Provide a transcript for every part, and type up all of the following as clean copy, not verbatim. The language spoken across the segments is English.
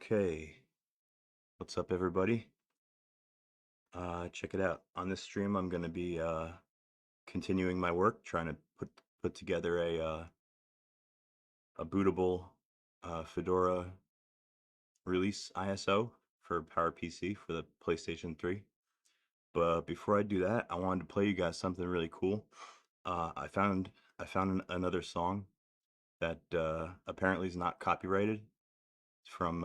Okay, what's up, everybody? Check it out. On this stream, I'm going to be continuing my work, trying to put together a bootable Fedora release ISO for PowerPC for the PlayStation 3. But before I do that, I wanted to play you guys something really cool. I found another song that apparently is not copyrighted. It's from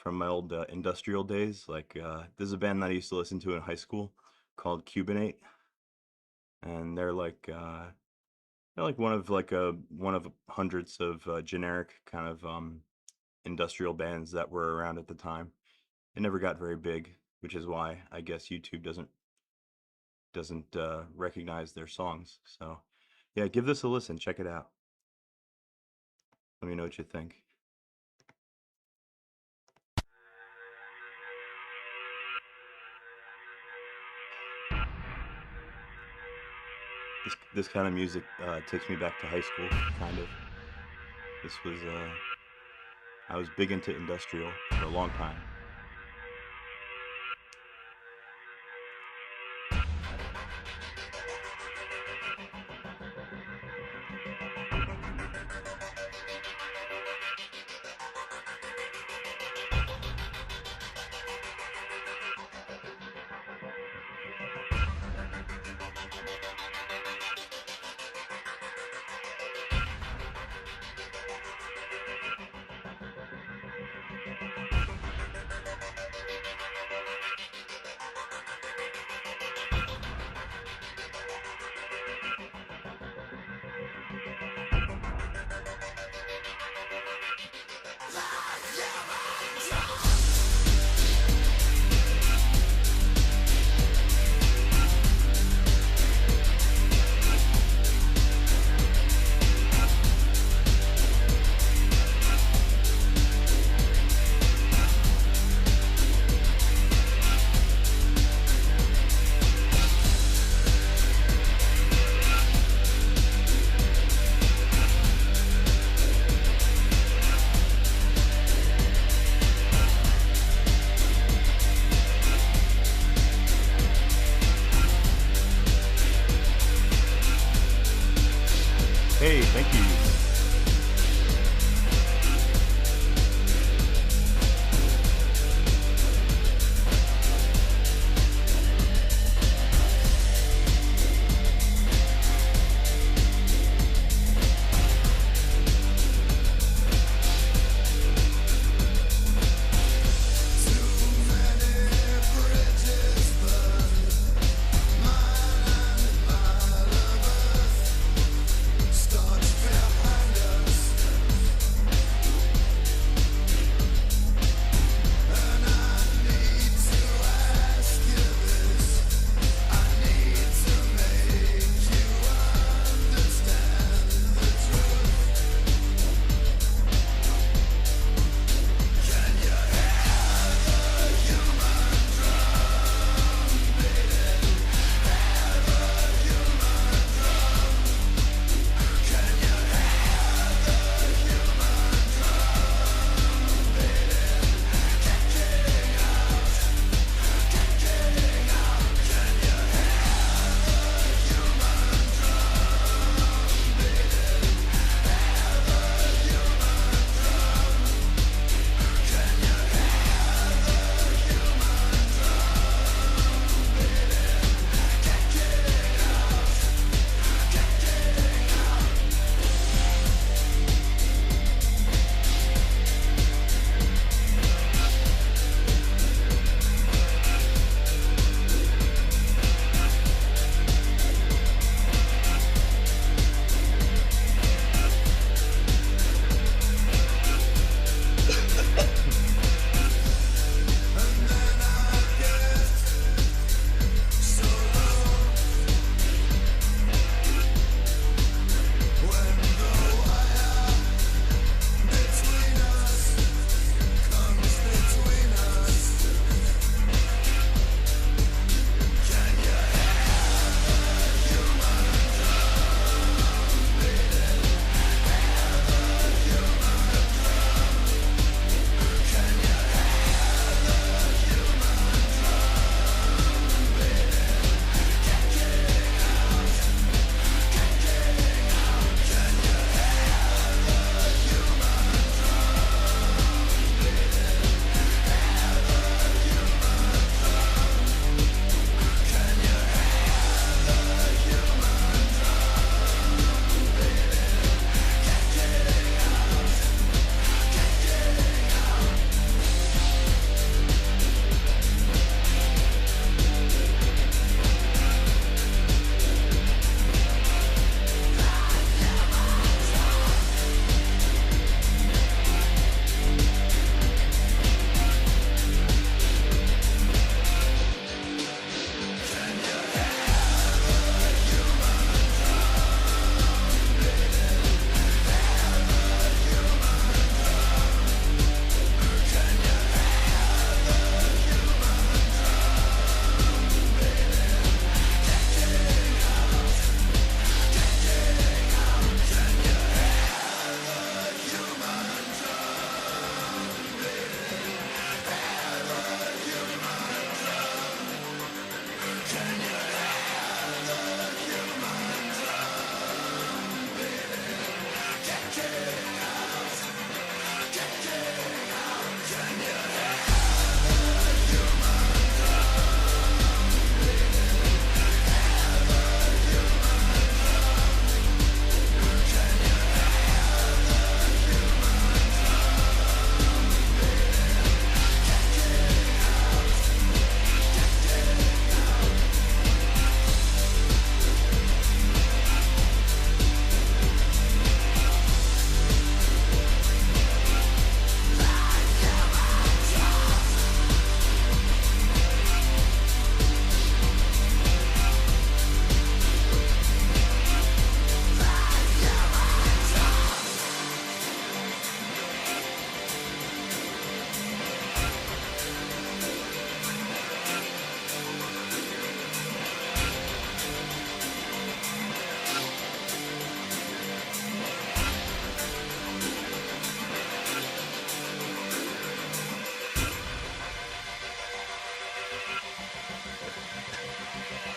my old industrial days. Like there's a band that I used to listen to in high school called Cubanate, and they're like one of hundreds of generic kind of industrial bands that were around at the time. It never got very big, which is why I guess YouTube doesn't recognize their songs. So yeah, give this a listen. Check it out. Let me know what you think. This kind of music takes me back to high school, kind of. This was I was big into industrial for a long time.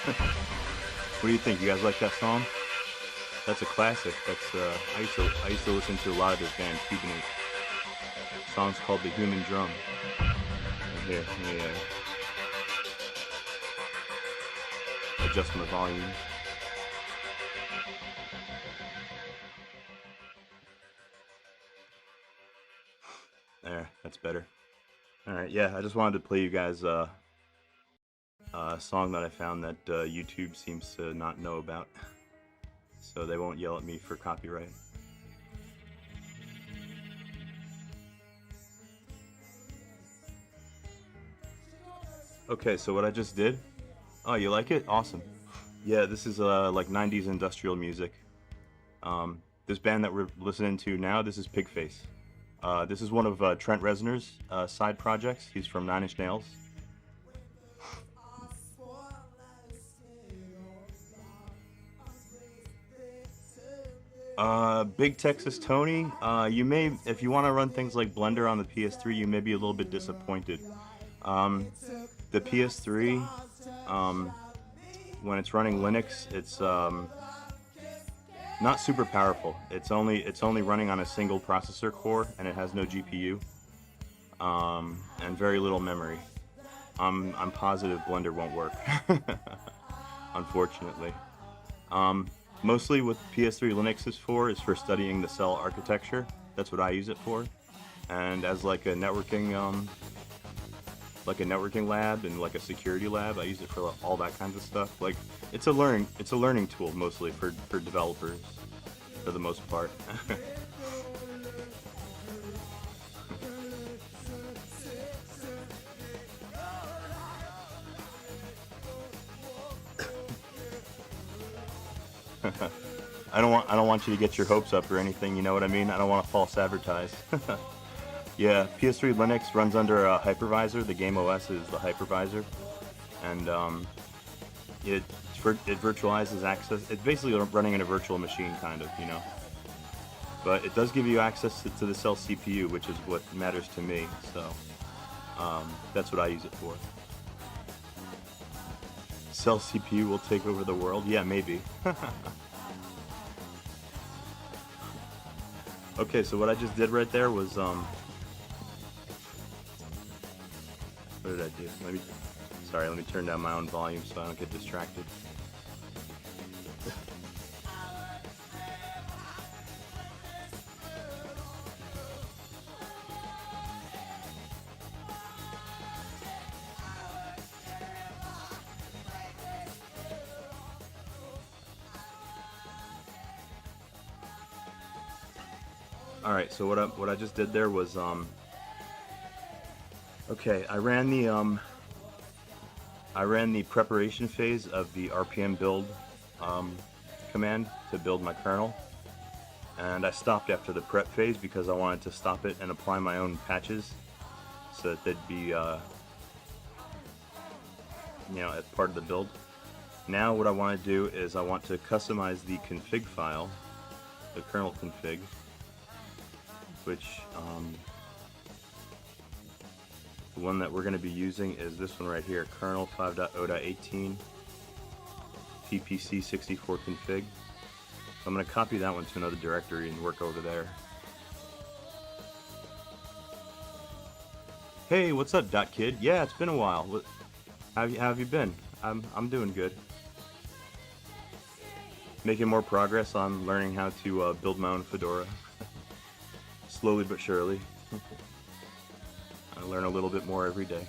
What do you think? You guys like that song? That's a classic. That's I used to listen to a lot of this band, Cubanate. The song's called "The Human Drum." Right here, let me adjust my volume. There, that's better. All right, yeah, I just wanted to play you guys a song that I found that YouTube seems to not know about, so they won't yell at me for copyright. Okay, so what I just did. Oh, you like it? Awesome. Yeah, this is like 90s industrial music. This band that we're listening to now, this is Pigface. This is one of Trent Reznor's side projects. He's from Nine Inch Nails. Big Texas Tony. You may, if you want to run things like Blender on the PS3, you may be a little bit disappointed. The PS3, when it's running Linux, it's not super powerful. It's only running on a single processor core, and it has no GPU, and very little memory. I'm positive Blender won't work, unfortunately. Mostly what PS3 Linux is for is for studying the cell architecture. That's what I use it for, and as like a networking lab and like a security lab. I use it for all that kinds of stuff. Like it's a learning tool mostly for developers for the most part. I don't want you to get your hopes up or anything, you know what I mean? I don't want to false advertise. Yeah, PS3 Linux runs under a hypervisor. The game OS is the hypervisor, and it virtualizes access. It's basically running in a virtual machine, kind of, you know. But it does give you access to the cell CPU, which is what matters to me. So that's what I use it for. Cell CPU will take over the world? Yeah, maybe. Okay, so what I just did right there was what did I do? Let me turn down my own volume so I don't get distracted. All right, so what I just did there was okay, I ran the preparation phase of the RPM build command to build my kernel, and I stopped after the prep phase because I wanted to stop it and apply my own patches so that they'd be as part of the build. Now what I want to do is I want to customize the config file, the kernel config, which the one that we're going to be using is this one right here, kernel 5.0.18 ppc64 config. So I'm going to copy that one to another directory and work over there. Hey, what's up, Dot Kid? Yeah, it's been a while. How have you been? I'm doing good. Making more progress on learning how to build my own Fedora. Slowly but surely. I learn a little bit more every day.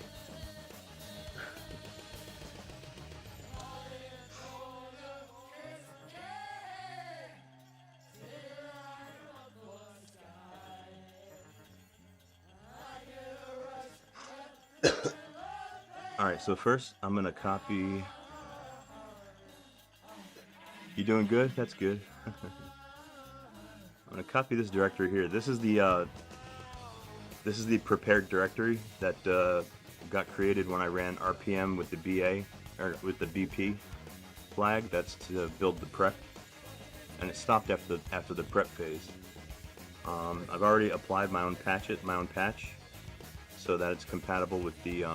Alright, so first I'm going to copy... You doing good? That's good. I'm going to copy this directory here. This is the prepared directory that got created when I ran RPM with the BA, or with the BP flag. That's to build the prep, and it stopped after the prep phase. I've already applied my own patch, so that it's compatible with the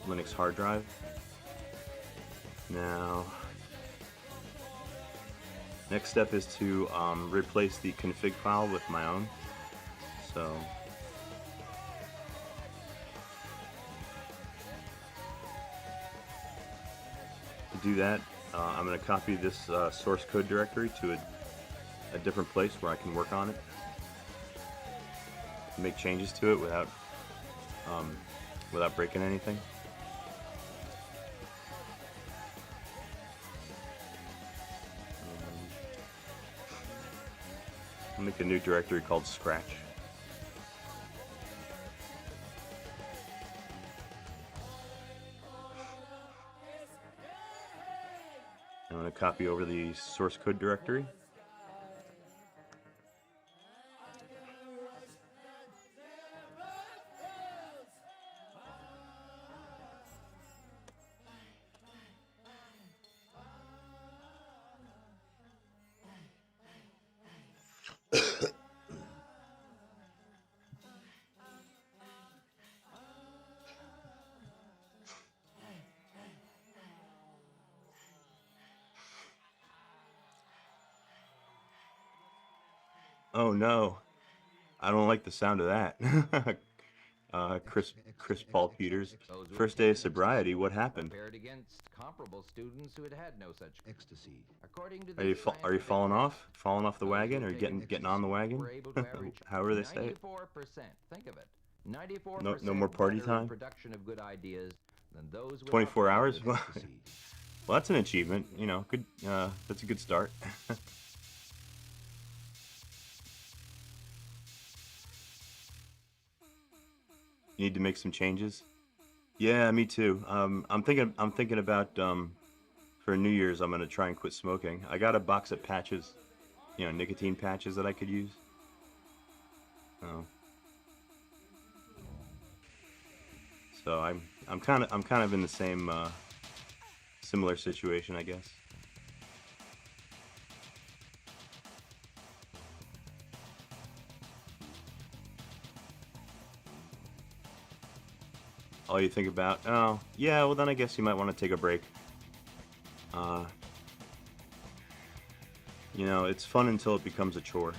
Linux hard drive. Now, next step is to replace the config file with my own. So to do that, I'm going to copy this source code directory to a different place where I can work on it, make changes to it without breaking anything. I'll make a new directory called Scratch. I'm going to copy over the source code directory. Oh no, I don't like the sound of that. Chris Paul Peters. First day of sobriety, what happened? Against comparable students who had no such ecstasy. According to Are you falling off? Falling off the wagon, or getting on the wagon? However they say it. 94%. Think of it. 94%. No more party time. Production of good ideas than those 24 hours. Well, that's an achievement. You know, good. That's a good start. You need to make some changes. Yeah, me too. I'm thinking about for New Year's I'm gonna try and quit smoking. I got a box of patches, you know, nicotine patches that I could use. Oh. So I'm kind of in the same similar situation, I guess. All you think about, oh yeah, well then I guess you might want to take a break. You know, it's fun until it becomes a chore.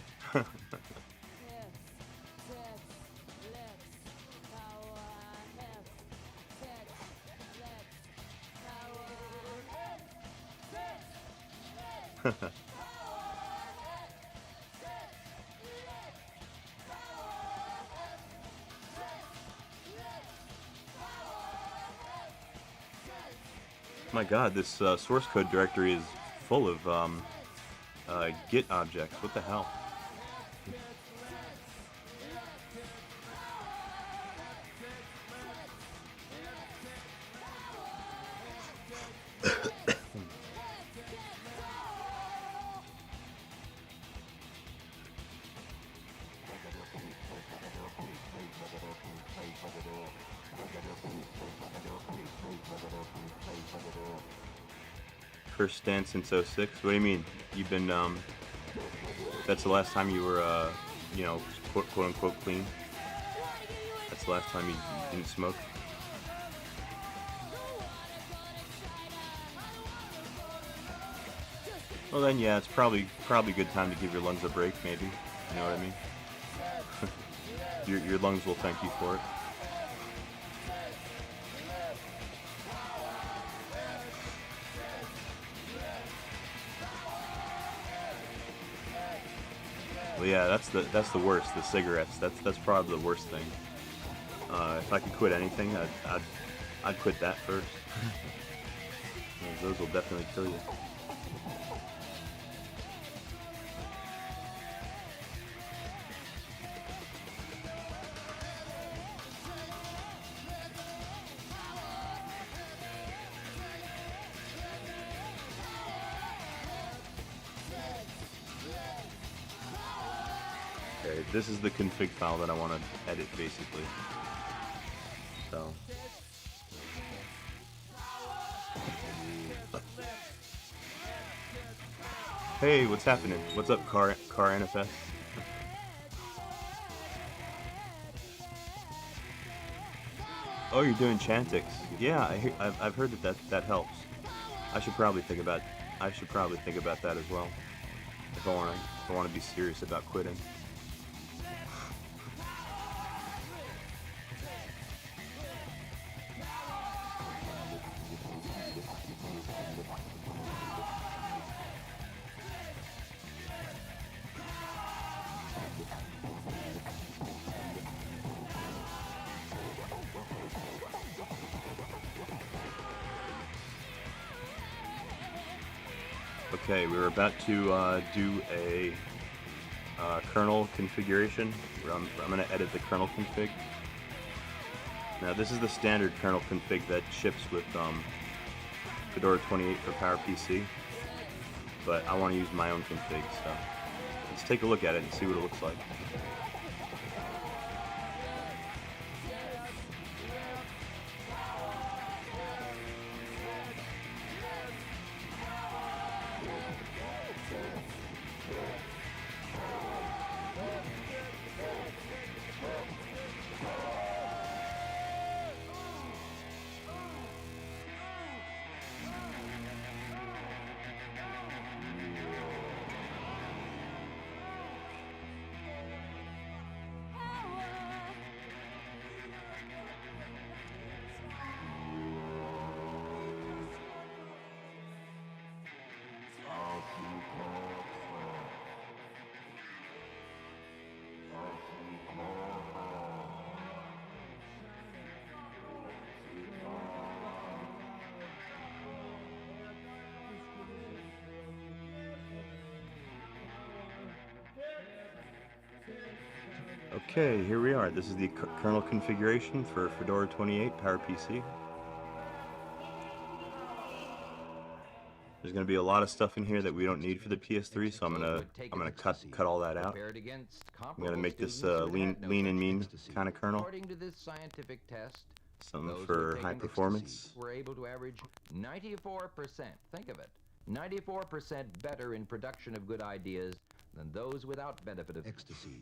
My God, this source code directory is full of Git objects. What the hell? First stance since '06. What do you mean? You've been that's the last time you were you know, quote unquote clean. That's the last time you didn't smoke. Well then, yeah, it's probably a good time to give your lungs a break, maybe. You know what I mean? Your lungs will thank you for it. Well, yeah, that's the worst. The cigarettes. That's probably the worst thing. If I could quit anything, I'd quit that first. Those will definitely kill you. Okay, this is the config file that I want to edit, basically. So. Hey, what's happening? What's up, car NFS? Oh, you're doing Chantix. Yeah, I've heard that helps. I should probably think about that as well if I want to be serious about quitting. Okay, we were about to do a kernel configuration. I'm going to edit the kernel config. Now this is the standard kernel config that ships with Fedora 28 for PowerPC, but I want to use my own config, so let's take a look at it and see what it looks like. Okay, here we are. This is the kernel configuration for Fedora 28 PowerPC. There's going to be a lot of stuff in here that we don't need for the PS3, so I'm gonna cut all that out. I'm gonna make this lean and mean kind of kernel. According to this scientific test, Something for high performance. We're able to average 94%. Think of it, 94% better in production of good ideas than those without benefit of ecstasy.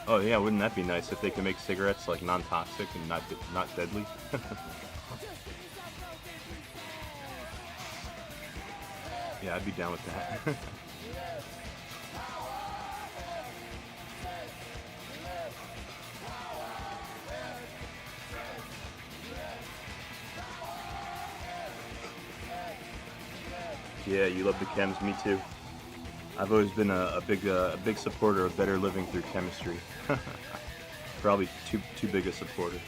Oh yeah, wouldn't that be nice if they could make cigarettes like non-toxic and not deadly? Yeah, I'd be down with that. Yeah, you love the chems, me too. I've always been a big supporter of better living through chemistry. Probably too big a supporter.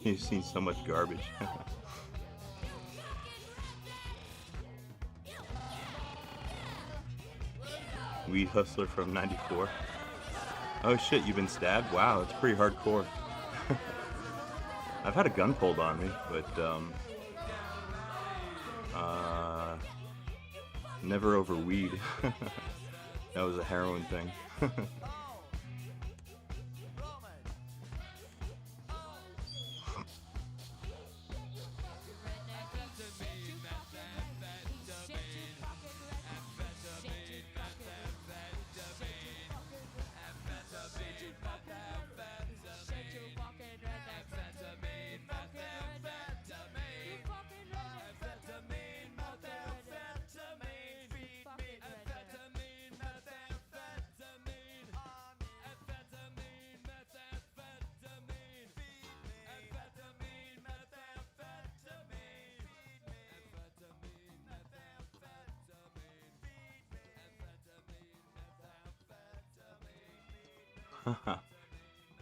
You've seen so much garbage. Weed Hustler from '94. Oh shit, you've been stabbed? Wow, it's pretty hardcore. I've had a gun pulled on me, but never over weed. That was a heroin thing.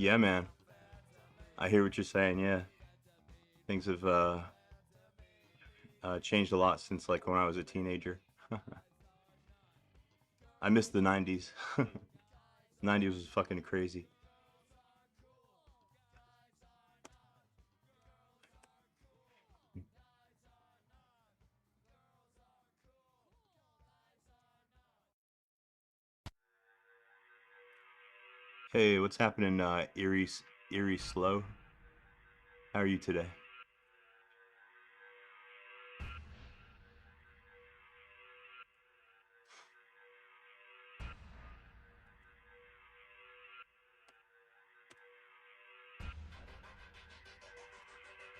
Yeah, man. I hear what you're saying. Yeah, things have changed a lot since like when I was a teenager. I miss the '90s. '90s was fucking crazy. Hey, what's happening, Erie Slow? How are you today?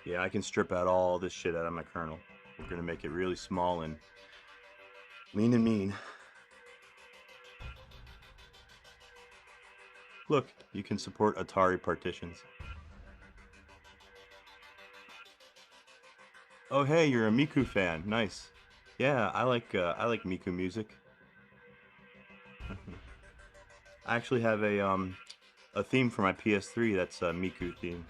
Yeah, I can strip out all this shit out of my kernel. We're gonna make it really small and lean and mean. Look, you can support Atari partitions. Oh, hey, you're a Miku fan. Nice. Yeah, I like Miku music. I actually have a theme for my PS3 that's a Miku theme.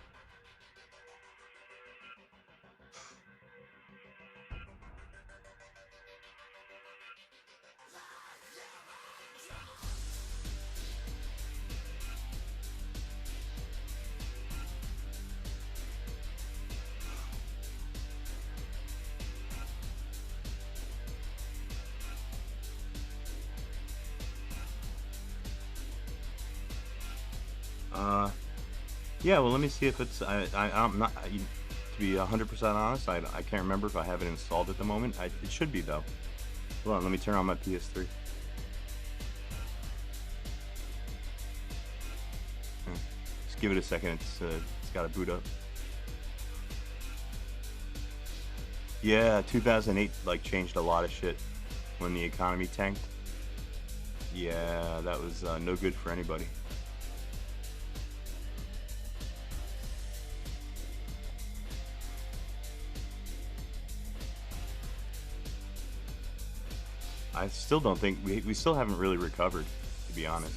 Yeah, well, let me see if it's. I'm not. To be 100% honest, I can't remember if I have it installed at the moment. It should be though. Hold on, let me turn on my PS3. Just give it a second. It's got to boot up. Yeah, 2008 like changed a lot of shit when the economy tanked. Yeah, that was no good for anybody. I still don't think we still haven't really recovered, to be honest.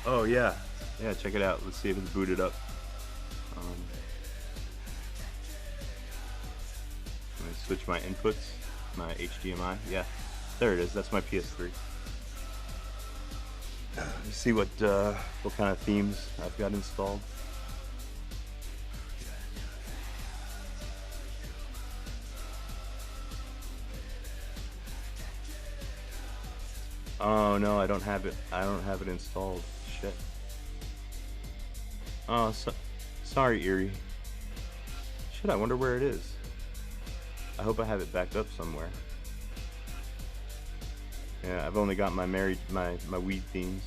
Oh yeah, yeah. Check it out. Let's see if it's booted up. Um, Let me switch my inputs, my HDMI. Yeah, there it is. That's my PS3. Let's see what kind of themes I've got installed. Oh no, I don't have it. I don't have it installed. Shit. Oh, sorry, Erie. Shit, I wonder where it is. I hope I have it backed up somewhere. Yeah, I've only got my Wii themes.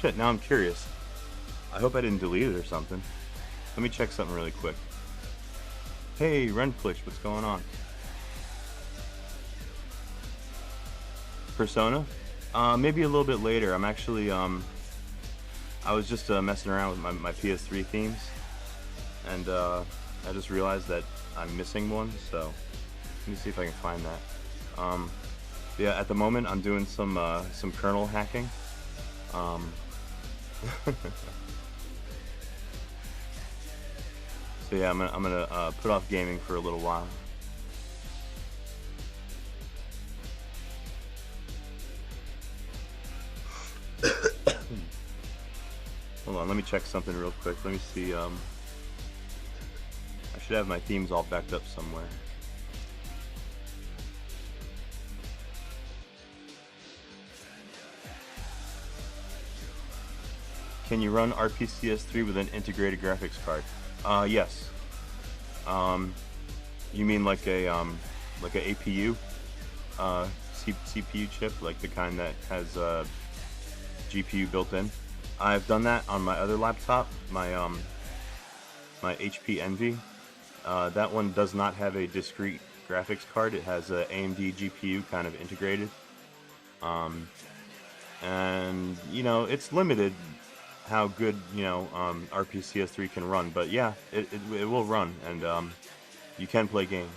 Shit, now I'm curious. I hope I didn't delete it or something. Let me check something really quick. Hey, Renflish, what's going on? Persona? Maybe a little bit later. I'm actually, I was just messing around with my PS3 themes, and I just realized that I'm missing one, so let me see if I can find that. Yeah, at the moment I'm doing some kernel hacking. So yeah, I'm gonna put off gaming for a little while. Hold on, let me check something real quick. Let me see. I should have my themes all backed up somewhere. Can you run RPCS3 with an integrated graphics card? Yes. You mean like a APU, CPU chip, like the kind that has GPU built in? I've done that on my other laptop, my HP Envy. That one does not have a discrete graphics card. It has a AMD GPU kind of integrated. And you know, it's limited how good, you know, RPCS3 can run, but yeah, it will run, and you can play games.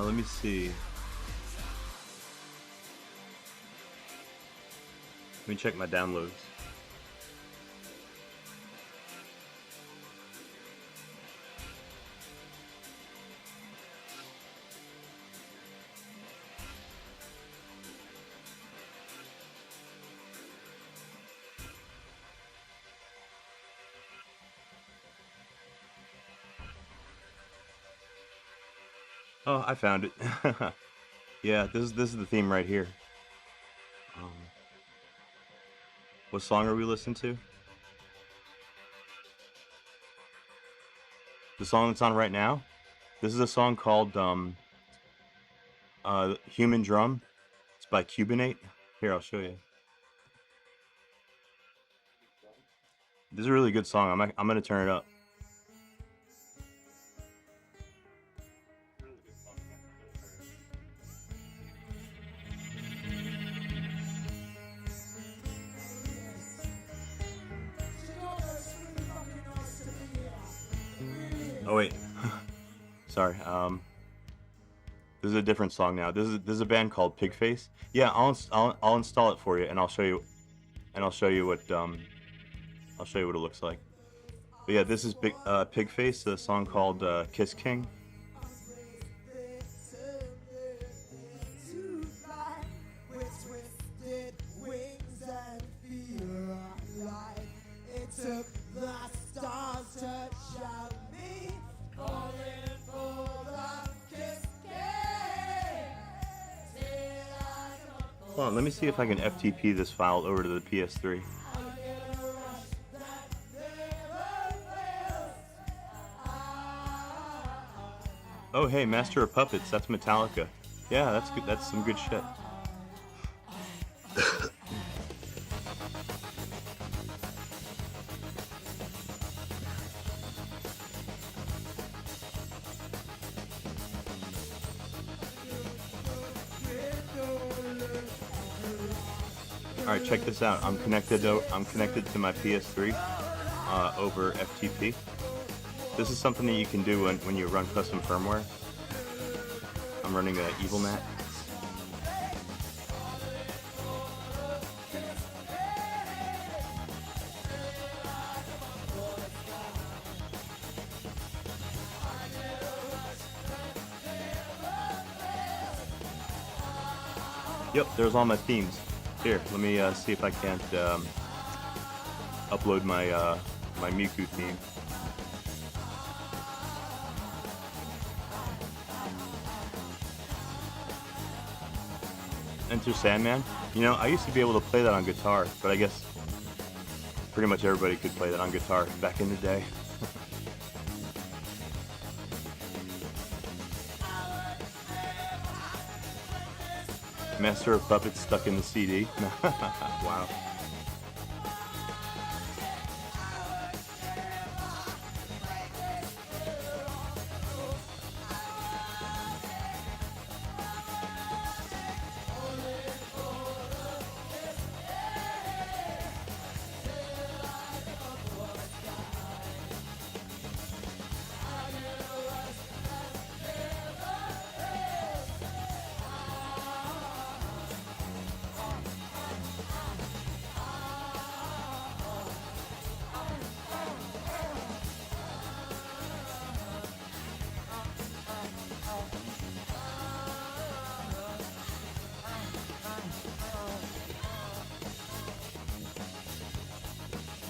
Let me see. Let me check my downloads. Oh, I found it. Yeah, this is the theme right here. What song are we listening to? The song that's on right now? This is a song called Human Drum. It's by Cubinate. Here, I'll show you. This is a really good song. I'm gonna turn it up. Oh wait, sorry. This is a different song now. This is a band called Pigface. Yeah, I'll install it for you, and I'll show you what it looks like. But yeah, this is Pigface, a song called Kiss King. Hold on, let me see if I can FTP this file over to the PS3. Oh hey, Master of Puppets, that's Metallica. Yeah, that's good. That's some good shit. All right, check this out. I'm connected to my PS3 over FTP. This is something that you can do when you run custom firmware. I'm running a EvilNat. Yep, there's all my themes. Here, let me see if I can't upload my my Miku theme. Enter Sandman. You know, I used to be able to play that on guitar, but I guess pretty much everybody could play that on guitar back in the day. Master of Puppets stuck in the CD. Wow.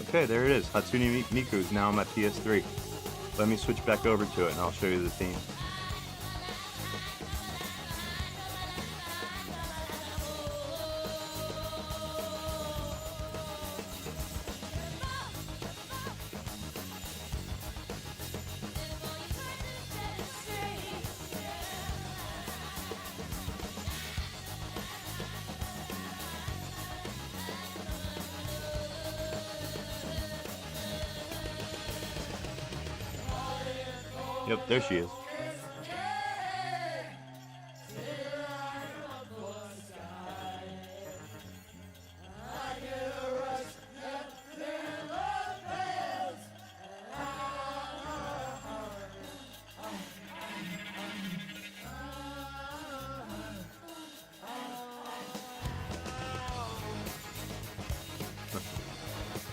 Okay, there it is. Hatsune Miku is now on my PS3. Let me switch back over to it and I'll show you the theme. Yep, there she is.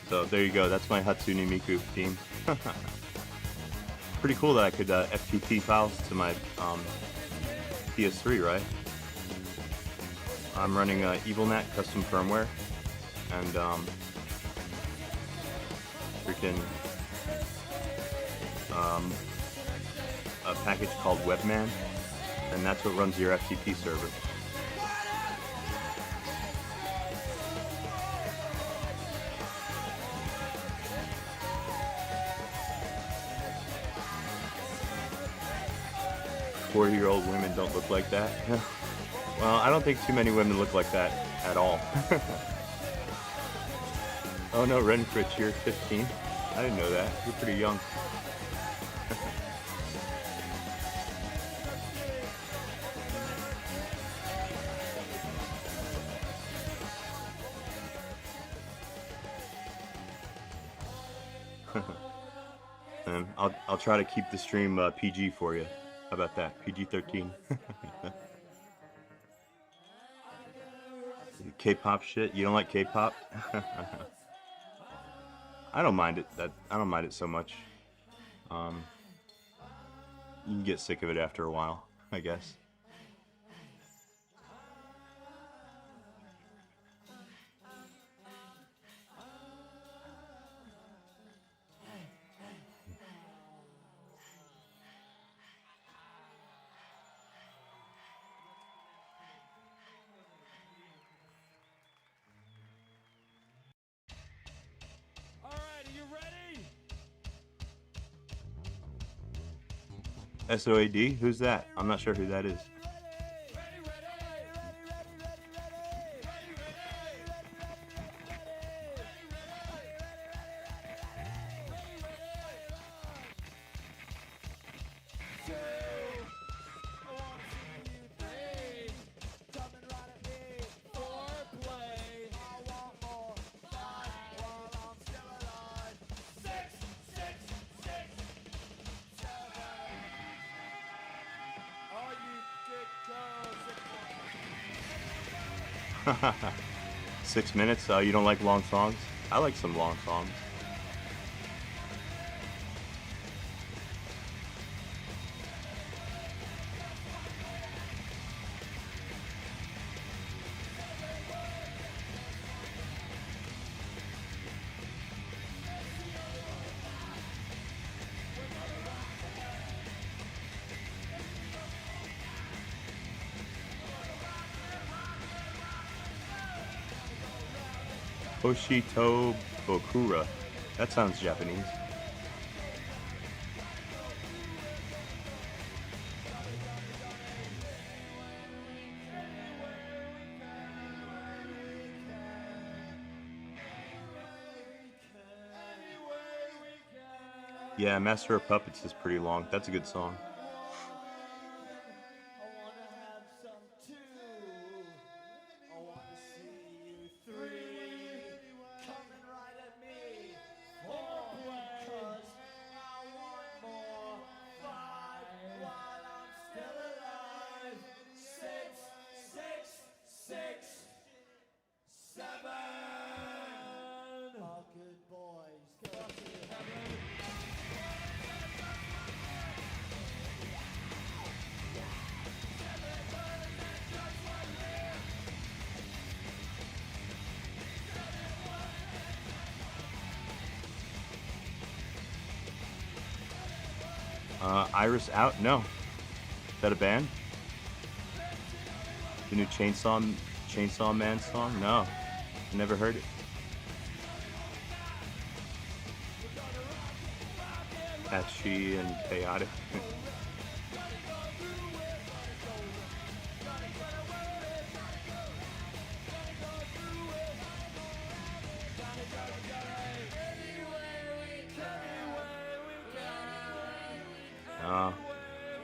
So there you go, that's my Hatsune Miku theme. Pretty cool that I could FTP files to my PS3, right? I'm running EvilNat custom firmware, and freaking a package called Webman, and that's what runs your FTP server. Four-year-old women don't look like that. Well, I don't think too many women look like that at all. Oh no, Renfritz, you're 15. I didn't know that. You're pretty young. And I'll try to keep the stream PG for you. How about that? PG-13. K-pop shit. You don't like K-pop? I don't mind it. I don't mind it so much. You can get sick of it after a while, I guess. SOAD? Who's that? I'm not sure who that is. 6 minutes. You don't like long songs? I like some long songs. Hoshito Bokura. That sounds Japanese. Yeah, Master of Puppets is pretty long. That's a good song. Iris Out? No. Is that a band? The new Chainsaw Man song? No. I never heard it. Patchy and chaotic.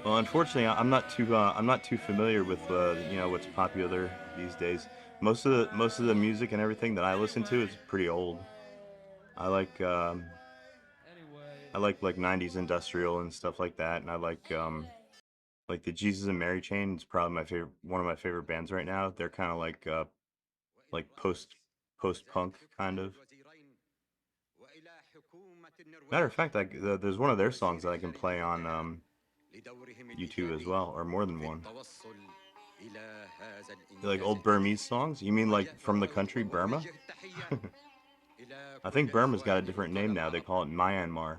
Well, unfortunately, I'm not too familiar with what's popular these days. Most of the music and everything that I listen to is pretty old. I like like '90s industrial and stuff like that, and I like the Jesus and Mary Chain. It's probably one of my favorite bands right now. They're kind of like post punk kind of. Matter of fact, there's one of their songs that I can play on YouTube as well, or more than one. You like old Burmese songs? You mean like from the country Burma? I think Burma's got a different name now. They call it Myanmar.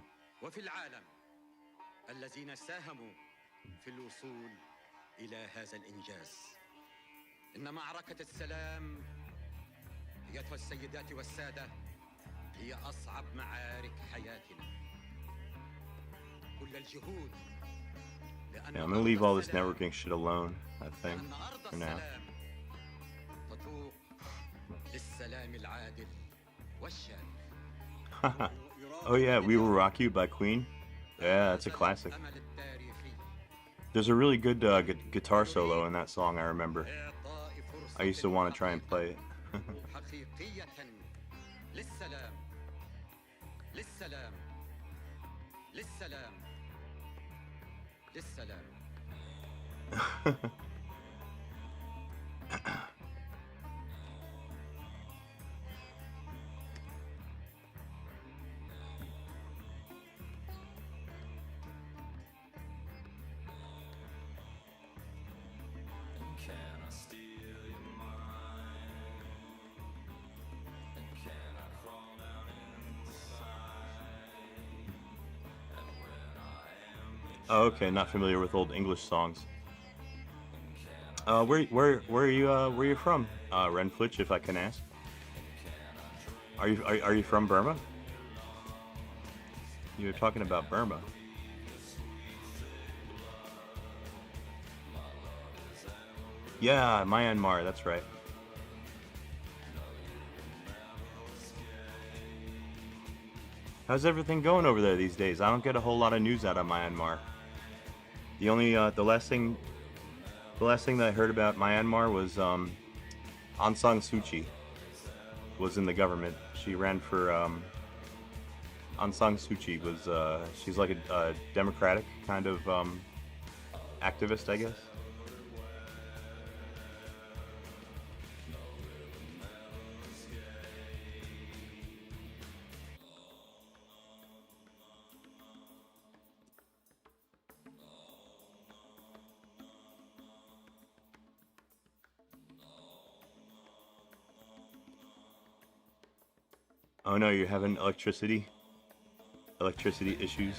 Yeah, I'm gonna leave all this networking shit alone, I think, for now. Oh yeah, We Will Rock You by Queen. Yeah, that's a classic. There's a really good guitar solo in that song, I remember. I used to want to try and play it. Oh, okay, not familiar with old English songs. Where are you from? Renflich, if I can ask. Are you from Burma? You were talking about Burma. Yeah, Myanmar, that's right. How's everything going over there these days? I don't get a whole lot of news out of Myanmar. The only the last thing that I heard about Myanmar was Aung San Suu Kyi was in the government. She ran for Aung San Suu Kyi was she's like a democratic kind of activist, I guess. Oh no, you're having electricity issues.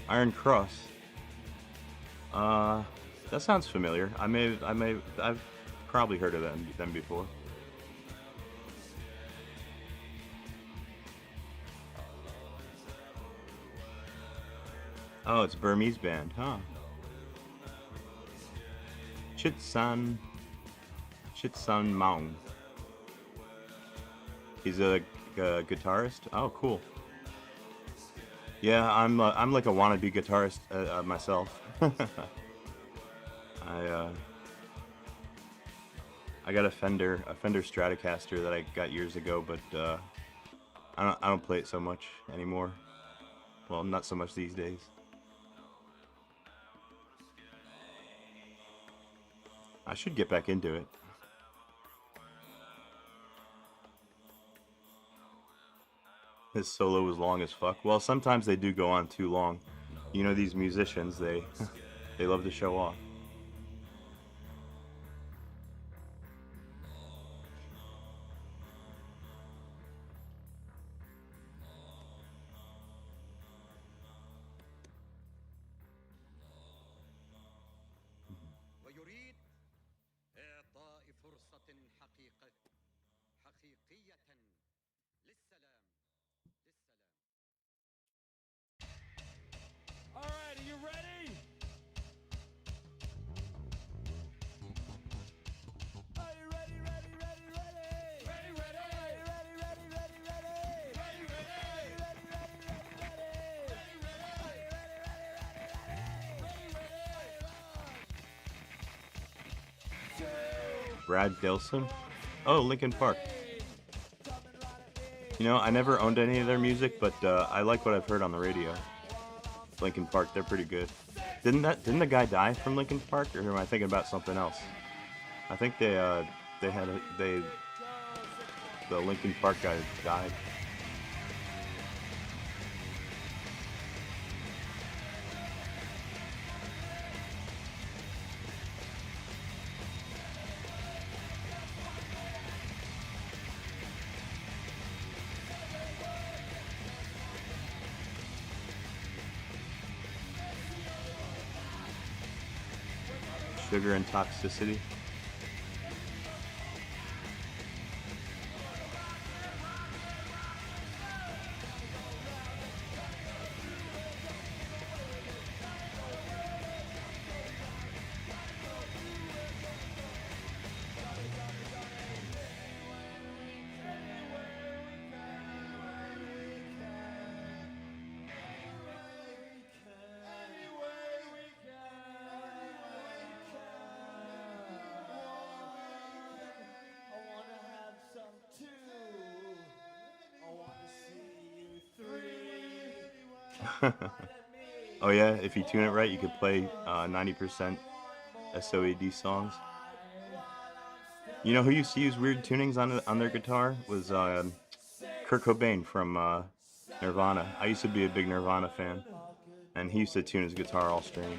Iron Cross. Uh, that sounds familiar. I've probably heard of them before. Oh, it's a Burmese band, huh? Chitsan Chitsan Maung. He's a guitarist. Oh, cool. Yeah, I'm like a wannabe guitarist myself. I uh, I got a Fender Stratocaster that I got years ago, but I don't play it so much anymore. Well, not so much these days. I should get back into it. His solo was long as fuck. Well, sometimes they do go on too long. You know, these musicians, they they love to show off. All right, are you ready? Are you ready, ready, ready, ready? Ready, ready. Are you ready, ready, ready, ready? Ready, ready. Are you ready, ready, ready, ready? Ready, ready. Are you ready, ready, ready, ready? Ready, ready. Brad Delson? Oh, Linkin Park. You know, I never owned any of their music, but I like what I've heard on the radio. Linkin Park, they're pretty good. Didn't the guy die from Linkin Park, or am I thinking about something else? I think they had the Linkin Park guy died. Sugar and Toxicity. Oh yeah, if you tune it right, you could play 90% SOAD songs. You know who used to use weird tunings on their guitar was Kurt Cobain from Nirvana. I used to be a big Nirvana fan, and he used to tune his guitar all strange.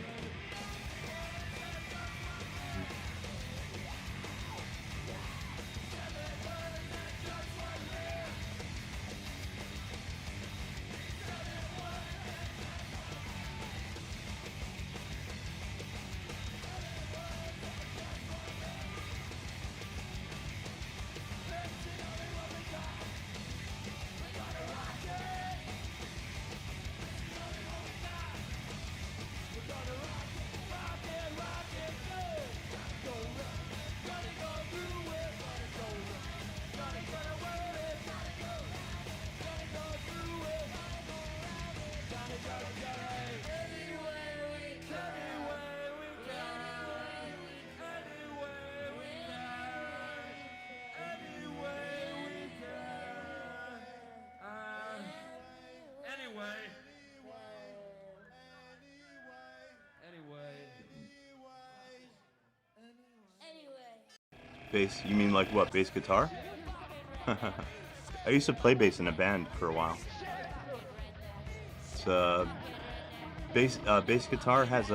Bass? You mean like what? Bass guitar? I used to play bass in a band for a while. It's bass guitar has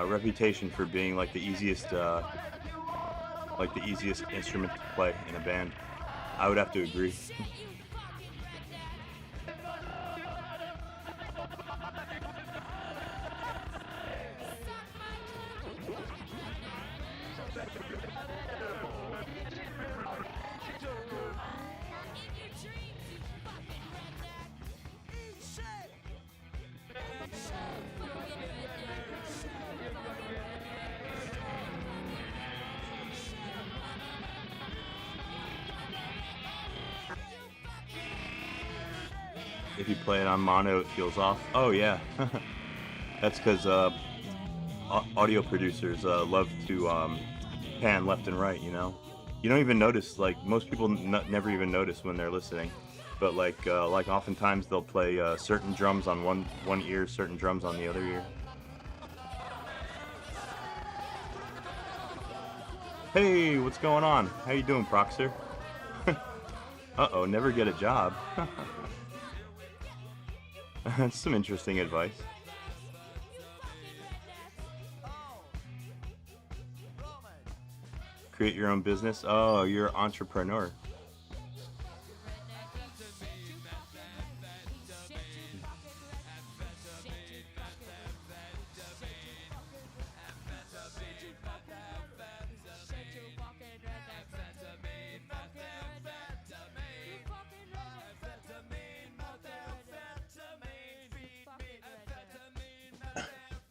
reputation for being like the easiest instrument to play in a band. I would have to agree. If you play it on mono, it feels off. Oh yeah, that's because audio producers love to pan left and right. You know, you don't even notice. Like most people never even notice when they're listening. But like oftentimes they'll play certain drums on one ear, certain drums on the other ear. Hey, what's going on? How you doing, Proxer? Uh-oh, never get a job. That's some interesting advice. Create your own business? Oh, you're an entrepreneur.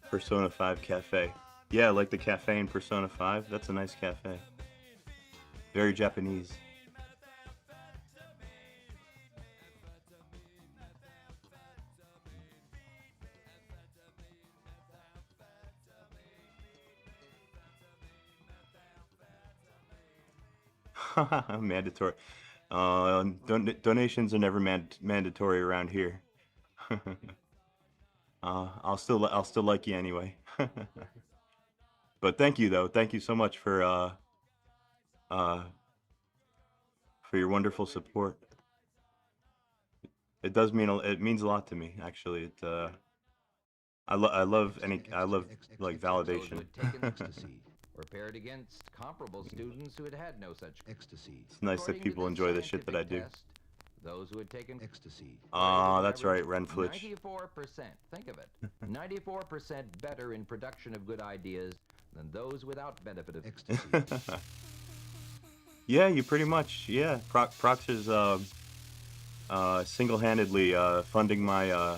Persona 5 Cafe. Yeah, like the cafe in Persona 5. That's a nice cafe. Very Japanese. Mandatory. Donations are never mandatory around here. I'll still like you anyway. But thank you though. Thank you so much for your wonderful support. It does mean it means a lot to me actually. I love like validation. Those who had taken ecstasy were paired against comparable students who had had no such ecstasy. It's nice that people enjoy the shit that I do. Those who had taken ecstasy. That's right, Renflitch. 94%. Think of it. 94% better in production of good ideas than those without benefit of ecstasy. Yeah, you pretty much. Yeah, Proxer's single-handedly funding my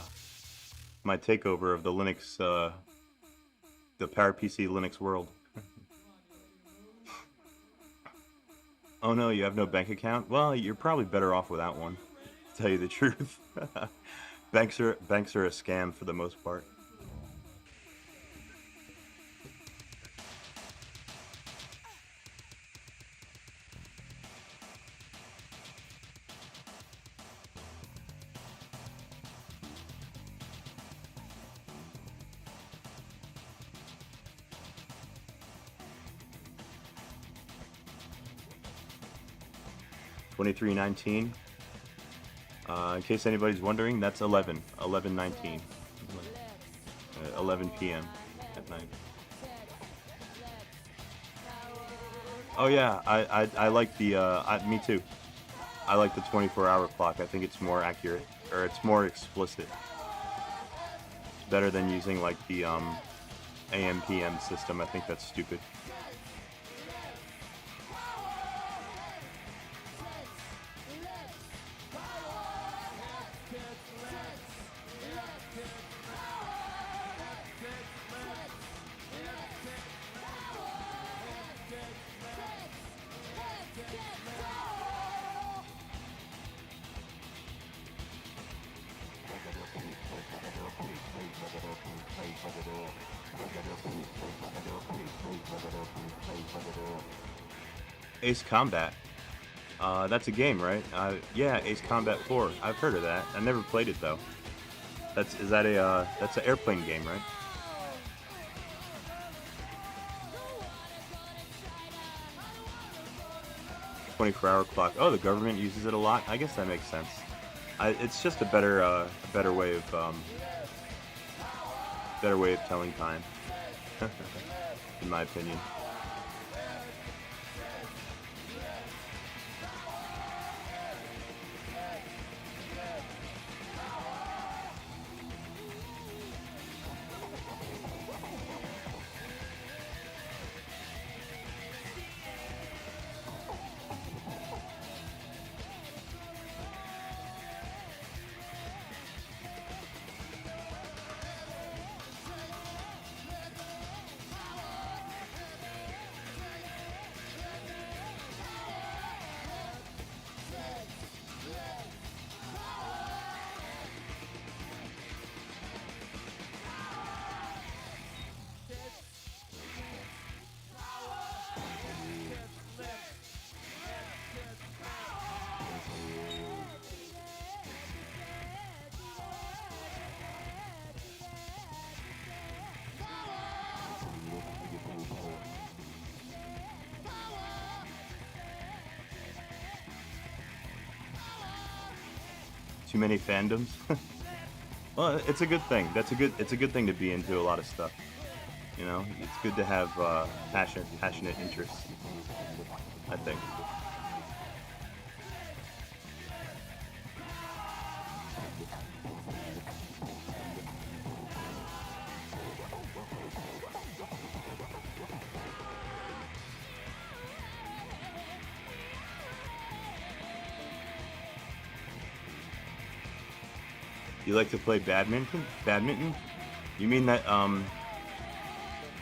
my takeover of the Linux, the PowerPC Linux world. Oh no, you have no bank account? Well, you're probably better off without one, to tell you the truth. Banks are a scam for the most part. $23.19. In case anybody's wondering, that's 11:19. 11 p.m. at night. Oh yeah, I like the me too. I like the 24-hour clock. I think it's more accurate, or it's more explicit. It's better than using like the AM PM system. I think that's stupid. Ace Combat. That's a game, right? Yeah, Ace Combat 4. I've heard of that. I never played it though. That's an airplane game, right? 24-hour clock. Oh, the government uses it a lot. I guess that makes sense. It's just a better way of telling time, in my opinion. Too many fandoms. Well, it's a good thing. It's a good thing to be into a lot of stuff. You know, it's good to have passionate interests, I think. You like to play badminton? Badminton? You mean that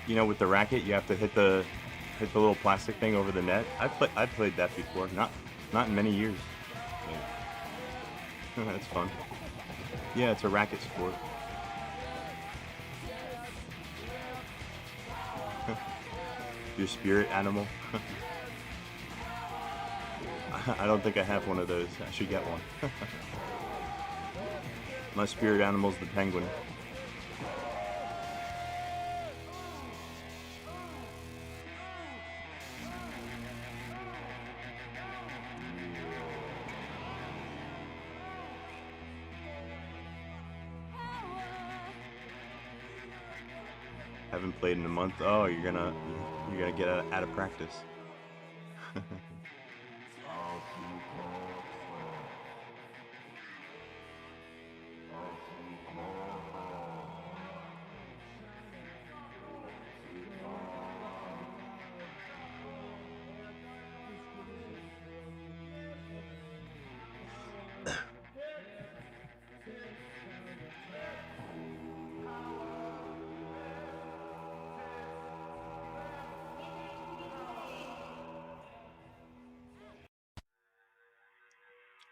you know, with the racket, you have to hit the little plastic thing over the net? I played that before. Not in many years. Yeah. That's fun. Yeah, it's a racket sport. Your spirit animal? I don't think I have one of those. I should get one. My spirit animal's the penguin. Haven't played in a month. Oh, you're gonna get out of practice.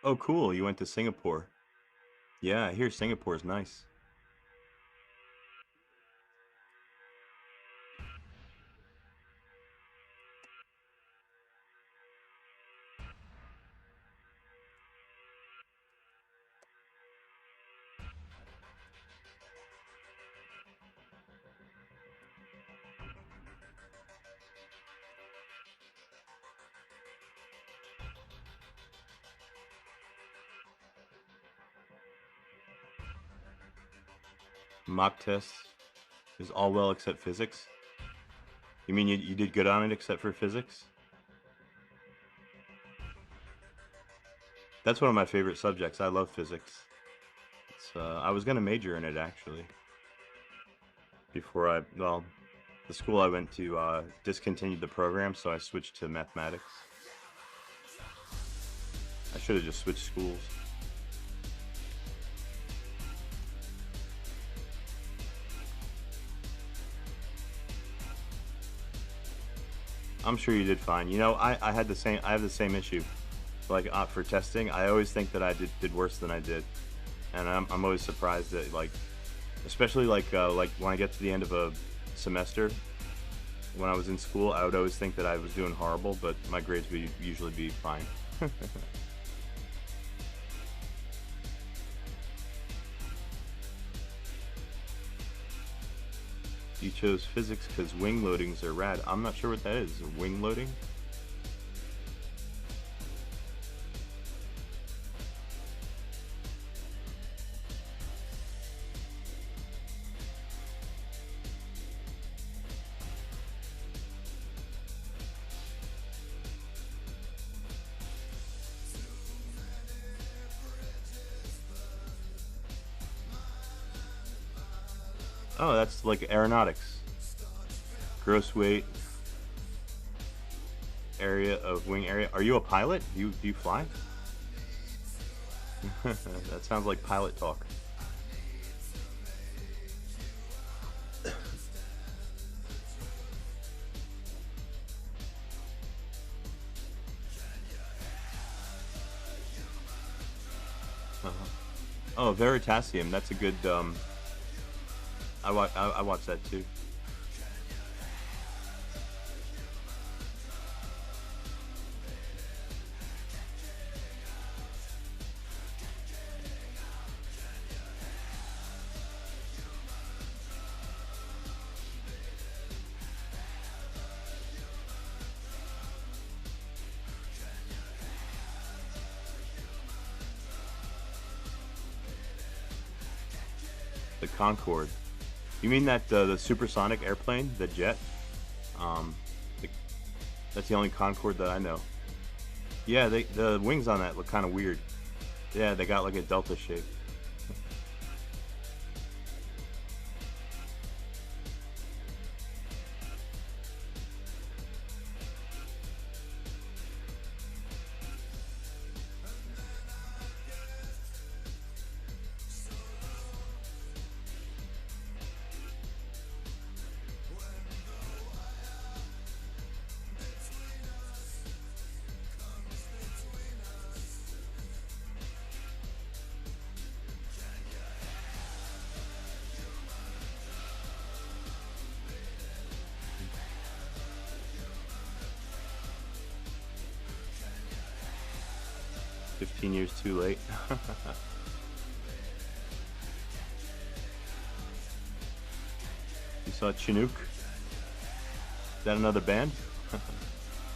Oh, cool. You went to Singapore. Yeah, I hear Singapore's nice. Mock test is all well except physics. You mean you did good on it except for physics? That's one of my favorite subjects. I love physics. I was gonna major in it actually. Well, the school I went to discontinued the program, so I switched to mathematics. I should have just switched schools. I'm sure you did fine. You know, I have the same issue. Like for testing, I always think that I did worse than I did, and I'm always surprised that, like, especially like when I get to the end of a semester, when I was in school, I would always think that I was doing horrible, but my grades would usually be fine. You chose physics because wing loadings are rad. I'm not sure what that is. Wing loading? Oh, that's like aeronautics. Gross weight, area of wing area. Are you a pilot? Do you fly? That sounds like pilot talk. Uh-huh. Oh, Veritasium. That's a good. I watched that too. The Concorde. You mean that the supersonic airplane, the jet? Um, the, that's the only Concorde that I know. Yeah, the wings on that look kind of weird. Yeah, they got like a delta shape. $15 too late. You saw Chinook? Is that another band?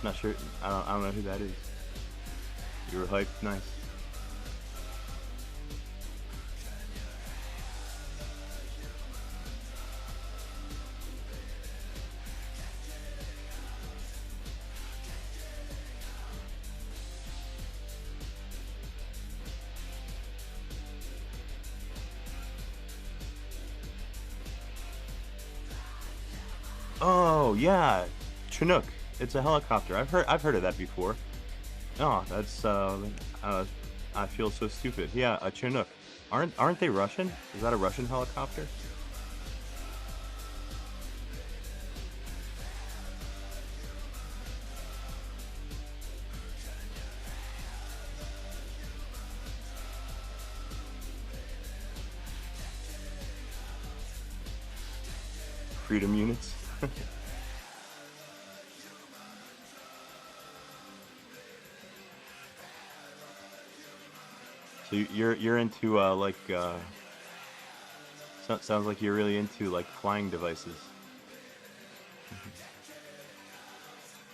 Not sure. I don't know who that is. You were hyped. Nice. Oh yeah, Chinook. It's a helicopter. I've heard of that before. Oh, that's I feel so stupid. Yeah, a Chinook. Aren't they Russian? Is that a Russian helicopter? Freedom units. So you're into sounds like you're really into like flying devices.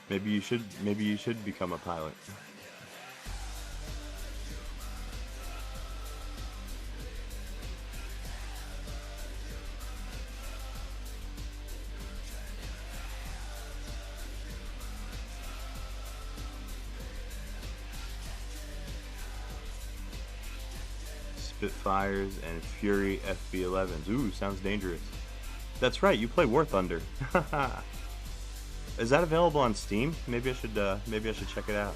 Maybe you should become a pilot. Spitfires and Fury FB11s. Ooh, sounds dangerous. That's right, you play War Thunder. Is that available on Steam? Maybe I should check it out.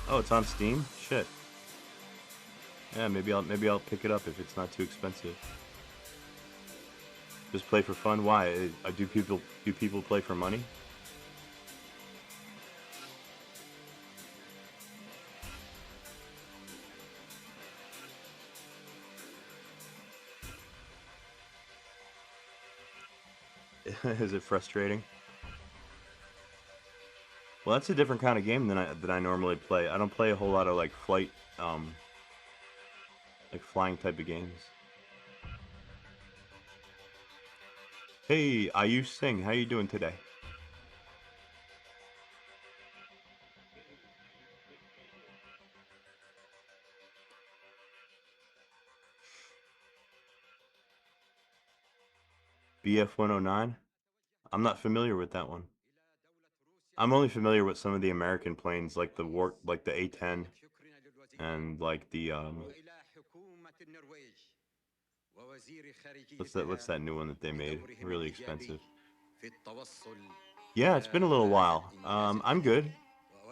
Oh, it's on Steam? Shit. Yeah, maybe I'll pick it up if it's not too expensive. Just play for fun. Why? Do people play for money? Is it frustrating? Well, that's a different kind of game than I normally play. I don't play a whole lot of like flight, like flying type of games. Hey, Ayush Singh, how you doing today? BF 109? I'm not familiar with that one. I'm only familiar with some of the American planes, like the like the A-10, and like the what's that new one that they made? Really expensive. Yeah, it's been a little while. I'm good.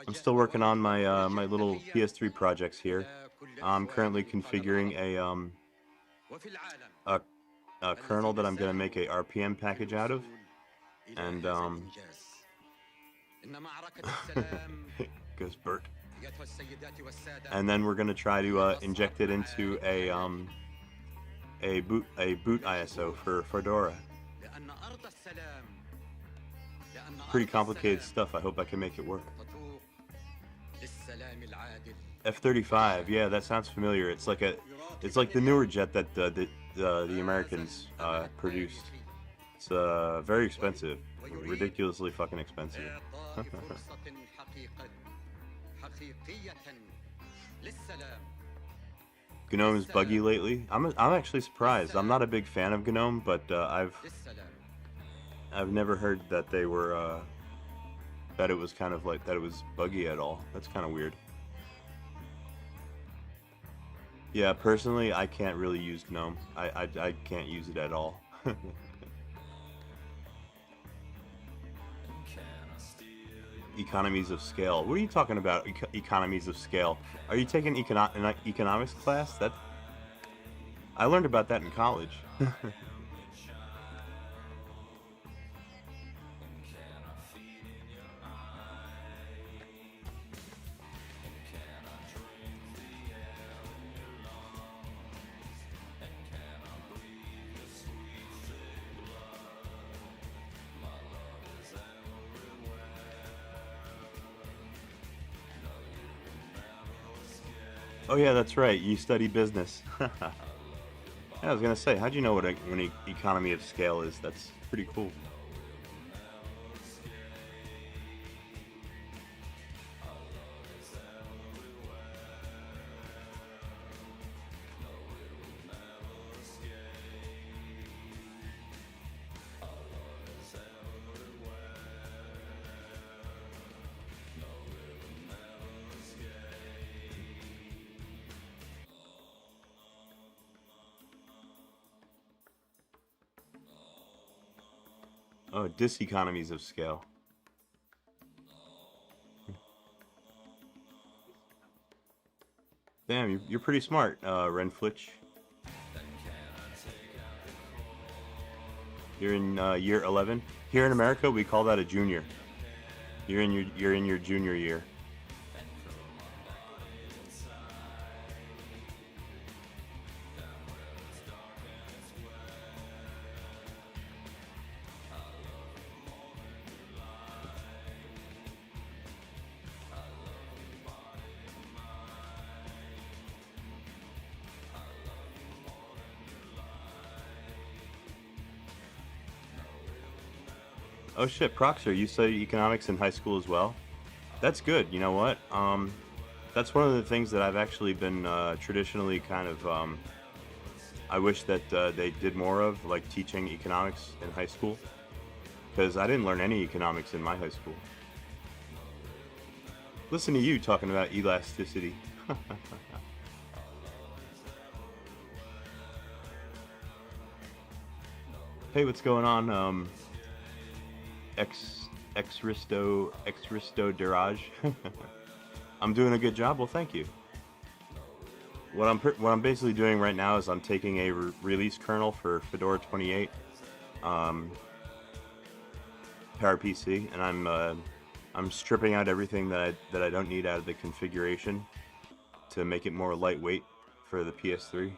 I'm still working on my my little PS3 projects here. I'm currently configuring a a kernel that I'm gonna make a RPM package out of, and goes Bert. And then we're gonna try to inject it into a boot ISO for Fedora. Pretty complicated stuff. I hope I can make it work. F-35, yeah, that sounds familiar. It's like the newer jet that the Americans produced. It's very expensive, ridiculously fucking expensive. GNOME is buggy lately. I'm actually surprised. I'm not a big fan of GNOME, but I've never heard that they were that it was kind of like that it was buggy at all. That's kind of weird. Yeah, personally, I can't really use GNOME. I can't use it at all. Economies of scale. What are you talking about? Economies of scale. Are you taking an economics class? That I learned about that in college. Oh yeah, that's right. You study business. Yeah, I was gonna say, how'd you know what an economy of scale is? That's pretty cool. Oh, diseconomies of scale. Damn, you're pretty smart, Renflich. You're in year 11. Here in America, we call that a junior. You're in your junior year. Oh shit, Proxer, you studied economics in high school as well? That's good. You know what? That's one of the things that I've actually been traditionally kind of. I wish that they did more of, like teaching economics in high school, because I didn't learn any economics in my high school. Listen to you talking about elasticity. Hey, what's going on? Exristo Dirage. I'm doing a good job. Well, thank you. What I'm basically doing right now is I'm taking a release kernel for Fedora 28, PowerPC, and I'm stripping out everything that I don't need out of the configuration to make it more lightweight for the PS3.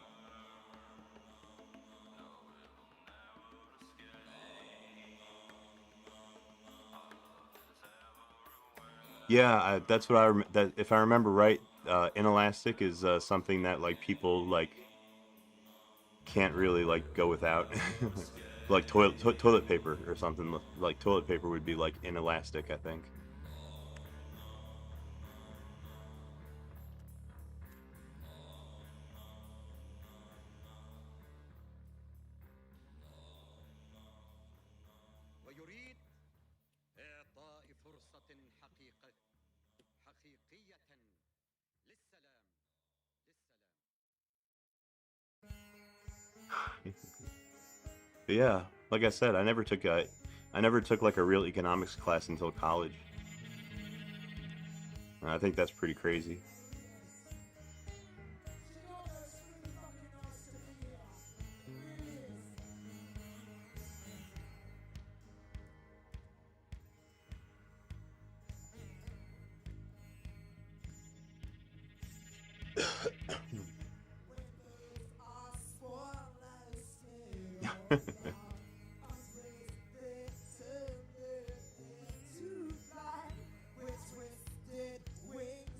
Yeah, that's what that if I remember right, inelastic is something that like people like can't really like go without. Like toilet paper or something. Like toilet paper would be like inelastic, I think. ويريد إعطاء فرصة But yeah, like I said, I never took like a real economics class until college. And I think that's pretty crazy.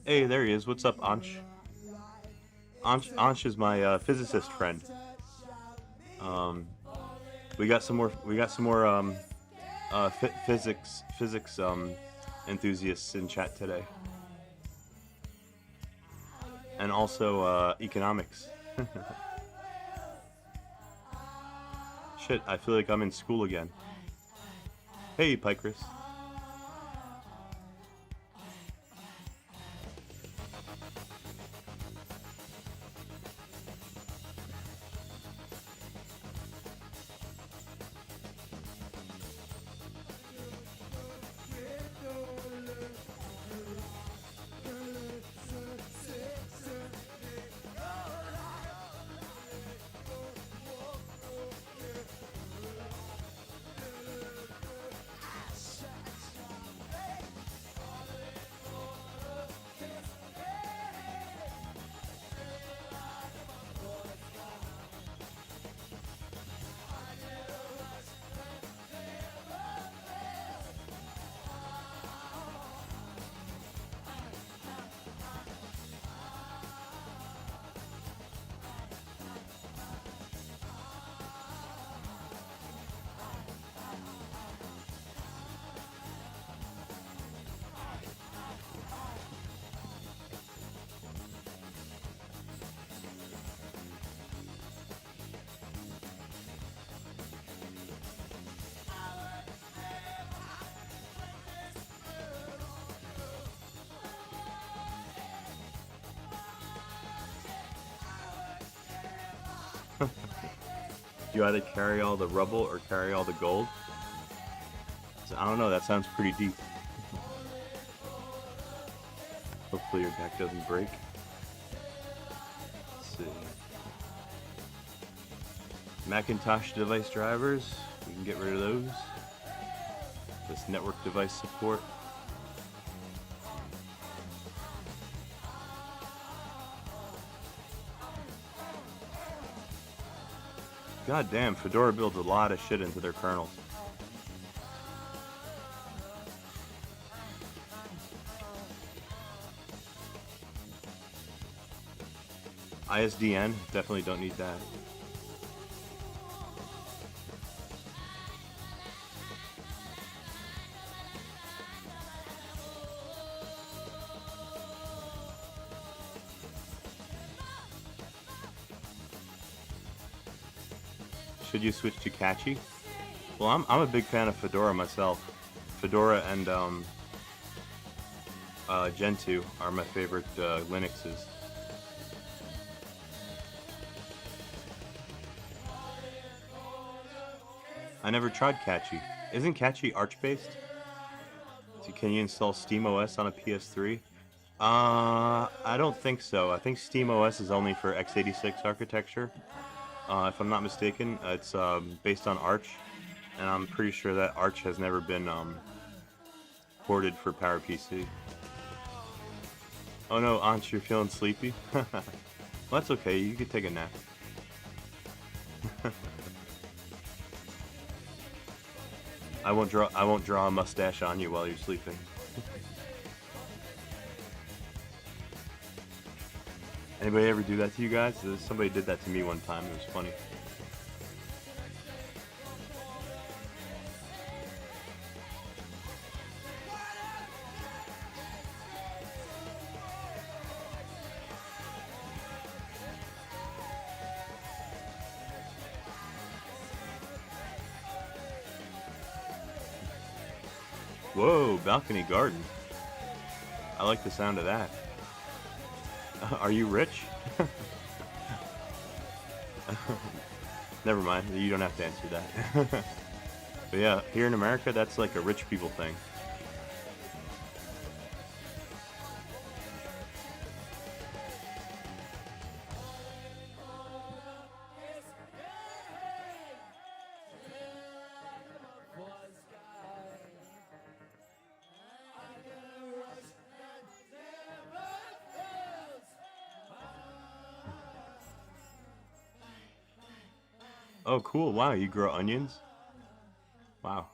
Hey, there he is. What's up, Ansh? Ansh is my physicist friend. Um, we got some more. We got some more physics enthusiasts in chat today, and also economics. Shit, I feel like I'm in school again. Hey, Pycris. You either carry all the rubble or carry all the gold. So, I don't know, that sounds pretty deep. Hopefully your back doesn't break. Let's see. Macintosh device drivers, we can get rid of those. This network device support. God damn, Fedora builds a lot of shit into their kernels. ISDN, definitely don't need that. Should you switch to Catchy? Well, I'm a big fan of Fedora myself. Fedora and Gentoo are my favorite Linuxes. I never tried Catchy. Isn't Catchy Arch-based? So can you install SteamOS on a PS3? I don't think so. I think SteamOS is only for x86 architecture. If I'm not mistaken, it's based on Arch, and I'm pretty sure that Arch has never been ported for PowerPC. Oh no, Ansh, you're feeling sleepy? Well, that's okay, you can take a nap. I won't draw a mustache on you while you're sleeping. Anybody ever do that to you guys? Somebody did that to me one time. It was funny. Whoa, balcony garden. I like the sound of that. Are you rich? Never mind. You don't have to answer that. But yeah, here in America, that's like a rich people thing. Oh, cool. Wow, you grow onions? Wow.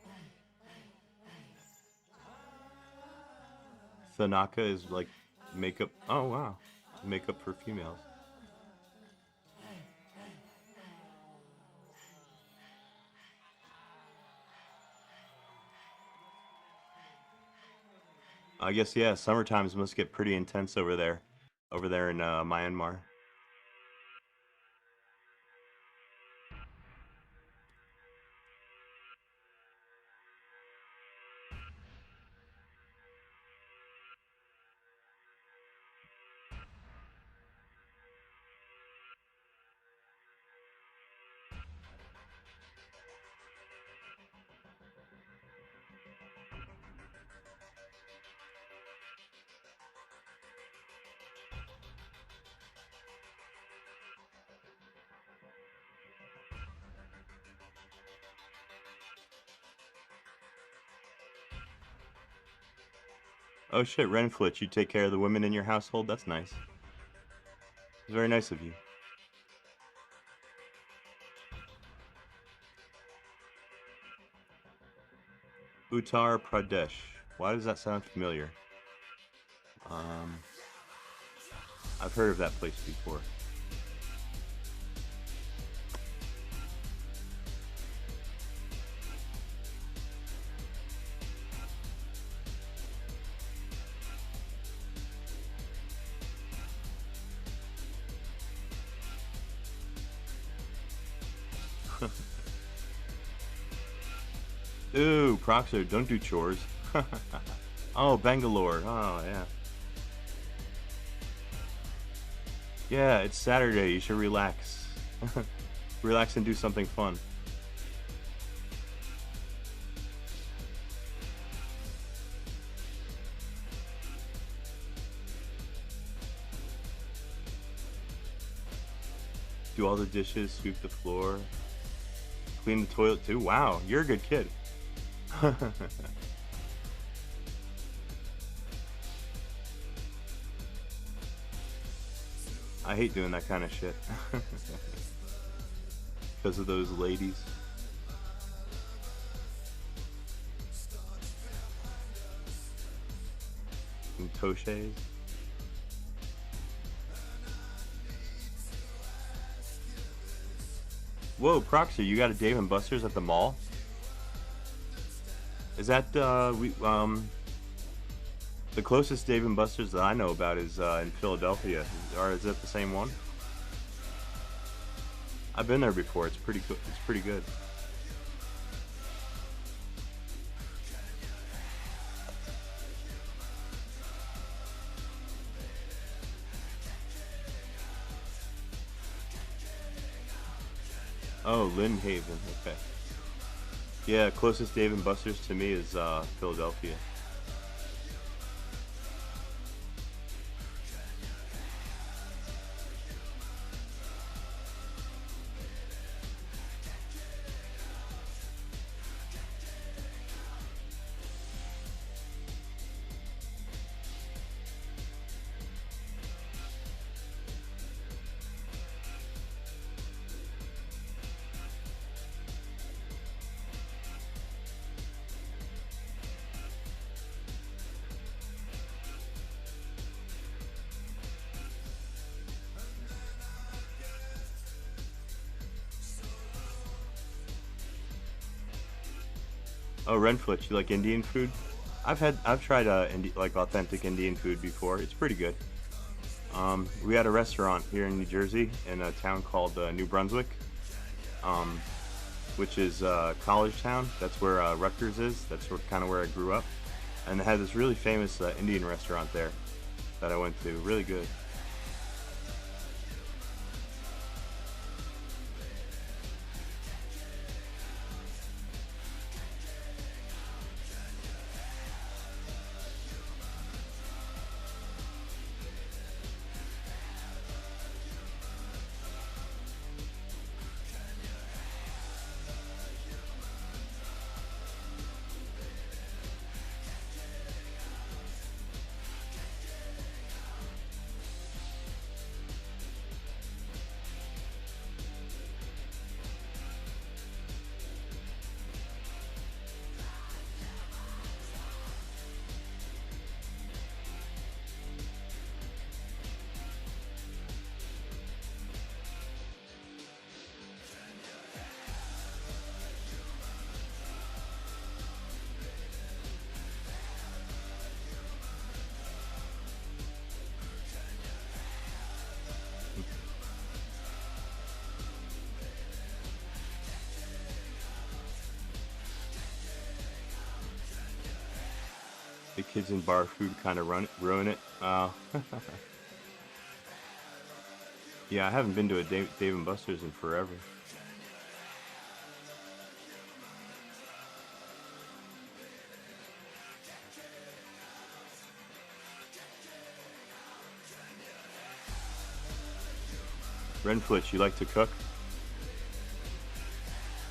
Thanaka is like makeup. Oh, wow. Makeup for females. I guess, yeah, summer times must get pretty intense over there in Myanmar. Oh shit, Renflit, you take care of the women in your household? That's nice. It's very nice of you. Uttar Pradesh. Why does that sound familiar? Um, I've heard of that place before. Ooh, Proxer, don't do chores. Oh, Bangalore. Oh, yeah. Yeah, it's Saturday. You should relax. Relax and do something fun. Do all the dishes, sweep the floor, clean the toilet too. Wow, you're a good kid. I hate doing that kind of shit. Because of those ladies. And Toshes. Whoa, Proxy, you got a Dave and Buster's at the mall? Is that, the closest Dave and Buster's that I know about is in Philadelphia. Or is that the same one? I've been there before. It's pretty good. It's pretty good. Oh, Lynn Haven. Okay. Yeah, closest Dave and Buster's to me is Philadelphia. Oh, Renflit, you like Indian food? I've tried like authentic Indian food before. It's pretty good. We had a restaurant here in New Jersey in a town called New Brunswick, which is college town. That's where Rutgers is. That's kind of where I grew up, and they had this really famous Indian restaurant there that I went to. Really good. kids in bar food kind of ruin it. Yeah, I haven't been to a Dave and Buster's in forever. Renflitch, you like to cook?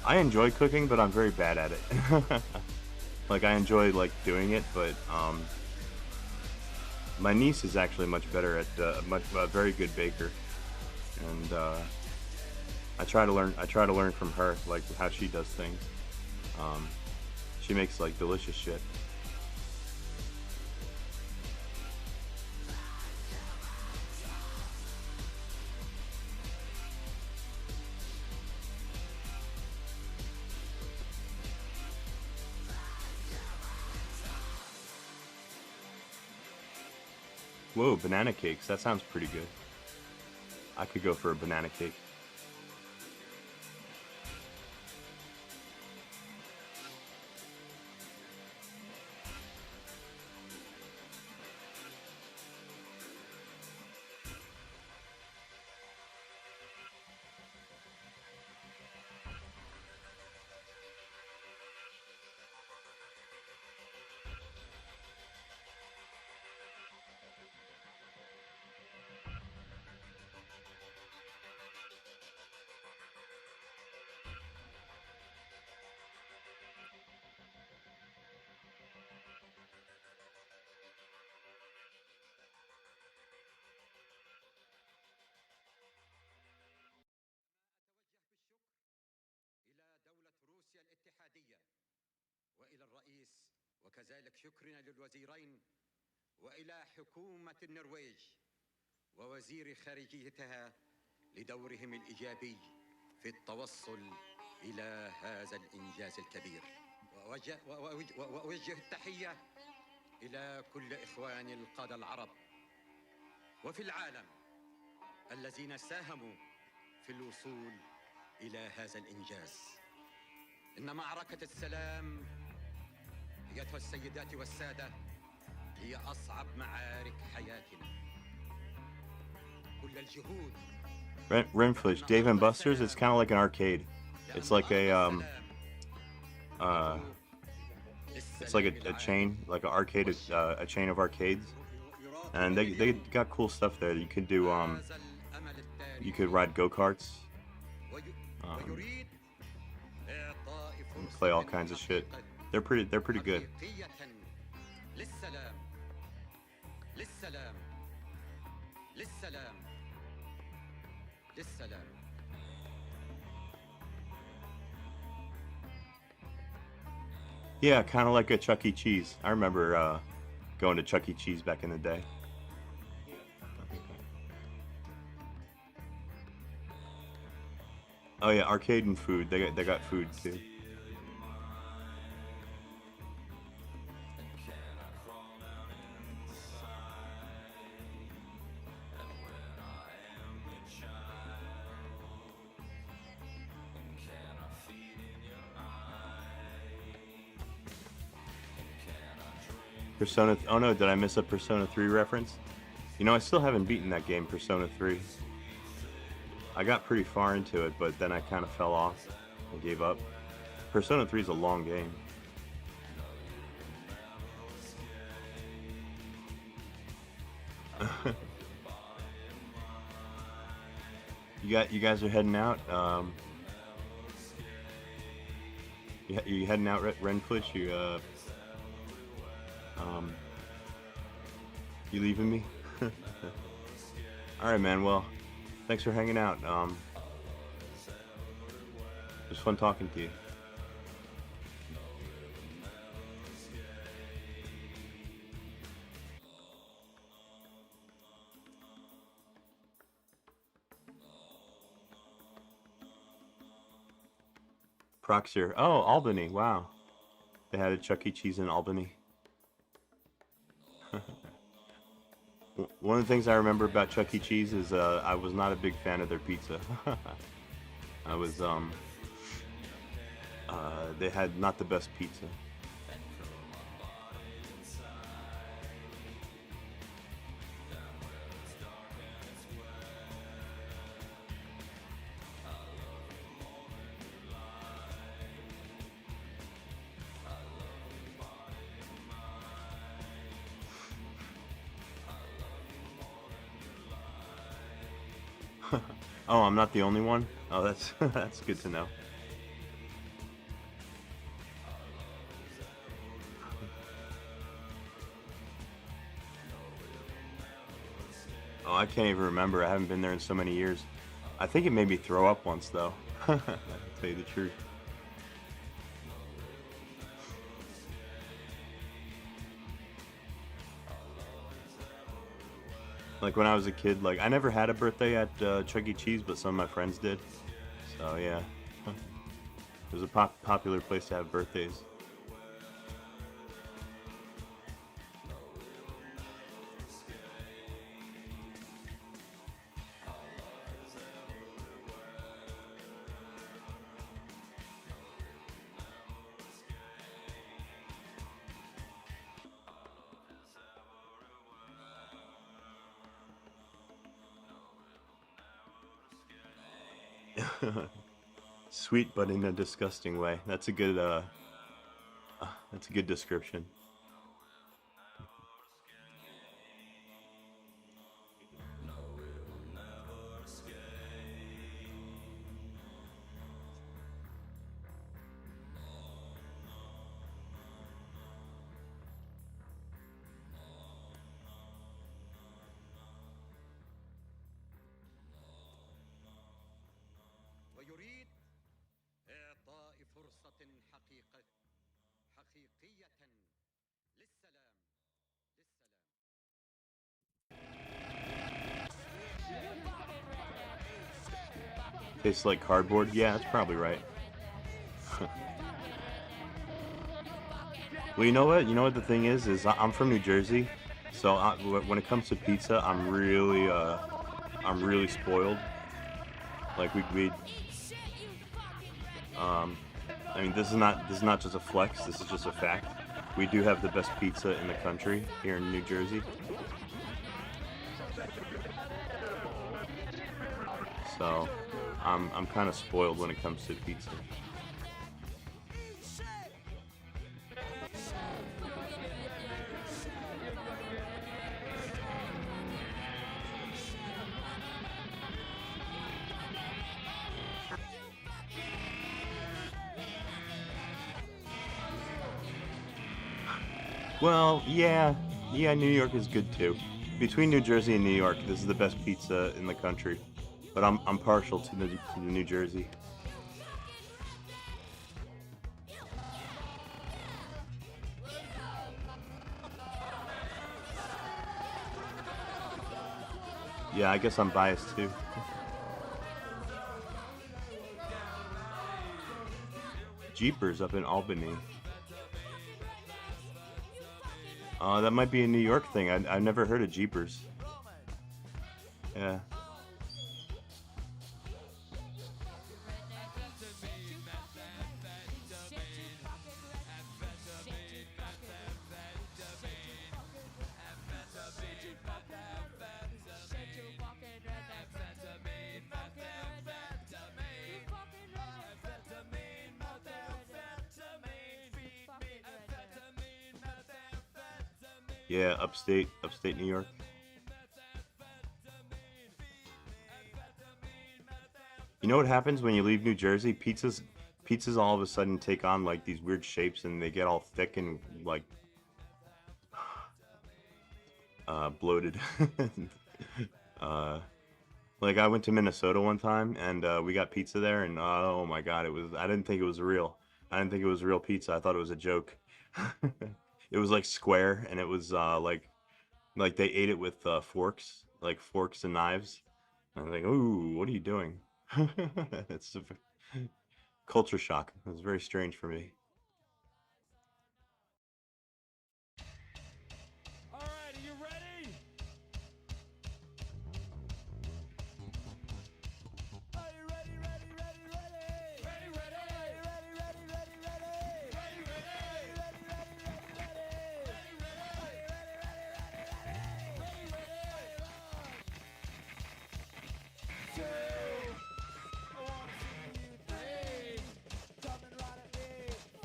I enjoy cooking, but I'm very bad at it. Like, I enjoy, like, doing it, but, my niece is actually much better at, a very good baker. And, I try to learn from her, like, how she does things. She makes, like, delicious shit. Whoa, banana cakes. That sounds pretty good. I could go for a banana cake. وإلى الرئيس وكذلك شكرنا للوزيرين وإلى حكومة النرويج ووزير خارجيتها لدورهم الإيجابي في التوصل إلى هذا الإنجاز الكبير. وأوجه التحية إلى كل إخواني القادة العرب وفي العالم الذين ساهموا في الوصول إلى هذا الإنجاز. إن معركة السلام أيتها السيدات والسادة هي أصعب معارك حياتنا. كل الجهود. Renflitch, Dave and Buster's. It's kind of like an arcade. It's like a chain, like an arcade, a chain of arcades, and they got cool stuff there. You could do you could ride go-karts, and play all kinds of shit. They're pretty good. Yeah, kind of like a Chuck E. Cheese. I remember going to Chuck E. Cheese back in the day. Oh yeah, arcade and food. They got food too. Persona. Oh no, did I miss a Persona 3 reference? You know, I still haven't beaten that game, Persona 3. I got pretty far into it, but then I kind of fell off and gave up. Persona 3 is a long game. You guys are heading out. You heading out, Renflitch? You leaving me? All right, man. Well, thanks for hanging out. It was fun talking to you. Proxier. Oh, Albany. Wow. They had a Chuck E. Cheese in Albany. One of the things I remember about Chuck E. Cheese is I was not a big fan of their pizza. I was they had not the best pizza. Oh, I'm not the only one? Oh, that's that's good to know. Oh, I can't even remember. I haven't been there in so many years. I think it made me throw up once, though. I can tell you the truth. Like when I was a kid, like I never had a birthday at Chuck E. Cheese, but some of my friends did. So yeah, it was a popular place to have birthdays. Sweet, but in a disgusting way. That's a good description. ويريد إعطاء فرصة حقيقية للسلام. Tastes like cardboard? Yeah, that's probably right. Well, you know what? You know what the thing is I'm from New Jersey, so when it comes to pizza, I'm really spoiled. Like um, I mean, this is not just a flex. This is just a fact. We do have the best pizza in the country here in New Jersey. So, I'm kind of spoiled when it comes to pizza. Well, yeah, New York is good too. Between New Jersey and New York, this is the best pizza in the country. But I'm partial to the New Jersey. Yeah, I guess I'm biased too. Jeepers up in Albany. That might be a New York thing. I've never heard of Jeepers. Yeah. Yeah, upstate New York. You know what happens when you leave New Jersey? Pizzas all of a sudden take on like these weird shapes and they get all thick and like bloated. uh, like I went to Minnesota one time and we got pizza there and oh my God, I didn't think it was real. I didn't think it was real pizza. I thought it was a joke. It was like square and it was like they ate it with forks, like forks and knives. I was like, "Ooh, what are you doing?" It's a culture shock. It was very strange for me. All right, are you ready? Are you ready, ready, ready, ready? Ready, ready. Are you ready, ready, ready, ready? Ready, ready. Are you ready, ready, ready, ready? Ready, ready. Are you ready, ready, ready, ready? Ready, ready. 2. I wanna see you 3. Coming right at me.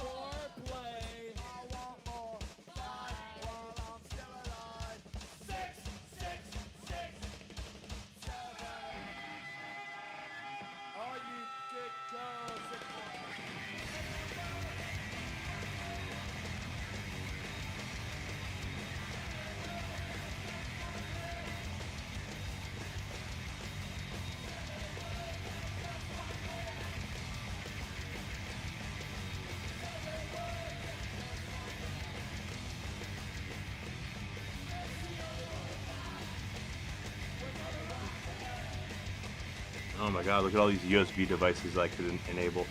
Oh my god, look at all these USB devices I could enable.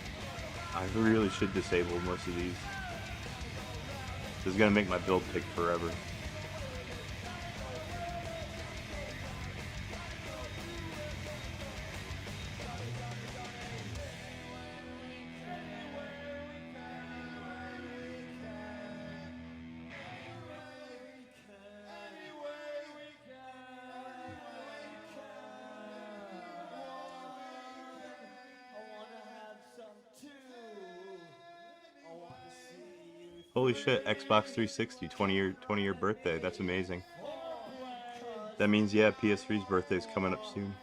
I really should disable most of these. This is gonna make my build take forever. Holy shit, Xbox 360, 20-year birthday. That's amazing. That means, yeah, PS3's birthday is coming up soon.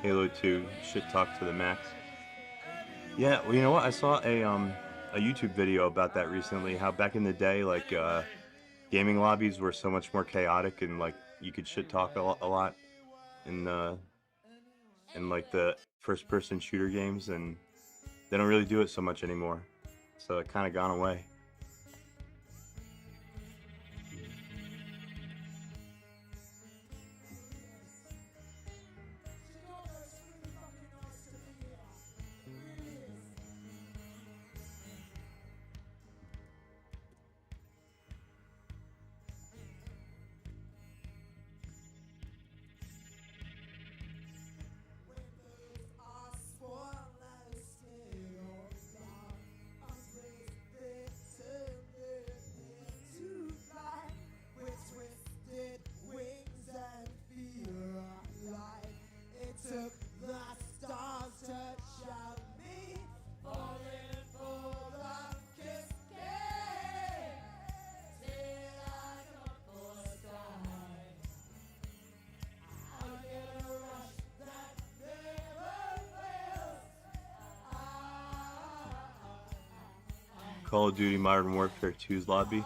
Halo 2 shit talk to the max. Yeah, well, you know what? I saw a YouTube video about that recently. How back in the day, like gaming lobbies were so much more chaotic, and like you could shit talk a lot in like the first person shooter games, and they don't really do it so much anymore. So it kind of gone away. Call of Duty Modern Warfare 2's lobby.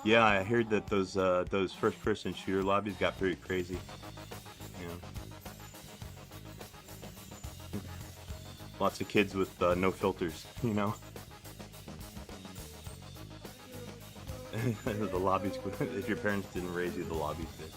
Yeah, I heard that those first-person shooter lobbies got pretty crazy. You know, lots of kids with no filters. You know, the lobbies. If your parents didn't raise you, the lobbies did.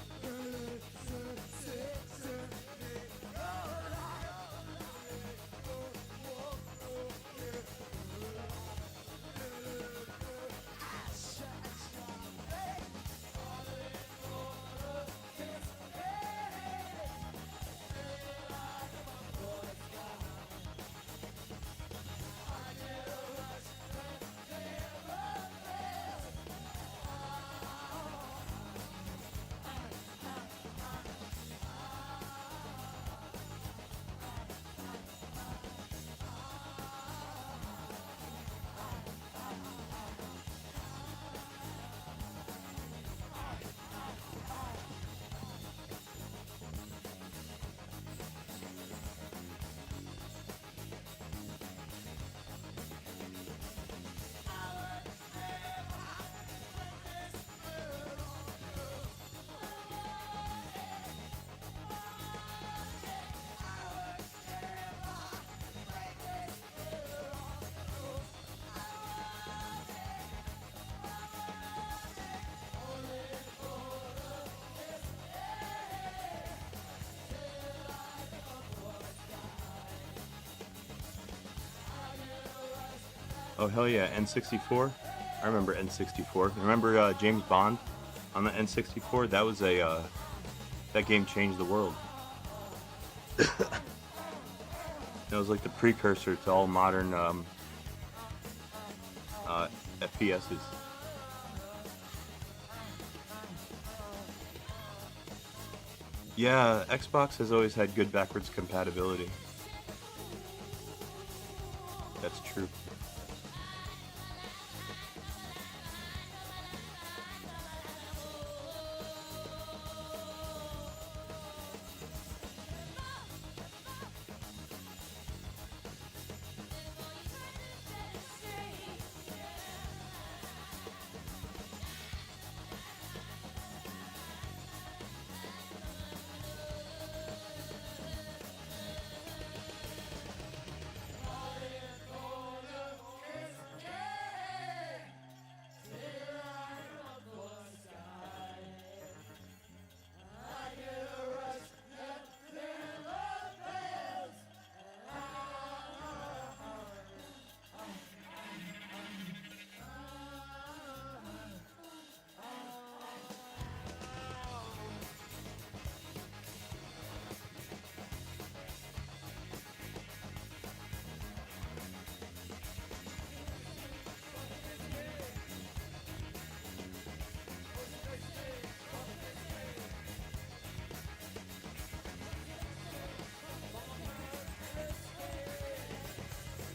Oh hell yeah, N64. I remember N64. Remember James Bond on the N64? That was that game changed the world. It was like the precursor to all modern FPSs. Yeah, Xbox has always had good backwards compatibility. That's true.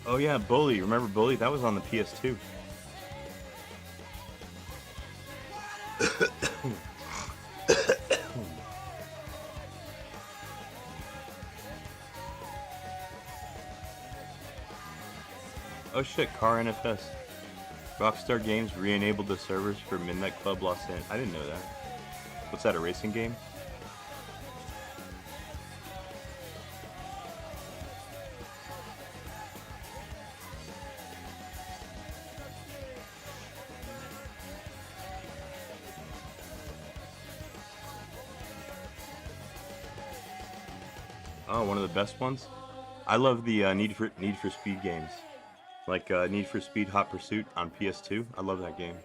Oh yeah, Bully. Remember Bully? That was on the PS2. Oh shit, Car NFS. Rockstar Games re-enabled the servers for Midnight Club Los Angeles. I didn't know that. What's that, a racing game? Oh, one of the best ones? I love the Need for Speed games. Like Need for Speed Hot Pursuit on PS2. I love that game.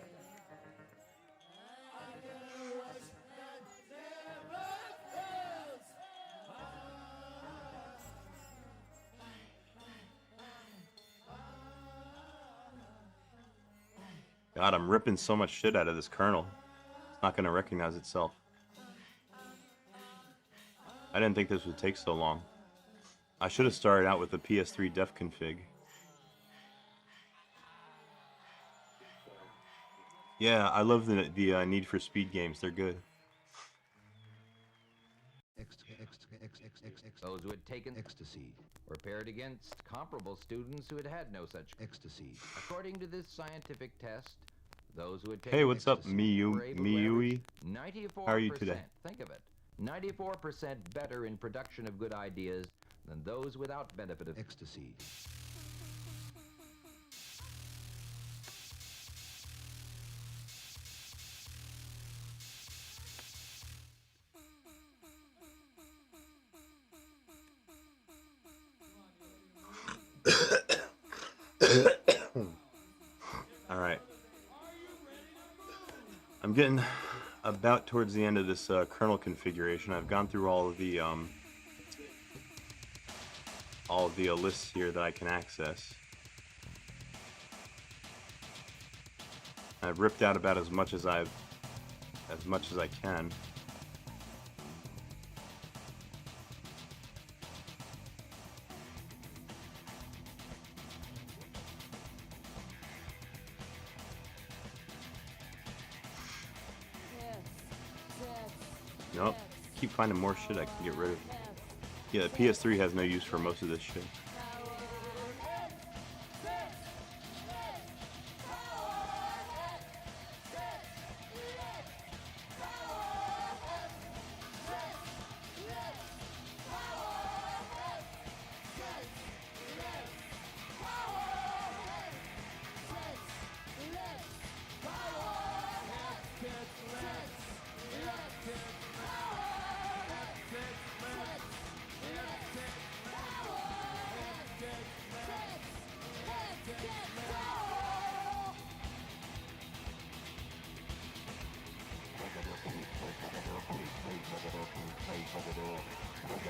God, I'm ripping so much shit out of this kernel. It's not gonna recognize itself. I didn't think this would take so long. I should have started out with the PS3 def config. Yeah, I love the Need for Speed games. They're good. Those who had taken ecstasy were paired against comparable students who had had no such ecstasy. According to this scientific test, those who had taken Hey, what's up, ecstasy were able to Miyui? average 94%. How are you today? Think of it. 94% better in production of good ideas than those without benefit of ecstasy. All right. I'm getting about towards the end of this kernel configuration. I've gone through all of the lists here that I can access. I've ripped out about as much as I can. Nope. Keep finding more shit I can get rid of. Yeah, the PS3 has no use for most of this shit. Wanna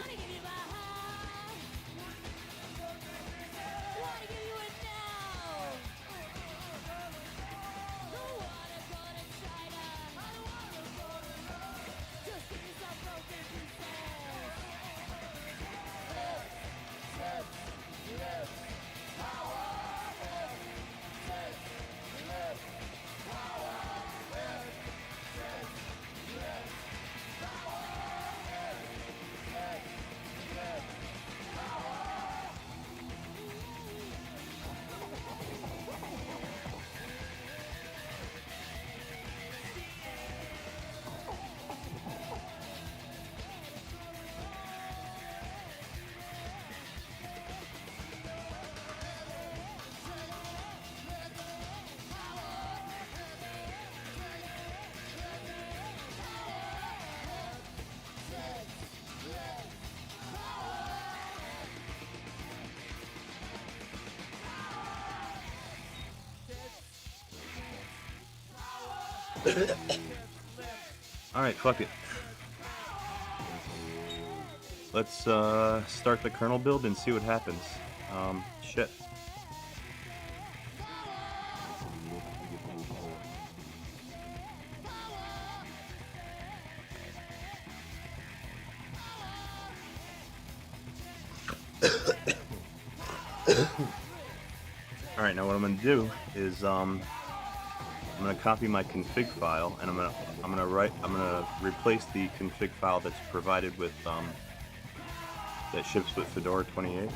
give you my heart. Wanna give you it now. Don't wanna go to China. I don't wanna go to China. Just give me some broken pieces. Alright, fuck it. Let's start the kernel build and see what happens. Shit. Alright, now what I'm gonna do is I'm gonna copy my config file and I'm gonna replace the config file that's provided with that ships with Fedora 28.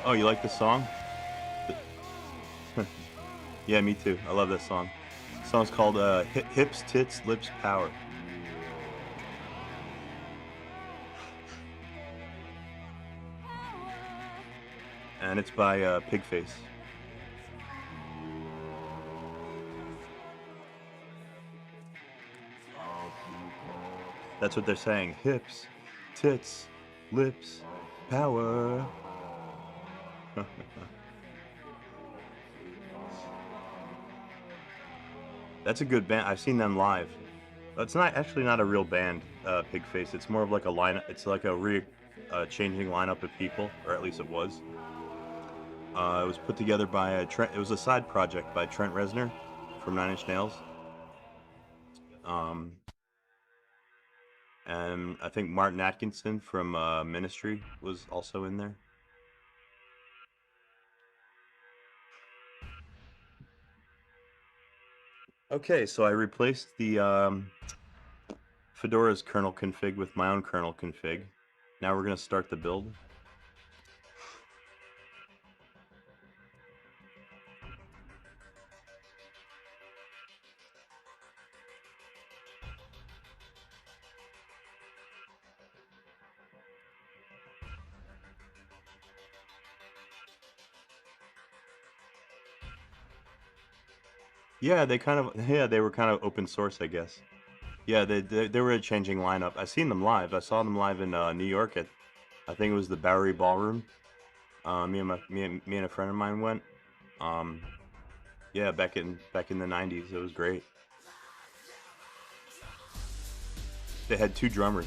Oh, you like this song? Yeah, me too. I love this song. The song's called Hips, Tits, Lips, Power. And it's by Pigface. That's what they're saying. Hips, tits, lips, power. That's a good band. I've seen them live. It's not actually not a real band, Pigface. It's more of like a lineup. It's like a changing lineup of people, or at least it was. It was put together by Trent. It was a side project by Trent Reznor from Nine Inch Nails. And I think Martin Atkinson from Ministry was also in there. Okay, so I replaced the Fedora's kernel config with my own kernel config. Now we're going to start the build. Yeah, they were kind of open source, I guess. Yeah, they were a changing lineup. I seen them live. I saw them live in New York at, I think it was the Bowery Ballroom. Me and a friend of mine went. Yeah, back in the 90s. It was great. They had 2 drummers.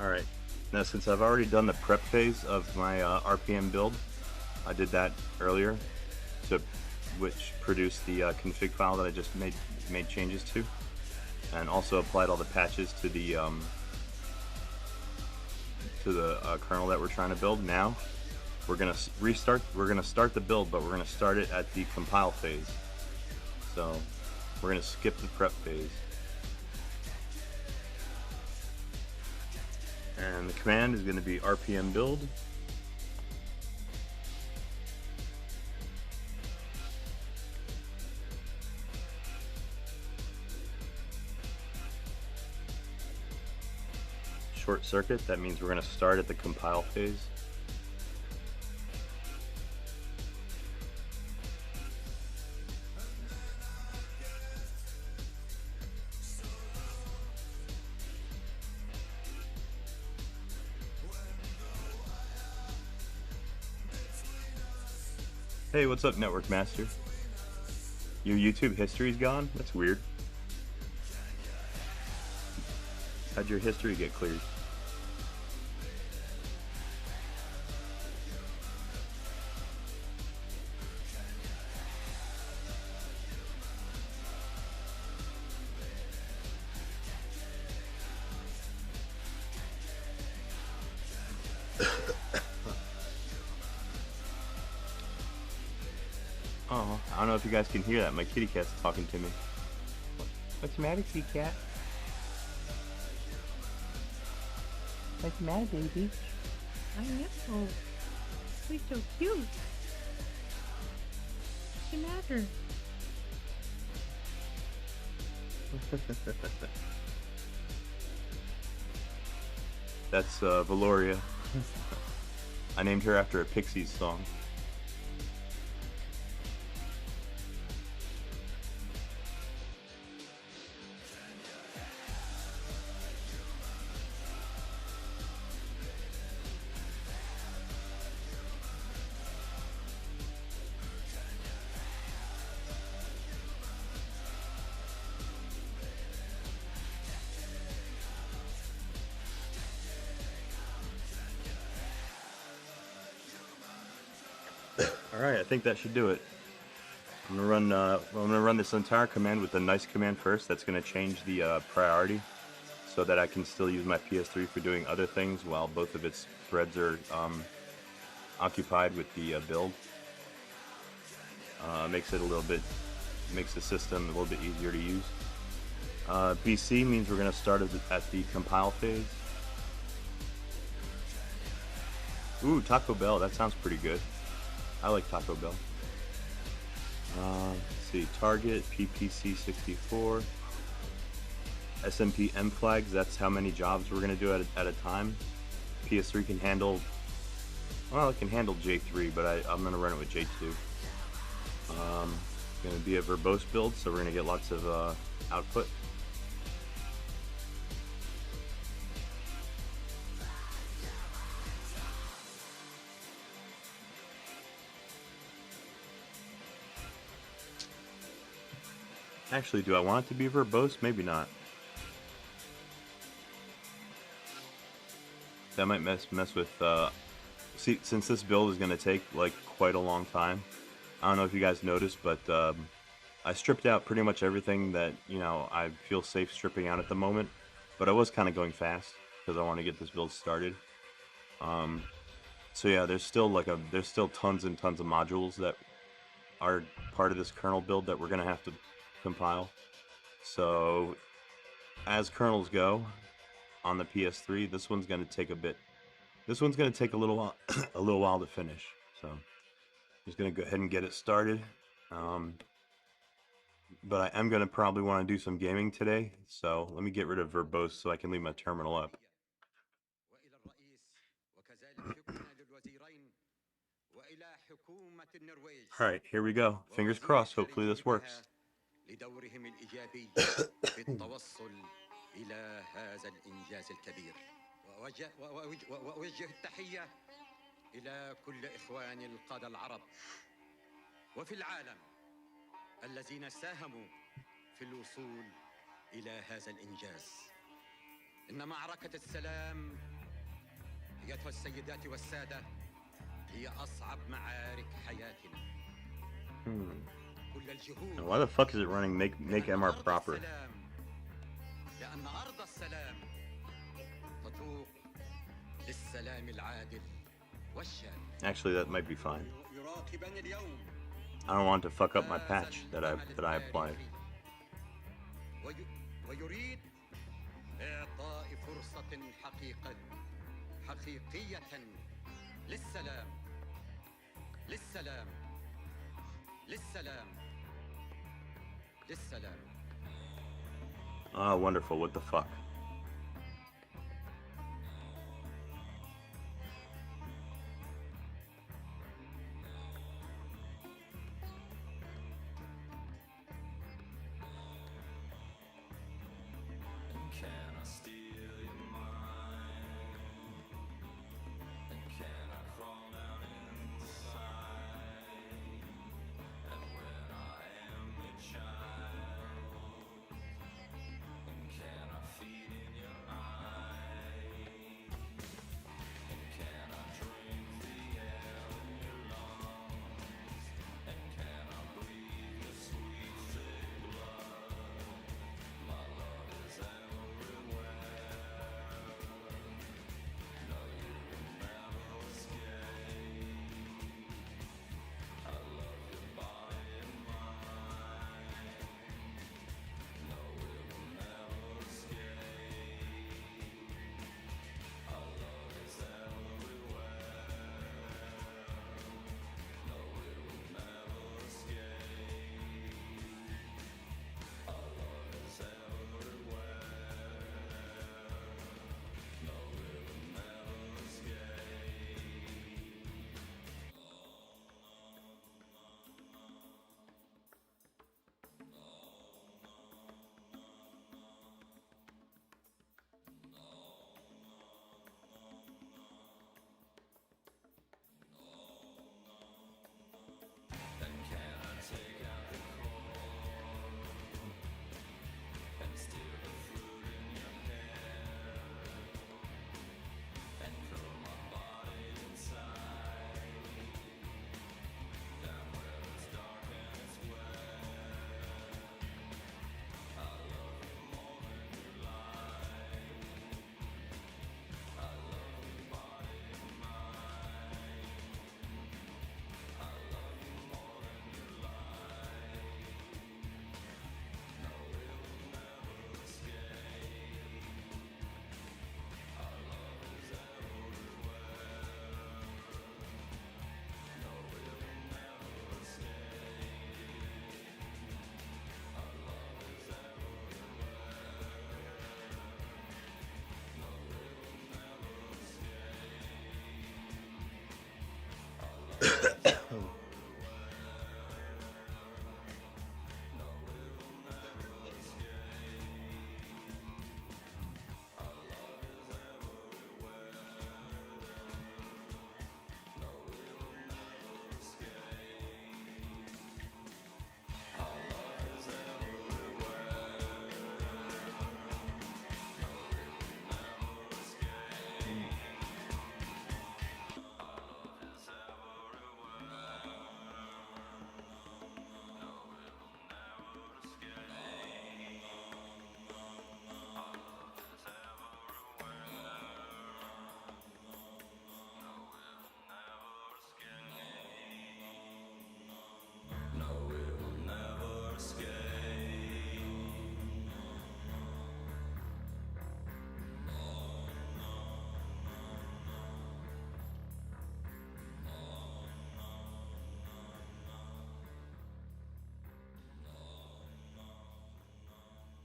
Alright, now since I've already done the prep phase of my RPM build, I did that earlier, to which produced the config file that I just made changes to, and also applied all the patches to the kernel that we're trying to build. Now we're gonna start the build, but we're gonna start it at the compile phase. So we're gonna skip the prep phase. And the command is going to be rpm build. Short circuit, that means we're going to start at the compile phase. Hey, what's up, Network Master? Your YouTube history's gone? That's weird. How'd your history get cleared? Oh, I don't know if you guys can hear that. My kitty cat's talking to me. What's the matter, kitty cat? What's the matter, baby? I know. You're so cute. What's the matter? That's Valoria. I named her after a Pixies song. Alright, I think that should do it. I'm gonna run this entire command with the nice command first. That's gonna change the priority so that I can still use my PS3 for doing other things while both of its threads are occupied with the build. Makes the system a little bit easier to use. BC means we're gonna start at the compile phase. Ooh, Taco Bell, that sounds pretty good. I like Taco Bell. Let's see, target, PPC64, SMP M flags, that's how many jobs we're going to do at a time. PS3 can handle, well, it can handle J3, but I'm going to run it with J2. It's going to be a verbose build, so we're going to get lots of output. Actually, do I want it to be verbose? Maybe not. That might mess with, see, since this build is going to take, like, quite a long time. I don't know if you guys noticed, but I stripped out pretty much everything that, you know, I feel safe stripping out at the moment. But I was kind of going fast, because I want to get this build started. So yeah, there's still tons and tons of modules that are part of this kernel build that we're going to have to compile. So as kernels go on the PS3, this one's going to take a bit. This one's going to take a little while, a little while to finish. So I'm just going to go ahead and get it started. But I am going to probably want to do some gaming today. So let me get rid of verbose so I can leave my terminal up. وإلى الرئيس وكذلك شكرنا للوزيرين وإلى حكومة النرويج. All right, here we go. Fingers crossed. Hopefully this works. لدورهم الإيجابي في التوصل إلى هذا الإنجاز الكبير. وأوجه التحية إلى كل إخواني القادة العرب وفي العالم الذين ساهموا في الوصول إلى هذا الإنجاز. إن معركة السلام أيتها السيدات والسادة هي أصعب معارك حياتنا. كل الجهود. And why the fuck is it running make MR proper? لأن أرض السلام تتوق للسلام العادل والشامل. Actually, that might be fine. يراقبني اليوم. I don't want to fuck up my patch that I applied. ويريد إعطاء فرصة حقيقية للسلام للسلام للسلام للسلام. Ah, wonderful. What the fuck?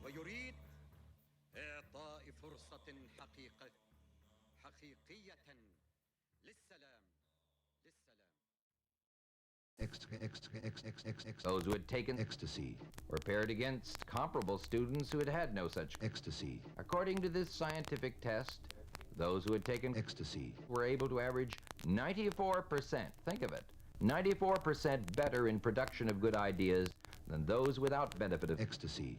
ويريد إعطاء فرصة حقيقية للسلام Those who had taken ecstasy were paired against comparable students who had had no such ecstasy. According to this scientific test, those who had taken ecstasy were able to average 94%, think of it, 94% better in production of good ideas than those without benefit of ecstasy.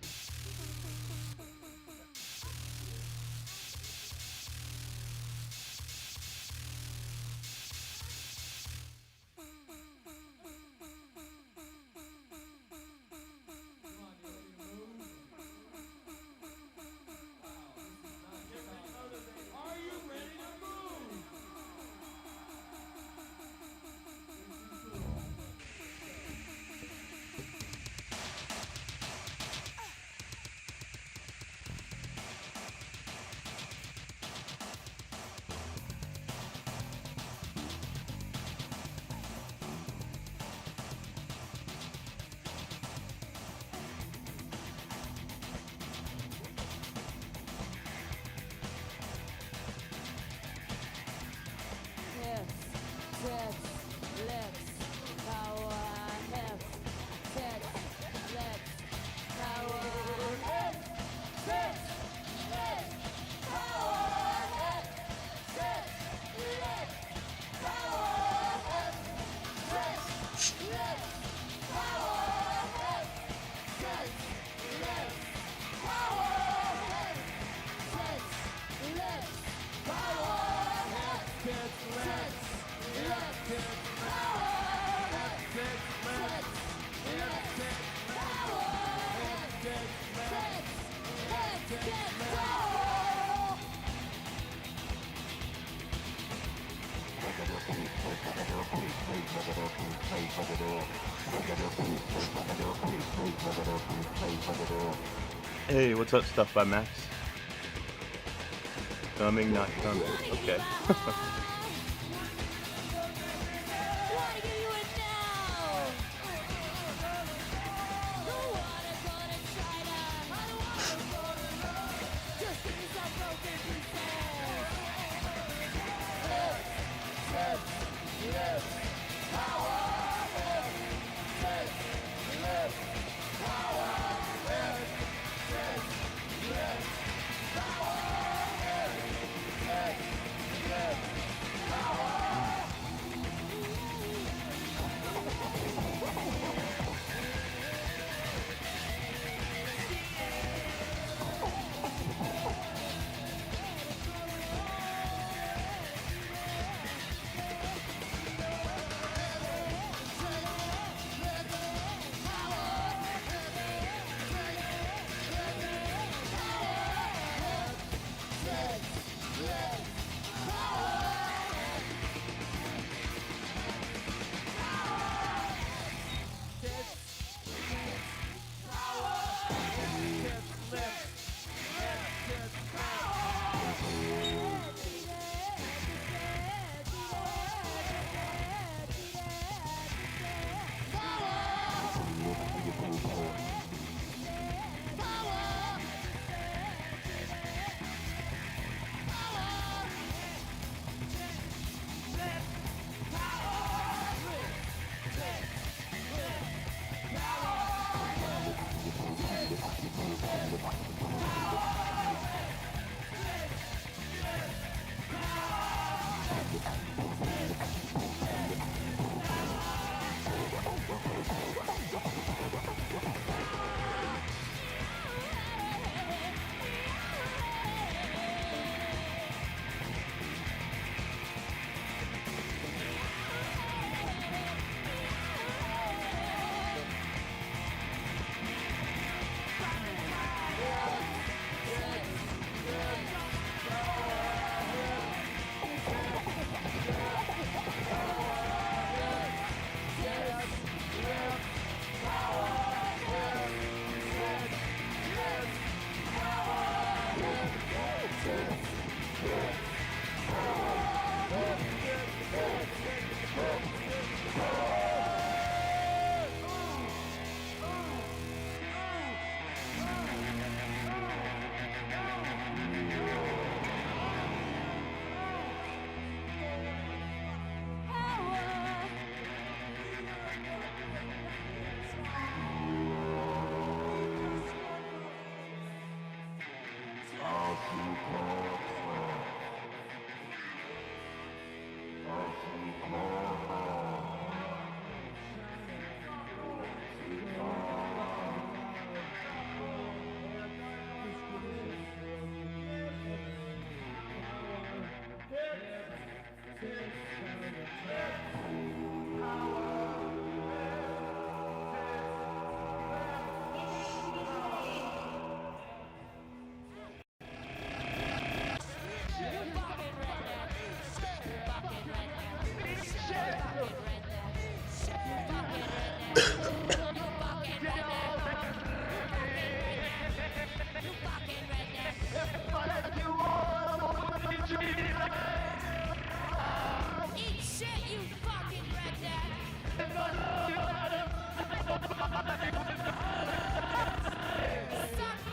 Hey, what's up, Stuff by Max? Coming, not coming. Okay.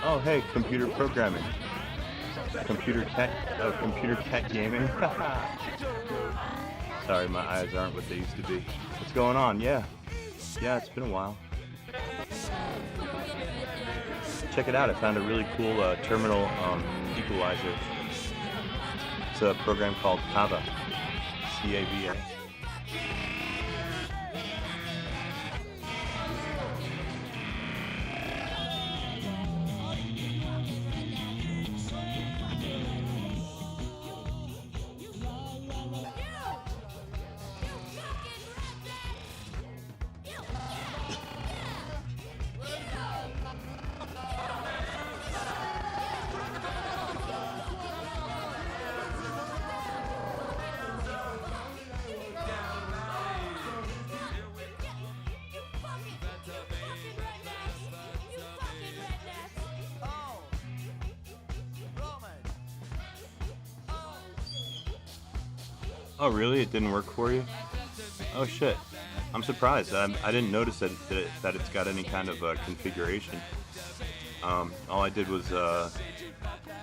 Oh, hey, computer programming. Computer tech gaming. Sorry, my eyes aren't what they used to be. What's going on? Yeah, it's been a while. Check it out. I found a really cool terminal equalizer. It's a program called Kava. C-A-V-A. Oh, really? It didn't work for you? Oh shit! I'm surprised. I didn't notice that it's got any kind of configuration. All I did was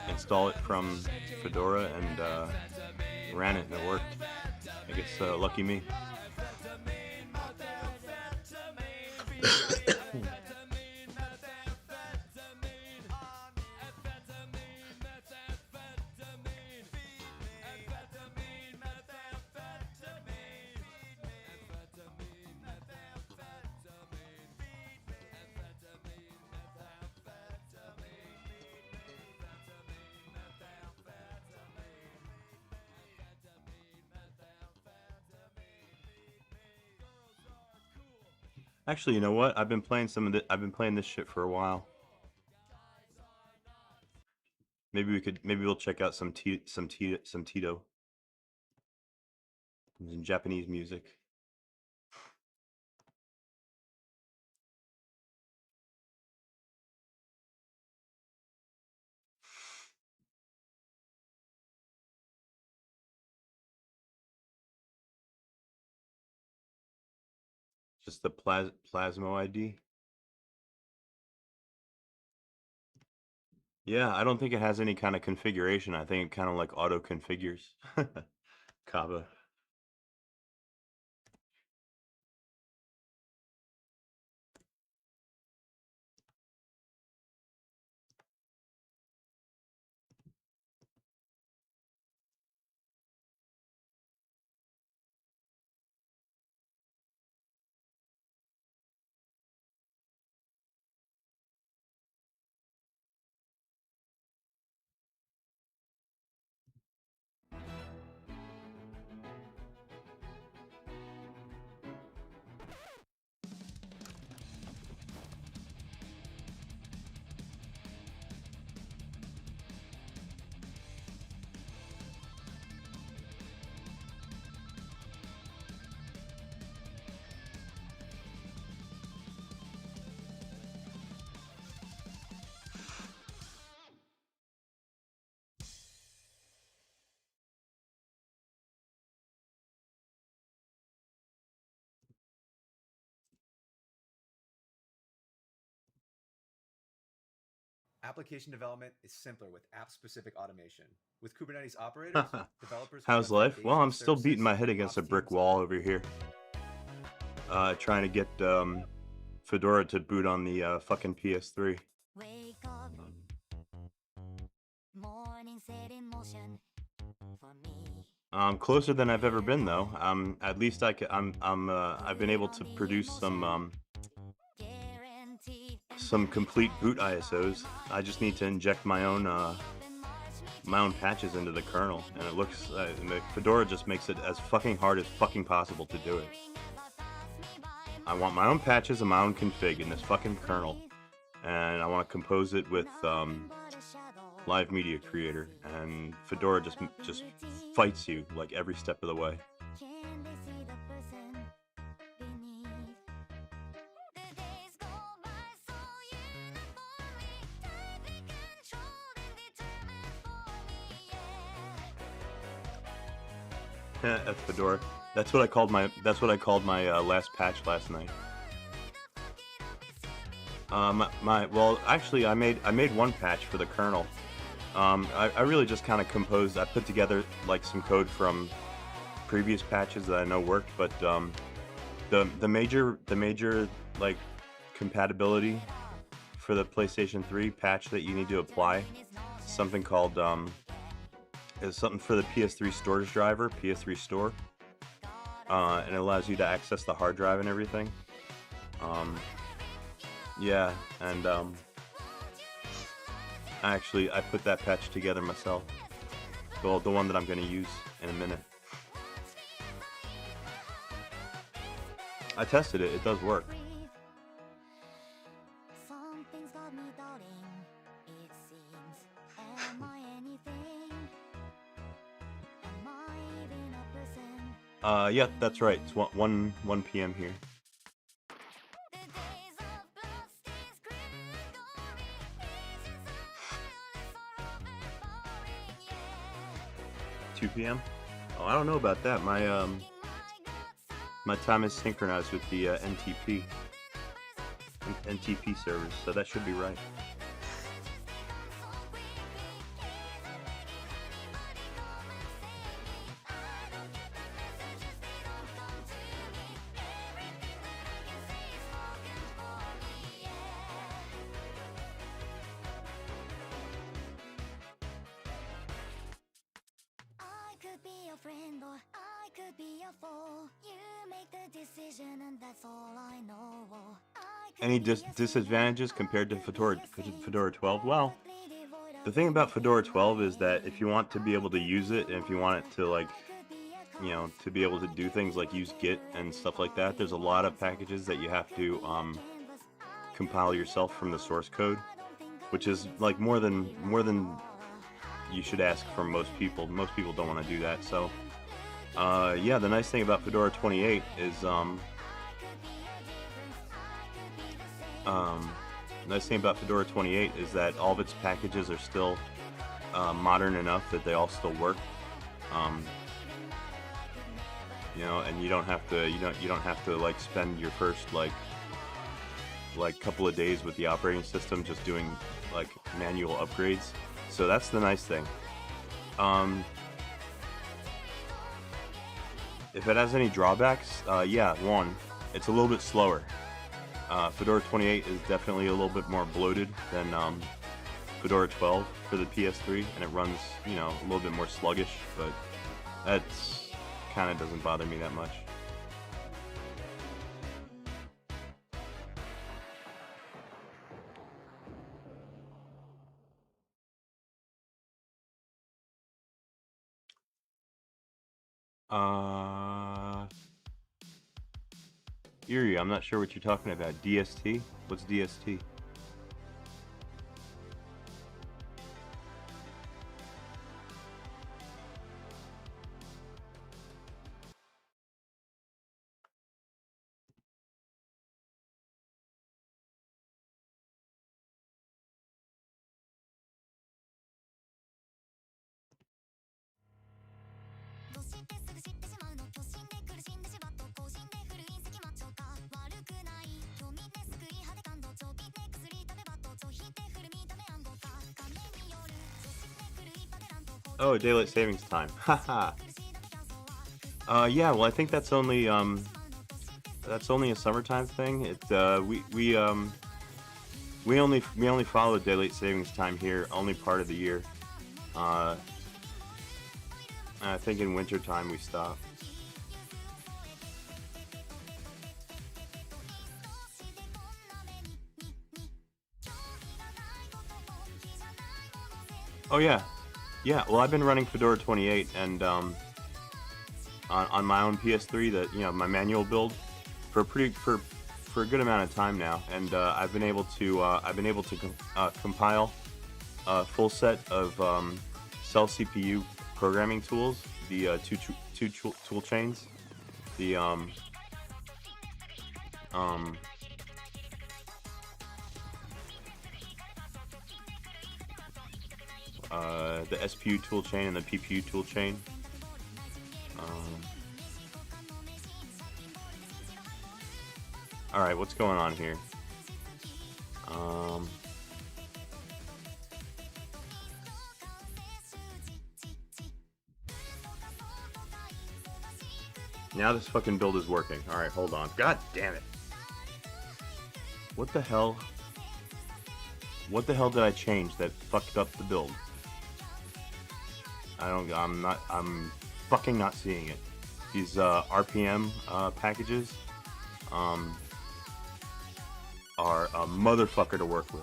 install it from Fedora and ran it, and it worked. I guess lucky me. Actually, you know what? I've been playing I've been playing this shit for a while. Maybe we'll check out some Tito, some Japanese music. Just the Plasmo ID. Yeah, I don't think it has any kind of configuration. I think it kind of like auto configures. Kava. Application development is simpler with app-specific automation. With Kubernetes operators, developers can How's run life? Well, foundational I'm still beating services my head and against a ops brick teams wall on over here. Trying to get Fedora to boot on the fucking PS3. Wake up, morning set in motion for me. Closer than I've ever been though. At least I've been able to produce some complete boot ISOs. I just need to inject my own patches into the kernel, and it looks Fedora just makes it as fucking hard as fucking possible to do it. I want my own patches and my own config in this fucking kernel, and I want to compose it with Live Media Creator, and Fedora just fights you like every step of the way. At Fedora, that's what I called my last patch last night. Well, actually, I made one patch for the kernel. I really just kind of composed. I put together like some code from previous patches that I know worked, but the major like compatibility for the PlayStation 3 patch that you need to apply is something called is something for the PS3 storage driver, PS3 Store, and it allows you to access the hard drive and everything. Yeah, and I put that patch together myself. The one that I'm going to use in a minute. I tested it. It does work. Yeah, that's right. It's 1 p.m. here. 2 p.m. Oh, I don't know about that. My time is synchronized with the NTP servers, so that should be right. I could be your friend or I could be your foe. You make the decision and that's all I know. Any disadvantages compared to Fedora 12? Well, the thing about Fedora 12 is that if you want to be able to use it, and if you want it to, like, you know, to be able to do things like use Git and stuff like that, there's a lot of packages that you have to compile yourself from the source code, which is like more than you should ask from most people. Most people don't want to do that. So yeah, the nice thing about Fedora 28 is nice thing about Fedora 28 is that all of its packages are still modern enough that they all still work. You know, and you don't have to like spend your first like couple of days with the operating system just doing like manual upgrades. So that's the nice thing. If it has any drawbacks, yeah, one, it's a little bit slower. Fedora 28 is definitely a little bit more bloated than Fedora 12 for the PS3, and it runs, you know, a little bit more sluggish, but that's kind of doesn't bother me that much. Erie, I'm not sure what you're talking about. DST? What's DST? Oh, daylight savings time. Haha. Yeah, well, I think that's only a summertime thing. We only follow daylight savings time here only part of the year. I think in wintertime we stop. Oh yeah, yeah. Well, I've been running Fedora 28 and on my own PS3, that, you know, my manual build for a good amount of time now, and I've been able to compile a full set of cell CPU programming tools, the two tool chains, the the SPU toolchain and the PPU toolchain. All right, what's going on here? Now this fucking build is working. All right, hold on. God damn it! What the hell? What the hell did I change that fucked up the build? I'm fucking not seeing it. These RPM packages are a motherfucker to work with.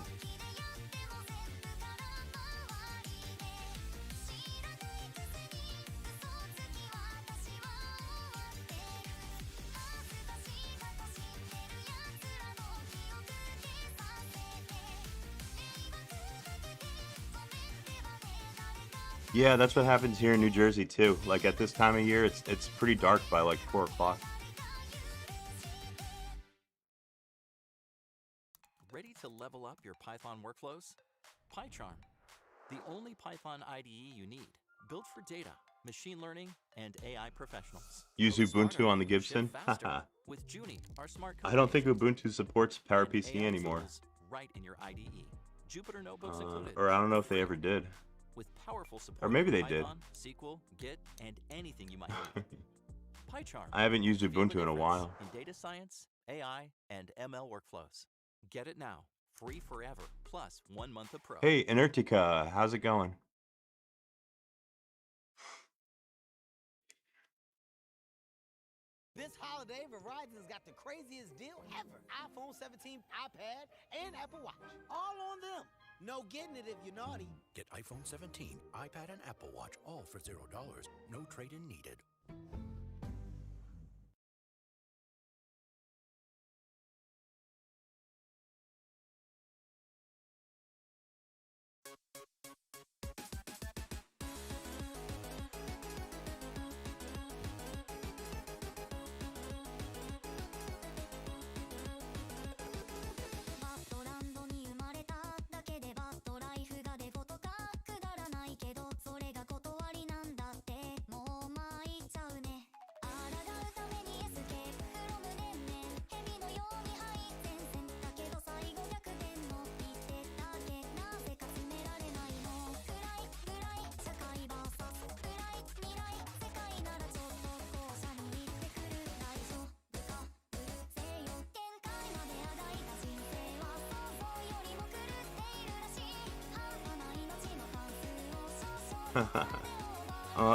Yeah, that's what happens here in New Jersey too. Like at this time of year, it's pretty dark by like 4 o'clock. Ready to level up your Python workflows? PyCharm, the only Python IDE you need, built for data, machine learning, and AI professionals. Use Go Ubuntu smarter, on the Gibson? ship faster Haha. with Junie, our smart I code don't think agent, Ubuntu supports and PowerPC AI anymore. tools right in your IDE. Jupyter notebooks included. Or I don't know if for they free, ever did. with powerful support Or maybe for they did. Python, SQL, Git, and anything you might need. PyCharm. I haven't used Feel the Ubuntu in a difference while. in data science, AI, and ML workflows. Get it now, free forever, plus 1 month of Pro. Hey, Inertica, how's it going? This holiday, Verizon's got the craziest deal ever. iPhone 17, iPad, and Apple Watch. All on them. No getting it if you're naughty. Get iPhone 17, iPad, and Apple Watch all for $0. No trade-in needed.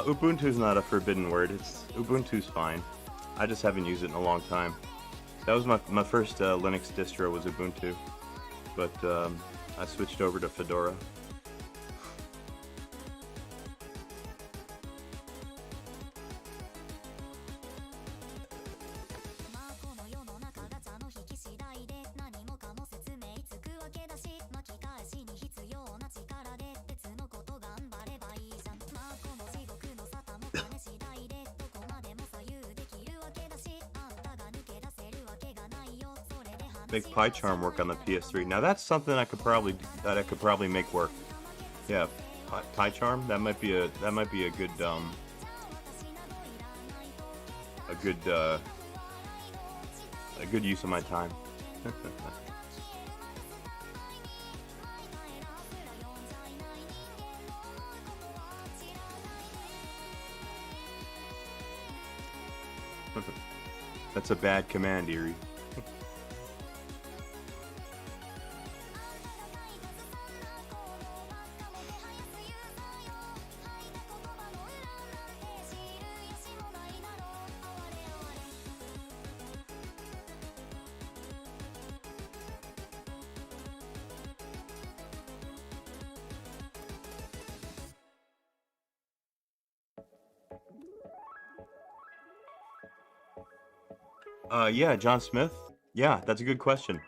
Ubuntu's not a forbidden word. Ubuntu's fine. I just haven't used it in a long time. That was my first Linux distro was Ubuntu, but I switched over to Fedora. Make PyCharm work on the PS3. Now that's something I could probably make work. Yeah, PyCharm. That might be a good a good use of my time. That's a bad command, Erie. Yeah, John Smith. Yeah, that's a good question.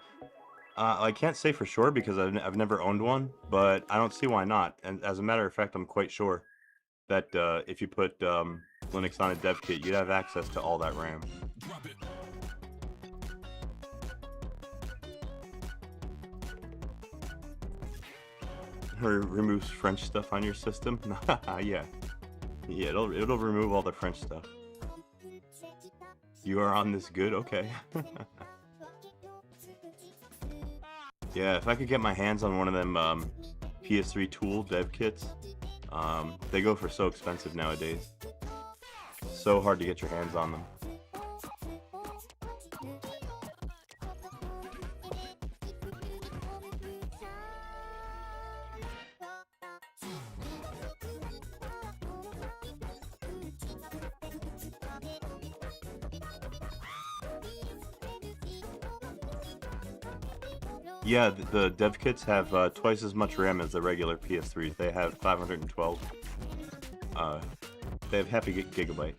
I can't say for sure because I've never owned one, but I don't see why not. And as a matter of fact, I'm quite sure that if you put Linux on a dev kit, you'd have access to all that RAM. Or removes French stuff on your system. Yeah, it'll remove all the French stuff. You are on this good? Okay. Yeah, if I could get my hands on one of them PS3 tool dev kits, they go for so expensive nowadays. So hard to get your hands on them. Yeah, the dev kits have twice as much RAM as the regular PS3s. They have 512. They have half a gigabyte.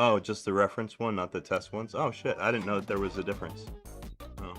Oh, just the reference one, not the test ones? Oh shit, I didn't know that there was a difference. Oh.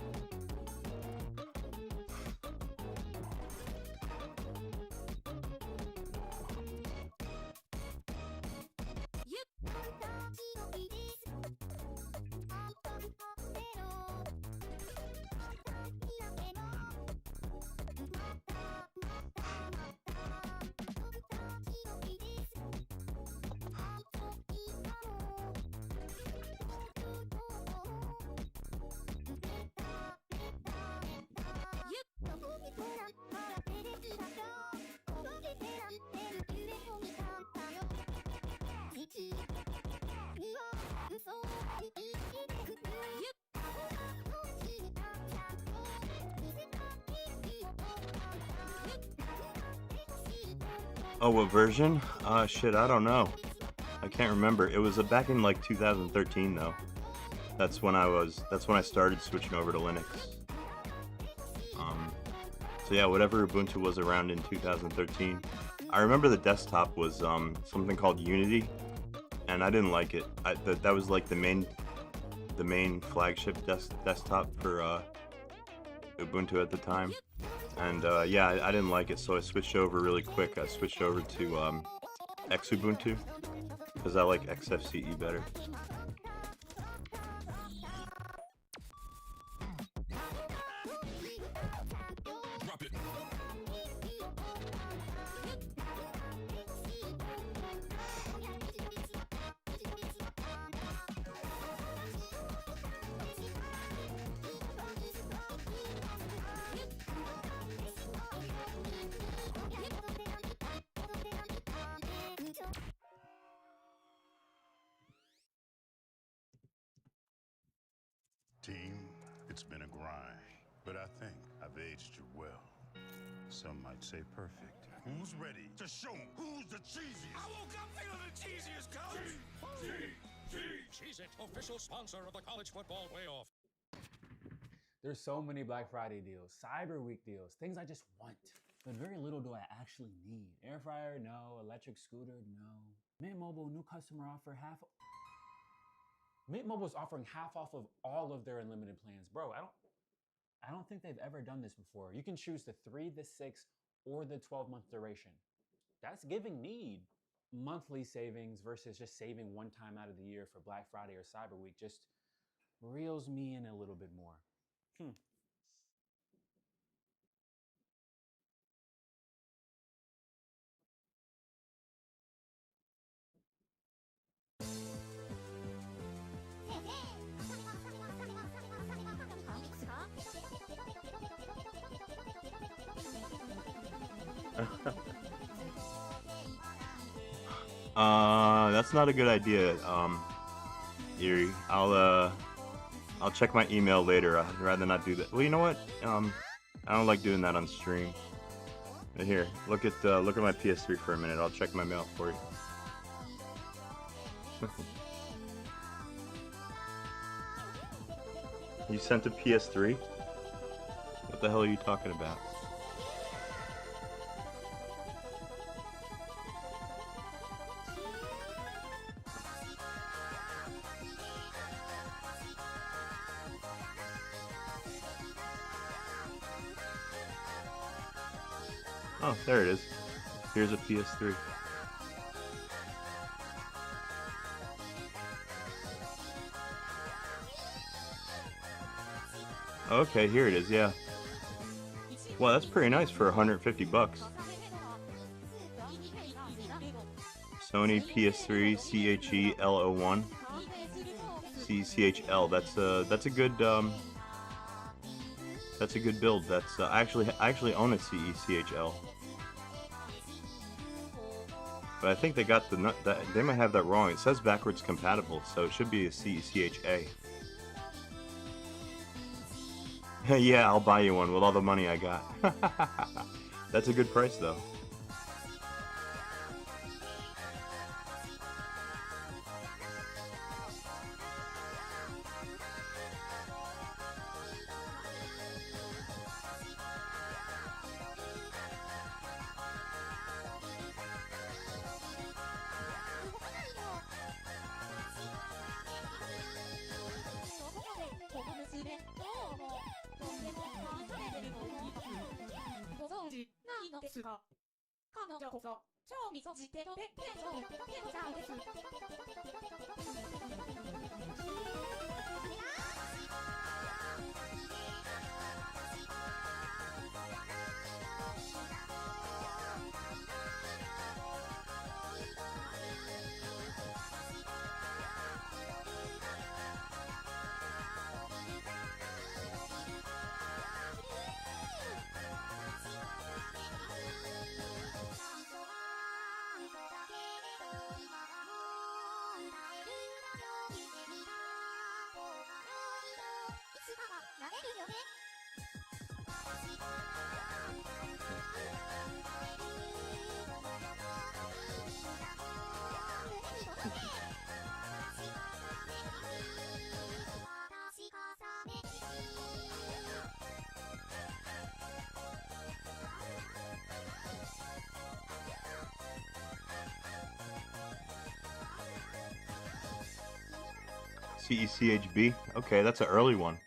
Oh, what version? Shit, I don't know. I can't remember. It was back in like 2013 though. That's when I started switching over to Linux. So yeah, whatever Ubuntu was around in 2013. I remember the desktop was something called Unity, and I didn't like it. That was like the main flagship desktop for Ubuntu at the time. And yeah, I didn't like it, so I switched over really quick. I switched over to Xubuntu because I like XFCE better. Team, it's been a grind, but I think I've aged you well. Some might say perfect. Who's ready to show 'em who's the cheesiest? I woke up feeling the cheesiest, coach! Cheez-It, official sponsor of the college football playoff. There's so many Black Friday deals, Cyber Week deals, things I just want. But very little do I actually need. Air fryer, no. Electric scooter, no. Mint Mobile, new customer offer, Mint Mobile is offering half off of all of their unlimited plans. Bro, I don't think they've ever done this before. You can choose the 3, the 6, or the 12-month duration. That's giving need. Monthly savings versus just saving one time out of the year for Black Friday or Cyber Week just reels me in a little bit more. That's not a good idea, Erie. I'll check my email later. I'd rather not do that. Well, you know what? I don't like doing that on stream. But here, look at my PS3 for a minute. I'll check my mail for you. You sent a PS3? What the hell are you talking about? Oh, there it is. Here's a PS3. Okay, here it is, yeah. Well, that's pretty nice for 150 bucks. Sony PS3 CHEL01. CHL. That's a good build. That's I actually own a CHL. But I think they got they might have that wrong. It says backwards compatible, so it should be a CHA. Yeah, I'll buy you one with all the money I got. That's a good price, though. CECHB? Okay, that's an early one.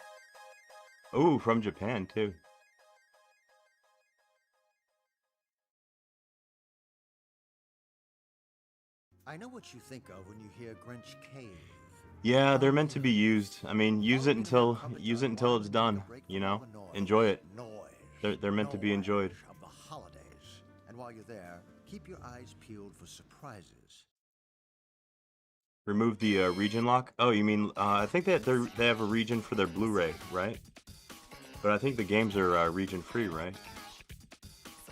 Ooh, from Japan, too. I know what you think of when you hear Grinch Cave. Yeah, they're meant to be used. I mean, use it until it's done, you know? Enjoy it. They're meant to be enjoyed. Of the holidays. And while you're there, keep your eyes peeled for surprises. Remove the region lock? Oh, you mean, I think that they have a region for their Blu-ray, right? But I think the games are region free, right?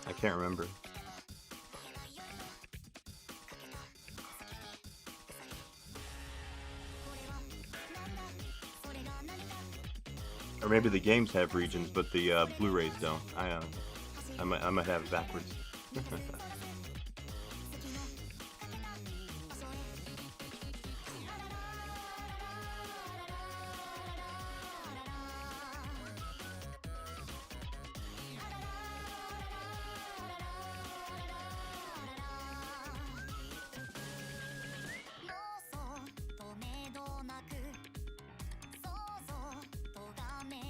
I can't remember. Or maybe the games have regions, but the Blu-rays don't. I might have it backwards.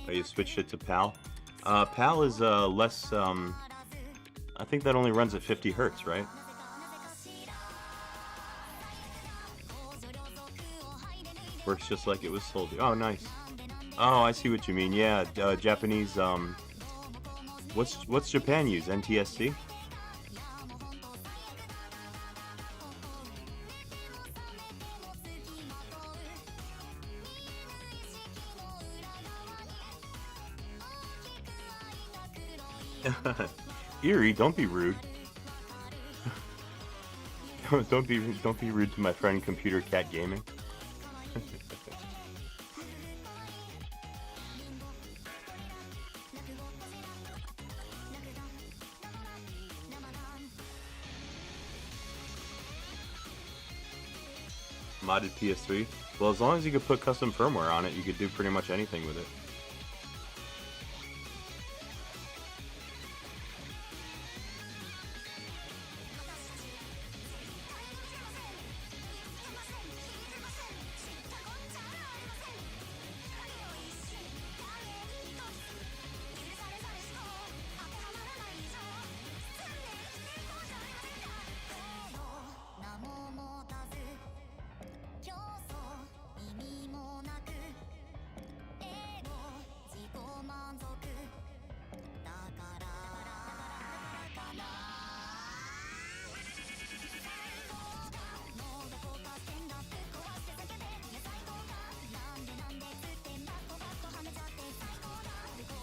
Oh, you switched it to PAL? PAL is less, I think that only runs at 50 hertz, right? Works just like it was sold. Oh, nice. Oh, I see what you mean. Yeah, Japanese, what's Japan use? NTSC? Eerie, don't be rude. don't be rude to my friend Computer Cat Gaming. Modded PS3? Well, as long as you could put custom firmware on it, you could do pretty much anything with it.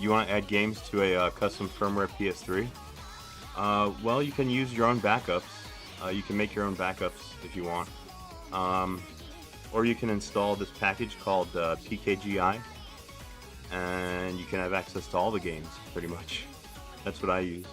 You want to add games to a custom firmware PS3? Well, you can use your own backups. You can make your own backups if you want. Or you can install this package called PKGI. and you can have access to all the games, pretty much. That's what I use.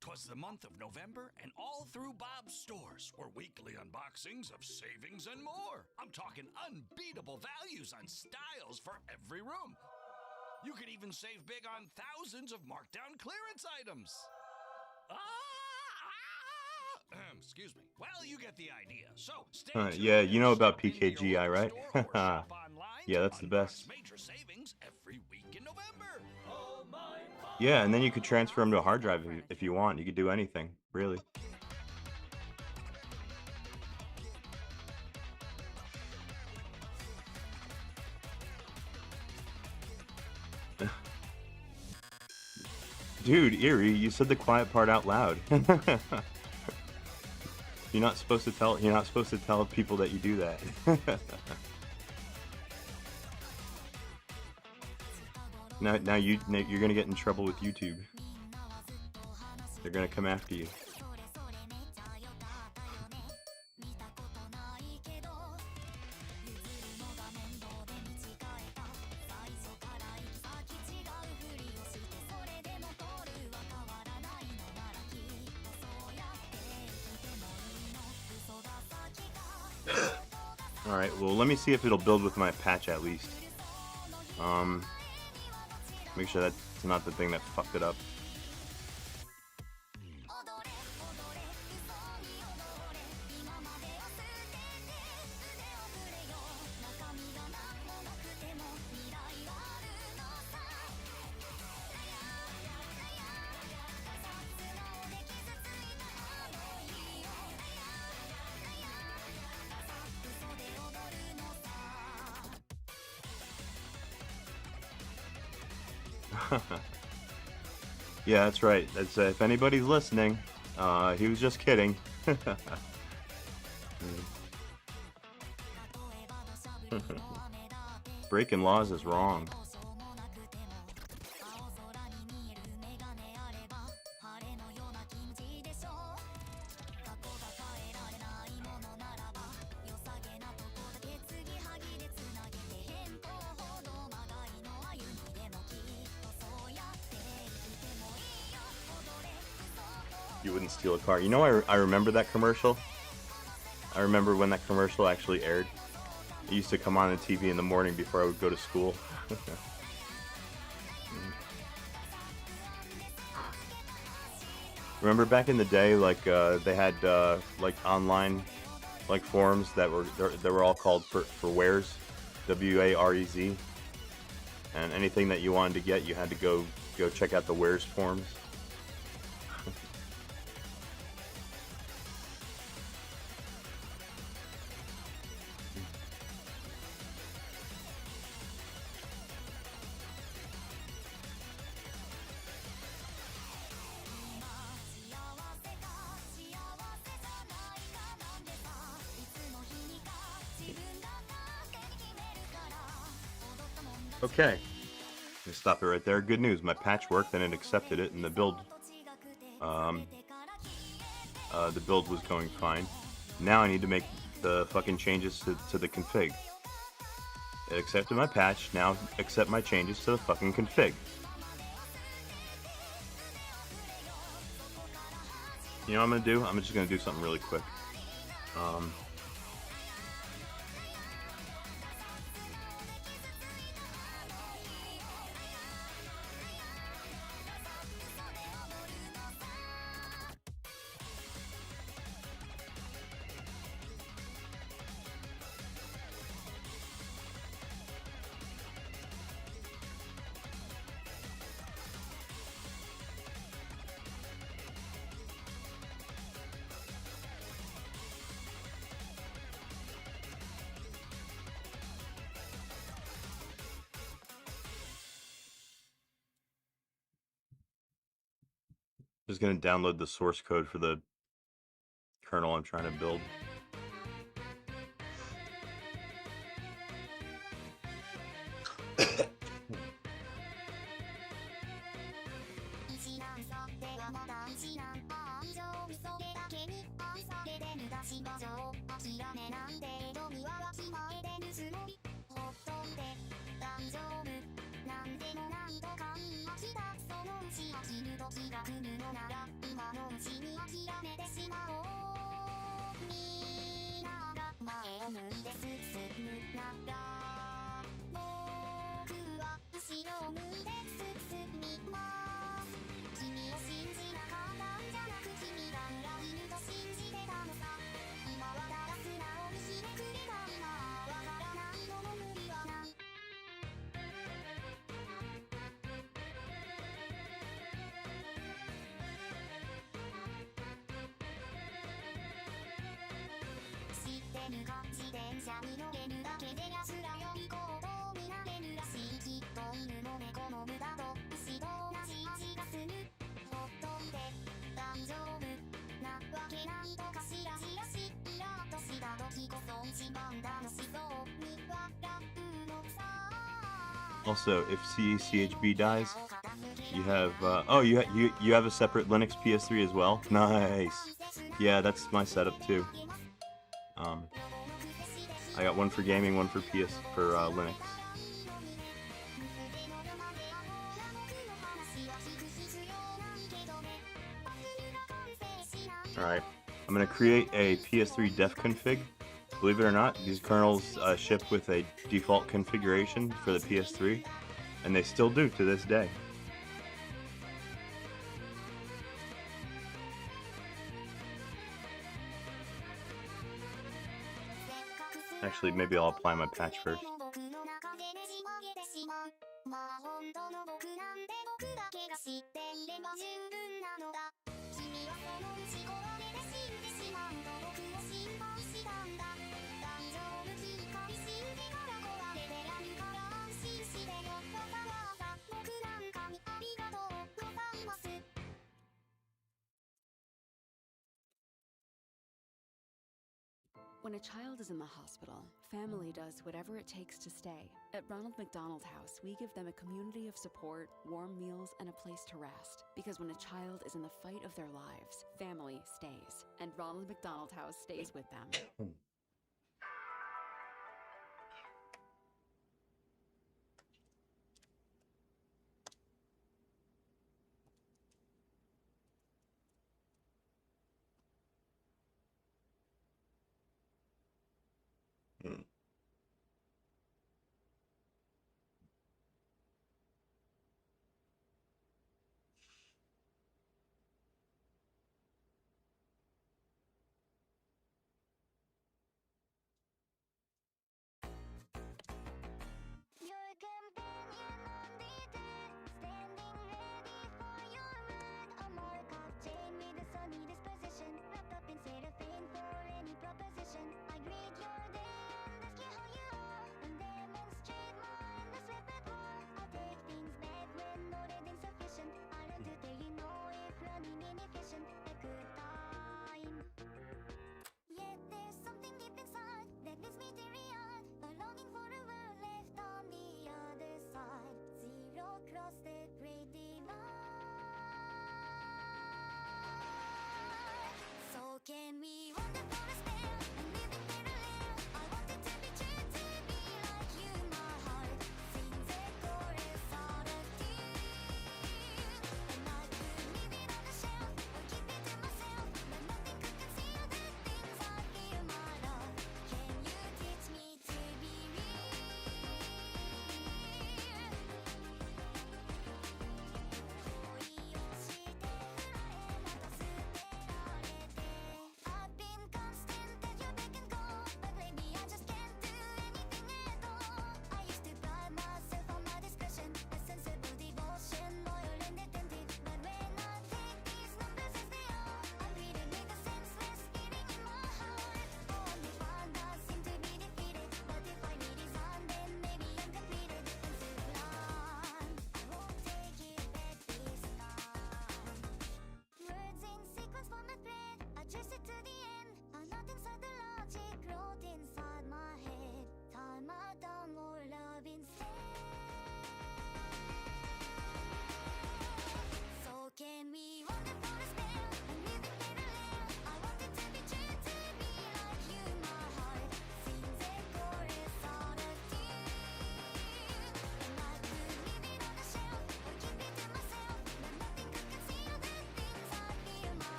Twas the month of November, and all through Bob's stores were weekly unboxings of savings and more. I'm talking unbeatable values on styles for every room. You could even save big on thousands of markdown clearance items. Excuse me. Well, you get the idea. So stay tuned. Yeah, you know about Stop into your PKGI, local right? store or shop online Yeah, to that's the best. unbox major savings every week in November. Yeah, and then you could transfer them to a hard drive if you want. You could do anything, really. Dude, Erie, you said the quiet part out loud. You're not supposed to tell people that you do that. Now you're gonna get in trouble with YouTube. They're gonna come after you. Alright, well let me see if it'll build with my patch at least. Make sure that's not the thing that fucked it up. Yeah, that's right. That's if anybody's listening, he was just kidding. Breaking laws is wrong. You wouldn't steal a car. You know, I remember that commercial. I remember when that commercial actually aired. It used to come on the TV in the morning before I would go to school. Remember back in the day, like they had like online like forums that were all called for wares, WAREZ, and anything that you wanted to get, you had to go check out the wares forums. Okay, let's stop it right there. Good news, my patch worked and it accepted it, and the build was going fine. Now I need to make the fucking changes to the config. It accepted my patch, now accept my changes to the fucking config. You know what I'm gonna do? I'm just gonna do something really quick. Just gonna download the source code for the kernel I'm trying to build. Also, if CHB dies, you have you have a separate Linux PS3 as well. Nice. Yeah, that's my setup too. I got one for gaming, one for Linux. All right, I'm gonna create a PS3 def config. Believe it or not, these kernels ship with a default configuration for the PS3, and they still do to this day. Actually, maybe I'll apply my patch first. When a child is in the hospital, family does whatever it takes to stay. At Ronald McDonald House, we give them a community of support, warm meals, and a place to rest. Because when a child is in the fight of their lives, family stays. And Ronald McDonald House stays with them.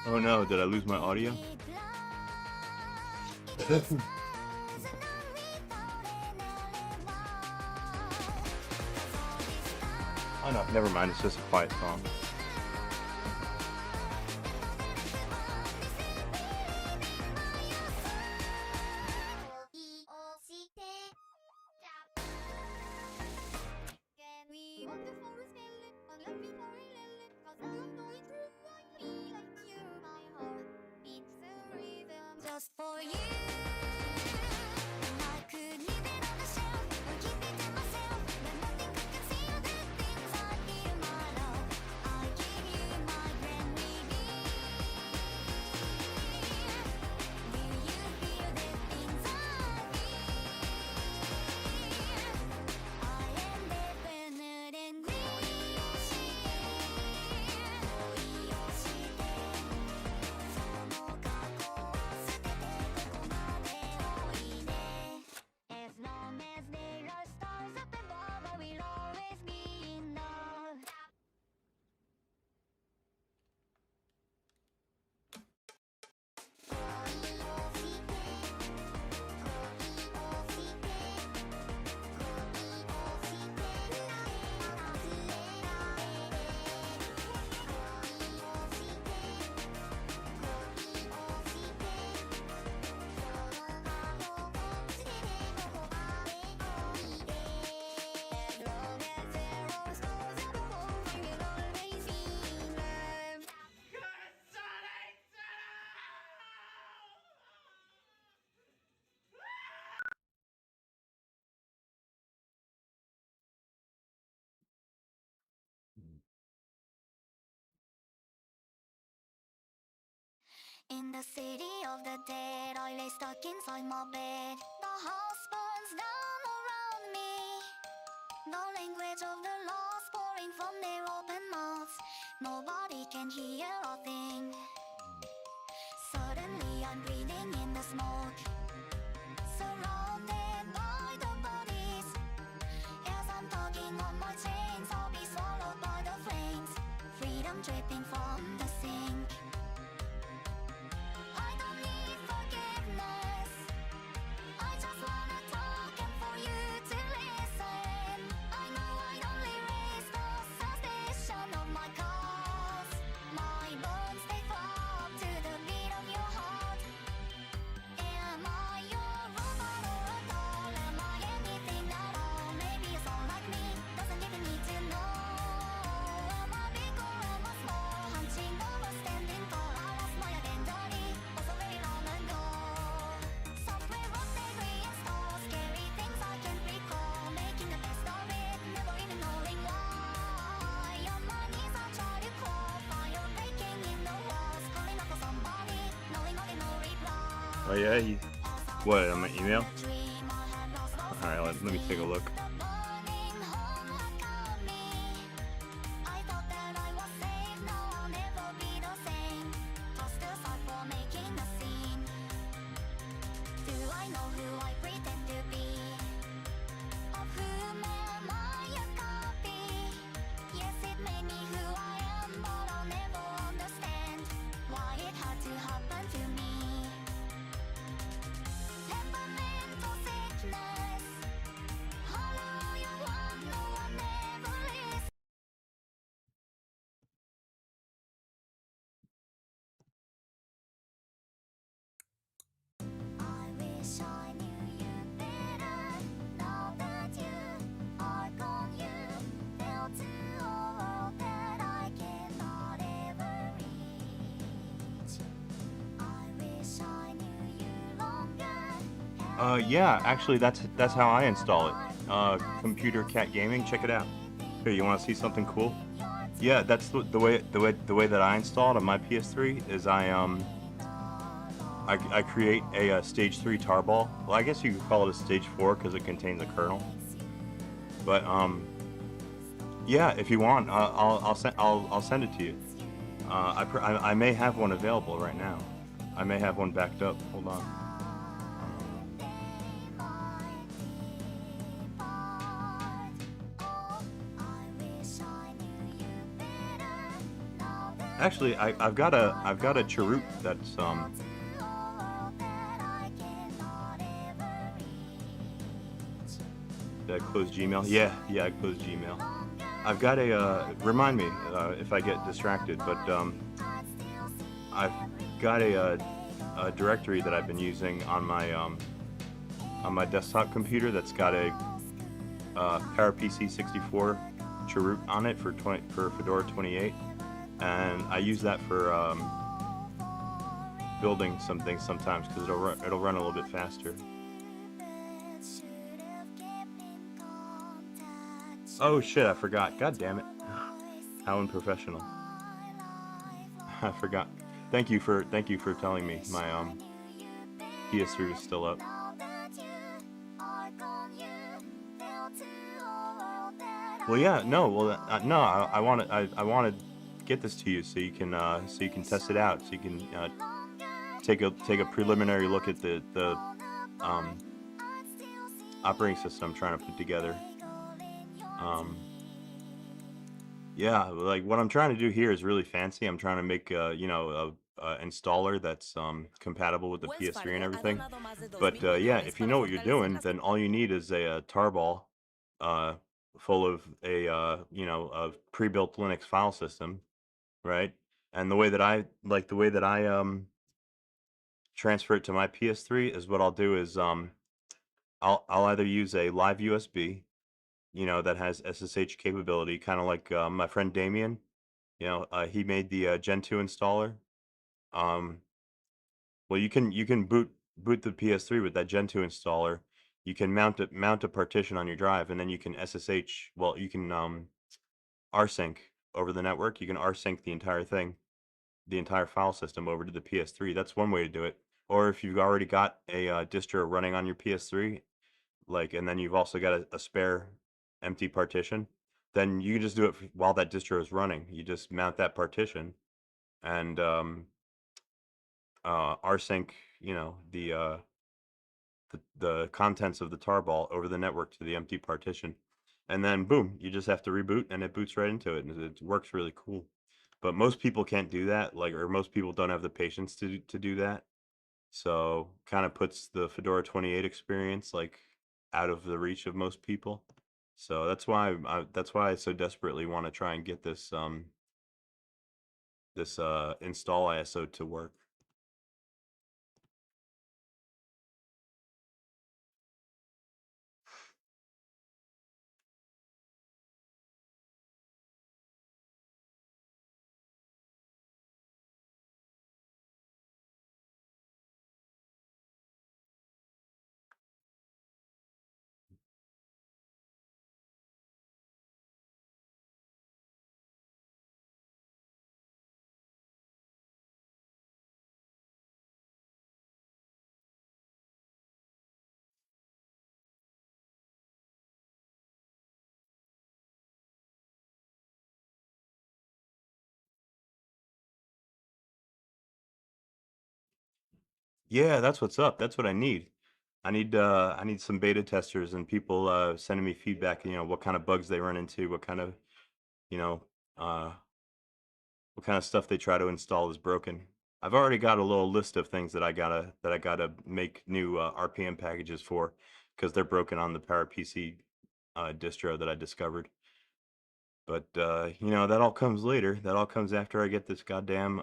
Oh no, did I lose my audio? Oh no, never mind, it's just a quiet song. Just for you, I could leave it on the shelf or keep it to myself, but nothing could conceal the things I feel, my love. I give you my grand reveal. Do you feel the things I feel? I am definite and real. As long as there are stars up above, I will always be in love. In the city of the dead, I lay stuck inside my bed. The house burns down around me. The language of the lost pouring from their open mouths. Nobody can hear a thing. Suddenly I'm breathing in the smoke, surrounded by the bodies. As I'm tugging on my chains, I'll be swallowed by the flames. Freedom dripping from the sink. I don't need forgiveness. I just wanna talk and for you to listen. I know I'd only raise the suspicion of my cause. My bones, they throb to the beat of your heart. Am I your robot or a doll? Am I anything at all? Maybe a song like me doesn't even need to know. Am I big or am I small? Hunching over, standing tall. I lost my identity, oh so very long ago. Software of they reinstall, scary things I can't recall. Making the best of it, never even knowing why. On my knees I try to crawl, fire breaking in the walls, calling out for somebody, knowing only no reply. Oh yeah, what, on my email? Alright, let me take a look. Yeah, actually, that's how I install it. Computer Cat Gaming, check it out. Here, you want to see something cool? Yeah, that's the way that I install it on my PS3 is I create a stage 3 tarball. Well, I guess you could call it a stage 4 because it contains a kernel. But yeah, if you want, I'll send it to you. I may have one available right now. I may have one backed up. Hold on. Actually, I've got a cheroot that's Did I close Gmail? Yeah, I closed Gmail. I've got a remind me if I get distracted, but I've got a directory that I've been using on my desktop computer that's got a PowerPC 64 cheroot on it for Fedora 28, and I use that for building some things sometimes because it'll run a little bit faster. Oh shit, I forgot. God damn it. How unprofessional. I forgot. Thank you for telling me my PS3 was still up. Well, yeah, no, well, no, I want to get this to you so you can test it out, so you can take a preliminary look at the operating system I'm trying to put together. Yeah, like what I'm trying to do here is really fancy. I'm trying to make you know, a installer that's compatible with the PS3 and everything. But yeah, if you know what you're doing, then all you need is a tarball full of a you know, a pre-built Linux file system, right? And the way that I transfer it to my PS3 is what I'll do is I'll either use a live USB, you know, that has SSH capability, kind of like my friend Damien. You know, he made the Gen 2 installer. Well, you can boot the PS3 with that Gen 2 installer. You can mount a partition on your drive, and then you can SSH. Well, you can rsync over the network. You can rsync the entire thing, the entire file system over to the PS3. That's one way to do it. Or if you've already got a distro running on your PS3, like, and then you've also got a spare empty partition, then you can just do it while that distro is running. You just mount that partition and rsync, you know, the contents of the tarball over the network to the empty partition, and then boom, you just have to reboot and it boots right into it, and it works really cool. But most people can't do that, like, or most people don't have the patience to do that. So kind of puts the Fedora 28 experience like out of the reach of most people. So that's why I so desperately want to try and get this install ISO to work. Yeah, that's what's up. That's what I need. I need some beta testers and people sending me feedback, you know, what kind of bugs they run into, what kind of, you know, uh what kind of stuff they try to install is broken. I've already got a little list of things that I gotta make new RPM packages for because they're broken on the PowerPC distro that I discovered. But you know, that all comes later. That all comes after I get this goddamn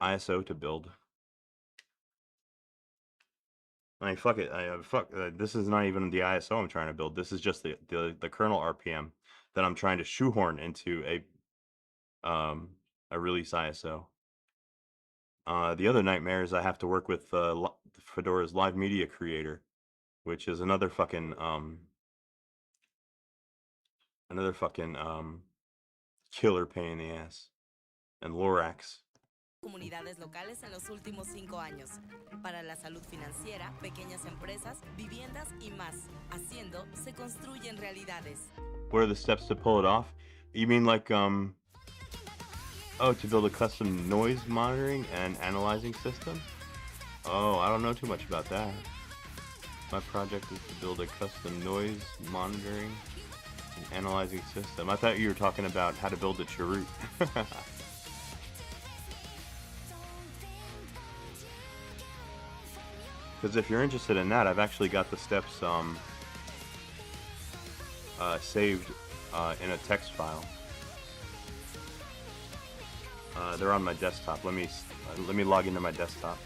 ISO to build. I mean, fuck it. This is not even the ISO I'm trying to build. This is just the kernel RPM that I'm trying to shoehorn into a release ISO. The other nightmare is I have to work with Fedora's Live Media Creator, which is another fucking killer pain in the ass, and Lorax. Comunidades locales en los últimos 5 años, para la salud financiera, pequeñas empresas, viviendas y más. Haciendo, se construyen realidades. What are the steps to pull it off? You mean like oh, to build a custom noise monitoring and analyzing system? Oh, I don't know too much about that. My project is to build a custom noise monitoring An analyzing system. I thought you were talking about how to build a cheroot. Because if you're interested in that, I've actually got the steps saved in a text file. They're on my desktop. Let me log into my desktop.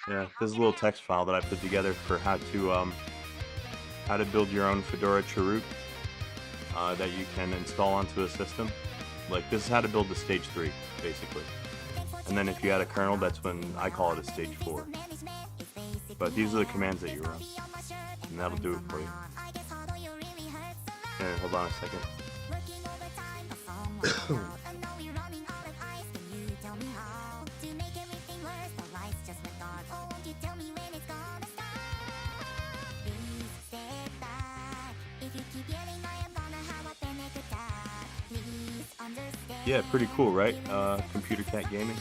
Yeah, this is a little text file that I put together for how to build your own Fedora cheroot that you can install onto a system. Like, this is how to build the stage 3, basically. And then if you add a kernel, that's when I call it a stage 4. But these are the commands that you run, and that'll do it for you. Okay, hold on a second. Yeah, pretty cool, right? Computer Cat Gaming.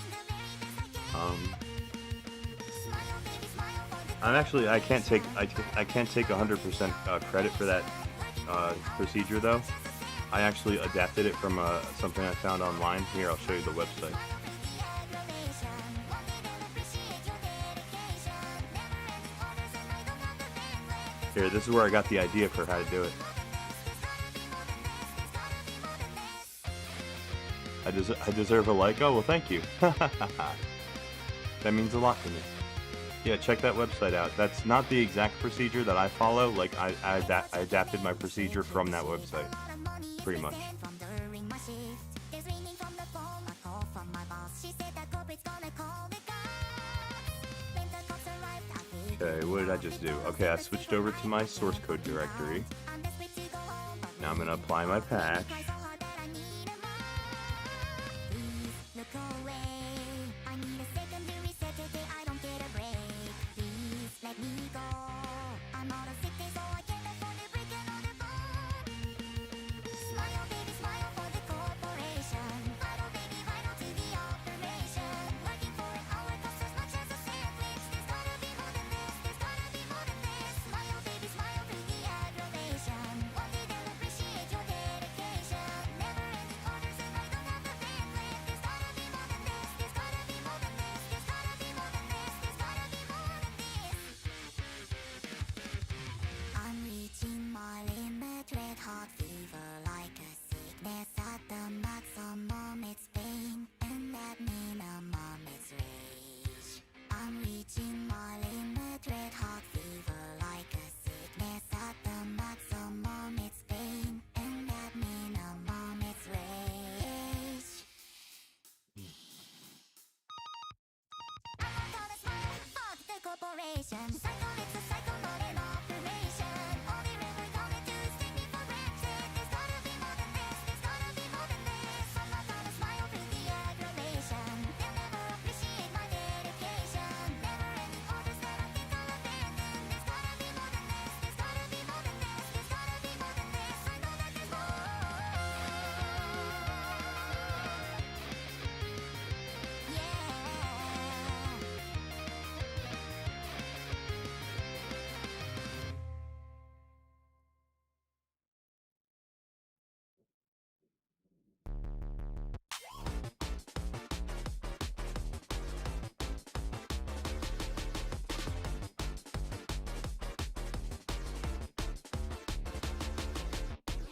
I can't take 100% credit for that procedure though. I actually adapted it from something I found online. Here, I'll show you the website. Here, this is where I got the idea for how to do it. I deserve a like. Oh, well, thank you. That means a lot to me. Yeah, check that website out. That's not the exact procedure that I follow. Like, I adapted my procedure from that website, pretty much. Okay, what did I just do? Okay, I switched over to my source code directory. Now I'm going to apply my patch.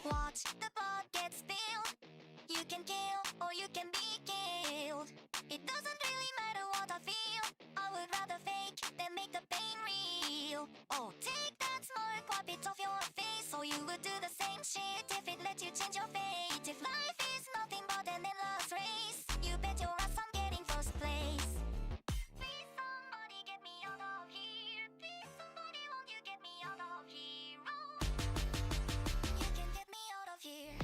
Watch the pot get spilled. You can kill or you can be killed. It doesn't really matter what I feel. I would rather fake than make the pain real. Oh, take that smirk, wipe it off your face. So you would do the same shit if it let you change your fate. If life is nothing but an endless race, you bet your ass I'm getting first place. Please somebody get me out of here. Please somebody won't you get me out of here. Oh. You can get me out of here.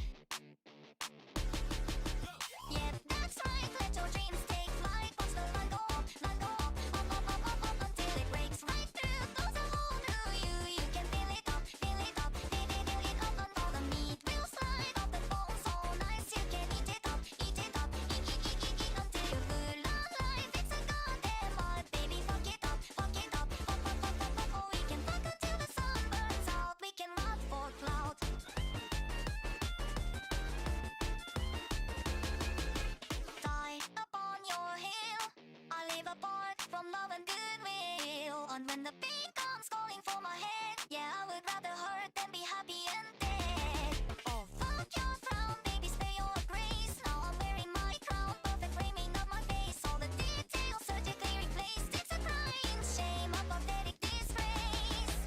on when the beat comes calling for my head. Yeah, I would rather hurt than be happy and dead. Oh, fuck your frown, baby, spare your grace. Now I'm wearing my crown, perfect framing of my face. All the details surgically replaced. It's a crying shame, a pathetic disgrace.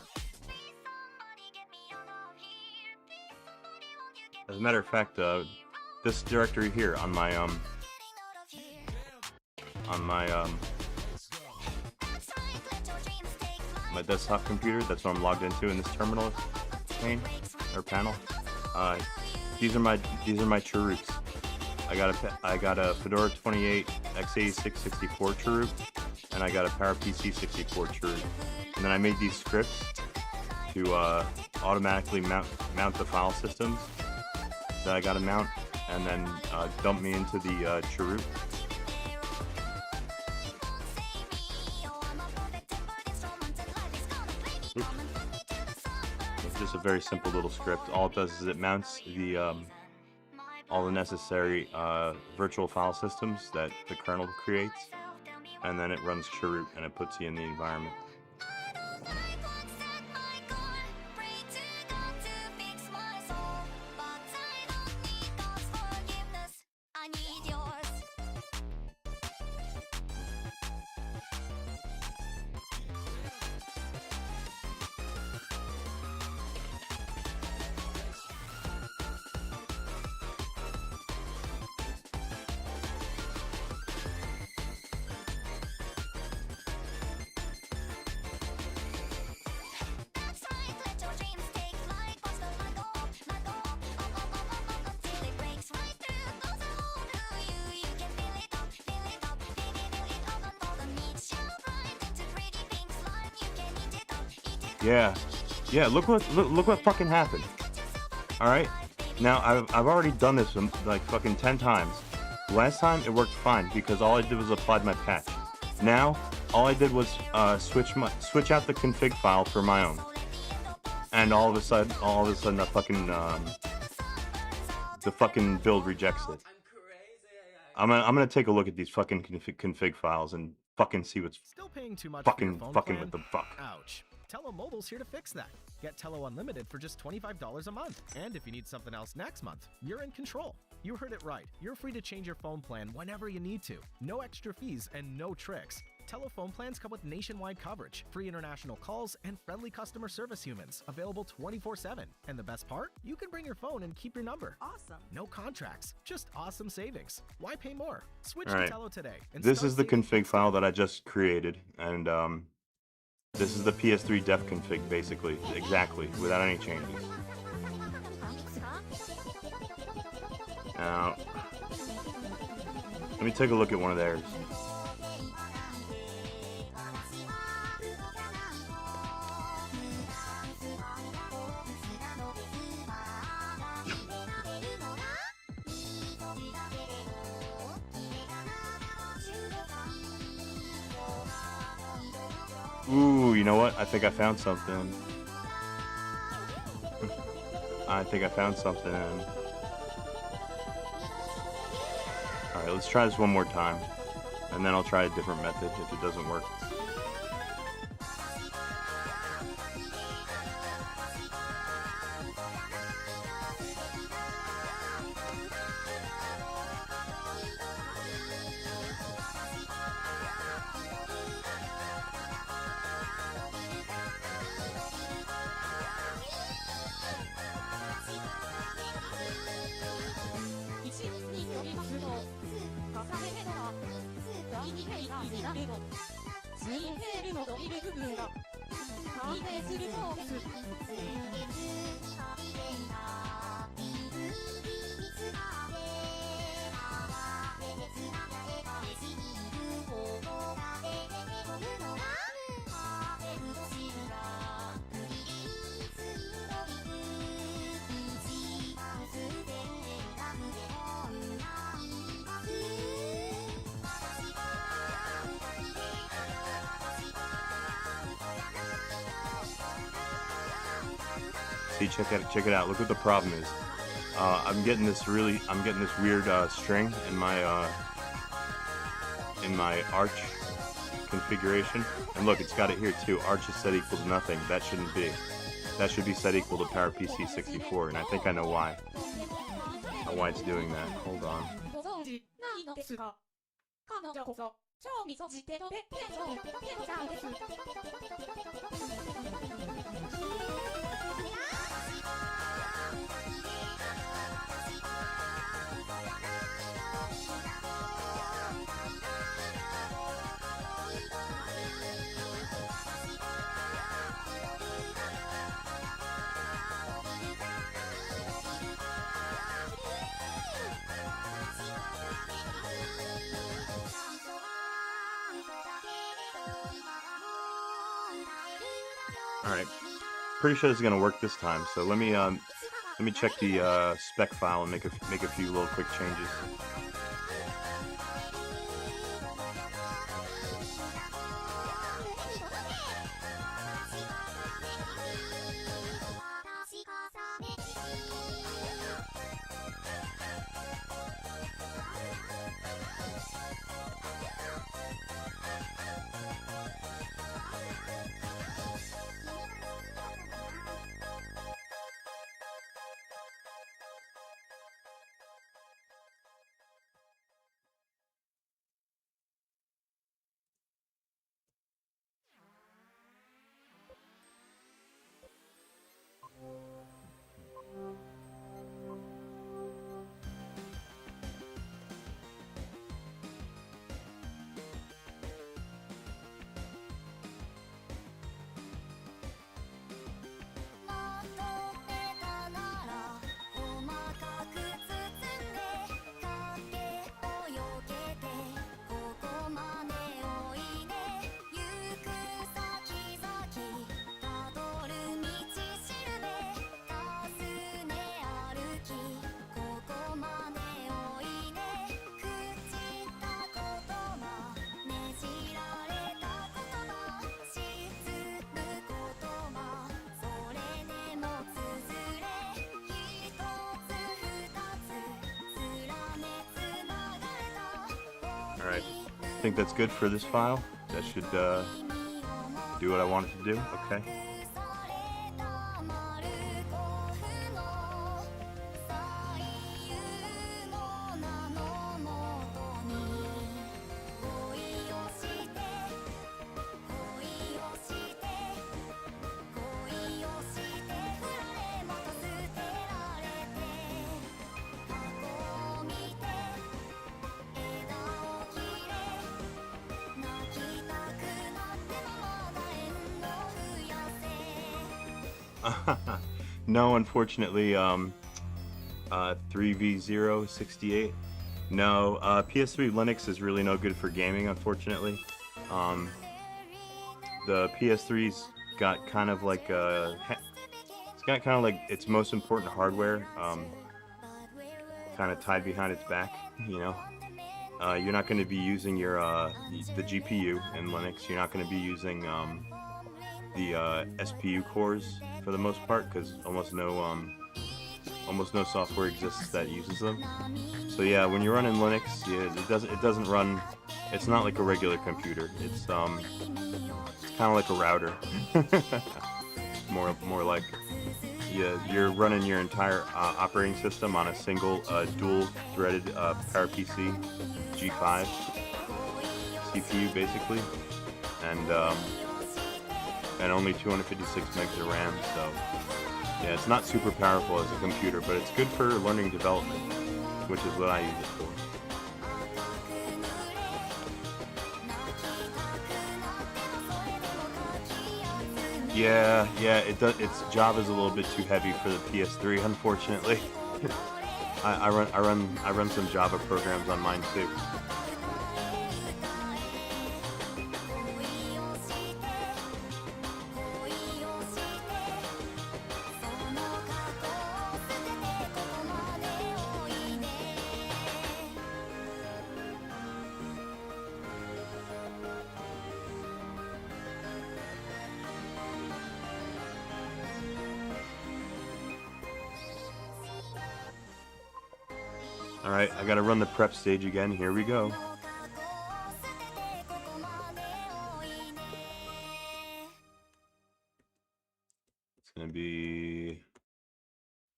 Please, somebody get me out of here. Please, somebody, won't you get As a matter of fact, this directory here on my my desktop computer, that's what I'm logged into in this terminal pane or panel. These are my cheroots. I got a Fedora 28 x86 64 cheroot, and I got a PowerPC 64 cheroot. And then I made these scripts to automatically mount the file systems that I got to mount, and then dump me into the cheroot. It's just a very simple little script. All it does is it mounts the all the necessary virtual file systems that the kernel creates, and then it runs cheroot and it puts you in the environment. Yeah. Look what fucking happened. All right. Now I've already done this like fucking 10 times. Last time it worked fine because all I did was applied my patch. Now all I did was switch out the config file for my own, and all of a sudden the fucking build rejects it. I'm gonna take a look at these fucking config files and fucking see what's still paying too much fucking for your phone fucking plan? what the fuck. Ouch. Tello Mobile's here to fix that. Get Tello Unlimited for just $25 a month. And if you need something else next month, you're in control. You heard it right. You're free to change your phone plan whenever you need to. No extra fees and no tricks. Tello phone plans come with nationwide coverage, free international calls, and friendly customer service humans, available 24/7. And the best part? You can bring your phone and keep your number. Awesome. No contracts, just awesome savings. Why pay more? Switch All to right. Tello today. And This start is the saving config file that I just created, and this is the PS3 def config, basically, exactly, without any changes. Now, let me take a look at one of theirs. Ooh, you know what? I think I found something. Alright, let's try this one more time. And then I'll try a different method if it doesn't work. See, check it out. Look what the problem is. I'm getting this weird string in my arch configuration. And look, it's got it here too. Arch is set equal to nothing. That shouldn't be. That should be set equal to PowerPC 64, and I think I know why. Why it's doing that. Hold on. ご存知ないのですが、彼女こそ超味噌汁ペソちゃんです。All right, pretty sure this is gonna work this time. So let me check the spec file and make a few little quick changes. Alright, I think that's good for this file. That should do what I want it to do. Okay. No, unfortunately, 3v068. No, PS3 Linux is really no good for gaming, unfortunately. The PS3's got kind of like it's got kind of like its most important hardware kind of tied behind its back, you know. You're not going to be using your the GPU in Linux. You're not going to be using the SPU cores for the most part, because almost no software exists that uses them. So yeah, when you're running Linux, yeah, it doesn't run. It's not like a regular computer. It's kind of like a router. more like, yeah, you're running your entire operating system on a single dual-threaded PowerPC G5 CPU basically, and only 256 megs of RAM. So yeah, it's not super powerful as a computer, but it's good for learning development, which is what I use it for. Yeah, it does. Its Java is a little bit too heavy for the PS3, unfortunately. I run some Java programs on mine too. Alright, I gotta run the prep stage again. Here we go. gonna be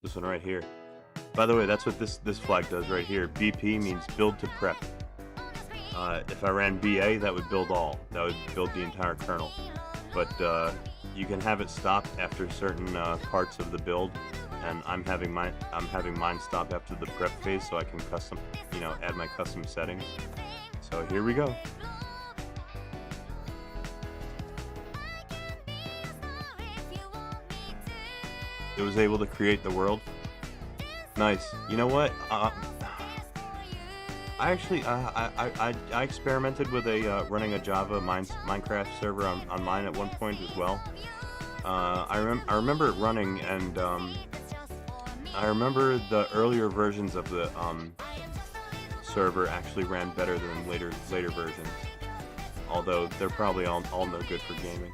this one right here. By the way, that's what this flag does right here. BP means build to prep. If I ran BA, that would build all. That would build the entire kernel. But you can have it stop after certain parts of the build, and I'm having mine stop after the prep phase, so I can custom, add my custom settings. So here we go. It was able to create the world. Nice. You know what? I actually I experimented with running a Java Minecraft server on mine at one point as well. I remember it running, and I remember the earlier versions of the server actually ran better than later versions. Although they're probably all no good for gaming.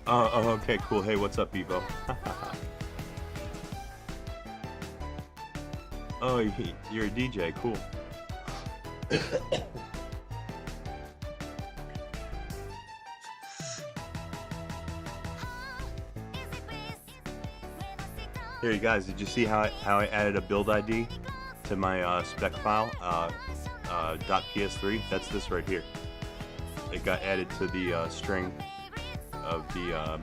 Oh, okay, cool. Hey, what's up, Evo? Oh, you're a DJ. Cool. Here, you guys, did you see how I added a build ID to my spec file? .ps3. That's this right here. It got added to the string of the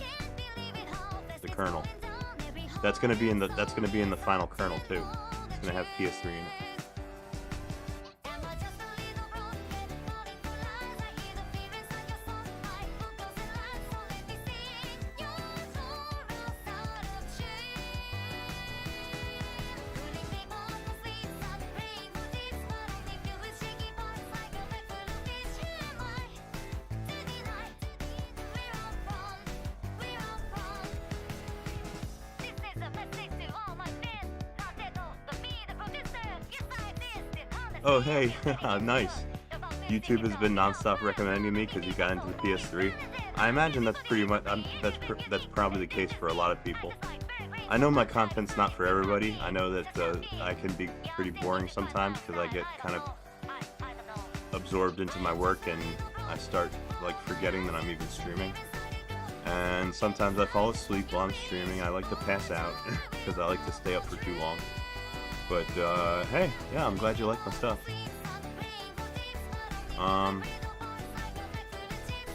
kernel. That's gonna be in the final kernel too. It's gonna have PS3 in it. Oh hey, nice. YouTube has been non-stop recommending me because you got into the PS3. I imagine that's pretty much that's probably the case for a lot of people. I know my content's not for everybody. I know that I can be pretty boring sometimes because I get kind of absorbed into my work and I start like forgetting that I'm even streaming. And sometimes I fall asleep while I'm streaming. I like to pass out because I like to stay up for too long. But hey, yeah, I'm glad you like my stuff.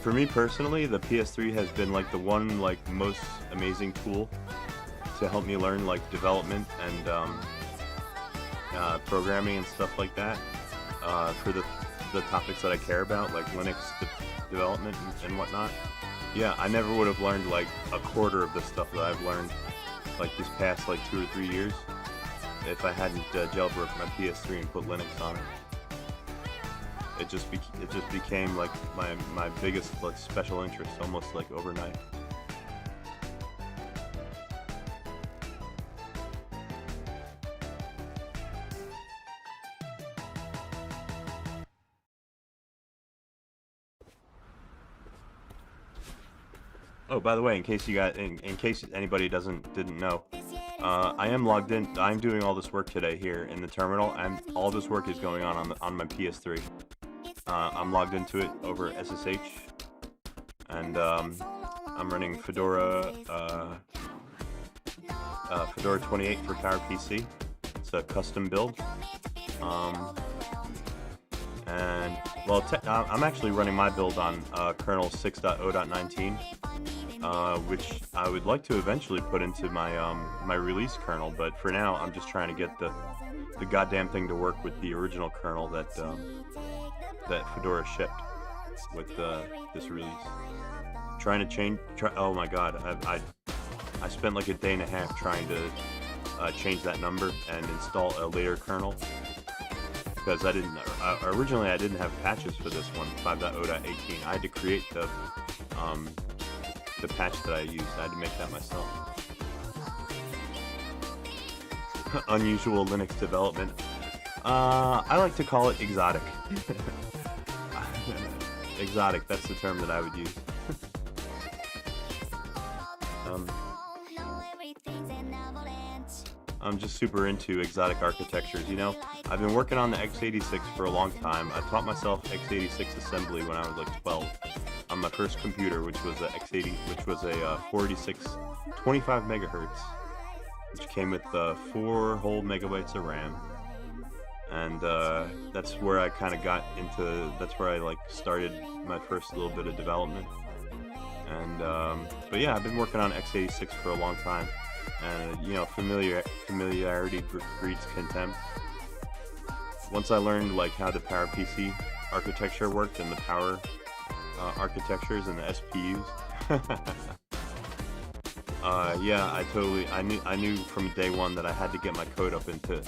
For me personally, the PS3 has been like the one most amazing tool to help me learn like development and programming and stuff like that for the topics that I care about, like Linux development and whatnot. Yeah, I never would have learned like a quarter of the stuff that I've learned like these past like 2 or 3 years if I hadn't jailbroken my PS3 and put Linux on it. It just became like my biggest like special interest almost like overnight. Oh, by the way, in case anybody didn't know, I am logged in. I'm doing all this work today here in the terminal, and all this work is going on my PS3. I'm logged into it over SSH, and I'm running Fedora 28 for PowerPC. It's a custom build, and well, I'm actually running my build on kernel 6.0.19. Which I would like to eventually put into my my release kernel, but for now I'm just trying to get the goddamn thing to work with the original kernel that Fedora shipped with this release. Trying to change. Oh my god, I spent like a day and a half trying to change that number and install a later kernel because originally I didn't have patches for this one, 5.0.18. I had to create the patch that I used. I had to make that myself. Unusual Linux development. I like to call it exotic. Exotic, that's the term that I would use. I'm just super into exotic architectures. You know, I've been working on the x86 for a long time. I taught myself x86 assembly when I was like 12 on my first computer, which was a x80, which was a 486 25 megahertz, which came with 4 whole megabytes of RAM. And that's where I kind of got into. That's where I like started my first little bit of development. And but yeah, I've been working on x86 for a long time. And you know, familiarity breeds contempt. Once I learned like how the PowerPC architecture worked and the power architectures and the SPUs, yeah, I knew from day one that I had to get my code up into.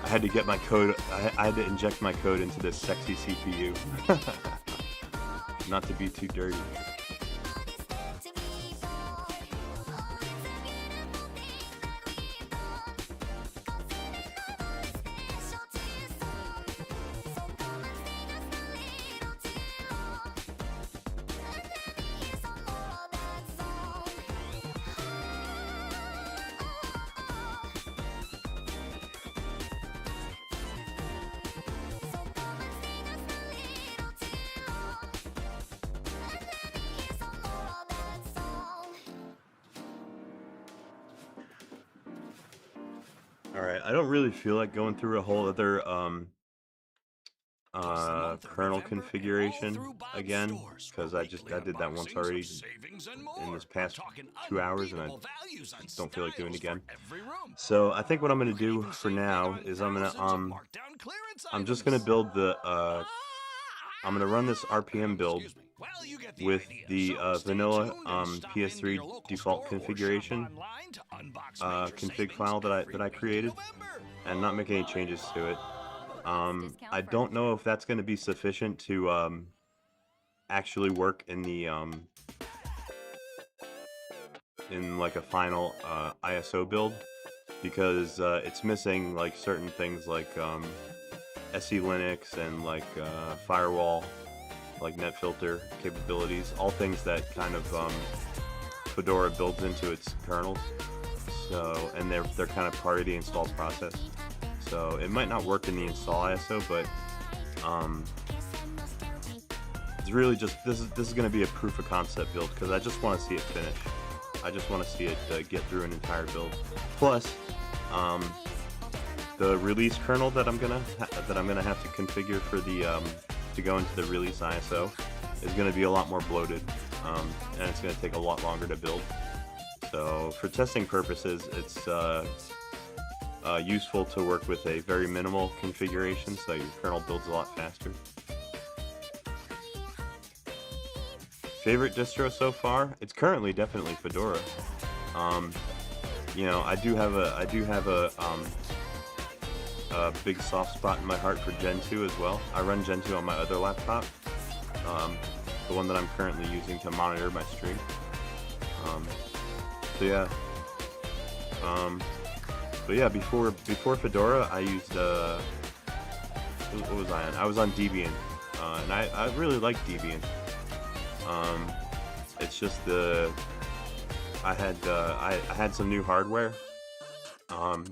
I had to get my code. I had to inject my code into this sexy CPU, not to be too dirty. Alright, I don't really feel like going through a whole other kernel configuration again, because I did that once already in this past 2 hours, and I just don't feel like doing it again. So I think what I'm gonna do for now is I'm just gonna build the I'm gonna run this RPM build with the vanilla PS3 default configuration config file that I created, and not make any changes to it. I don't know if that's going to be sufficient to actually work in the in like a final ISO build, because it's missing like certain things like SE Linux and like firewall, like net filter capabilities, all things that kind of Fedora builds into its kernels. So, and they're kind of part of the install process. So it might not work in the install ISO, but it's really just this is going to be a proof of concept build, because I just want to see it finish. I just want to see it get through an entire build. Plus, the release kernel that I'm gonna have to configure for the to go into the release ISO is going to be a lot more bloated, and it's going to take a lot longer to build. So for testing purposes, it's useful to work with a very minimal configuration, so your kernel builds a lot faster. Favorite distro so far? It's currently definitely Fedora. You know, I do have a big soft spot in my heart for Gen 2 as well. I run Gen 2 on my other laptop, the one that I'm currently using to monitor my stream. So yeah. But yeah, before Fedora, I used what was I on? I was on Debian, and I really like Debian. It's just I had some new hardware.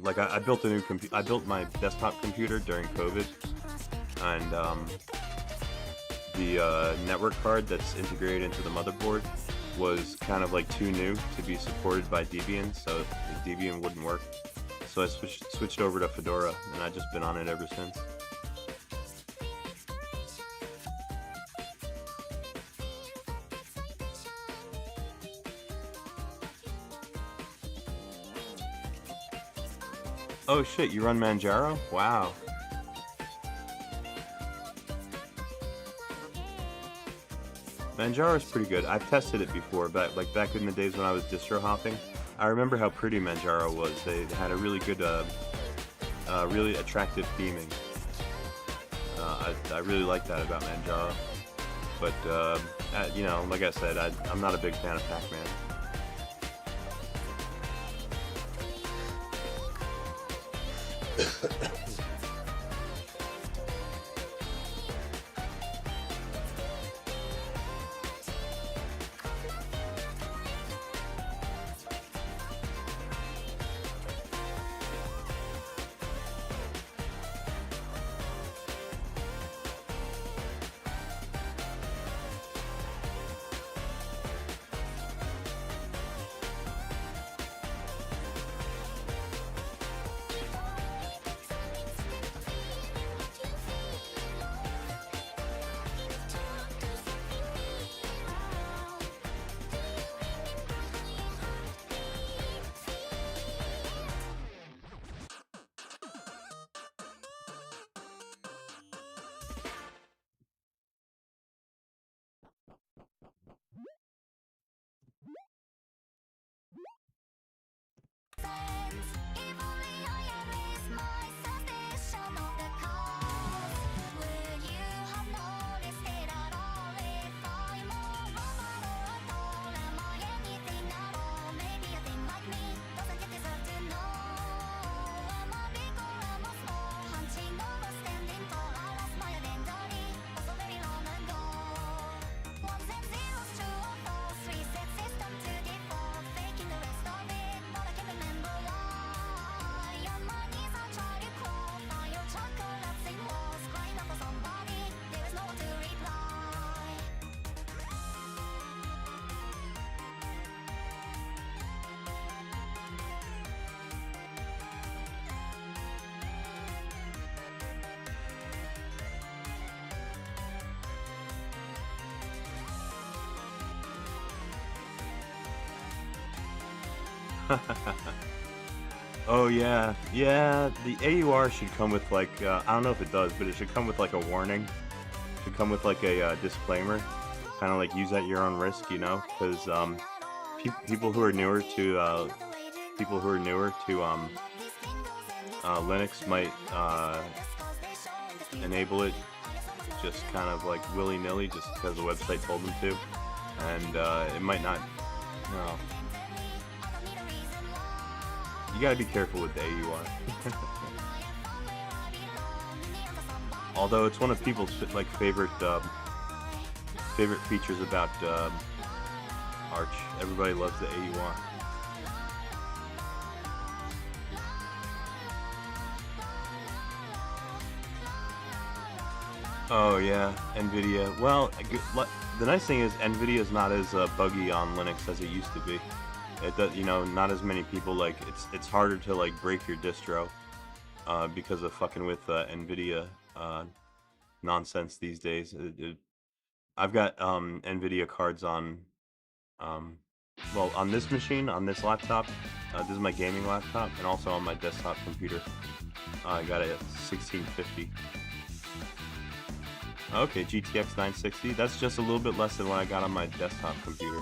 Like I built a new I built my desktop computer during COVID, and the network card that's integrated into the motherboard was kind of like too new to be supported by Debian, so Debian wouldn't work. So I switched over to Fedora, and I've just been on it ever since. Oh shit, you run Manjaro? Wow. Manjaro is pretty good. I've tested it before, but like back in the days when I was distro hopping, I remember how pretty Manjaro was. They had a really good, really attractive theming. I really like that about Manjaro. But you know, like I said, I'm not a big fan of Pac-Man. Oh yeah, yeah. The AUR should come with like I don't know if it does, but it should come with like a warning. It should come with like a disclaimer, kind of like use at your own risk, you know, because people who are newer to Linux might enable it just kind of like willy-nilly, just because the website told them to, and it might not. No. You gotta be careful with the AUR. Although it's one of people's like favorite features about Arch. Everybody loves the AUR. Oh yeah, NVIDIA. Well, the nice thing is NVIDIA is not as buggy on Linux as it used to be. It does, you know, not as many people like. It's harder to like break your distro because of fucking with NVIDIA nonsense these days. I've got NVIDIA cards on, well, on this machine, on this laptop. This is my gaming laptop, and also on my desktop computer. I got it at 1650. Okay, GTX 960. That's just a little bit less than what I got on my desktop computer,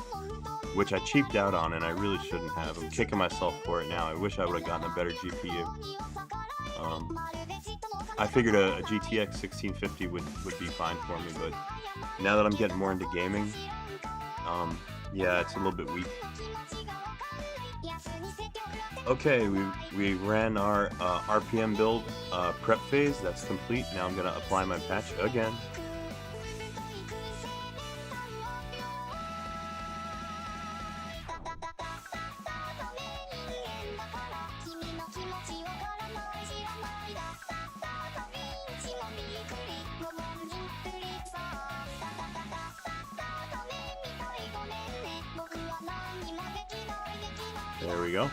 which I cheaped out on, and I really shouldn't have. I'm kicking myself for it now. I wish I would have gotten a better GPU. I figured a GTX 1650 would be fine for me, but now that I'm getting more into gaming, yeah, it's a little bit weak. Okay, we ran our RPM build prep phase. That's complete. Now I'm gonna apply my patch again. There we go.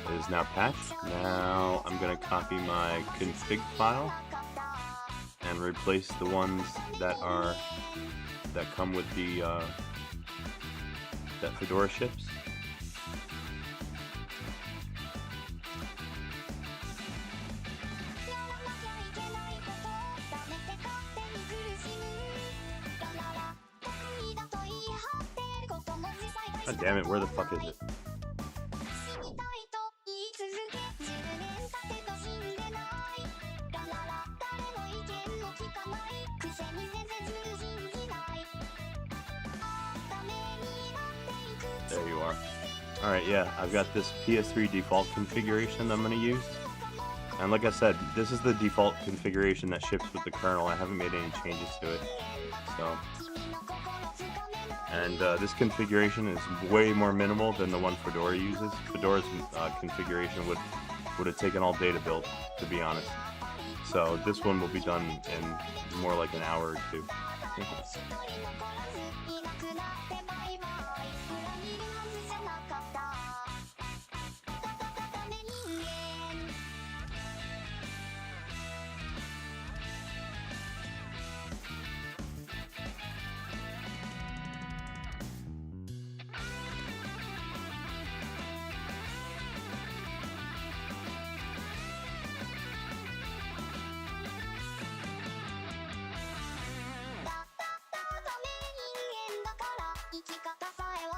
It is now patched. Now I'm going to copy my config file and replace the ones that come with the that Fedora ships. God damn it, where the fuck is it? There you are. Alright, yeah, I've got this PS3 default configuration that I'm going to use. And like I said, this is the default configuration that ships with the kernel. I haven't made any changes to it. So, and this configuration is way more minimal than the one Fedora uses. Fedora's configuration would have taken all day to build, to be honest. So this one will be done in more like an hour or two.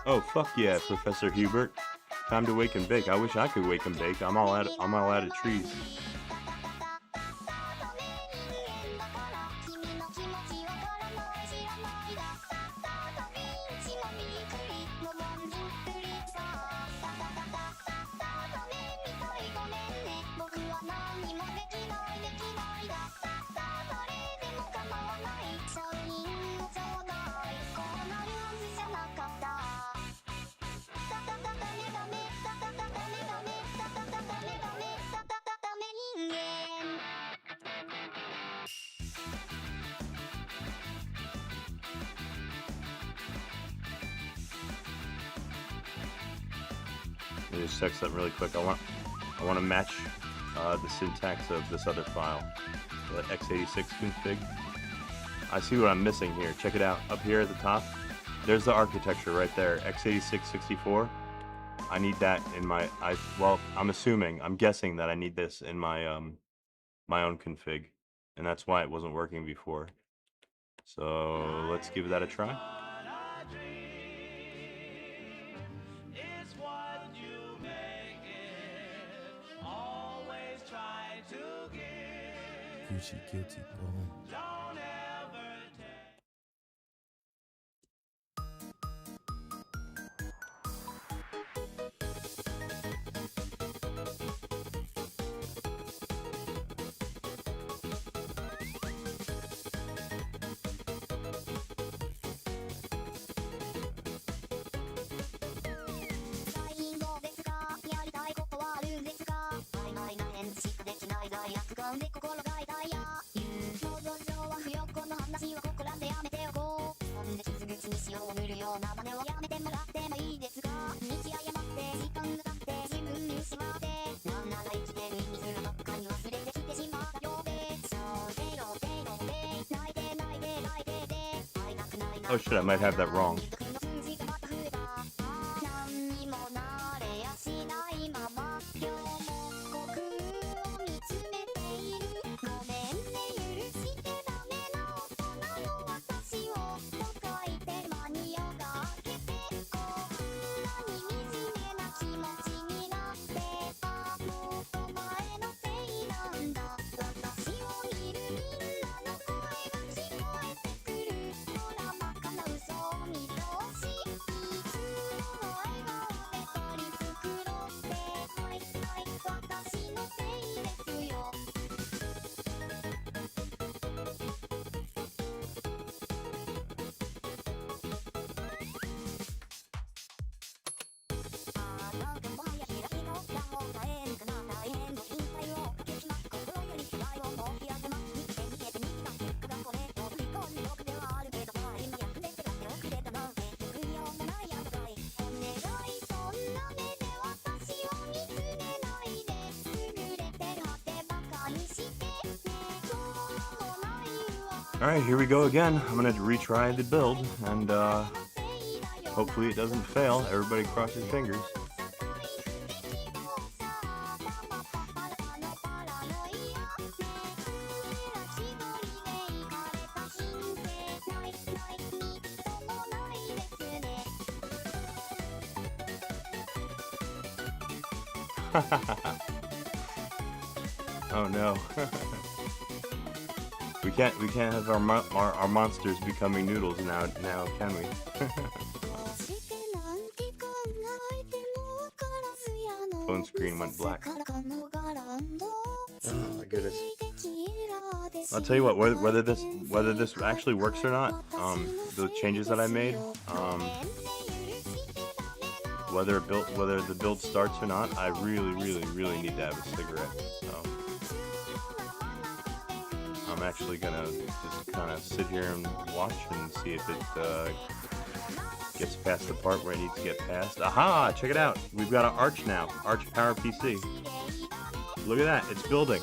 Oh fuck yeah, Professor Hubert! Time to wake and bake. I wish I could wake and bake. I'm all out of trees. Let me just check something really quick. I want to match the syntax of this other file, the x86 config. I see what I'm missing here. Check it out. Up here at the top, there's the architecture right there, x86 64. I need that in my well, I'm guessing that I need this in my my own config, and that's why it wasn't working before. So let's give that a try. It's what you make it. Always try to give. Gucci guilty, bro. Don't ever Oh shit, I might have that wrong. Alright, here we go again. I'm gonna retry the build, and hopefully it doesn't fail. Everybody cross your fingers. Oh no. We can't have our monsters becoming noodles now, can we? Phone screen went black. Oh my goodness. I'll tell you what, whether this actually works or not, the changes that I made, whether the build starts or not, I really need to have a cigarette. So I'm actually gonna just kind of sit here and watch and see if it gets past the part where it needs to get past. Aha! Check it out. We've got an Arch now. Arch Power PC. Look at that. It's building.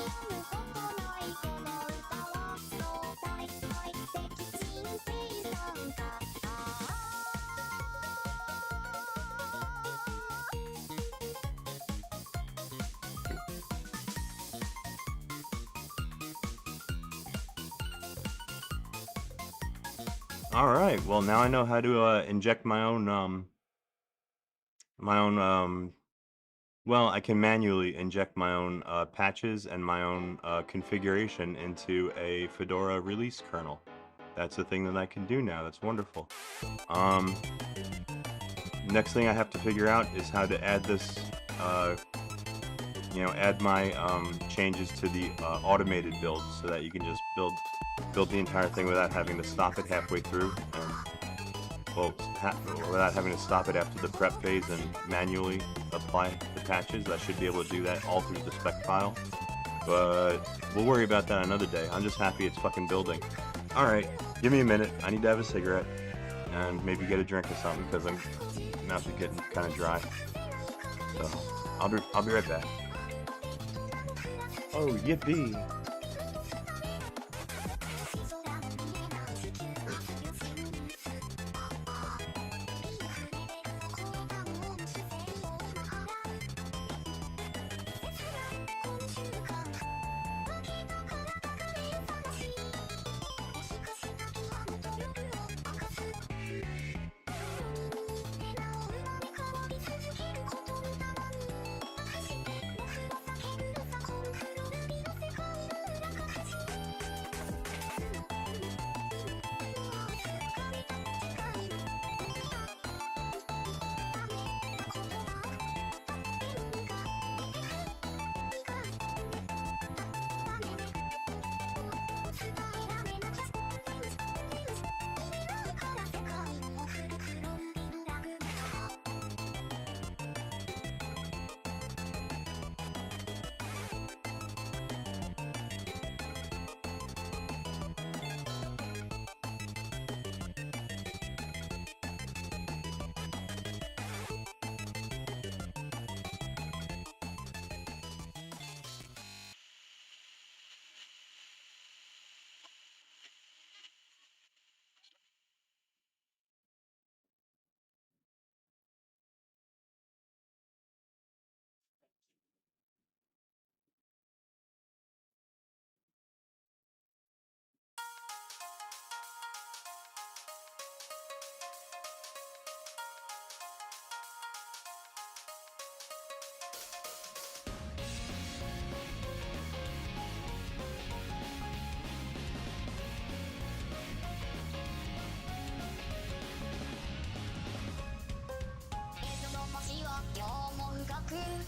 All right. Well, now I know how to inject my own well, I can manually inject my own patches and my own configuration into a Fedora release kernel. That's a thing that I can do now. That's wonderful. Next thing I have to figure out is how to add this, add my changes to the automated build so that you can just build the entire thing without having to stop it halfway through, and without having to stop it after the prep phase and manually apply the patches. I should be able to do that all through the spec file, but we'll worry about that another day. I'm just happy it's fucking building. Alright, give me a minute. I need to have a cigarette and maybe get a drink or something because my mouth is getting kind of dry. So I'll be right back. Oh, yippee!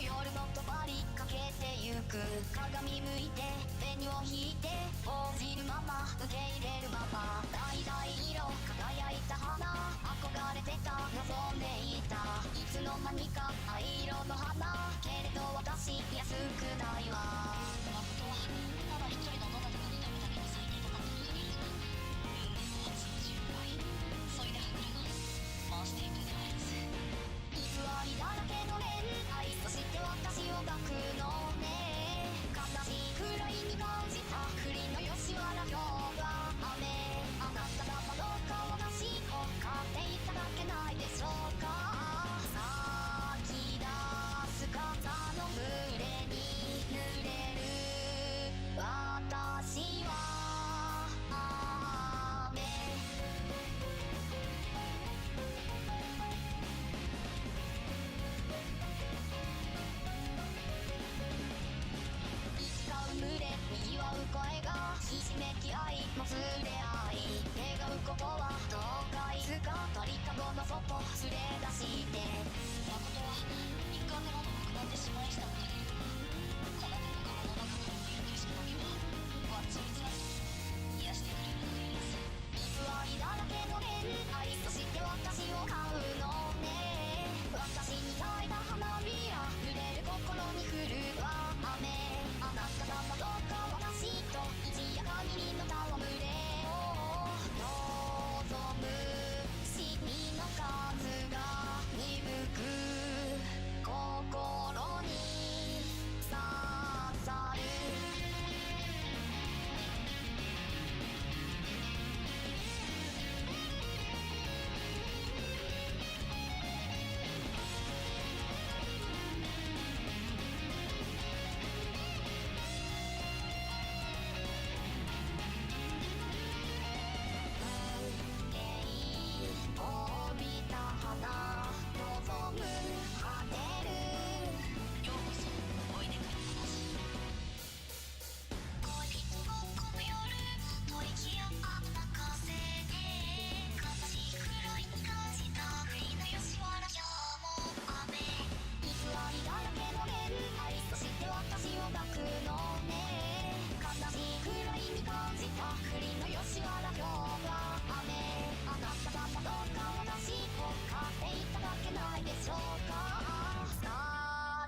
夜のとばりかけてゆく鏡向いて紅を引いて応じるまま受け入れるまま橙色輝いた花憧れてた望んでいたいつの間にか灰色の花けれど私安くないわ誠はただ一人のどなたかのためだけに咲いていたかったことにいる胸を通じる愛そいではぐれが回していくであります偽りだらけの恋愛そして私を抱くのね悲しいくらいに感じた栗の吉原氷河雨あなたがどうか私を買っていただけないでしょうか咲き出す風の群れに濡れる私は雨いつか埋むれにぎわう声がひしめき合いもつれ合い願うことはどうかいつか鳥かごの外連れ出して誠は一貫のものをなくなってしまいしたことにあなたの顔の中から見える景色だけはわっちみつなと癒してくれるのでいます偽りだらけの恋愛そして私を買うのね私に咲いた花びら濡れる心に降るわ雨あなたがどうか私と一夜限りの戯れを望むシミの数が鈍く心に刺さるを帯びた花望む果てるようこそおいでください恋人ごっこの夜吐息合った風で悲しいくらいに感じた栗の吉原今日も雨偽りだらけの恋愛そして私を抱くのね悲しいくらいに感じた栗の吉原今日は雨あなたがどうか私を買っていただけないでしょうか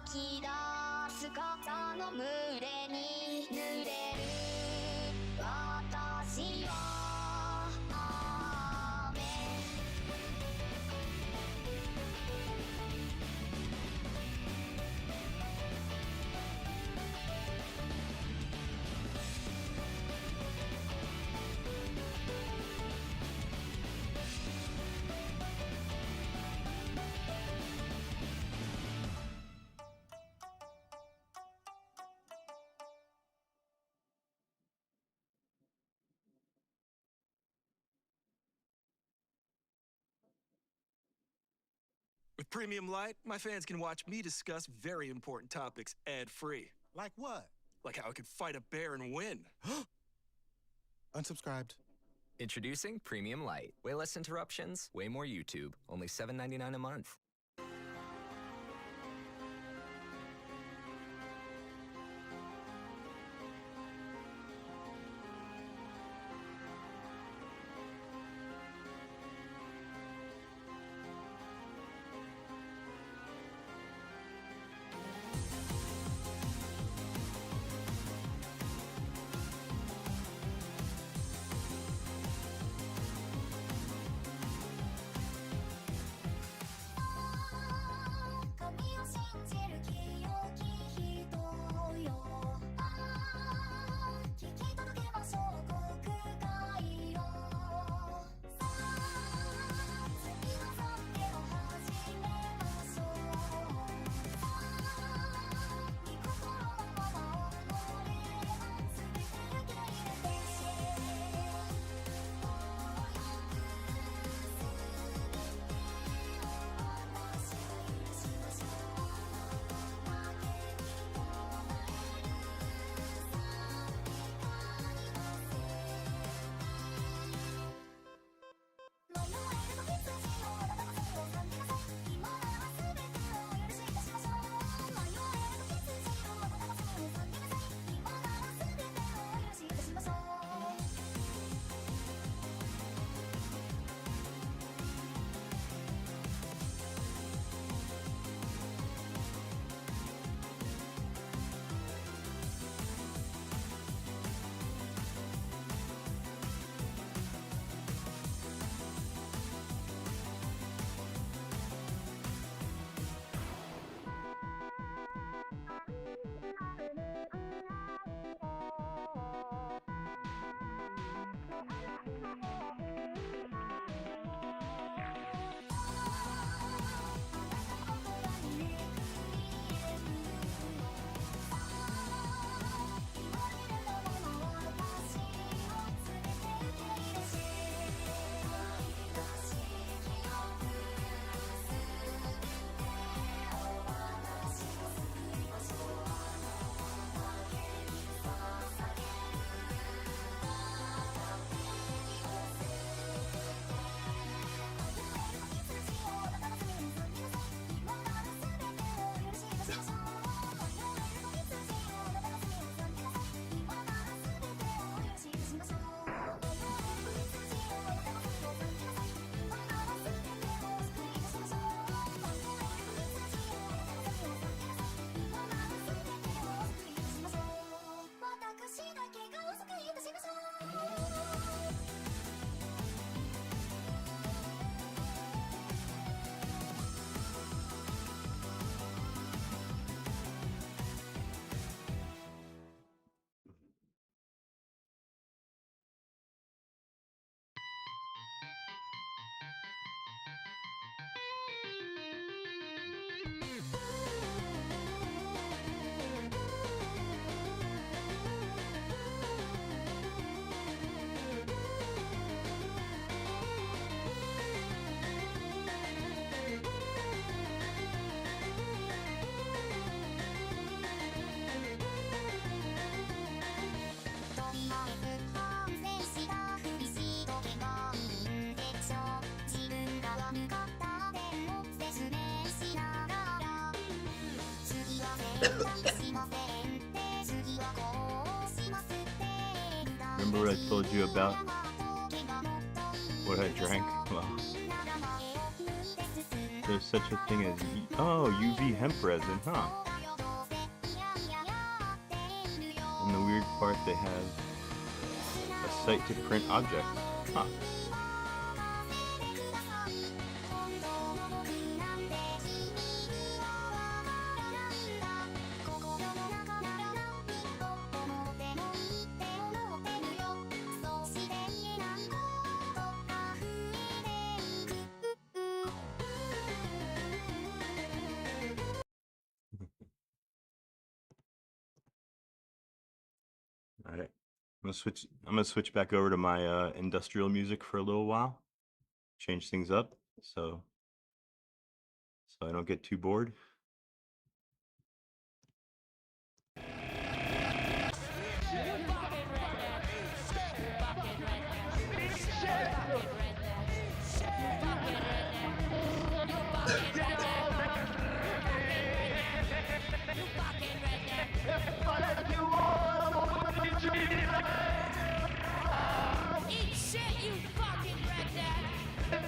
咲き出す風の群れに濡れる私は雨With Premium Light, my fans can watch me discuss very important topics ad-free. Like what? Like how I could fight a bear and win. Unsubscribed. Introducing Premium Light. Way less interruptions, way more YouTube. Only $7.99 a month. Remember what I told you about what I drank? Well, there's such a thing as UV hemp resin, huh? And the weird part, they have a site to print objects, huh? All right, I'm gonna switch back over to my industrial music for a little while. Change things up so I don't get too bored. Eat shit, you fucking redneck! Suck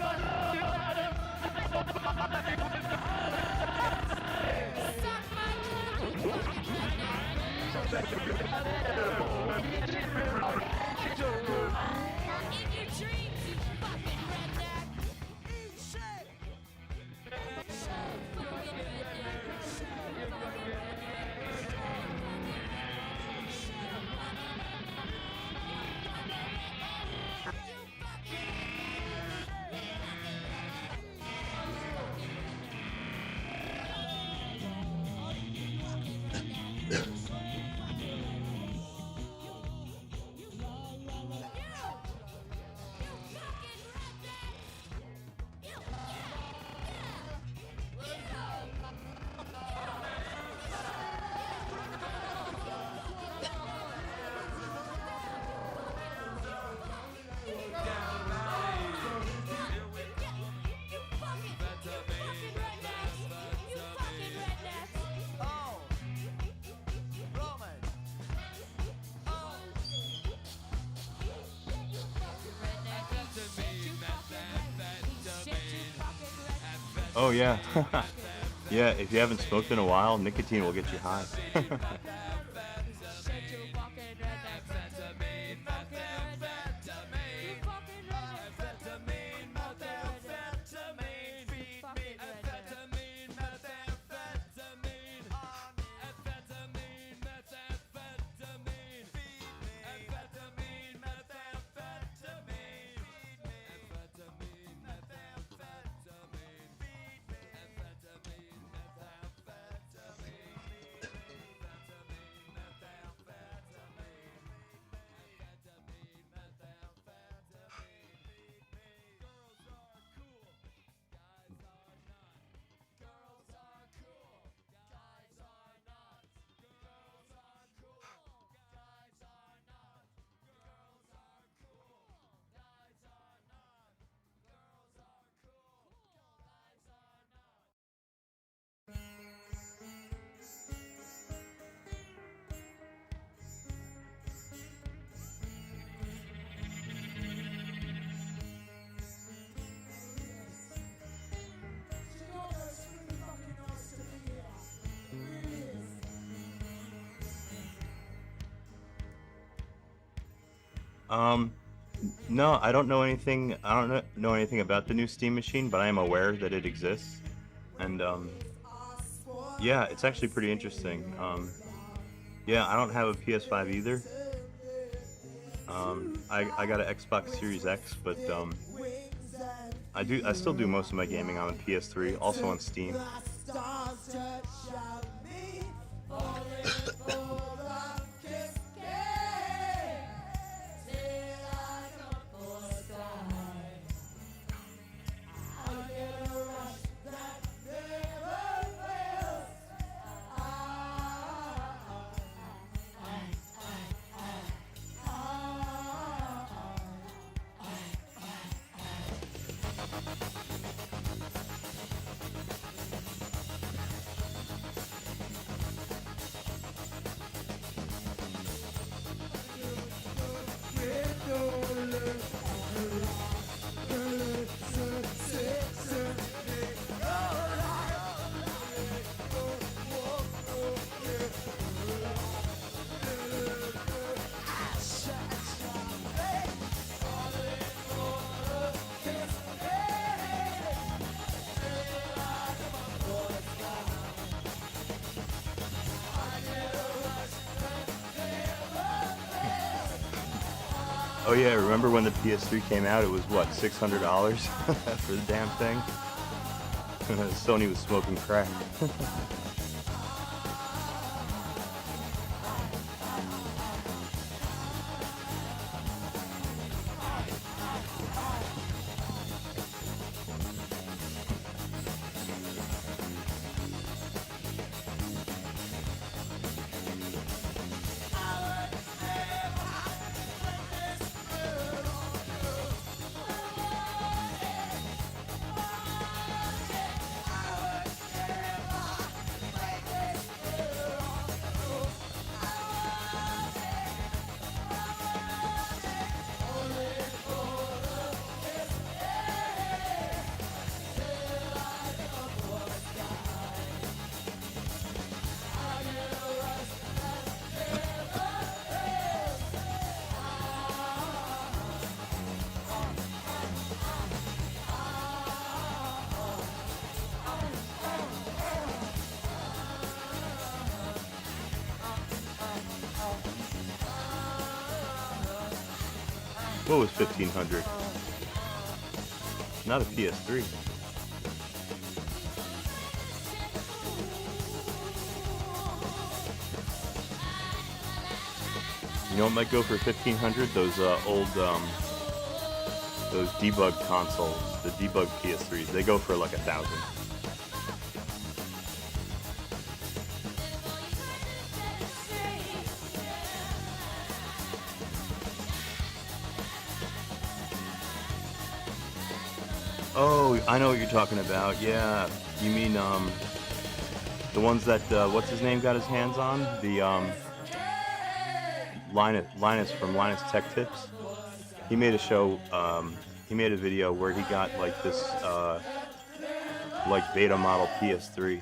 my cock, you fucking redneck! In your dreams, you fucking redneck! Eat shit! Fucking redneck! Oh yeah, yeah. If you haven't smoked in a while, nicotine will get you high. No, I don't know anything. I don't know anything about the new Steam machine, but I am aware that it exists, and yeah, it's actually pretty interesting. Yeah, I don't have a PS5 either. I got an Xbox Series X, but I still do most of my gaming on the PS3, also on Steam. Oh yeah, remember when the PS3 came out? It was what, $600 for the damn thing? Sony was smoking crack. What was 1500? Not a PS3. You know what might go for 1500? Those old those debug consoles, the debug PS3s. They go for like 1,000. Oh, I know what you're talking about. Yeah, you mean the ones that what's his name got his hands on? The Linus from Linus Tech Tips. He made a show. He made a video where he got like this like beta model PS3,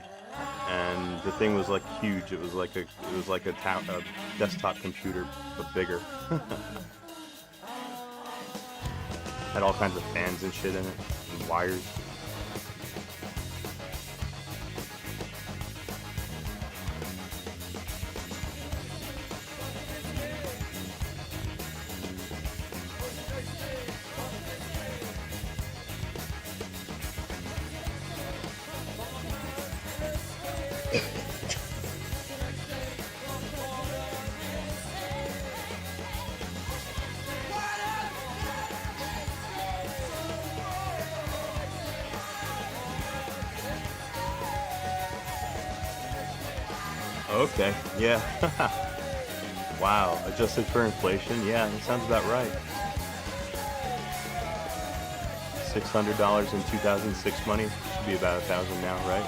and the thing was like huge. It was like a desktop computer but bigger. Had all kinds of fans and shit in it, and wires. Okay, yeah. Wow, adjusted for inflation, yeah, that sounds about right. $600 in 2006 money should be about 1,000 now, right?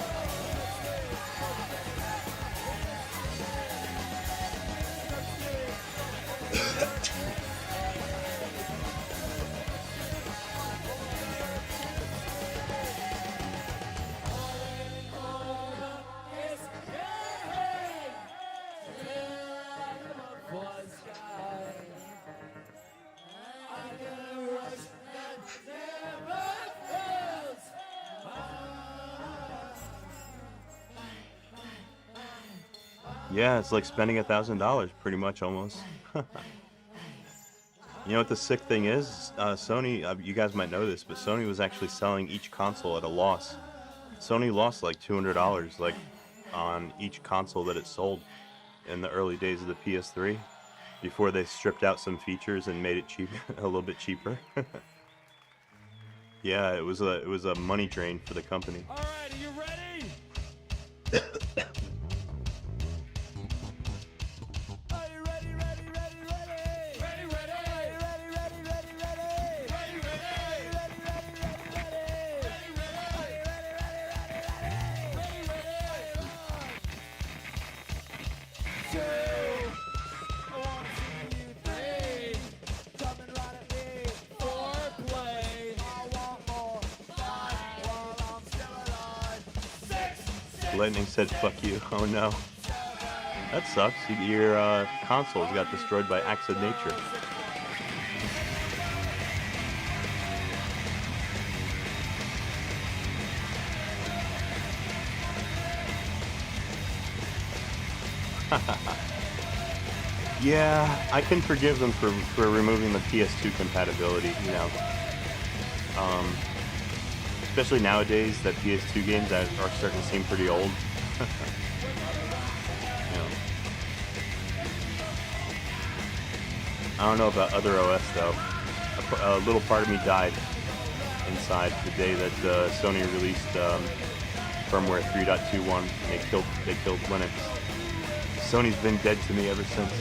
Yeah, it's like spending $1,000, pretty much, almost. You know what the sick thing is? Sony, you guys might know this, but Sony was actually selling each console at a loss. Sony lost like $200, like, on each console that it sold in the early days of the PS3, before they stripped out some features and made it cheap, a little bit cheaper. Yeah, it was a money drain for the company. All right, are you ready? Lightning said, "Fuck you." Oh no. That sucks. Your consoles got destroyed by acts of nature. Yeah, I can forgive them for removing the PS2 compatibility, you know. Especially nowadays that PS2 games that are starting to seem pretty old. You know. I don't know about other OS though. A little part of me died inside the day that Sony released firmware 3.21. They killed Linux. Sony's been dead to me ever since.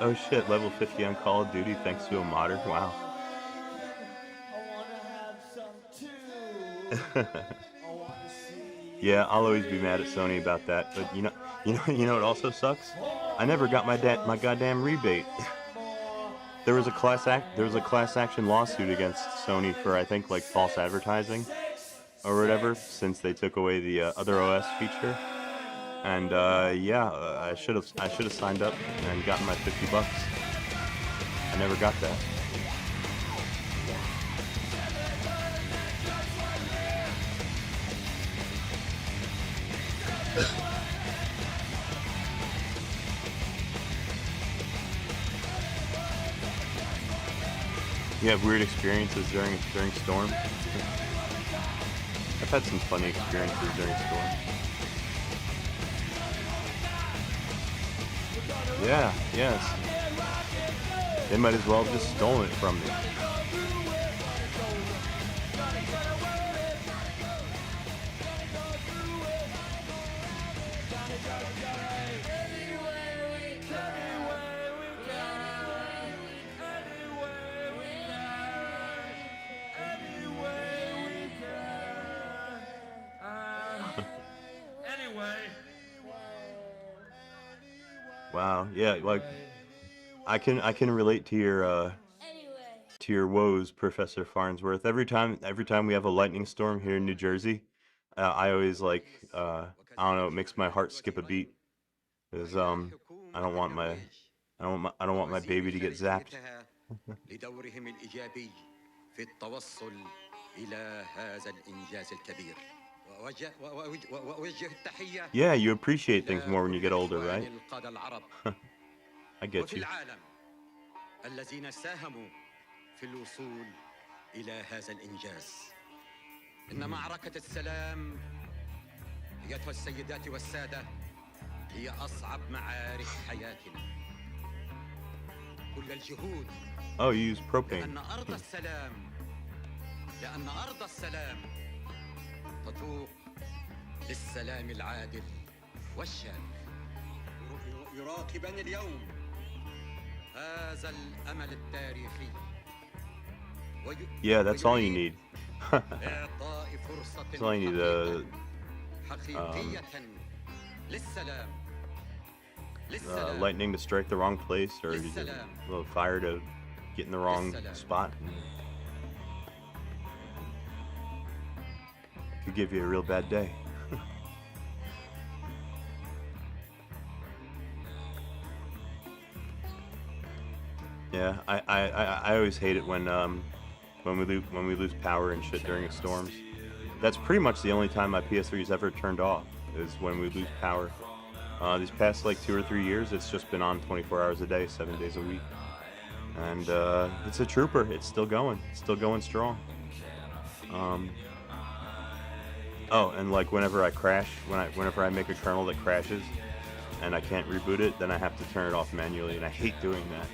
Oh shit, level 50 on Call of Duty thanks to a modder. Wow. Yeah, I'll always be mad at Sony about that, but you know what also sucks? I never got my goddamn rebate. There was a class action lawsuit against Sony for I think like false advertising or whatever since they took away the other OS feature. And yeah, I should have signed up and gotten my $50. I never got that. You have weird experiences during Storm? I've had some funny experiences during Storm. Yeah, yes. They might as well have just stolen it from me. Wow, yeah, like I can relate to your woes, Professor Farnsworth. Every time we have a lightning storm here in New Jersey, I always like I don't know, it makes my heart skip a beat. Because I don't want my baby to get zapped. لدورهم الإيجابي في التوصل إلى هذا الإنجاز الكبير. وأوجه التحية Yeah, you appreciate things more when you get older, right? القادة العرب I get وفي you. العالم الذين ساهموا في الوصول إلى هذا الإنجاز. إن معركة السلام أيتها السيدات والسادة هي أصعب معارك حياتنا. كل الجهود. Oh, you use propane. لأن أرض السلام تتوق للسلام العادل والشامل. يراقبان اليوم هذا الأمل التاريخي. Yeah, that's all you need. That's all you need. Lightning to strike the wrong place, or a little fire to get in the wrong spot. Could give you a real bad day. Yeah, I always hate it when we lose power and shit during storms. That's pretty much the only time my PS3 is ever turned off, is when we lose power. These past like 2 or 3 years, it's just been on 24 hours a day, 7 days a week. And it's a trooper. It's still going. It's still going strong. Oh, and like whenever I crash, whenever I make a kernel that crashes, and I can't reboot it, then I have to turn it off manually, and I hate doing that.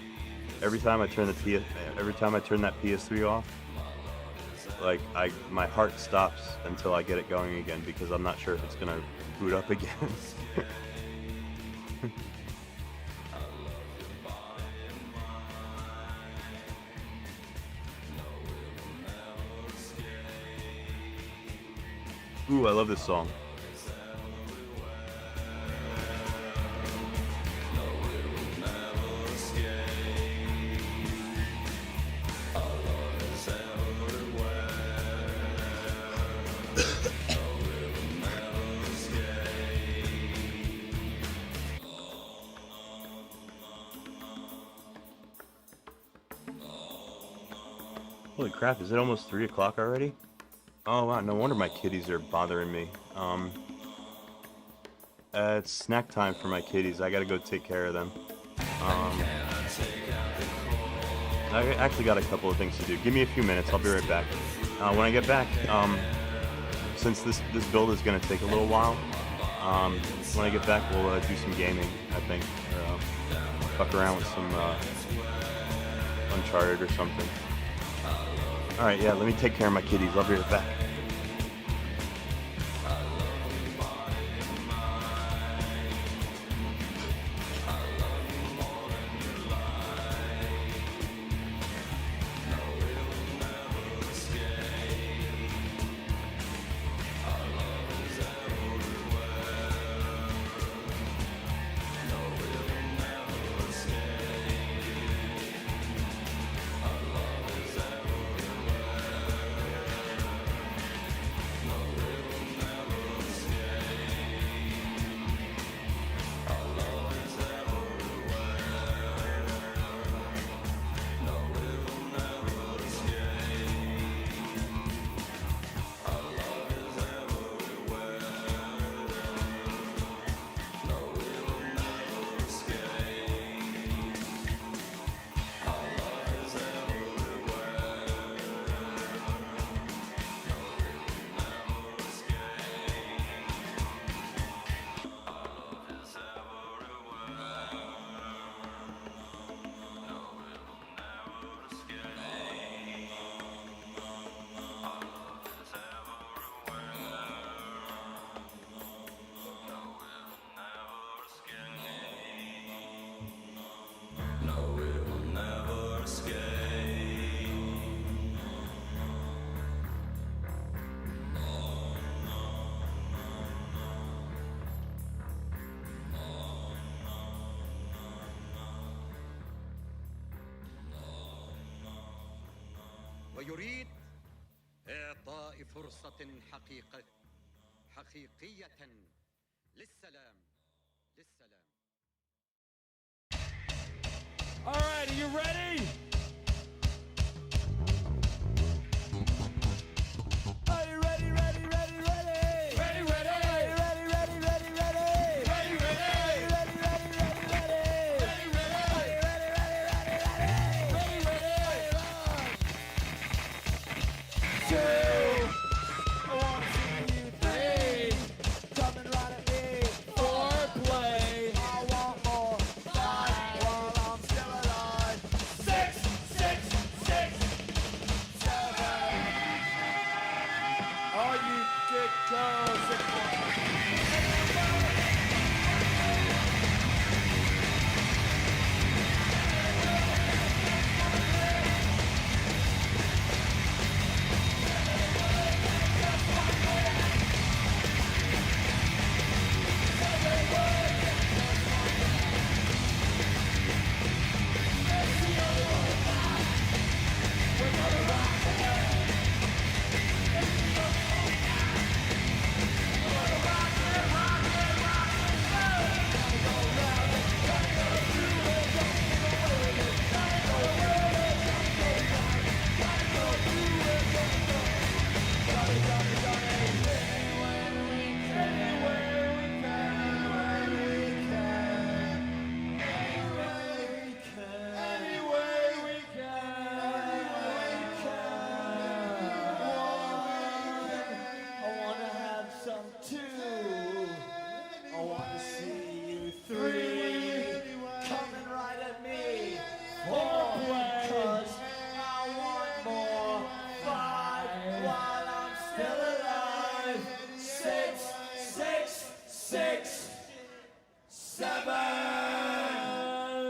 Every time I turn that PS3 off, like my heart stops until I get it going again, because I'm not sure if it's gonna boot up again. Ooh, I love this song. Holy crap, is it almost 3 o'clock already? Oh wow, no wonder my kitties are bothering me. It's snack time for my kitties. I gotta go take care of them. I actually got a couple of things to do. Give me a few minutes, I'll be right back. When I get back, since this build is gonna take a little while, when I get back we'll do some gaming, I think. Or fuck around with some Uncharted or something. Alright, yeah, let me take care of my kitties. I'll be right back. ويريد إعطاء فرصة حقيقية للسلام. All right, are you ready? Are you ready, ready, ready, ready? Ready, ready. Are you ready, ready, ready, ready? Ready, ready. Are you ready, ready, ready, ready? Ready, ready. Are you ready, ready, ready, ready? Ready, ready. 2, I wanna see you 3, coming right at me. 4, play. I want more. 5, while I'm still alive. 6, 6, 6, 7. All you dick girls and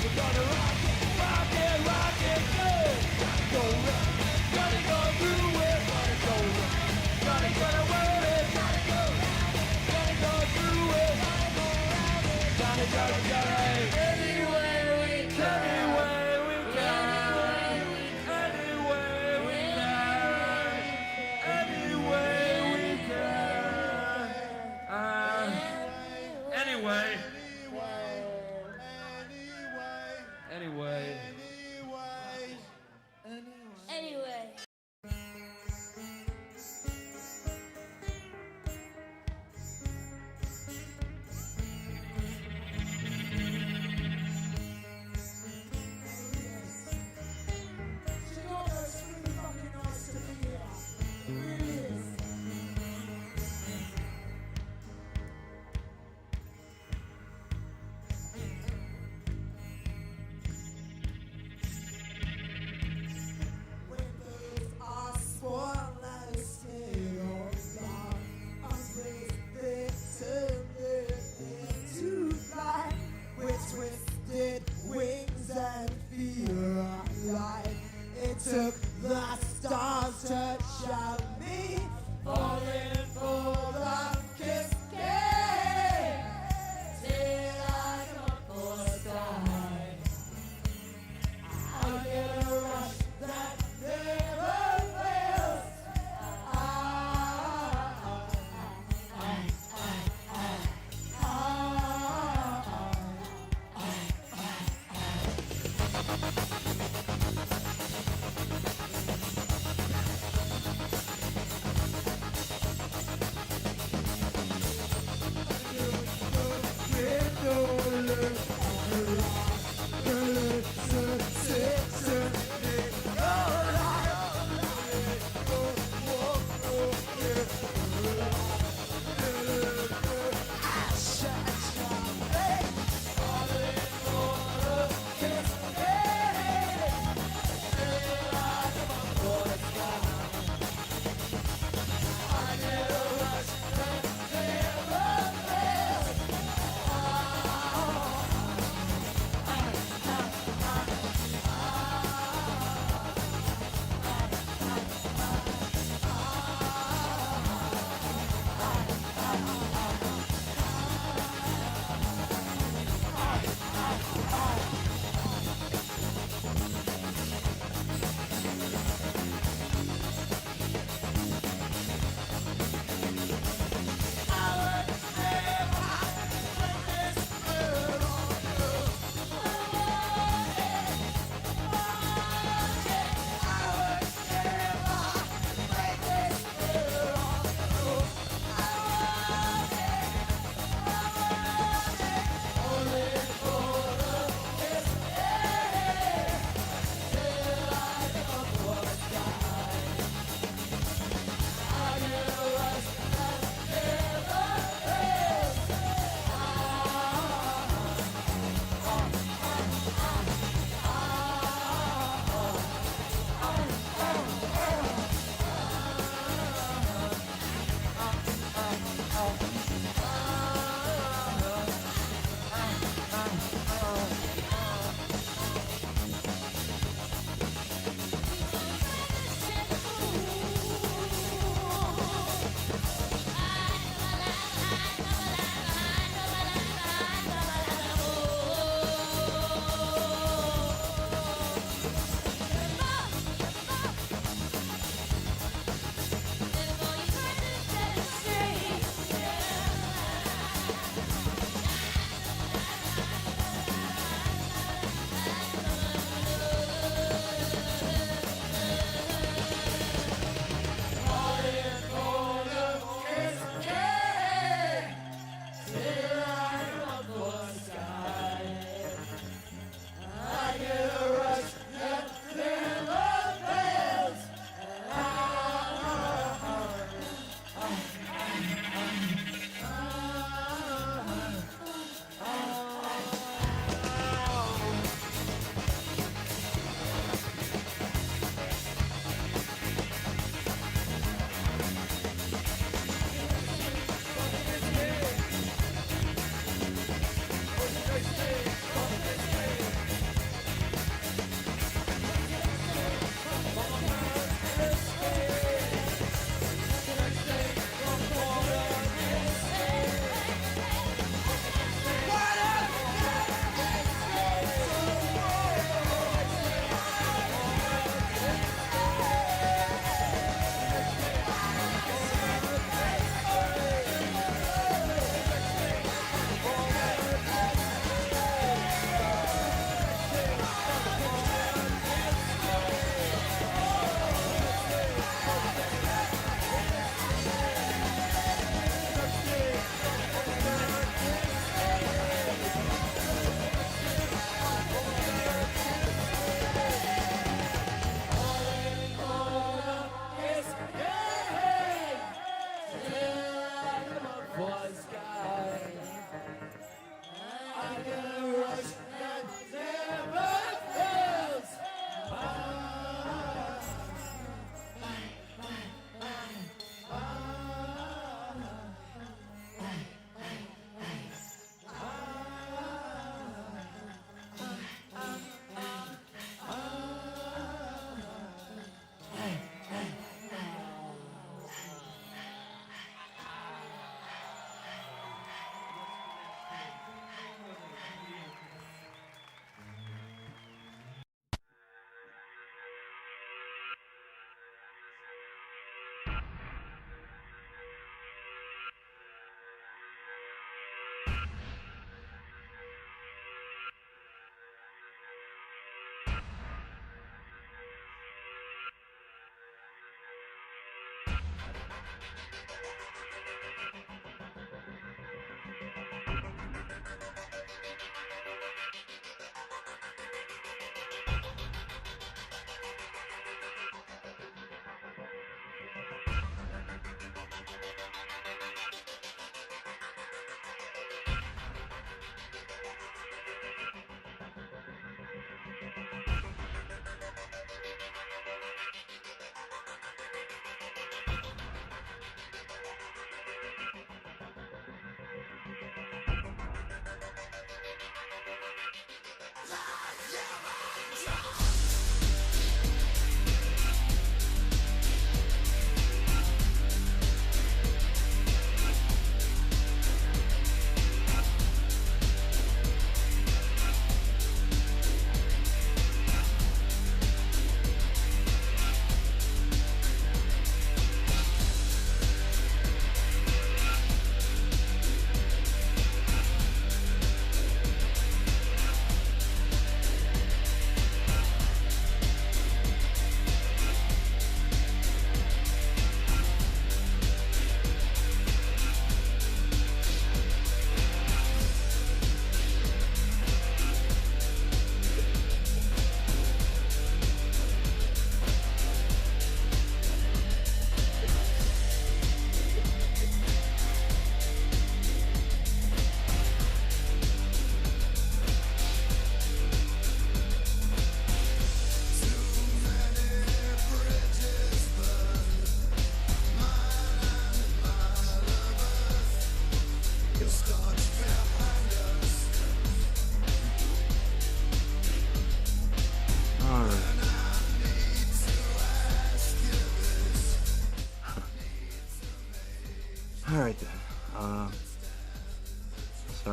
We're gonna rock it, rock it, rock it, go! took the stars to shout me, falling for the kiss game, till I come up for a sky. I get a rush that never fails.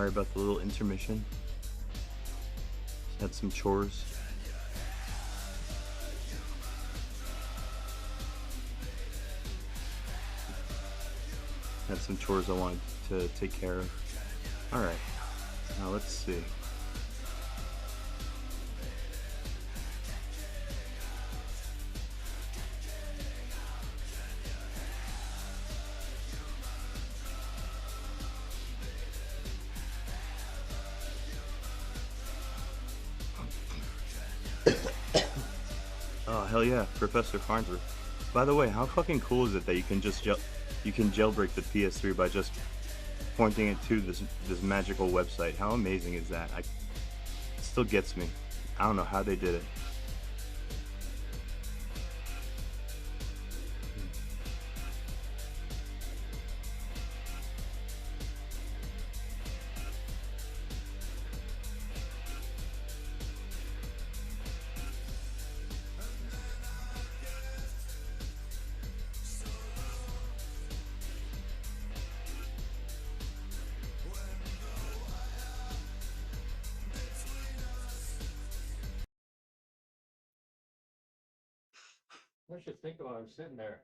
Sorry about the little intermission. Had some chores. Had some chores I wanted to take care of. Alright, now let's see. Oh hell yeah, Professor Farnsworth. By the way, how fucking cool is it that you can just jailbreak the PS3 by just pointing it to this magical website? How amazing is that? It still gets me. I don't know how they did it. I should think about it sitting there.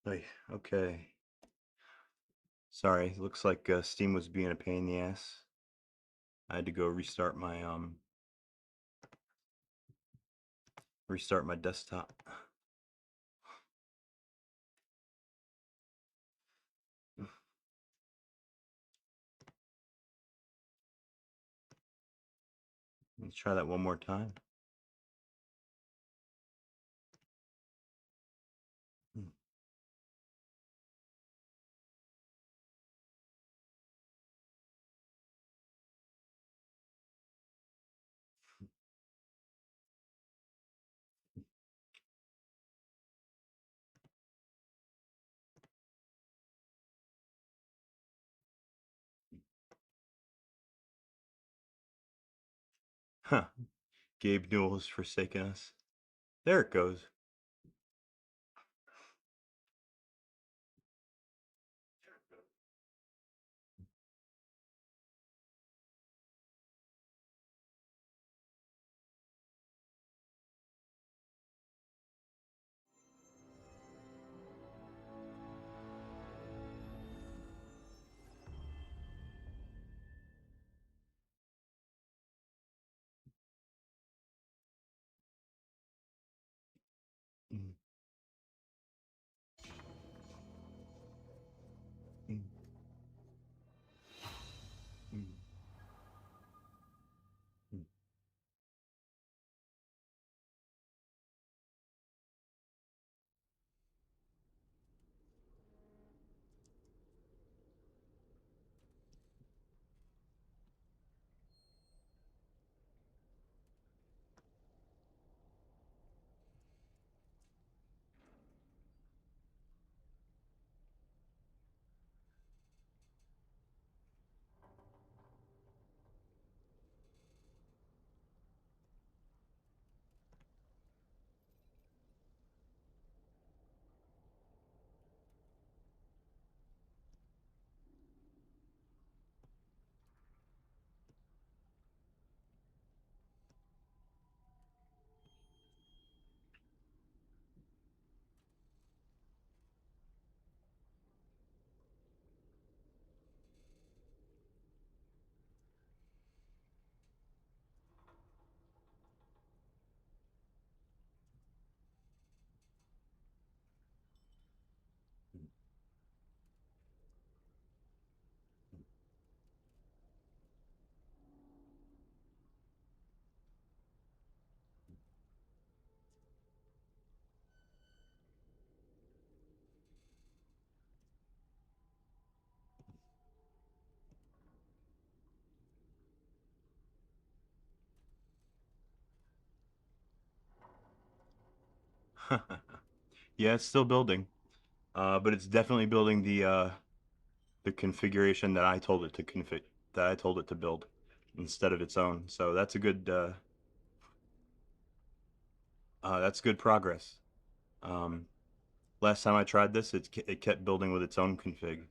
Okay. Sorry, looks like Steam was being a pain in the ass. I had to go restart my desktop. Let's try that one more time. Huh. Gabe Newell has forsaken us. There it goes. Mm. Mm. Mm. Mm. Yeah, it's still building. But it's definitely building the configuration that I told it to build instead of its own. So that's good progress. Last time I tried this, it kept building with its own config.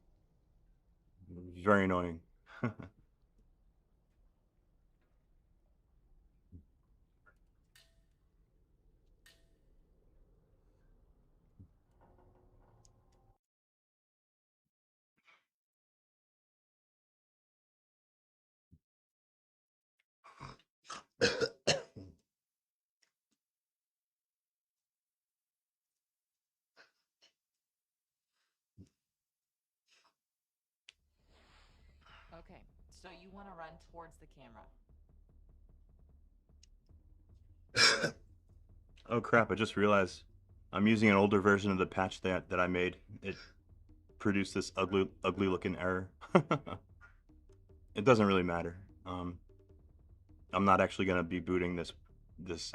Very annoying. Okay, so you want to run towards the camera. Oh crap, I just realized I'm using an older version of the patch that I made. It produced this ugly looking error. It doesn't really matter. I'm not actually going to be booting this this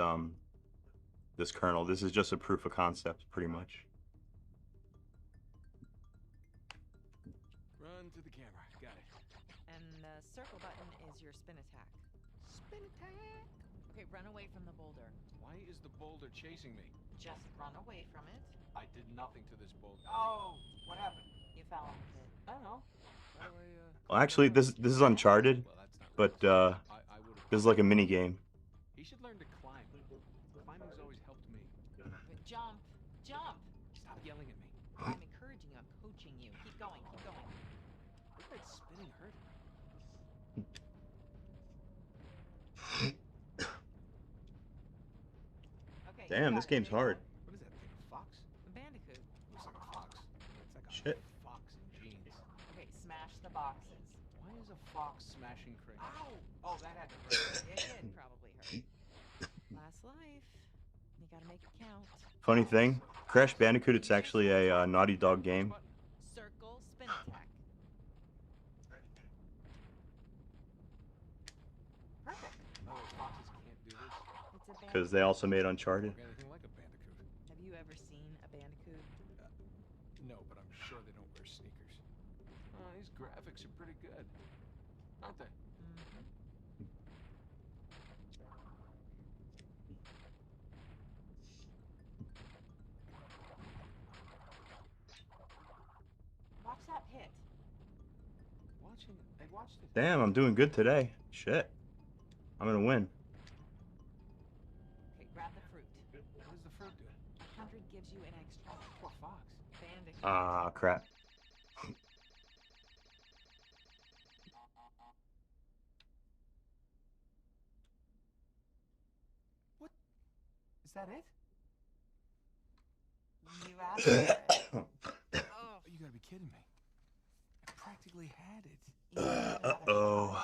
kernel. This is just a proof of concept, pretty much. Run to the camera. Got it. And the circle button is your spin attack. Spin attack. Okay, run away from the boulder. Why is the boulder chasing me? Just run away from it. I did nothing to this boulder. Oh, what happened? You fell off of it. I don't know. How do I, Well, actually, this is Uncharted, but this is like a mini game. He should learn to climb. Climbing's always helped me. Jump! Jump! Stop yelling at me. I'm about coaching you. Keep going, keep going. Look at that spinning hurt. Okay, you Damn, got this it. game's There you hard. go. What is that thing? A fox? A bandicoot. Looks like a fox. It's like a Shit. fox in jeans. Okay, smash the boxes. Why is a fox smashing crates? Ow! Oh, that had to hurt. It did probably hurt. Last life. You gotta make it count. Funny thing, Crash Bandicoot, it's actually a Naughty Dog game. Circle, spin attack. Perfect. Oh, foxes can't do this. It's a Because they also made Uncharted. Anything like a bandicoot. Have you ever seen a bandicoot? No, but I'm sure they don't wear sneakers. These graphics are pretty good, aren't they? Watch that hit. I watched it. Damn, I'm doing good today. Shit. I'm gonna win. Okay, grab the fruit. What does the fruit do? 100 gives you an extra. Poor fox. Bandicoot. Ah, crap. What? Is that it? You asked for it. Oh, you gotta be kidding me. I practically had it. Uh-oh.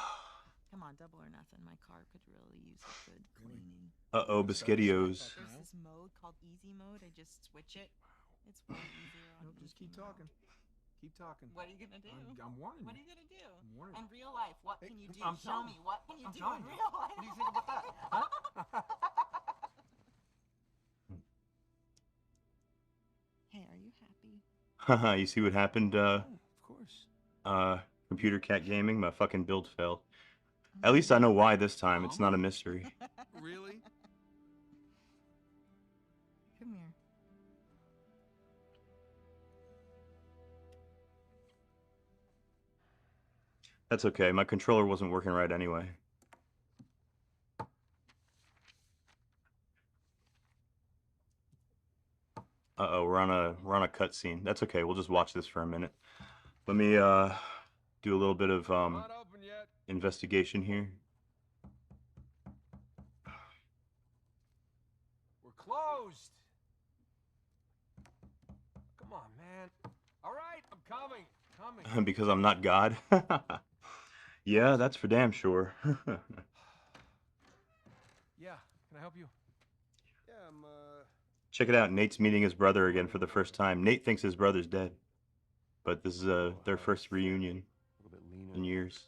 Come on, double or nothing. My car could really use a good cleaning. Uh-oh, Biscottios. There's this mode called easy mode. I just switch it. It's way easier on No, just easy keep mode. talking. Keep talking. What are you gonna do? I'm warning What are you. you gonna do? I'm warning In real life, what Hey, can you do? I'm Show telling me. you. What can you I'm do telling in you. real life? What do you think about that? Hey, are you happy? Haha, you see what happened, Of course. Computer Cat Gaming? My fucking build failed. At least I know why this time. It's not a mystery. Really? Come here. That's okay. My controller wasn't working right anyway. Uh-oh, we're on a cutscene. That's okay. We'll just watch this for a minute. Let me do a little bit of Not open yet. investigation here. We're closed. Come on, man. All right, I'm coming. Coming. Because I'm not God. Yeah, that's for damn sure. Yeah, can I help you? Yeah, Check it out. Nate's meeting his brother again for the first time. Nate thinks his brother's dead. But this is their first reunion A little bit leaner. in years.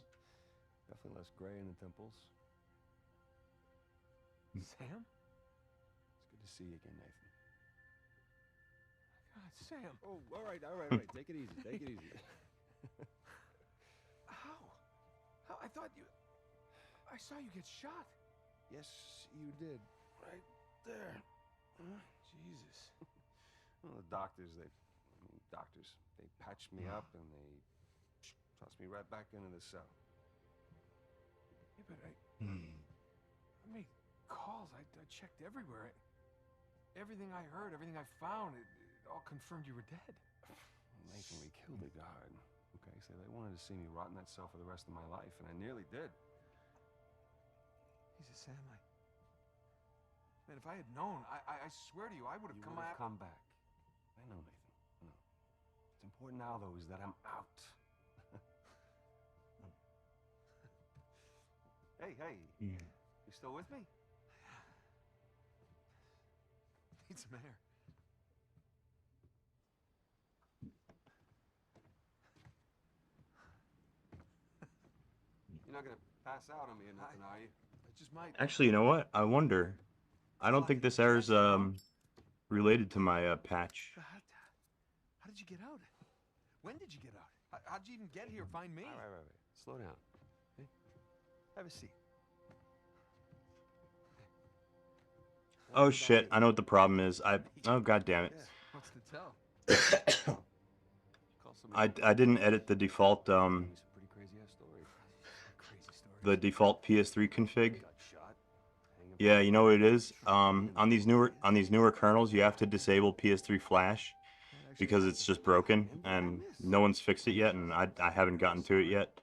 Definitely less gray in the temples. Sam? It's good to see you again, Nathan. God, Sam. Oh, all right. Take it easy. Take it easy. How? I thought you... I saw you get shot. Yes, you did. Right there. Jesus. Well, the doctors, they patched me up and they tossed me right back into the cell. Yeah, but I made calls. I checked everywhere. Everything I heard, everything I found, it all confirmed you were dead. Nathan, we killed a guard. Okay, so they wanted to see me rot in that cell for the rest of my life, and I nearly did. Jesus, Sam, man, if I had known, I swear to you, I would have You come would have out. come back. I know, Nathan. I know. What's important now, though, is that I'm out. Hey. Yeah. You still with me? Need some air. You're not gonna pass out on me or nothing, are you? I just might. Actually, you know what? I wonder. I don't think this error's related to my patch. How did you get out? When did you get out? How'd you even get here? Find me? All right. Slow down. Okay? Have a seat. Oh shit! I know what the problem is. Oh god damn it! What's to tell? I didn't edit the default Pretty crazy-ass story. the default PS3 config. Yeah, you know what it is. On these newer kernels, you have to disable PS3 Flash, because it's just broken and no one's fixed it yet, and I haven't gotten to it yet.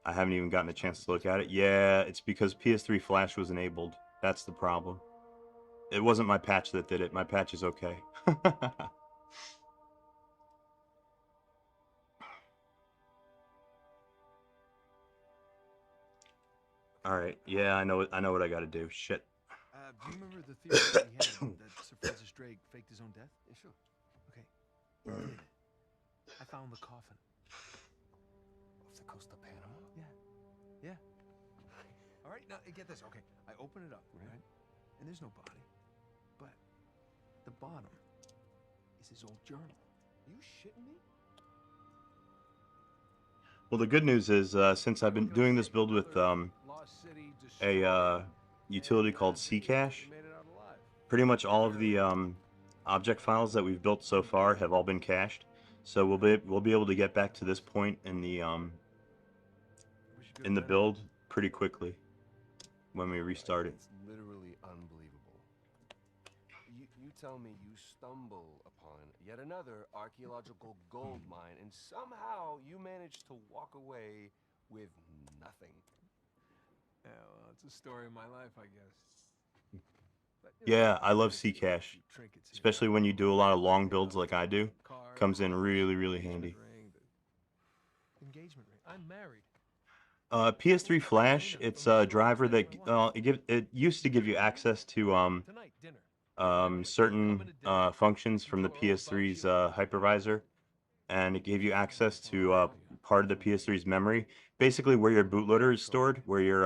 I haven't even gotten a chance to look at it. Yeah, it's because PS3 Flash was enabled. That's the problem. It wasn't my patch that did it. My patch is okay. All right. Yeah, I know what I got to do. Shit. Do you remember the theory that we had that Sir Francis Drake faked his own death? Yeah, sure. Okay, he did. I found the coffin. Off the coast of Panama? Yeah. All right, now get this. Okay, I open it up, right? And there's no body. But the bottom is his old journal. Are you shitting me? Well, the good news is, since I've been doing this build with a utility called Ccache, pretty much all of the object files that we've built so far have all been cached. So we'll be able to get back to this point in the build pretty quickly when we restart it. It's literally unbelievable. You tell me you stumble upon yet another archaeological gold mine, and somehow you managed to walk away with nothing. Yeah, well, it's a story of my life, I guess. But, Yeah, I love Ccache, especially when you do a lot of long builds like I do. Comes in really, really handy. Engagement ring. I'm married. PS3 Flash, it's a driver that it used to give you access to certain functions from the PS3's hypervisor, and it gave you access to part of the PS3's memory, basically where your bootloader is stored, where your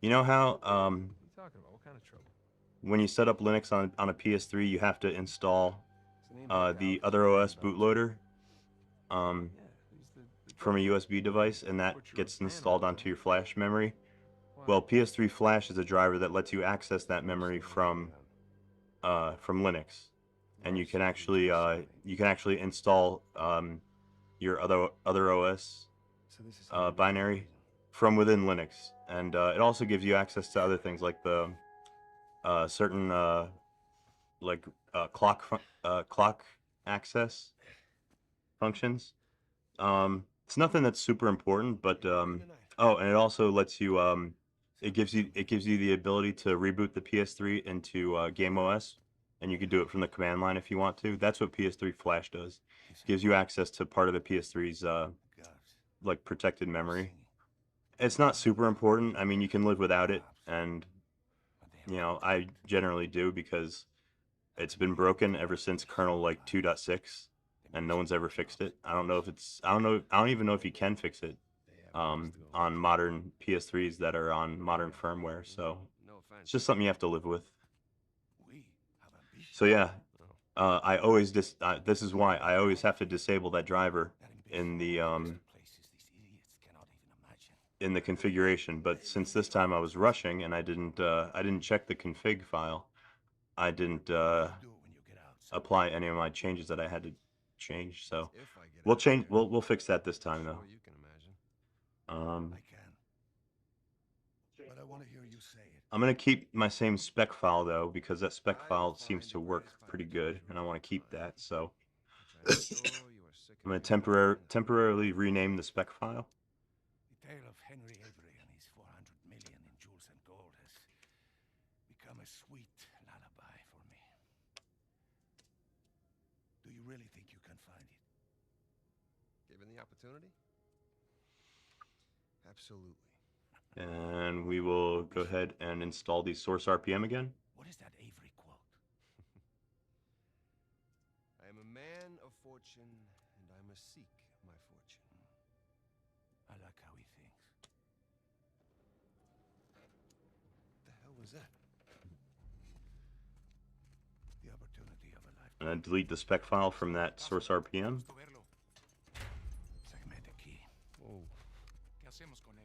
you know how What are you talking about? What kind of trouble? when you set up Linux on a PS3, you have to install the other OS bootloader from a USB device, and that gets installed onto your flash memory. Well, PS3 Flash is a driver that lets you access that memory from Linux, and you can actually install your other OS binary from within Linux, and it also gives you access to other things like the certain clock access functions. It's nothing that's super important, but oh, and it also lets you it gives you the ability to reboot the PS3 into Game OS, and you can do it from the command line if you want to. That's what PS3 Flash does. It gives you access to part of the PS3's like protected memory. It's not super important. I mean, you can live without it, and you know, I generally do because it's been broken ever since kernel like 2.6, and no one's ever fixed it. I don't even know if you can fix it on modern PS3s that are on modern firmware. So it's just something you have to live with. So yeah, I always this is why I always have to disable that driver in the configuration. But since this time I was rushing and I didn't check the config file, I didn't apply any of my changes that I had to change. So we'll fix that this time though. But I want to hear you say it. I'm gonna keep my same spec file though, because that spec file seems to work pretty good, and I want to keep that. So I'm gonna temporarily rename the spec file. The tale of Henry Avery and his 400 million in jewels and gold has become a sweet lullaby for me. Do you really think you can find it? Given the opportunity? Absolutely. And we will go ahead and install the source RPM again. What is that Avery quote? I am a man of fortune, and I must seek my fortune. I like how he thinks. What the hell was that? The opportunity of a lifetime. And delete the spec file from that source RPM. Segmente aquí. Whoa. ¿Qué hacemos con él?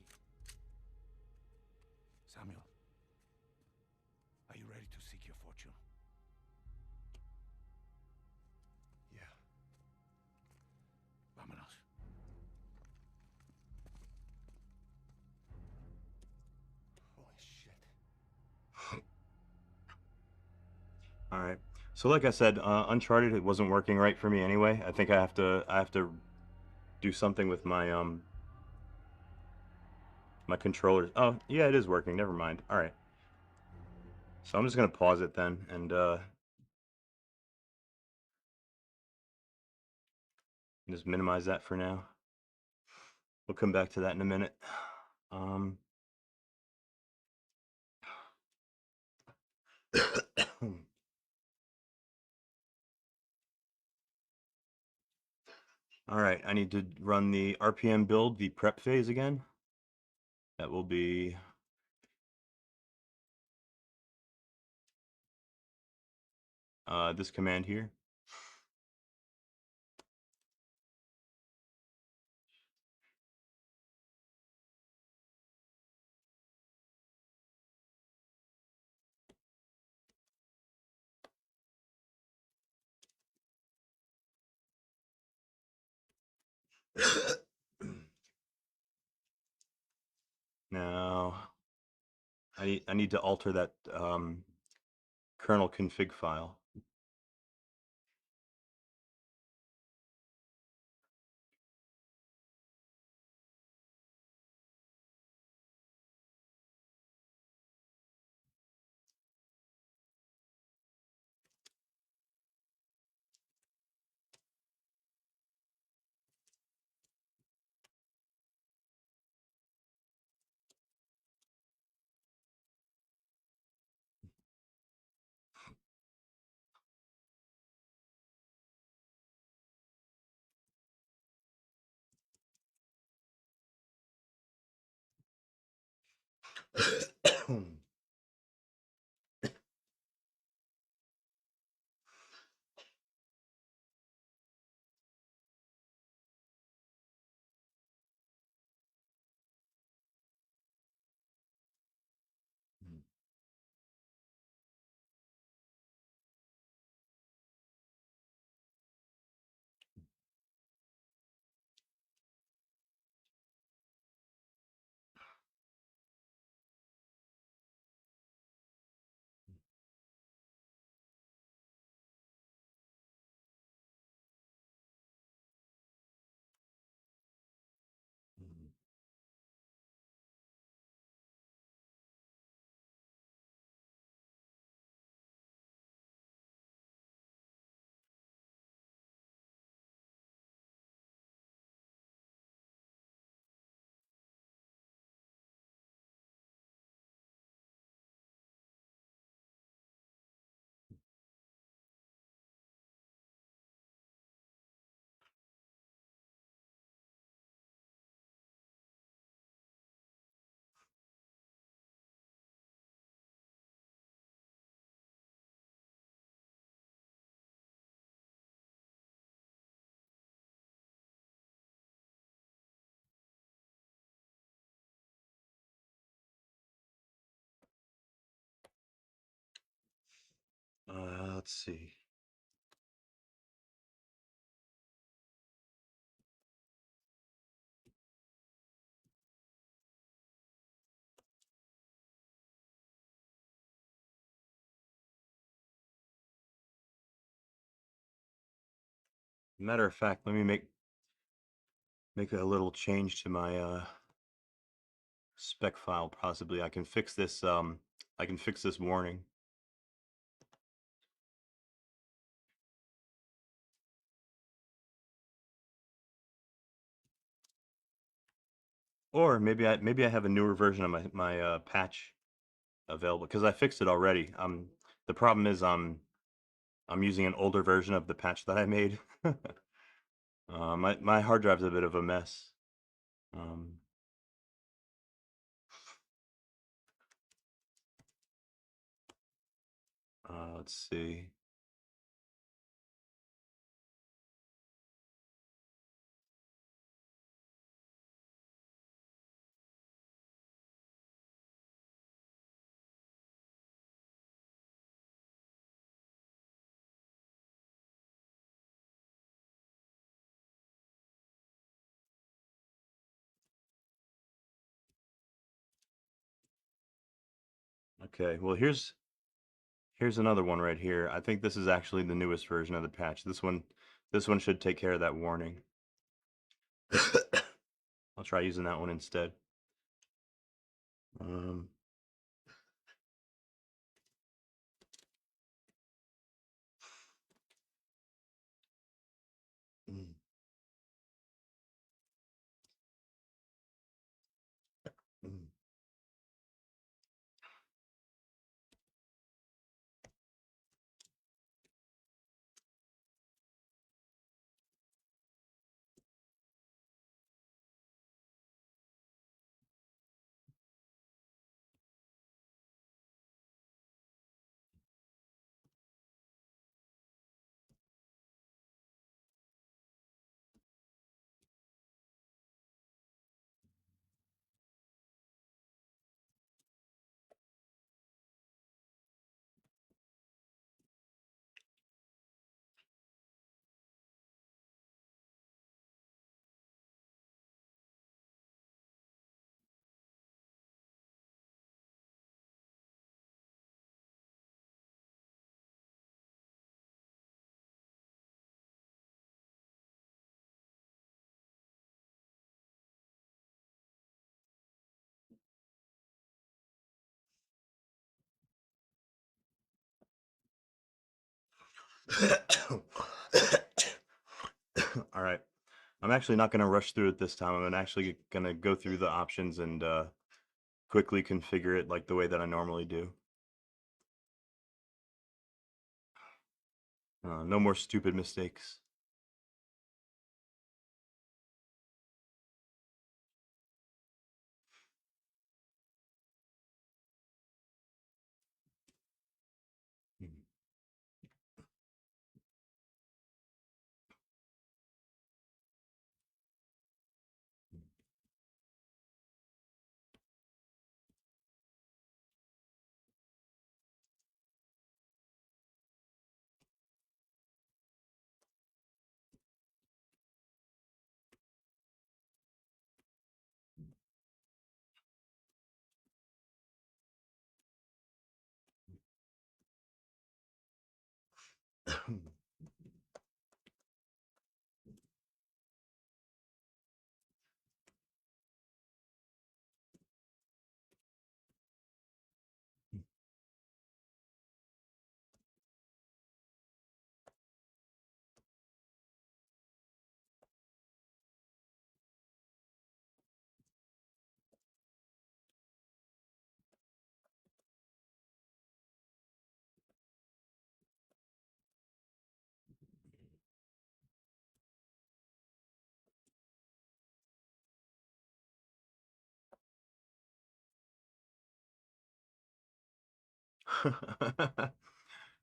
Samuel, are you ready to seek your fortune? Yeah. Vámonos. Holy shit. All right. So like I said, Uncharted, it wasn't working right for me anyway. I think I have to do something with my my controllers. Oh, yeah, it is working. Never mind. All right. So I'm just gonna pause it then and just minimize that for now. We'll come back to that in a minute. Um, all right, I need to run the RPM build, the prep phase again. That will be this command here. Now, I need to alter that kernel config file. Let's see. Matter of fact, let me make a little change to my spec file. Possibly, I can fix this. I can fix this warning. Or maybe I have a newer version of my patch available because I fixed it already. The problem is I'm using an older version of the patch that I made. My hard drive's a bit of a mess. Um, let's see. Okay, well Here's another one right here. I think this is actually the newest version of the patch. This one should take care of that warning. I'll try using that one instead. Um, mm. Mm. All right. I'm actually not going to rush through it this time. I'm actually going to go through the options and quickly configure it like the way that I normally do. No more stupid mistakes.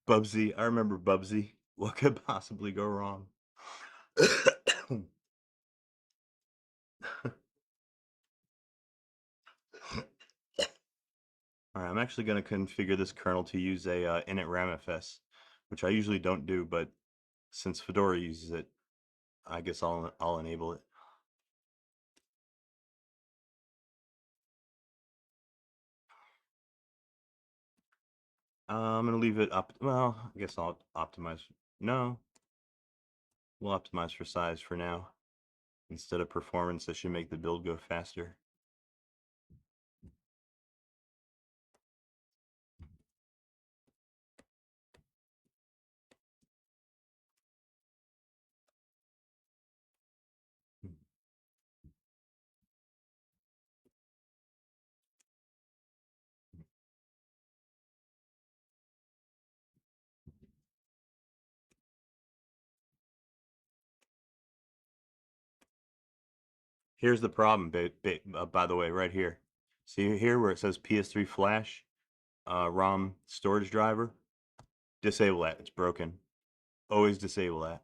Bubsy. I remember Bubsy. What could possibly go wrong? All right, I'm actually going to configure this kernel to use a init ramfs, which I usually don't do, but since Fedora uses it, I guess I'll enable it. I'm going to leave it up. Well, I guess I'll optimize. No, we'll optimize for size for now. Instead of performance, that should make the build go faster. Here's the problem, by the way, right here. See here where it says PS3 flash, ROM storage driver? Disable that. It's broken. Always disable that.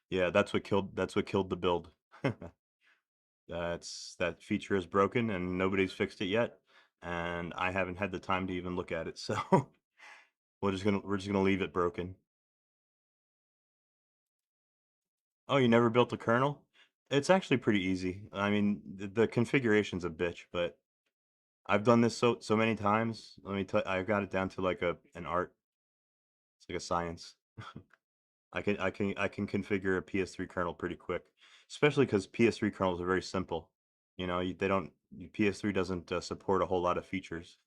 Yeah, that's what killed the build. That feature is broken and nobody's fixed it yet, and I haven't had the time to even look at it. So we're just gonna leave it broken. Oh, you never built a kernel? It's actually pretty easy. I mean, the configuration's a bitch, but I've done this so many times. Let me tell I've got it down to like an art. It's like a science. I can configure a PS3 kernel pretty quick, especially because PS3 kernels are very simple. You know, they don't PS3 doesn't support a whole lot of features.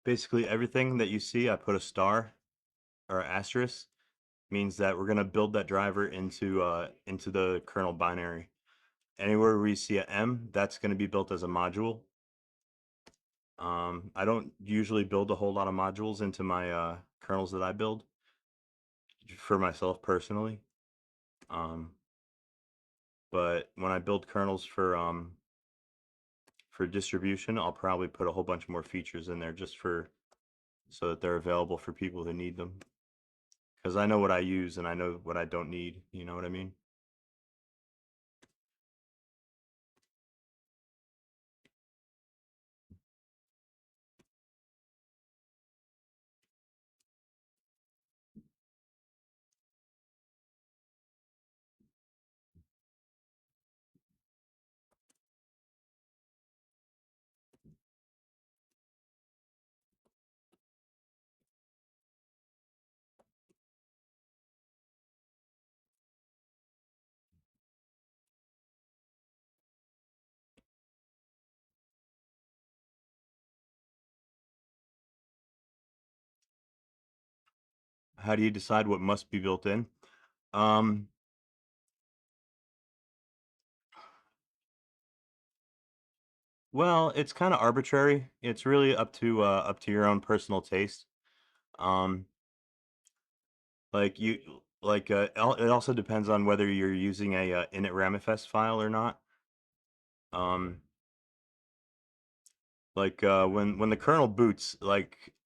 Basically, everything that you see, I put a star or asterisk, means that we're gonna build that driver into the kernel binary. Anywhere where you see a M, that's gonna be built as a module. I don't usually build a whole lot of modules into my kernels that I build for myself personally. Um, but when I build kernels for distribution, I'll probably put a whole bunch more features in there just for so that they're available for people who need them. Because I know what I use and I know what I don't need. You know what I mean? How do you decide what must be built in? Um, well, it's kind of arbitrary. It's really up to your own personal taste. Um, it also depends on whether you're using a init ramifest file or not. Um, when the kernel boots,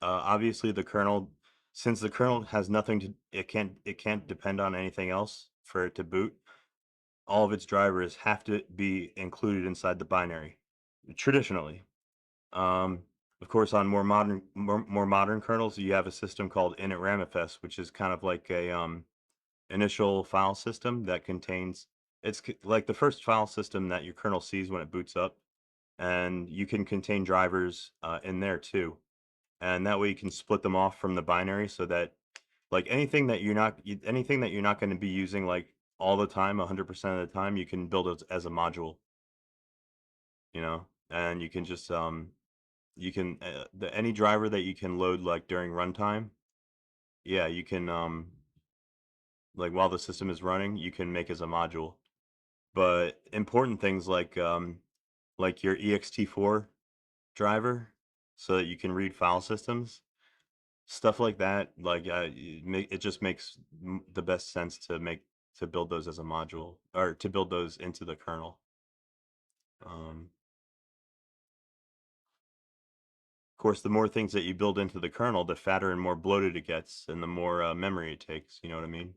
obviously the kernel, since the kernel has nothing to, it can't depend on anything else for it to boot. All of its drivers have to be included inside the binary, traditionally. Um, Of course, on more modern kernels, you have a system called init ramifs, which is kind of like a initial file system that contains like the first file system that your kernel sees when it boots up, and you can contain drivers in there too, and that way you can split them off from the binary so that like anything that you're not going to be using like all the time 100% of the time, you can build it as a module, you know, and you can just you can any driver that you can load like during runtime, yeah, you can like while the system is running, you can make as a module. But important things like your ext4 driver, so that you can read file systems, stuff like that. Like it just makes the best sense to build those as a module or to build those into the kernel. Of course, the more things that you build into the kernel, the fatter and more bloated it gets, and the more memory it takes. You know what I mean?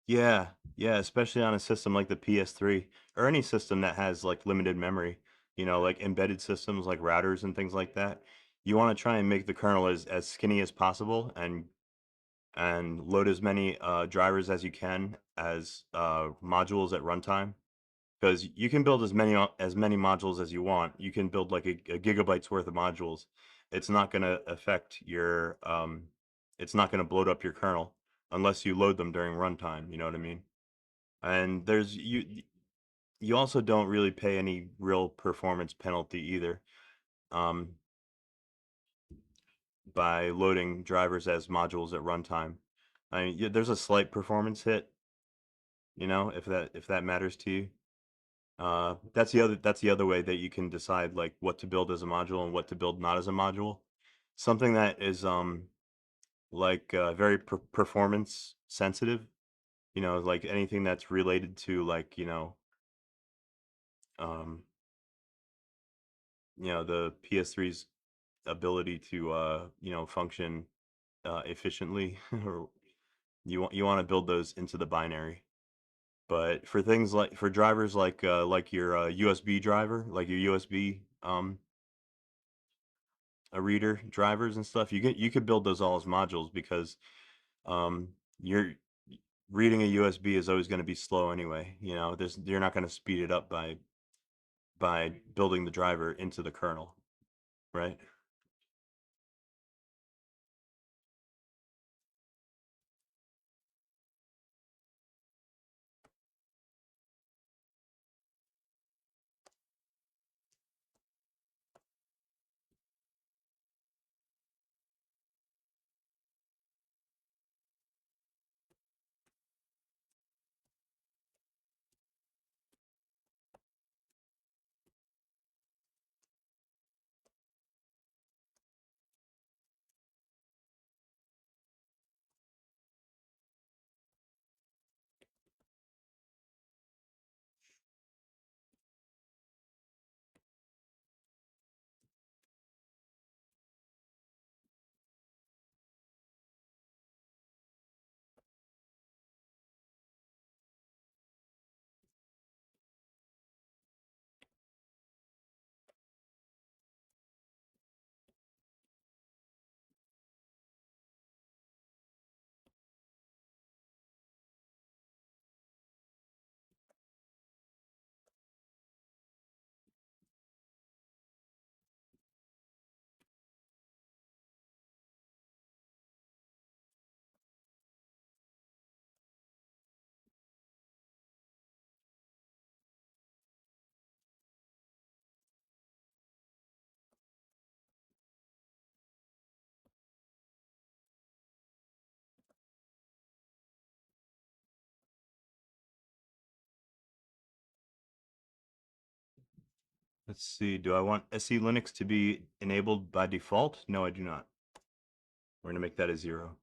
Yeah, yeah, especially on a system like the PS3 or any system that has like limited memory, you know, like embedded systems like routers and things like that. You want to try and make the kernel as skinny as possible and load as many drivers as you can as modules at runtime, because you can build as many modules as you want. You can build like a gigabyte's worth of modules. It's not going to affect your it's not going to bloat up your kernel unless you load them during runtime. You know what I mean? And you also don't really pay any real performance penalty either um, by loading drivers as modules at runtime. I mean, there's a slight performance hit, you know, if that matters to you. That's the other way that you can decide like what to build as a module and what to build not as a module. Something that is like very performance sensitive, you know, like anything that's related to like, um, the PS3's ability to function efficiently or you want to build those into the binary. But for things for drivers like your USB driver, like your USB a reader drivers and stuff, you could build those all as modules because um you're reading a USB is always going to be slow anyway. You know, you're not going to speed it up by building the driver into the kernel, right? Let's see. Do I want SE Linux to be enabled by default? No, I do not. We're going to make that a 0.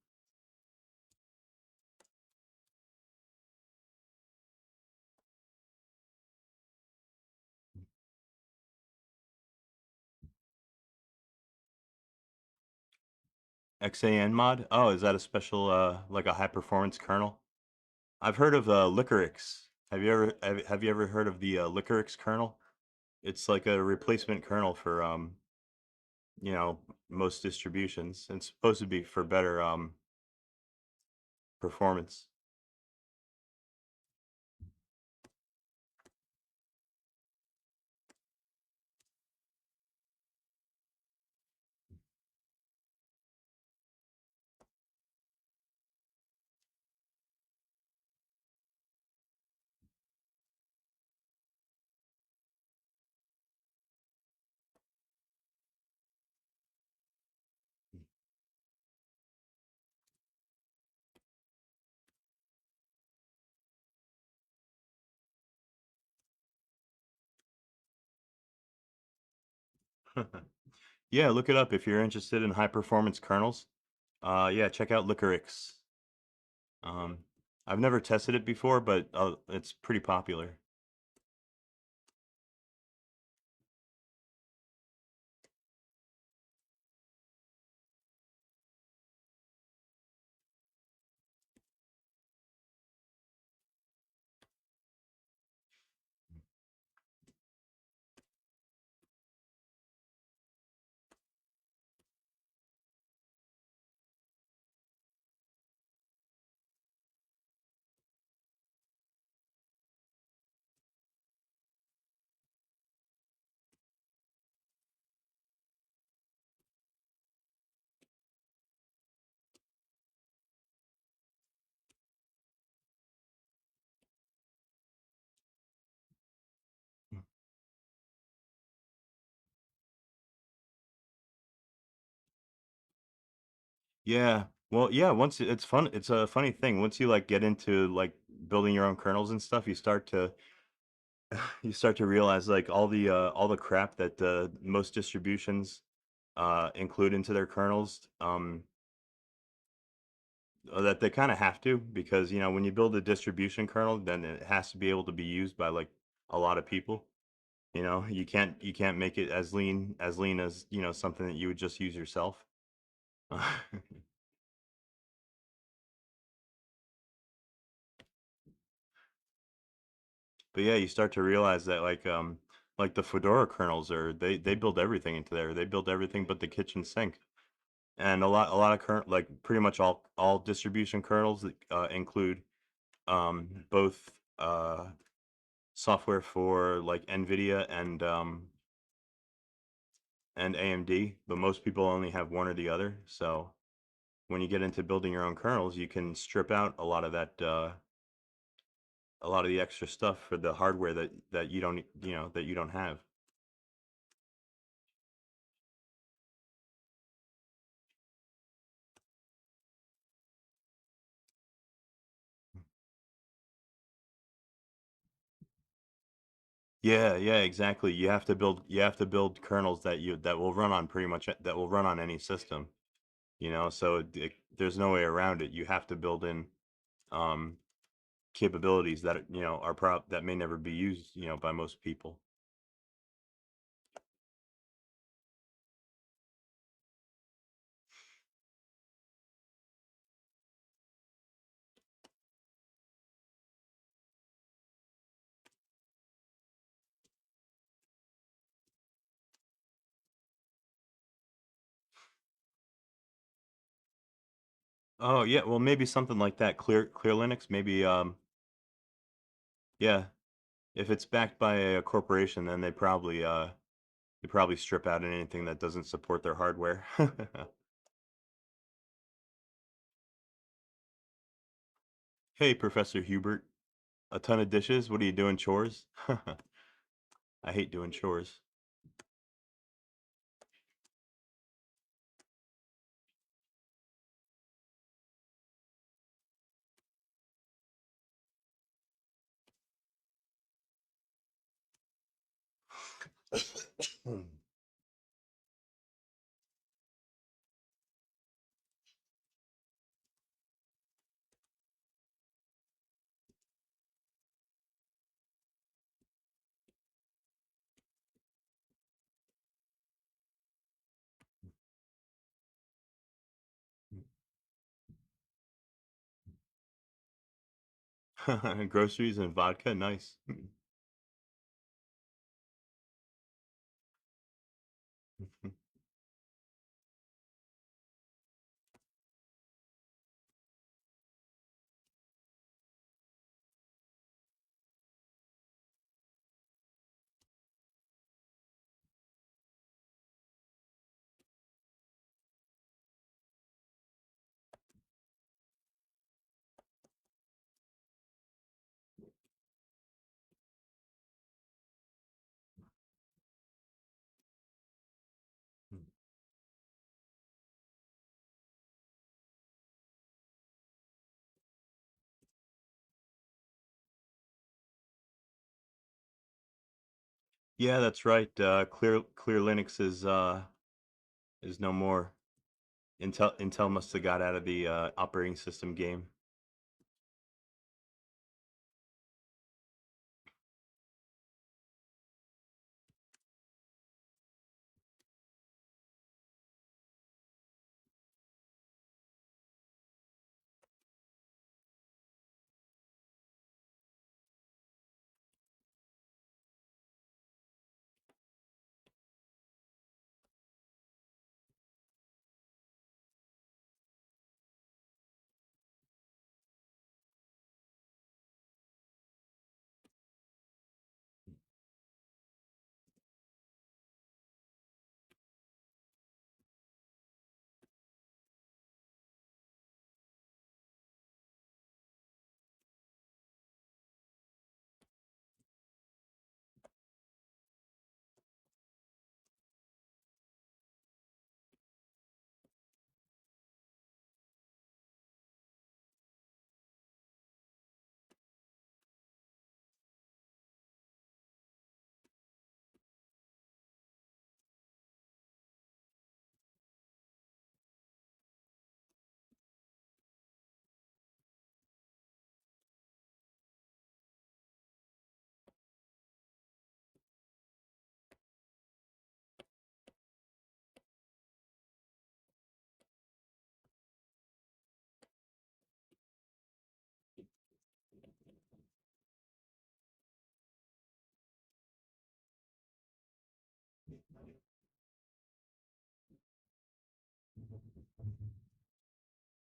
XAN mod? Oh, is that a special, like a high performance kernel? I've heard of Licorix. Have you ever heard of the Licorix kernel? It's like a replacement kernel for you know, most distributions. It's supposed to be for better performance. Yeah, look it up if you're interested in high performance kernels. Yeah, check out Licorix. Um, I've never tested it before, but it's pretty popular. Yeah. Well, yeah, once it's fun, it's a funny thing. Once you like get into like building your own kernels and stuff, you start to you start to realize like all the crap that most distributions include into their kernels that they kind of have to because you know when you build a distribution kernel, then it has to be able to be used by like a lot of people. You know, you can't make it as lean as, you know, something that you would just use yourself. But yeah, you start to realize that like the Fedora kernels are they build everything into there. They build everything but the kitchen sink. And a lot of current like pretty much all distribution kernels include both software for like NVIDIA and AMD, but most people only have one or the other. So when you get into building your own kernels, you can strip out a lot of that a lot of the extra stuff for the hardware that you don't you know that you don't have. Yeah, yeah, exactly. You have to build kernels that will run on pretty much that will run on any system, you know, so there's no way around it. You have to build in um capabilities that you know are that may never be used, you know, by most people. Oh, yeah, well maybe something like that. Clear Linux, maybe yeah, if it's backed by a corporation, then they probably strip out anything that doesn't support their hardware. Hey, Professor Hubert. A ton of dishes? What are you doing, chores? I hate doing chores. Groceries and vodka, nice. Yeah, that's right. Clear Linux is no more. Intel must have got out of the operating system game.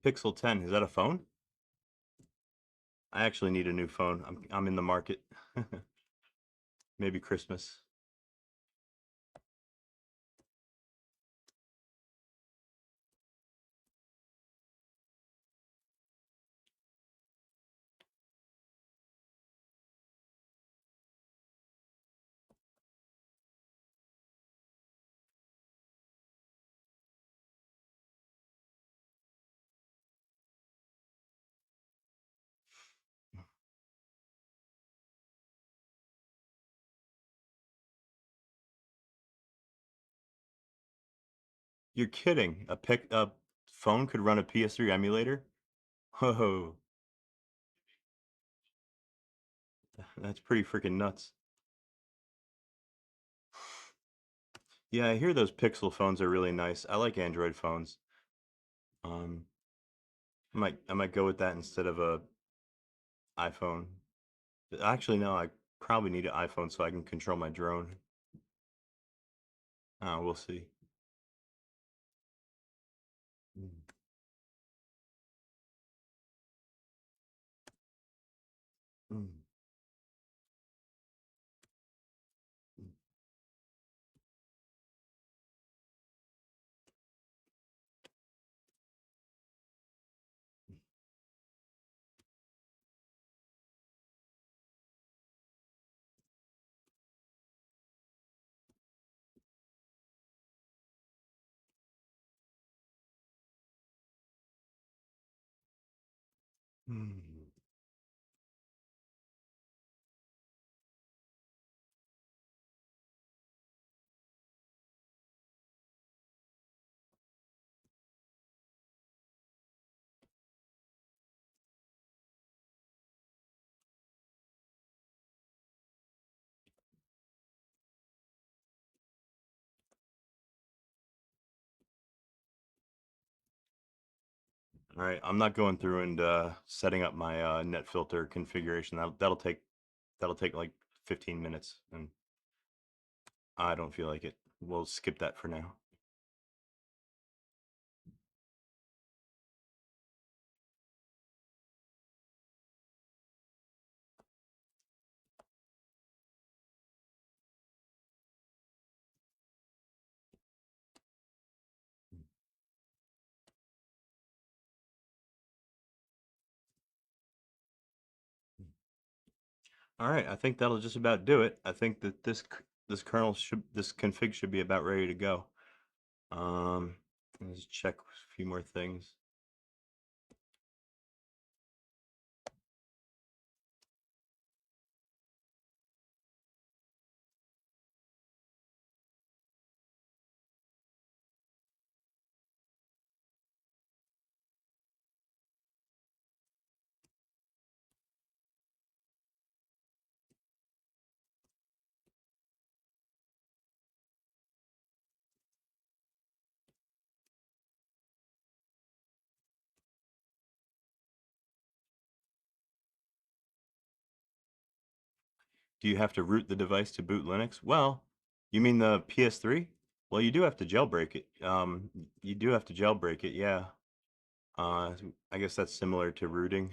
Pixel 10, is that a phone? I actually need a new phone. I'm in the market. Maybe Christmas. You're kidding. A phone could run a PS3 emulator? Whoa. That's pretty freaking nuts. Yeah, I hear those Pixel phones are really nice. I like Android phones. Um, I might go with that instead of a iPhone. Actually, no, I probably need an iPhone so I can control my drone. We'll see. Mm. Mm. Mm. All right, I'm not going through and setting up my net filter configuration. That'll take like 15 minutes, and I don't feel like it. We'll skip that for now. All right, I think that'll just about do it. I think that this config should be about ready to go. Let's check a few more things. Do you have to root the device to boot Linux? Well, you mean the PS3? Well, you do have to jailbreak it. You do have to jailbreak it, yeah. I guess that's similar to rooting.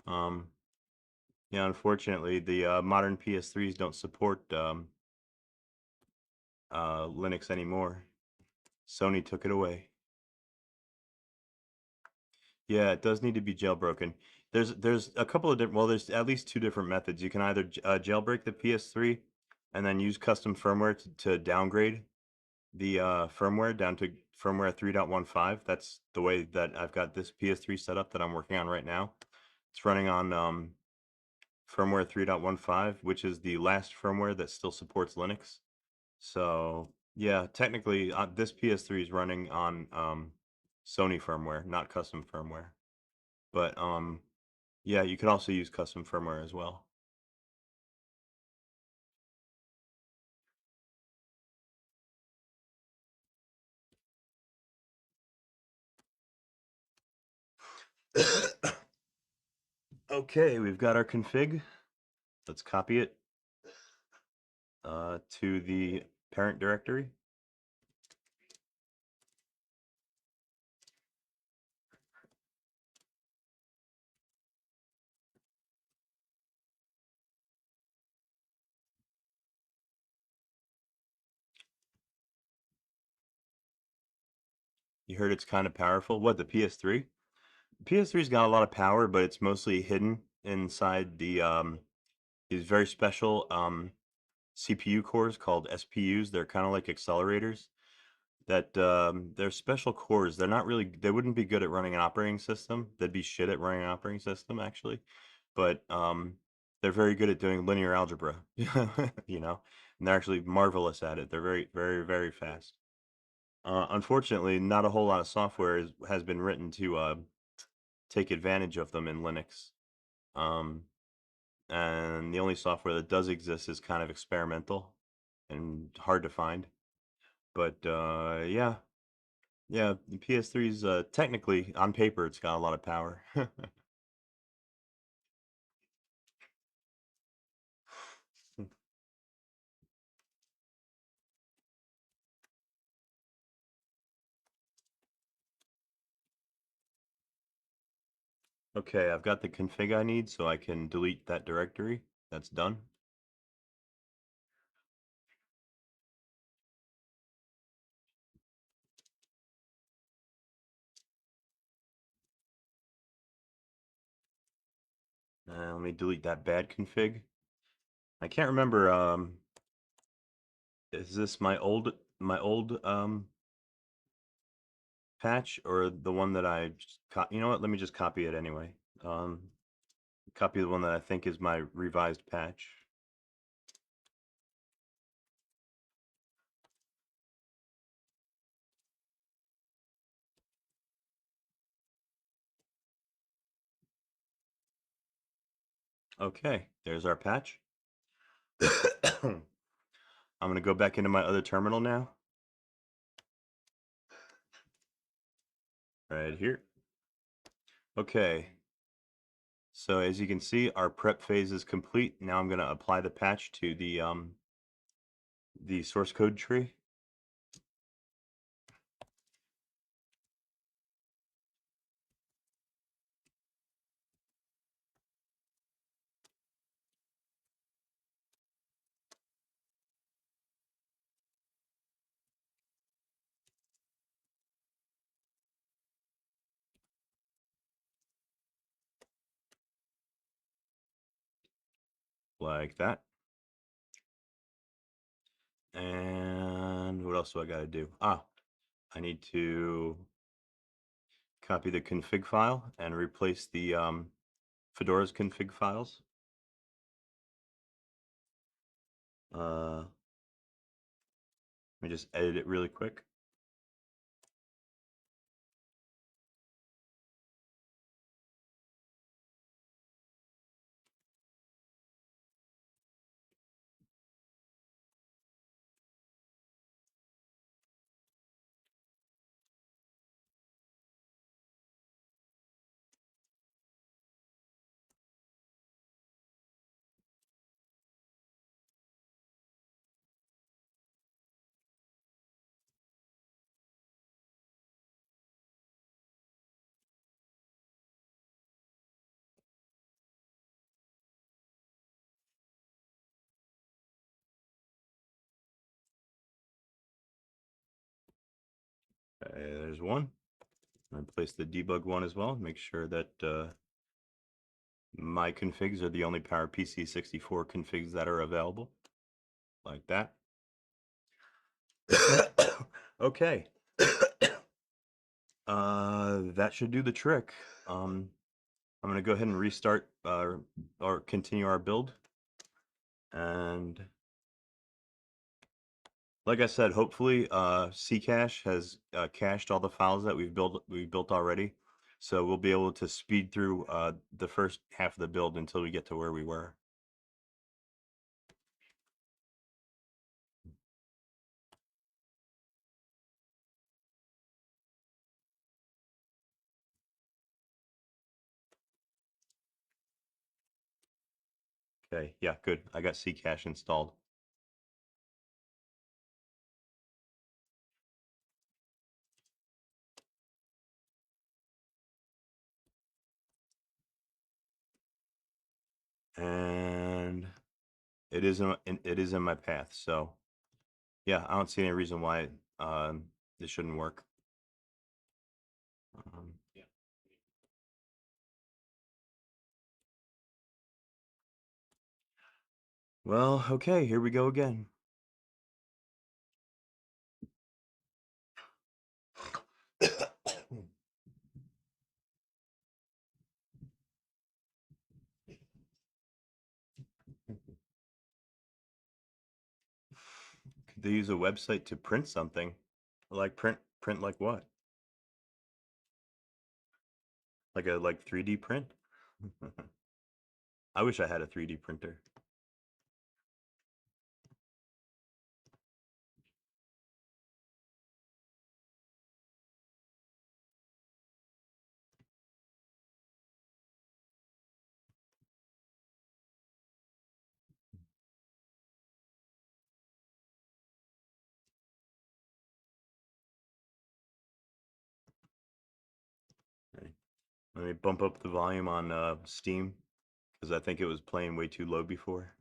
Um, yeah, unfortunately, the modern PS3s don't support Linux anymore. Sony took it away. Yeah, it does need to be jailbroken. There's a couple of different, well, there's at least two different methods. You can either jailbreak the PS3 and then use custom firmware to downgrade the firmware down to firmware 3.15. That's the way that I've got this PS3 set up that I'm working on right now. It's running on firmware 3.15, which is the last firmware that still supports Linux. So yeah, technically this PS3 is running on Sony firmware, not custom firmware. But yeah, you can also use custom firmware as well. Okay, we've got our config. Let's copy it to the parent directory. You heard it's kind of powerful. What, the PS3? PS3's got a lot of power, but it's mostly hidden inside these very special CPU cores called SPUs. They're kind of like accelerators. That they're special cores. They're not really. They wouldn't be good at running an operating system. They'd be shit at running an operating system, actually. But they're very good at doing linear algebra. You know, and they're actually marvelous at it. They're very, very, very fast. Unfortunately, not a whole lot of software has been written to take advantage of them in Linux. And the only software that does exist is kind of experimental and hard to find. But yeah, the PS3's technically on paper it's got a lot of power. Okay, I've got the config I need, so I can delete that directory. That's done. Let me delete that bad config. I can't remember. Is this my old patch or the one that I just you know what? Let me just copy it anyway. Copy the one that I think is my revised patch. Okay, there's our patch. I'm going to go back into my other terminal now. right here. Okay. So as you can see, our prep phase is complete. Now I'm going to apply the patch to the source code tree. Like that. And what else do I got to do? I need to copy the config file and replace the Fedora's config files. Let me just edit it really quick. Okay, there's one. I place the debug one as well. Make sure that my configs are the only PowerPC 64 configs that are available. Like that. Okay. That should do the trick. I'm going to go ahead and restart or continue our build. And like I said, hopefully Ccache has cached all the files that we've built already. So we'll be able to speed through the first half of the build until we get to where we were. Okay, yeah, good. I got Ccache installed. And it is in my path. So yeah, I don't see any reason why this shouldn't work. Yeah. Well, okay, here we go again. Could they use a website to print something? Like print like what? Like a 3D print? I wish I had a 3D printer. Okay. Let me bump up the volume on Steam because I think it was playing way too low before.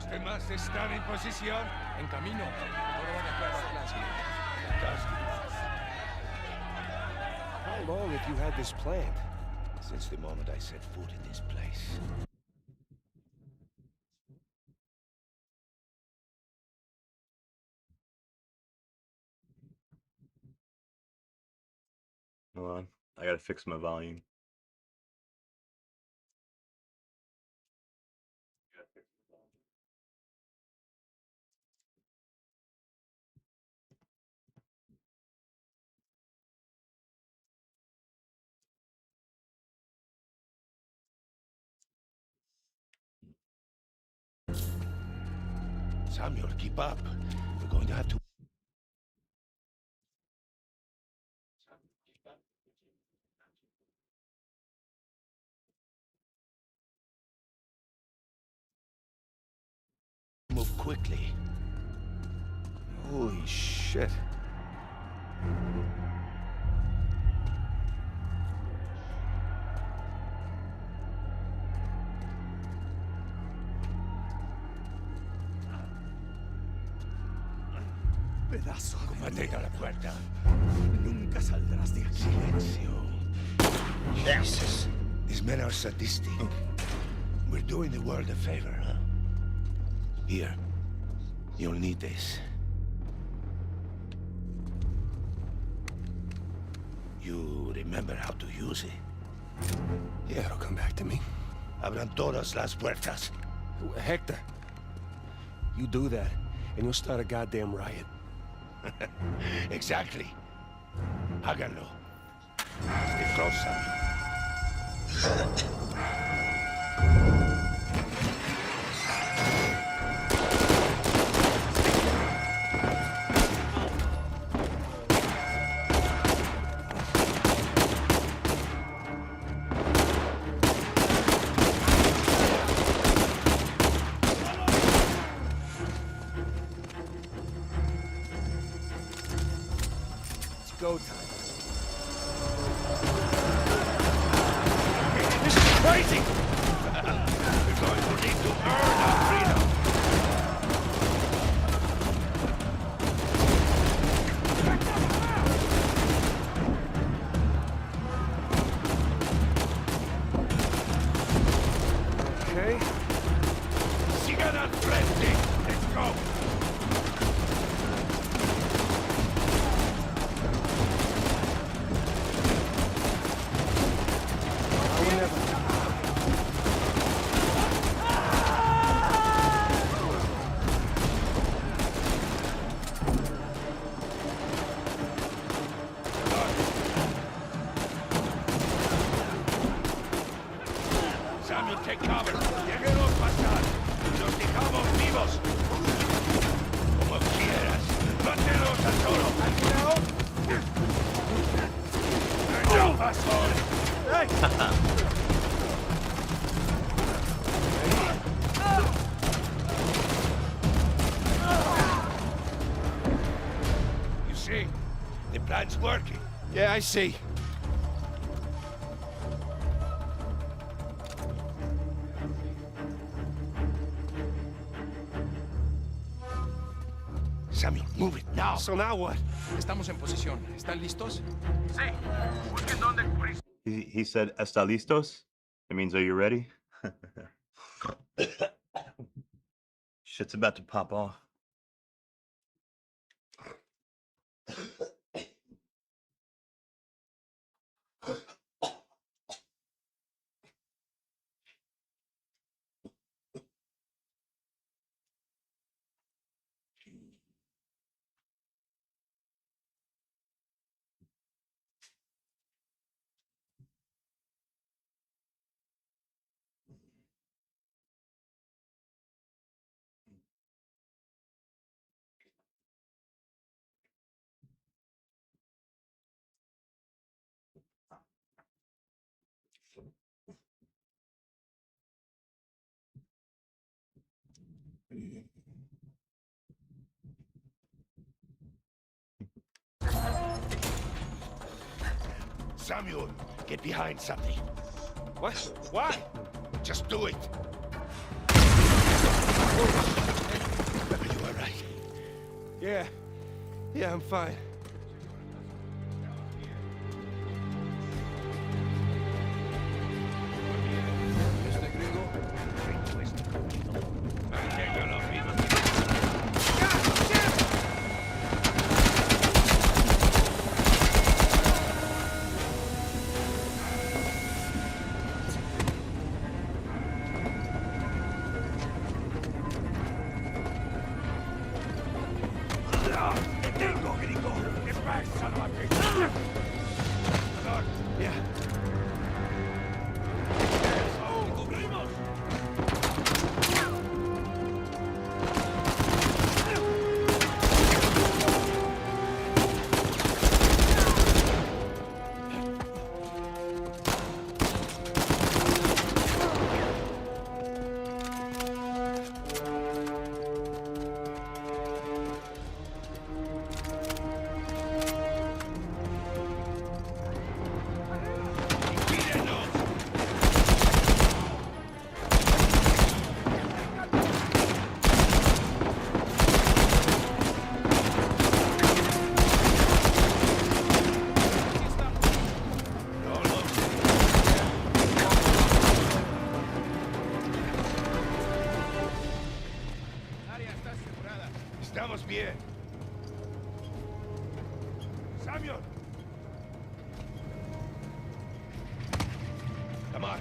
Los demás están en posición. En camino. Todo va de acuerdo al plan, señor. How long have you had this planned? Since the moment I set foot in this place. Hold on. I gotta fix my volume. Samuel, keep up. We're going to have to... move quickly. Holy shit. Pedazo. Mantén a la puerta. Nunca saldrás de aquí. Silencio. Jesus. These men are sadistic. We're doing the world a favor, huh? Here. You'll need this. You remember how to use it? Yeah, it'll come back to me. Abran todas las puertas. Hector, you do that, and you'll start a goddamn riot. Exactly. Háganlo. Stay close, Sam. Go time. This is crazy! We're going to need to earn our freedom. Okay. Sigan al frente. Let's go. Samuel, take cover. Déjenos pasar. Los dejamos vivos. Como quieras. Mátelos a todos. No, asshole. You see, the plan's working. Yeah, I see. Samuel, move it now. So now what? Estamos en posición. ¿Están listos? Sí. Busquen dónde cubrirse. He said, "Está listos?" It means, are you ready? Shit's about to pop off. Samuel, get behind something. What? Why? Just do it. Are you all right? Yeah. Yeah, I'm fine. Estamos bien. Samuel! Come on.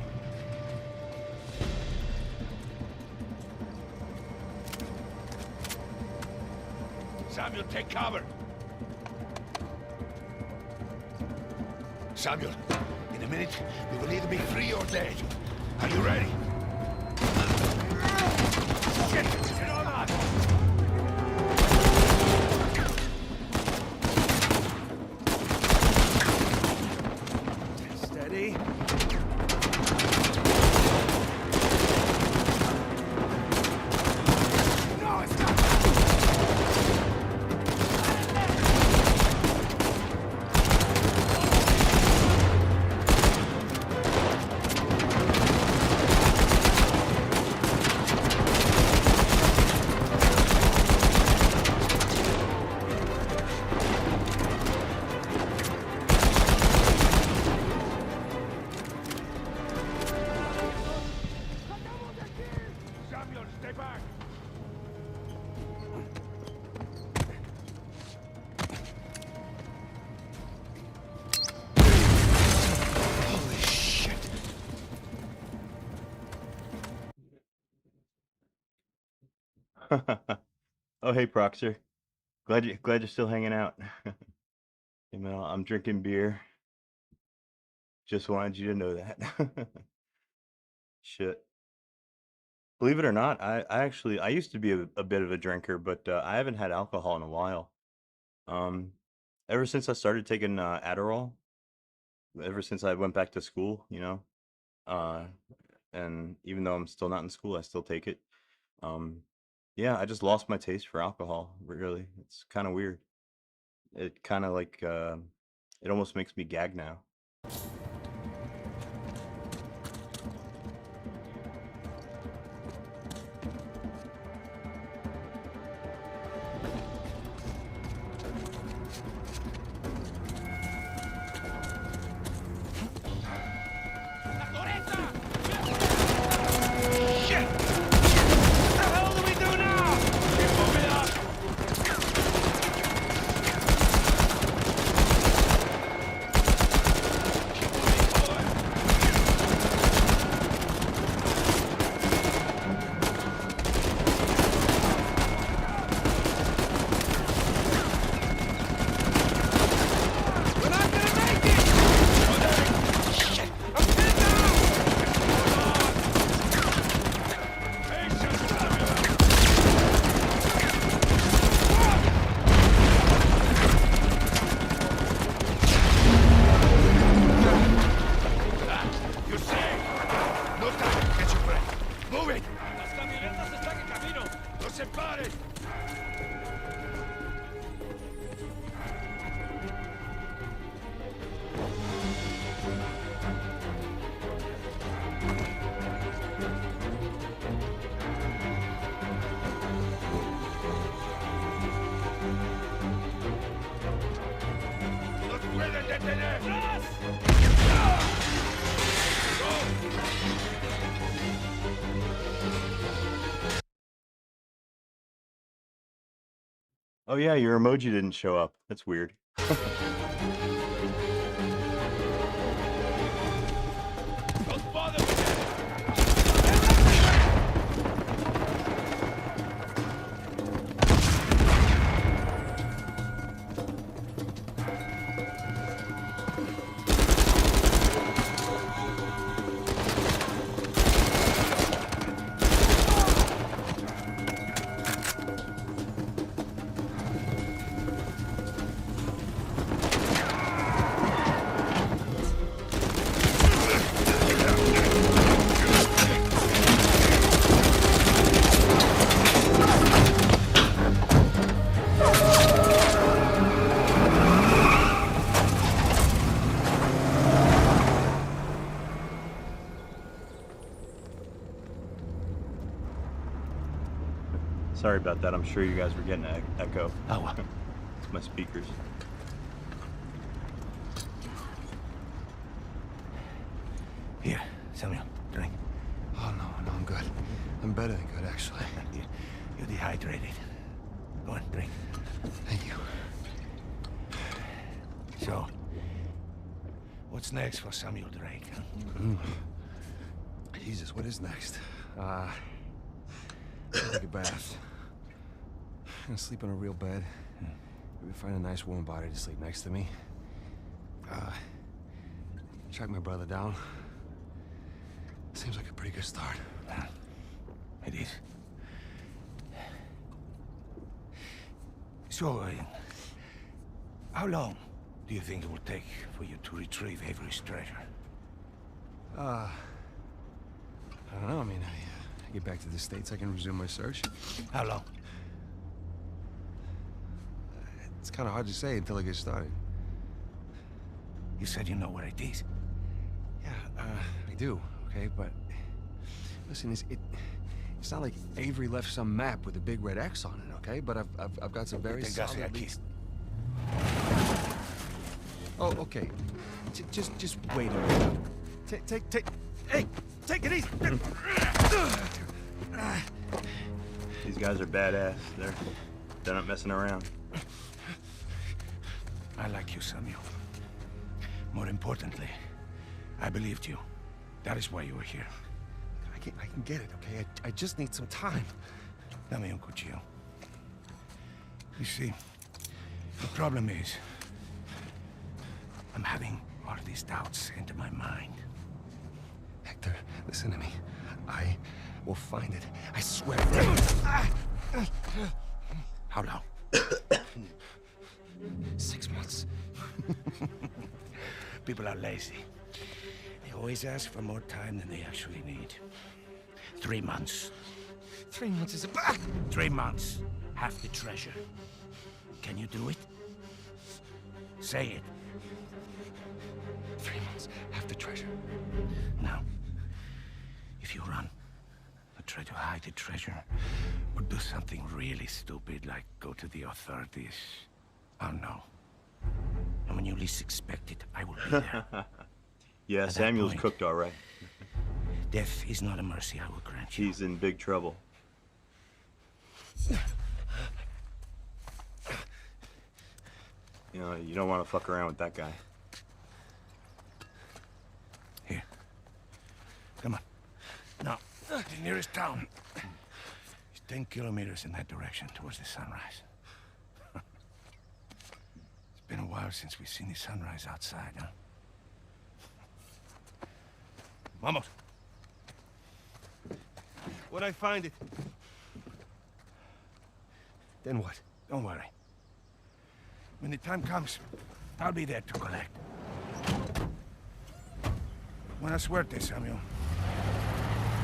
Samuel, take cover. Samuel, in a minute, we will either be free or dead. Are you ready? Shit! Get on! Steady. No, it's not. Samuel, stay back. Holy shit. Oh, hey, Proxer. Glad you're still hanging out. You know, I'm drinking beer. Just wanted you to know that. Shit. Believe it or not, I used to be a bit of a drinker, but I haven't had alcohol in a while. Um, ever since I started taking Adderall, ever since I went back to school, you know, uh, and even though I'm still not in school, I still take it. Um, yeah, I just lost my taste for alcohol. Really, it's kind of weird. It kind of like it almost makes me gag now. Shit! What the hell do we do now? Keep moving up! We're not gonna make it! Shit! I'm pinned down! Patience, Samuel! You're safe! No time to catch your breath! Move it! Las camionetas están en camino. ¡No se paren! Oh yeah, your emoji didn't show up. That's weird. Sorry about that. I'm sure you guys were getting an echo. Oh, well. It's my speakers. Here, Samuel, drink. Oh, no, I'm good. I'm better than good, actually. You're dehydrated. Go on, drink. Thank you. So, what's next for Samuel Drake? Huh? Jesus, what is next? Take a bath. I'm gonna sleep in a real bed. Maybe find a nice warm body to sleep next to me. Track my brother down. Seems like a pretty good start. It is. So, how long do you think it will take for you to retrieve Avery's treasure? I don't know. I mean, I get back to the States, I can resume my search. How long? It's kind of hard to say until I get started. You said you know where it is. Yeah, I do, okay? But listen, it's not like Avery left some map with a big red X on it, okay? But I've got some very solid leads. Oh, okay. Just wait a minute. Hey, take it easy. These guys are badass. They're not messing around. I like you, Samuel. More importantly, I believed you. That is why you were here. I can get it, okay? I just need some time. Dame un cuchillo. You see, the problem is, I'm having all of these doubts into my mind. Hector, listen to me. I will find it. I swear. How long? 6 months. People are lazy. They always ask for more time than they actually need. 3 months. 3 months is 3 months. Half the treasure. Can you do it? Say it. 3 months. Half the treasure. Now, if you run, or try to hide the treasure, or do something really stupid like go to the authorities, I'll know. And when you least expect it, I will be there. Yeah, Samuel's cooked all right. Death is not a mercy I will grant you. He's in big trouble. You know, you don't want to fuck around with that guy. Here. Come on. Now, the nearest town is 10 kilometers in that direction towards the sunrise. It's been a while since we've seen the sunrise outside, huh? Vamos. When I find it. Then what? Don't worry. When the time comes, I'll be there to collect. Buena suerte, Samuel.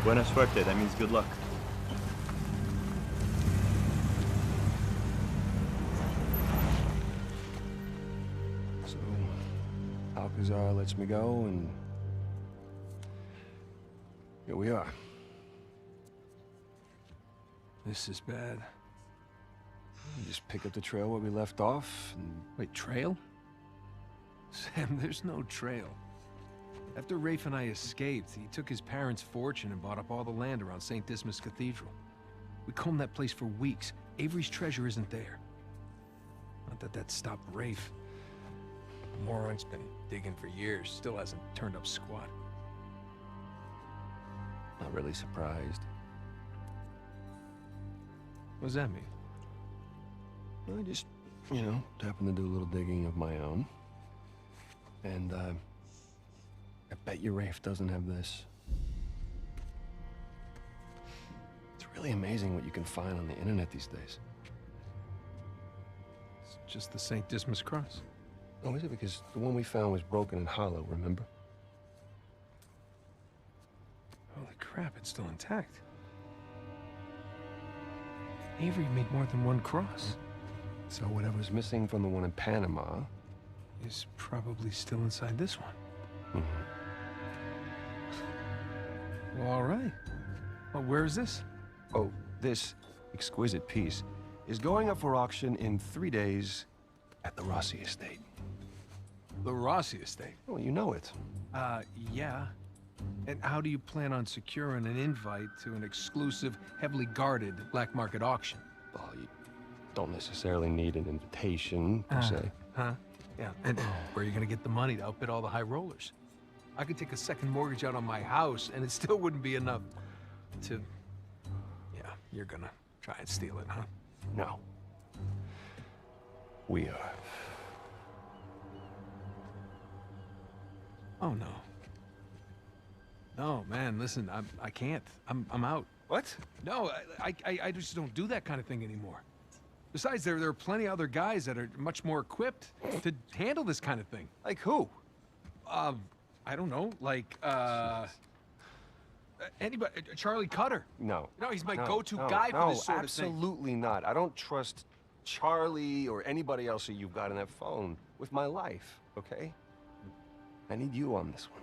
Buena suerte, that means good luck. So, Alcazar lets me go, and here we are. This is bad. We just pick up the trail where we left off, and... Wait, trail? Sam, there's no trail. After Rafe and I escaped, he took his parents' fortune and bought up all the land around St. Dismas Cathedral. We combed that place for weeks. Avery's treasure isn't there. Not that that stopped Rafe. The moron's been digging for years, still hasn't turned up squat. Not really surprised. What does that mean? I just, you know, happened to do a little digging of my own. And, I bet you Rafe doesn't have this. It's really amazing what you can find on the internet these days. It's just the St. Dismas cross. Oh, is it? Because the one we found was broken and hollow, remember? Holy crap, it's still intact. Avery made more than one cross. So whatever's missing from the one in Panama is probably still inside this one. Well, all right. Well, where is this? Oh, this exquisite piece is going up for auction in 3 days at the Rossi Estate. The Rossi Estate? Well, you know it. Yeah. And how do you plan on securing an invite to an exclusive, heavily guarded black market auction? Well, you don't necessarily need an invitation, per se. Huh? Yeah. And where are you gonna get the money to outbid all the high rollers? I could take a second mortgage out on my house, and it still wouldn't be enough to... Yeah, you're gonna try and steal it, huh? No. We are. Oh, no. No, man, listen, I can't. I'm out. What? No, I just don't do that kind of thing anymore. Besides, there are plenty of other guys that are much more equipped to handle this kind of thing. Like who? I don't know, like, anybody, Charlie Cutter. No. No, he's my go-to guy for this sort of thing. Absolutely not. I don't trust Charlie or anybody else that you've got on that phone with my life, okay? I need you on this one.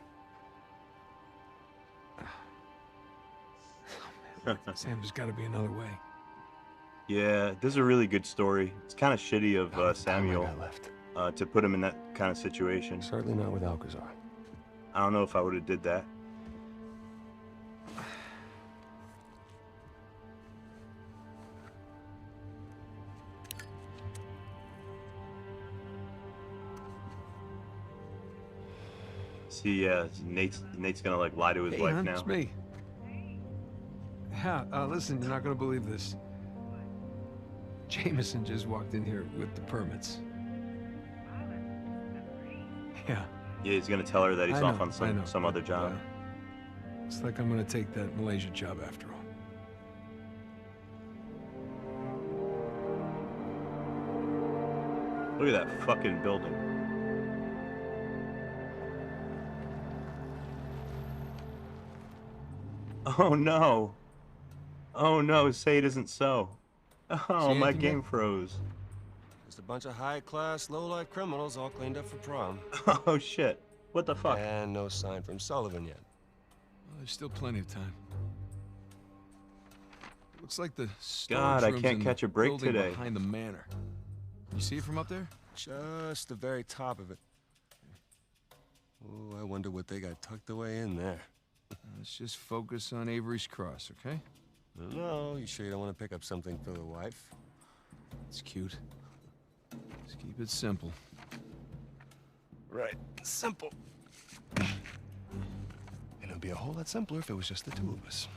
Sam, there's got to be another way. Yeah, this is a really good story. It's kind of shitty of Samuel to put him in that kind of situation. Certainly not with Alcazar. I don't know if I would have did that. See, yeah, Nate's gonna like lie to his wife hon, now. It's me. Yeah, listen, you're not gonna believe this. Jameson just walked in here with the permits. Yeah. Yeah, he's gonna tell her that he's off on some other job. Looks like I'm gonna take that Malaysia job after all. Look at that fucking building. Oh no. Oh no, say it isn't so. Oh, my game froze. Just a bunch of high-class, low-life criminals all cleaned up for prom. Oh shit. What the fuck? And no sign from Sullivan yet. Well, there's still plenty of time. Looks like the God, I can't catch a break building today. behind the manor. You see it from up there? Just the very top of it. Oh, I wonder what they got tucked away in there. Let's just focus on Avery's Cross, okay? No, you sure you don't want to pick up something for the wife? It's cute. Just keep it simple. Right, simple. And it'd be a whole lot simpler if it was just the two of us.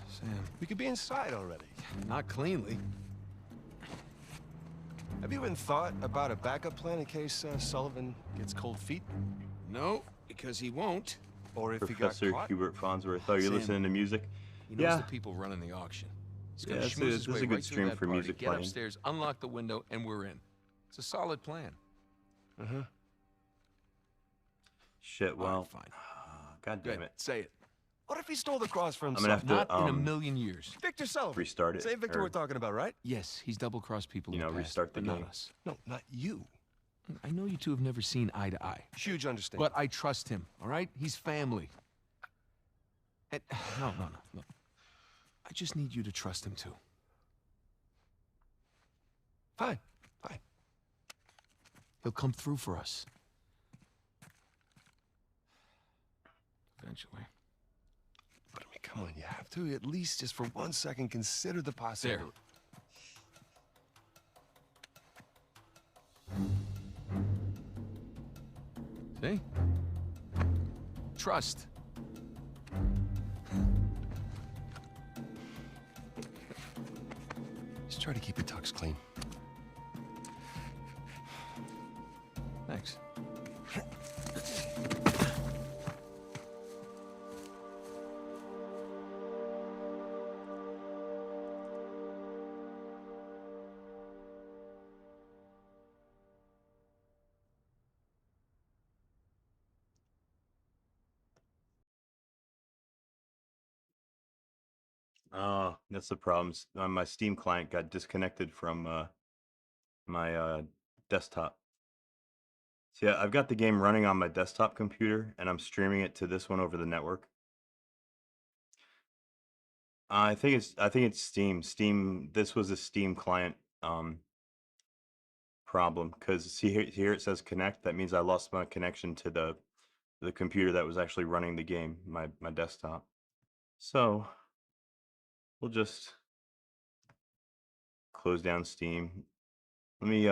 Sam. We could be inside already. Not cleanly. Have you even thought about a backup plan in case Sullivan gets cold feet? No, because he won't. Or if Professor he got caught? Hubert Farnsworth. Oh, you're Sam, listening to music? He knows the people running the auction. He's gonna Yeah, schmooze his this is way a good right stream through that for party, music get playing. upstairs, unlock the window, and we're in. It's a solid plan. Uh-huh. Shit, well. fine. God damn it. Say it. What if he stole the cross from I'm gonna have to, Not in a million years. Victor Sullivan. restart it, Same Victor or- we're talking about, right? Yes, he's double-crossed people You in know, the past, restart the but not game. us. No, not you. I know you two have never seen eye to eye. Huge understanding. But I trust him, all right? He's family. And, no. I just need you to trust him, too. Fine. He'll come through for us. eventually. But I mean, come on, you have to at least just for 1 second consider the possibility. See? Trust. Just try to keep your tux clean. Thanks. Oh, that's the problem. My Steam client got disconnected from my desktop. So yeah, I've got the game running on my desktop computer, and I'm streaming it to this one over the network. I think it's Steam. Steam. This was a Steam client problem because see here it says connect. That means I lost my connection to the computer that was actually running the game, my desktop. So we'll just close down Steam. Let me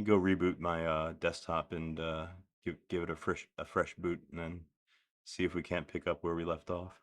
go reboot my desktop and give it a fresh boot, and then see if we can't pick up where we left off.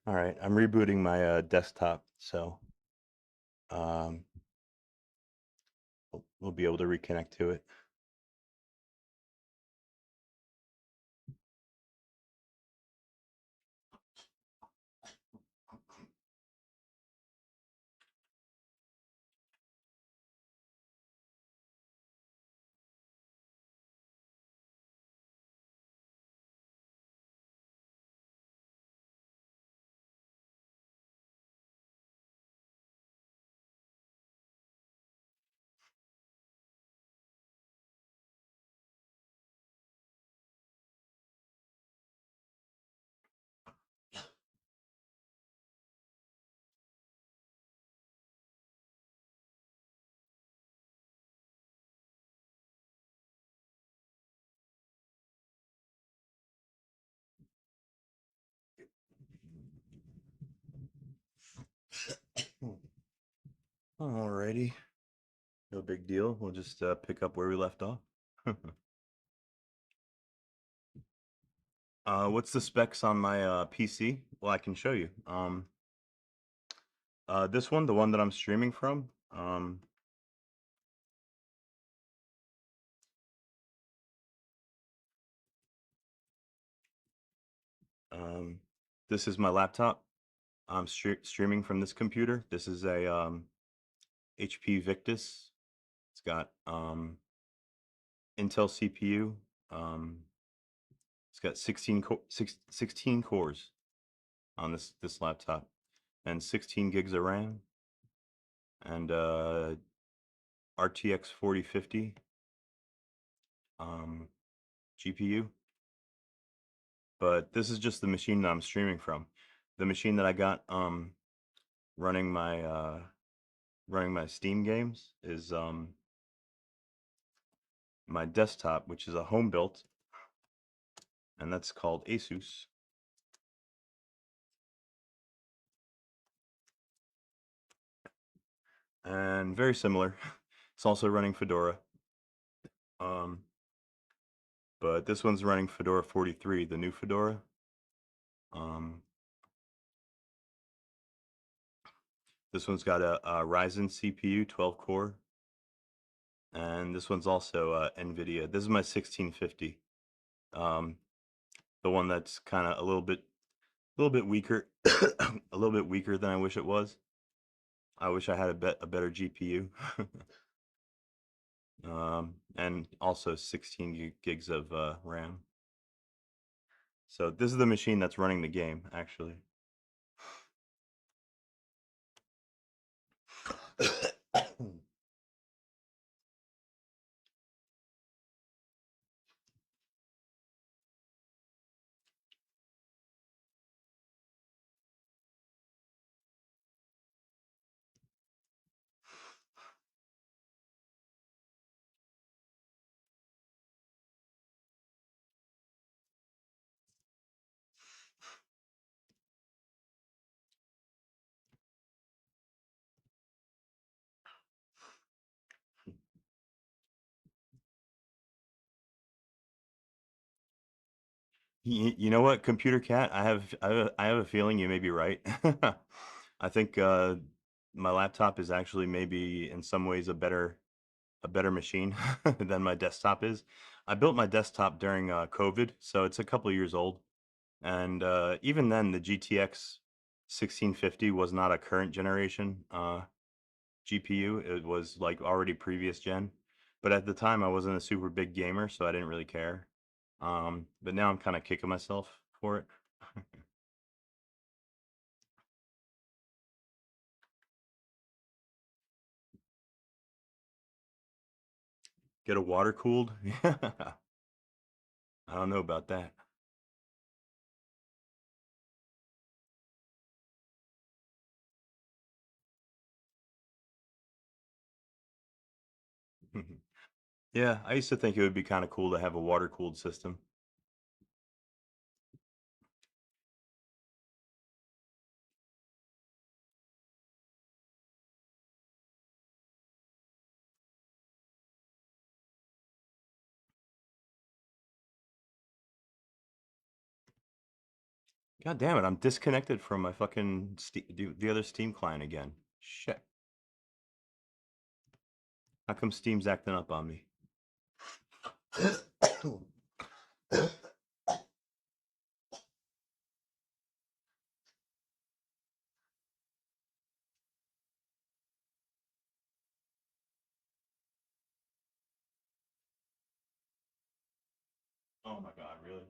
All right, I'm rebooting my desktop, so we'll be able to reconnect to it. Alrighty, no big deal. We'll just pick up where we left off. What's the specs on my PC? Well, I can show you. This one, the one that I'm streaming from, this is my laptop. I'm streaming from this computer. This is a HP Victus. It's got Intel CPU. It's got 16 cores on this laptop, and 16 gigs of RAM, and RTX 4050 GPU, but this is just the machine that I'm streaming from. The machine that I got running my Steam games is my desktop, which is a home built, and that's called Asus. And very similar. It's also running Fedora. But this one's running Fedora 43, the new Fedora. This one's got a Ryzen CPU, 12 core. And this one's also NVIDIA. This is my 1650. The one that's kind of a little bit weaker, a little bit weaker than I wish it was. I wish I had a better GPU. And also 16 gigs of RAM. So this is the machine that's running the game, actually. You know what, Computer Cat? I have a feeling you may be right. I think my laptop is actually maybe in some ways a better machine than my desktop is. I built my desktop during COVID, so it's a couple of years old. And even then, the GTX 1650 was not a current generation GPU. It was like already previous gen. But at the time, I wasn't a super big gamer, so I didn't really care. But now I'm kind of kicking myself for it. Get a water cooled? Yeah. I don't know about that. Yeah, I used to think it would be kind of cool to have a water cooled system. God damn it, I'm disconnected from my fucking the other Steam client again. Shit. How come Steam's acting up on me? Oh my god, really?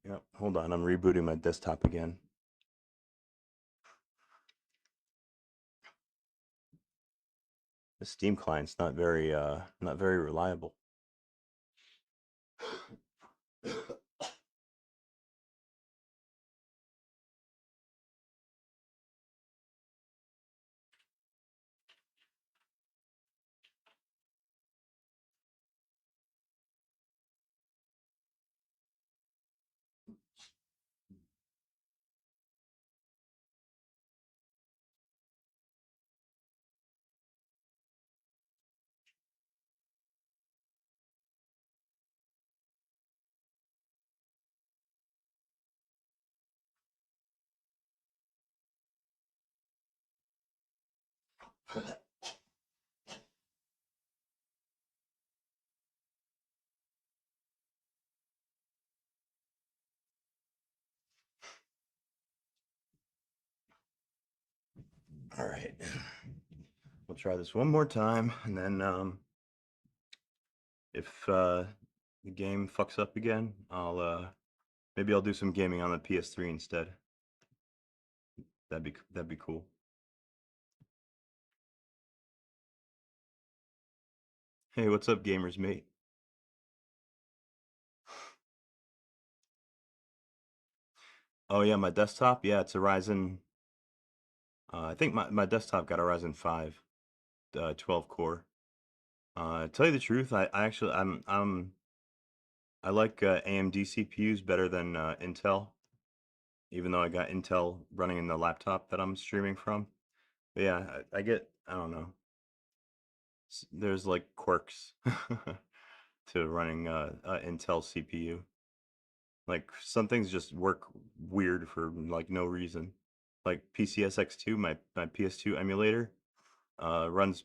Yep, hold on, I'm rebooting my desktop again. The Steam client's not very reliable. All right. We'll try this one more time, and then if the game fucks up again, maybe I'll do some gaming on the PS3 instead. That'd be cool. Hey, what's up, gamers, mate? Oh yeah, my desktop. Yeah, it's a Ryzen. I think my desktop got a Ryzen 5, 12 core. Tell you the truth, I actually I like AMD CPUs better than Intel, even though I got Intel running in the laptop that I'm streaming from. But yeah, I don't know. There's like quirks to running Intel CPU. Like some things just work weird for like no reason. Like PCSX2, my PS2 emulator, runs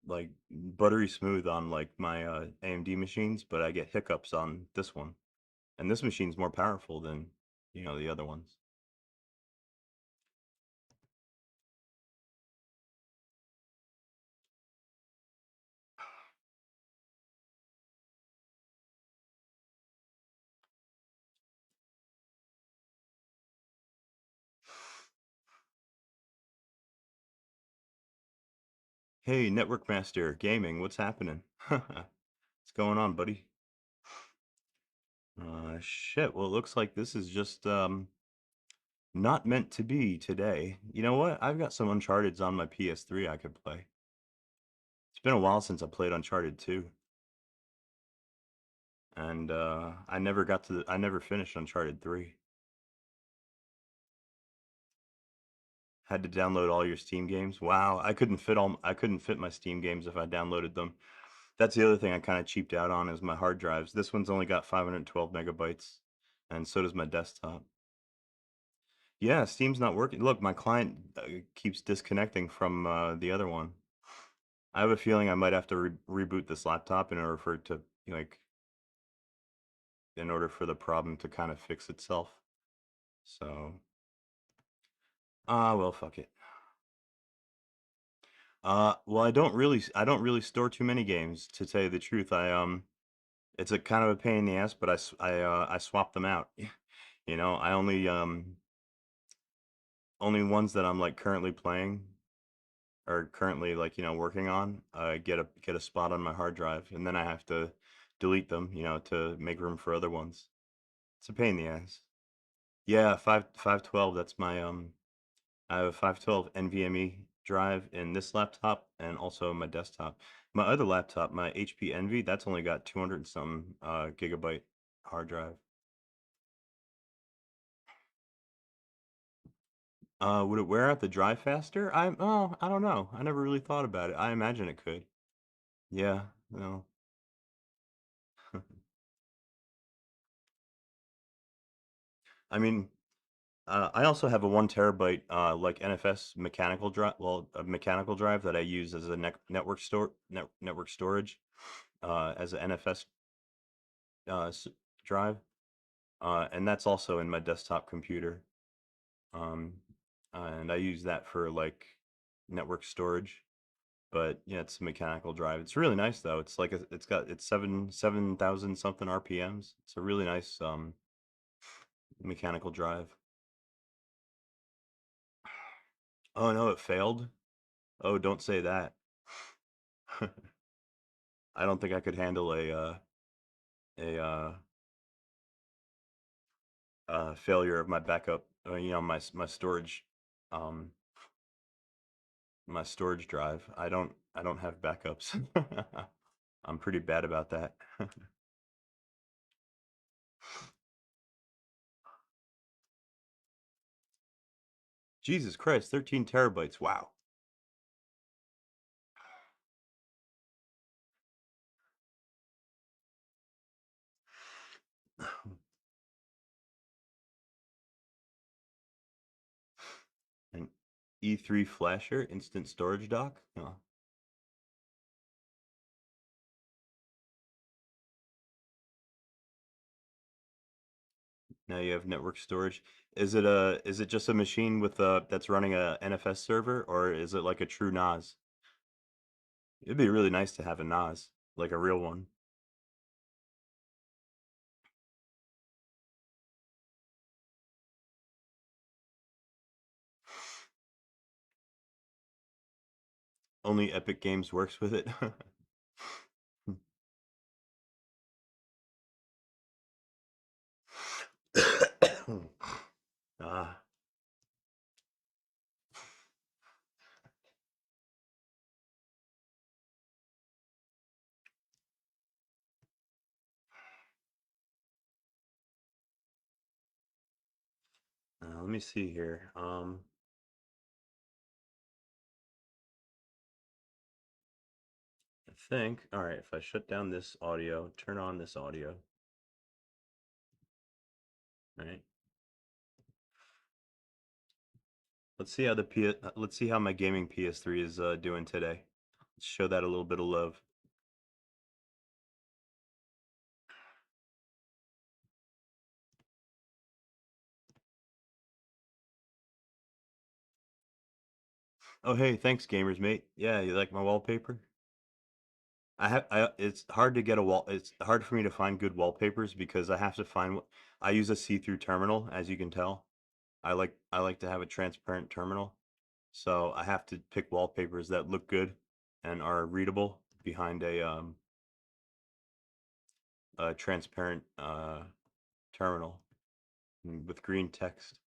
like buttery smooth on like my AMD machines, but I get hiccups on this one. And this machine's more powerful than, the other ones. Hey, Network Master Gaming, what's happening? What's going on, buddy? Shit. Well, it looks like this is just not meant to be today. You know what? I've got some Uncharted's on my PS3 I could play. It's been a while since I played Uncharted 2. And I never finished Uncharted 3. Had to download all your Steam games. Wow, I couldn't fit my Steam games if I downloaded them. That's the other thing I kind of cheaped out on is my hard drives. This one's only got 512 megabytes, and so does my desktop. Yeah, Steam's not working. Look, my client keeps disconnecting from the other one. I have a feeling I might have to reboot this laptop in order for it to in order for the problem to kind of fix itself. So, well, fuck it. Well, I don't really store too many games, to tell you the truth. It's a kind of a pain in the ass, but I swap them out. I only ones that I'm like currently playing or currently like, working on, get a spot on my hard drive, and then I have to delete them, to make room for other ones. It's a pain in the ass. Yeah, 512, that's my I have a 512 NVMe drive in this laptop and also my desktop. My other laptop, my HP Envy, that's only got 200 and some gigabyte hard drive. Would it wear out the drive faster? I don't know. I never really thought about it. I imagine it could. Yeah, no. I mean, I also have a 1 terabyte like NFS mechanical drive, well, a mechanical drive that I use as a network storage as a NFS drive. And that's also in my desktop computer. Um, and I use that for like network storage. But yeah, it's a mechanical drive. It's really nice though. It's 7,000 something RPMs. It's a really nice mechanical drive. Oh no, it failed. Oh, don't say that. I don't think I could handle a failure of my backup. Um, my storage drive. I don't have backups. I'm pretty bad about that. Jesus Christ, 13 terabytes. Wow. An E3 flasher, instant storage dock? Oh. Now you have network storage. Is it just a machine with that's running a NFS server, or is it like a true NAS? It'd be really nice to have a NAS, like a real one. Only Epic Games works with it. Ah. Let me see here. I think, all right, if I shut down this audio, turn on this audio, right? Let's see how my gaming PS3 is doing today. Let's show that a little bit of love. Oh, hey, thanks, gamers, mate. Yeah, you like my wallpaper? It's hard to get a wall. It's hard for me to find good wallpapers because I have to find. I use a see-through terminal, as you can tell. I like to have a transparent terminal, so I have to pick wallpapers that look good and are readable behind a transparent terminal with green text.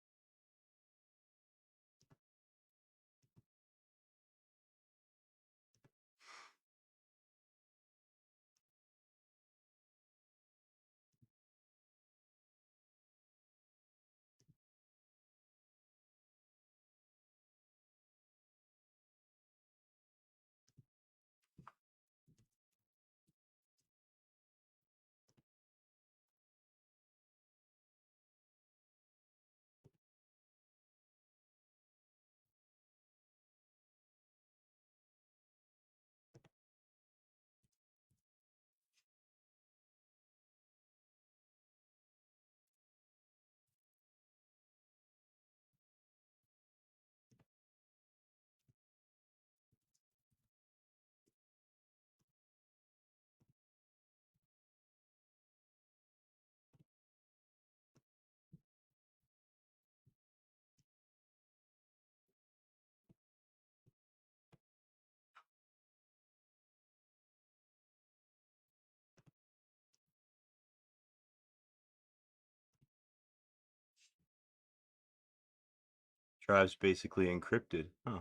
Drive's basically encrypted. Huh.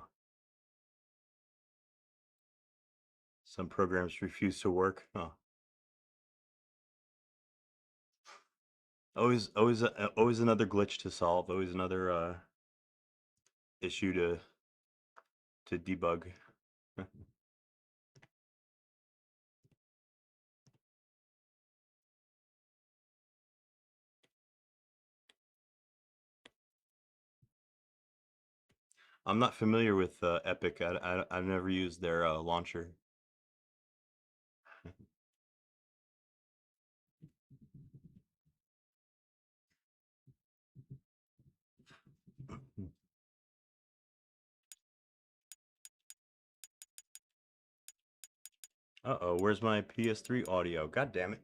Some programs refuse to work. Huh. Always another glitch to solve. Always another issue to debug. I'm not familiar with Epic. I've never used their launcher. Uh-oh, where's my PS3 audio? God damn it.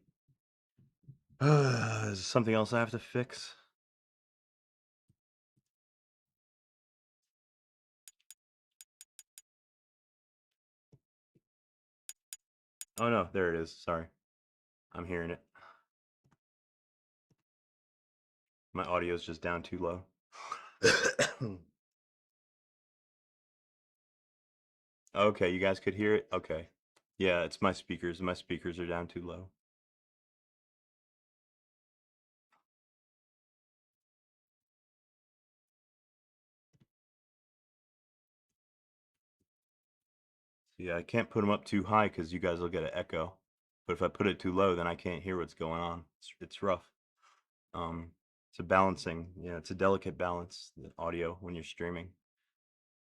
Is there something else I have to fix? Oh no, there it is. Sorry. I'm hearing it. My audio's just down too low. Okay, you guys could hear it? Okay. Yeah, it's my speakers. My speakers are down too low. Yeah, I can't put them up too high because you guys will get an echo. But if I put it too low, then I can't hear what's going on. It's rough. It's a balancing. Yeah, it's a delicate balance, the audio when you're streaming.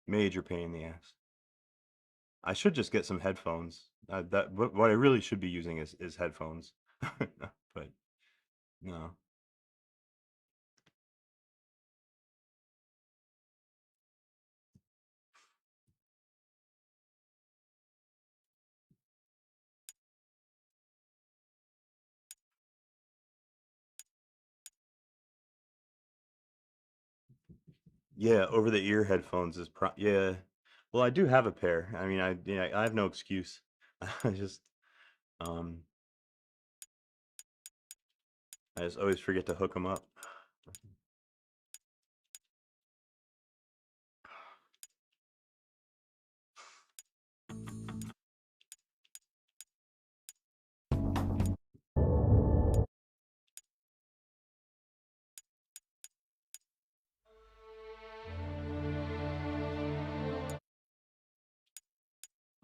Major pain in the ass. I should just get some headphones. What I really should be using is headphones. But no. Yeah, over the ear headphones is yeah. Well, I do have a pair. I mean, I have no excuse. I just um I just always forget to hook them up.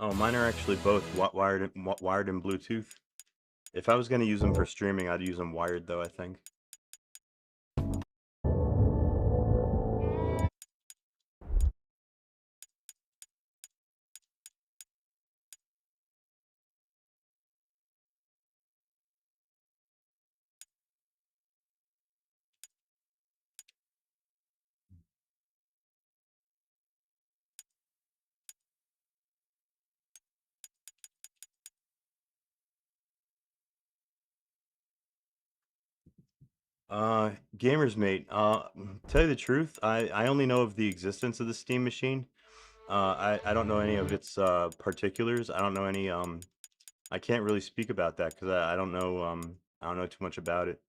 Oh, mine are actually both wired and Bluetooth. If I was going to use them for streaming, I'd use them wired though, I think. Gamers Mate, tell you the truth, I only know of the existence of the Steam machine. I don't know any of its particulars. I don't know any I can't really speak about that because I don't know too much about it,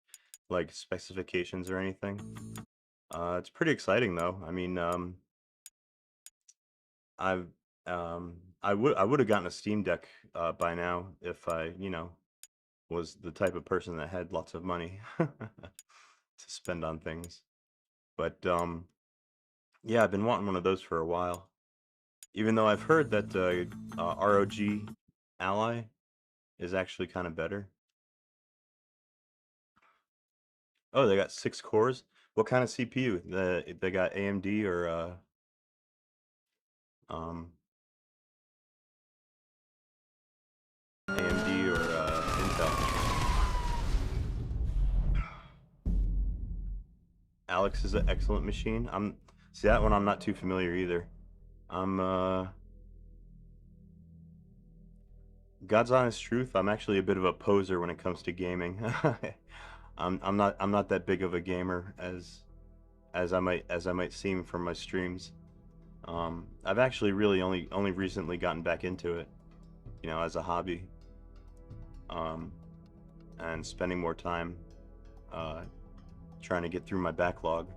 like specifications or anything. It's pretty exciting though. I mean, I've I would have gotten a Steam Deck by now if I, was the type of person that had lots of money to spend on things. But yeah, I've been wanting one of those for a while. Even though I've heard that ROG Ally is actually kind of better. Oh, they got 6 cores. What kind of CPU? They got AMD or um, AMD or Intel. Alex is an excellent machine. See that one I'm not too familiar either. I'm God's honest truth, I'm actually a bit of a poser when it comes to gaming. I'm not that big of a gamer as I might seem from my streams. I've actually really only recently gotten back into it, as a hobby. And spending more time trying to get through my backlog.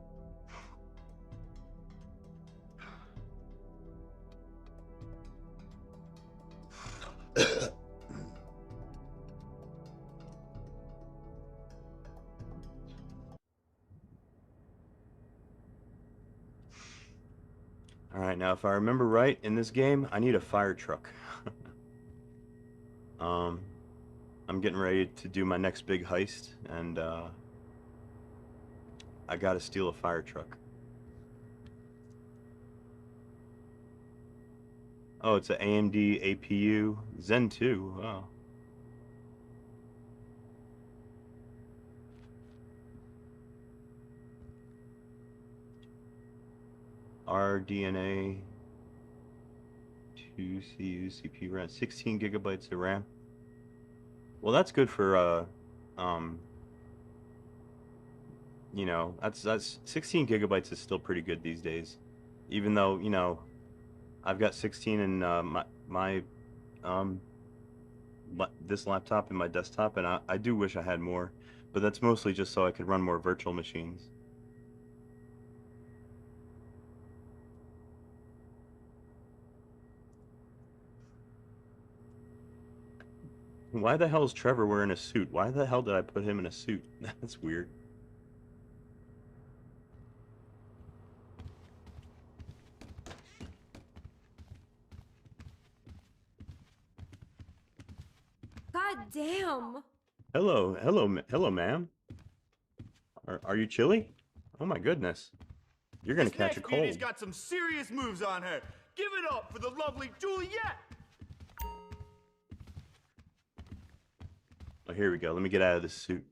Alright, now if I remember right, in this game, I need a fire truck. I'm getting ready to do my next big heist, and I gotta steal a fire truck. Oh, it's an AMD APU Zen 2. Wow. RDNA 2 CPU RAM, 16 gigabytes of RAM. Well, that's good for that's 16 gigabytes is still pretty good these days, even though I've got 16 in my this laptop and my desktop, and I do wish I had more, but that's mostly just so I could run more virtual machines. Why the hell is Trevor wearing a suit? Why the hell did I put him in a suit? That's weird. God damn. Hello, ma'am. Are you chilly? Oh my goodness. You're gonna catch a cold. Beauty's got some serious moves on her. Give it up for the lovely Juliet. Oh, here we go. Let me get out of this suit.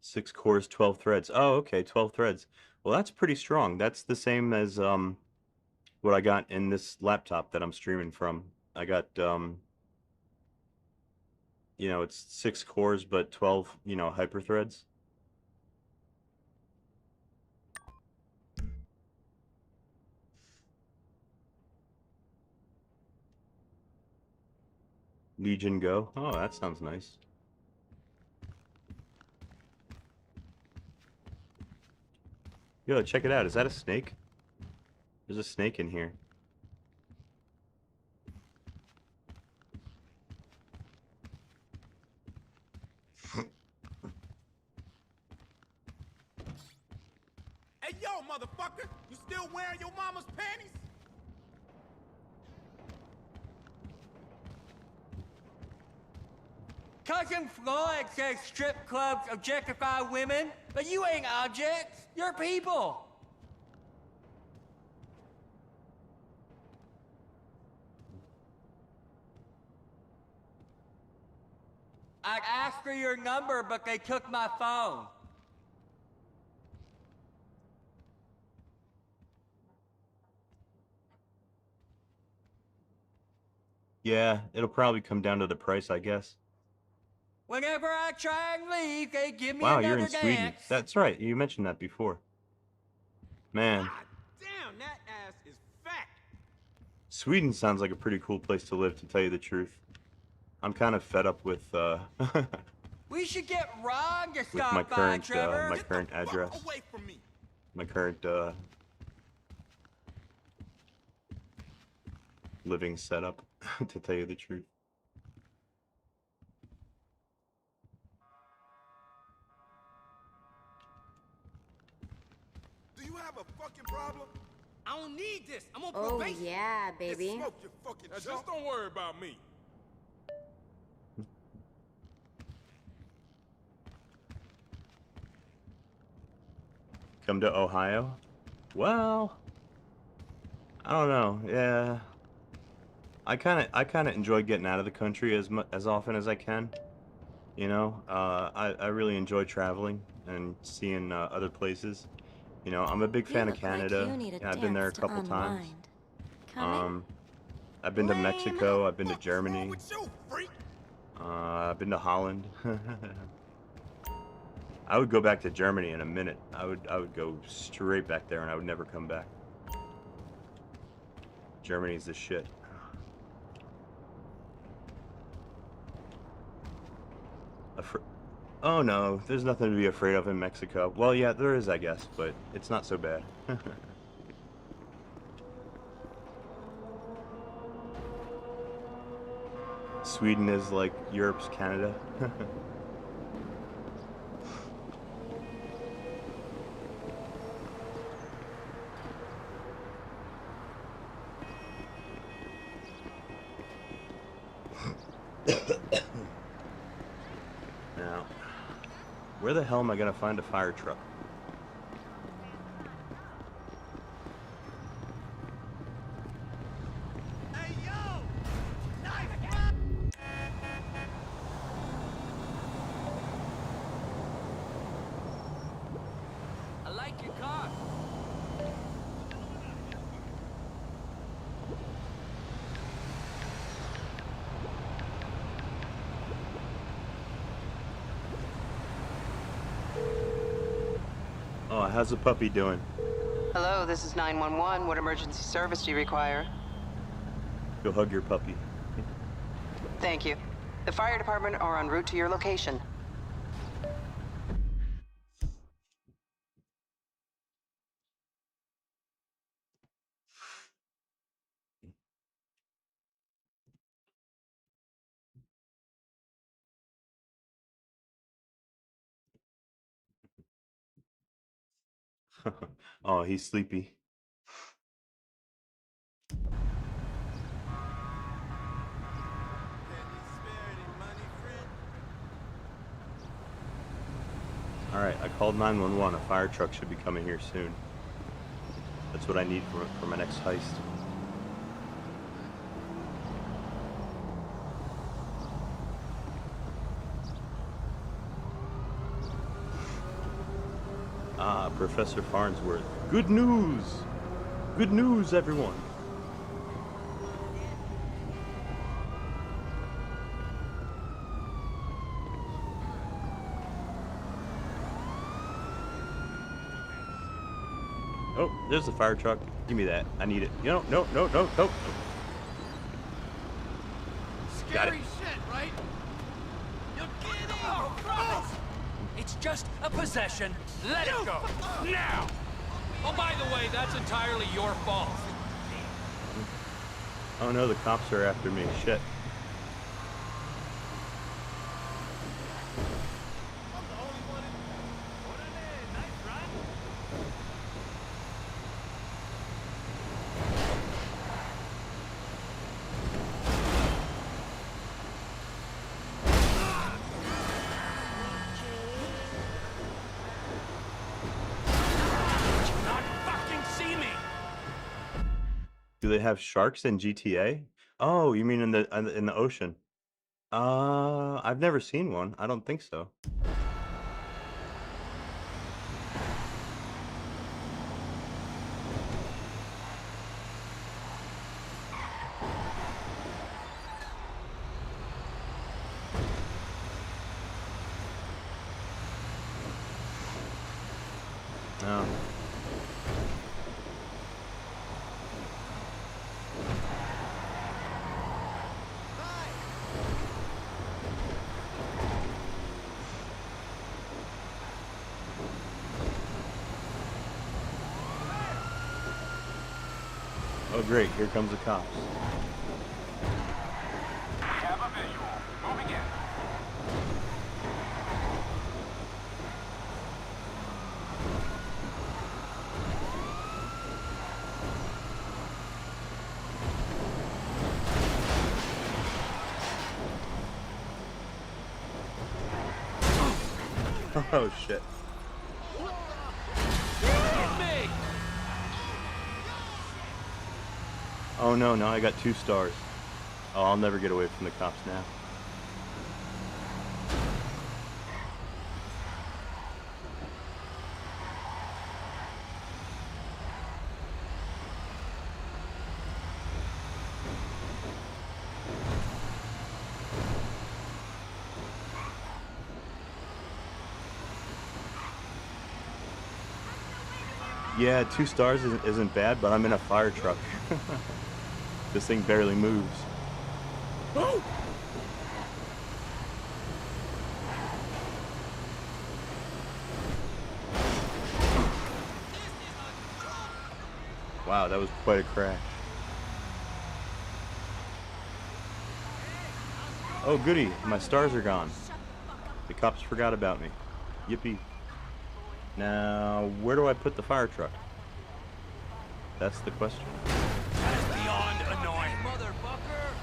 Six cores, 12 threads. Oh, okay, 12 threads. Well, that's pretty strong. That's the same as what I got in this laptop that I'm streaming from. I got, you know, it's 6 cores, but 12, you know, hyperthreads. Legion Go. Oh, that sounds nice. Yo, check it out. Is that a snake? There's a snake in here. Hey, yo, motherfucker! You still wearing your mama's panties? Cousin Floyd says strip clubs objectify women, but you ain't objects. You're people. I asked for your number, but they took my phone. Yeah, it'll probably come down to the price, I guess. Whenever I try and leave, they give me Wow, another you're in dance. Sweden. That's right. You mentioned that before. Man, Damn, that ass is fat. Sweden sounds like a pretty cool place to live, to tell you the truth. I'm kind of fed up with We should get Ron to with stop my by, current Trevor. address. Away from me. My current living setup, to tell you the truth. Do you have a fucking problem? I don't need this. I'm on Oh, probation. yeah, baby. Just smoke your fucking just don't worry about me. Come to Ohio? Well, I don't know. Yeah, I kind of enjoy getting out of the country as often as I can. You know, I really enjoy traveling and seeing other places. You know, I'm a big fan of Canada. Yeah, I've been there a couple times. I've been to Mexico. I've been to Germany. I've been to Holland. I would go back to Germany in a minute. I would go straight back there and I would never come back. Germany's the shit. Oh no, there's nothing to be afraid of in Mexico. Well, yeah, there is, I guess, but it's not so bad. Sweden is like Europe's Canada. Now, where the hell am I gonna find a fire truck? I like your car. Oh, how's the puppy doing? Hello, this is 911. What emergency service do you require? Go hug your puppy. Thank you. The fire department are en route to your location. Oh, he's sleepy. Alright, I called 911. A fire truck should be coming here soon. That's what I need for my next heist. Ah, Professor Farnsworth. Good news! Good news, everyone! Oh, there's the fire truck. Give me that. I need it. You know, no, no, no, no. Got it. Scary shit, right? You're kidding! Oh, Christ! It's just a possession. Let it go. Now! Oh, by the way, that's entirely your fault. Oh no, the cops are after me. Shit. Do they have sharks in GTA? Oh, you mean in the ocean? I've never seen one. I don't think so. No. Oh great, here comes the cops. We have a visual. Moving in. Oh shit. Oh no, now I got 2 stars. Oh, I'll never get away from the cops now. Yeah, 2 stars isn't bad, but I'm in a fire truck. This thing barely moves. Oh! Wow, that was quite a crash. Oh goody, my stars are gone. The cops forgot about me. Yippee. Now, where do I put the fire truck? That's the question. Beyond annoying, motherfucker!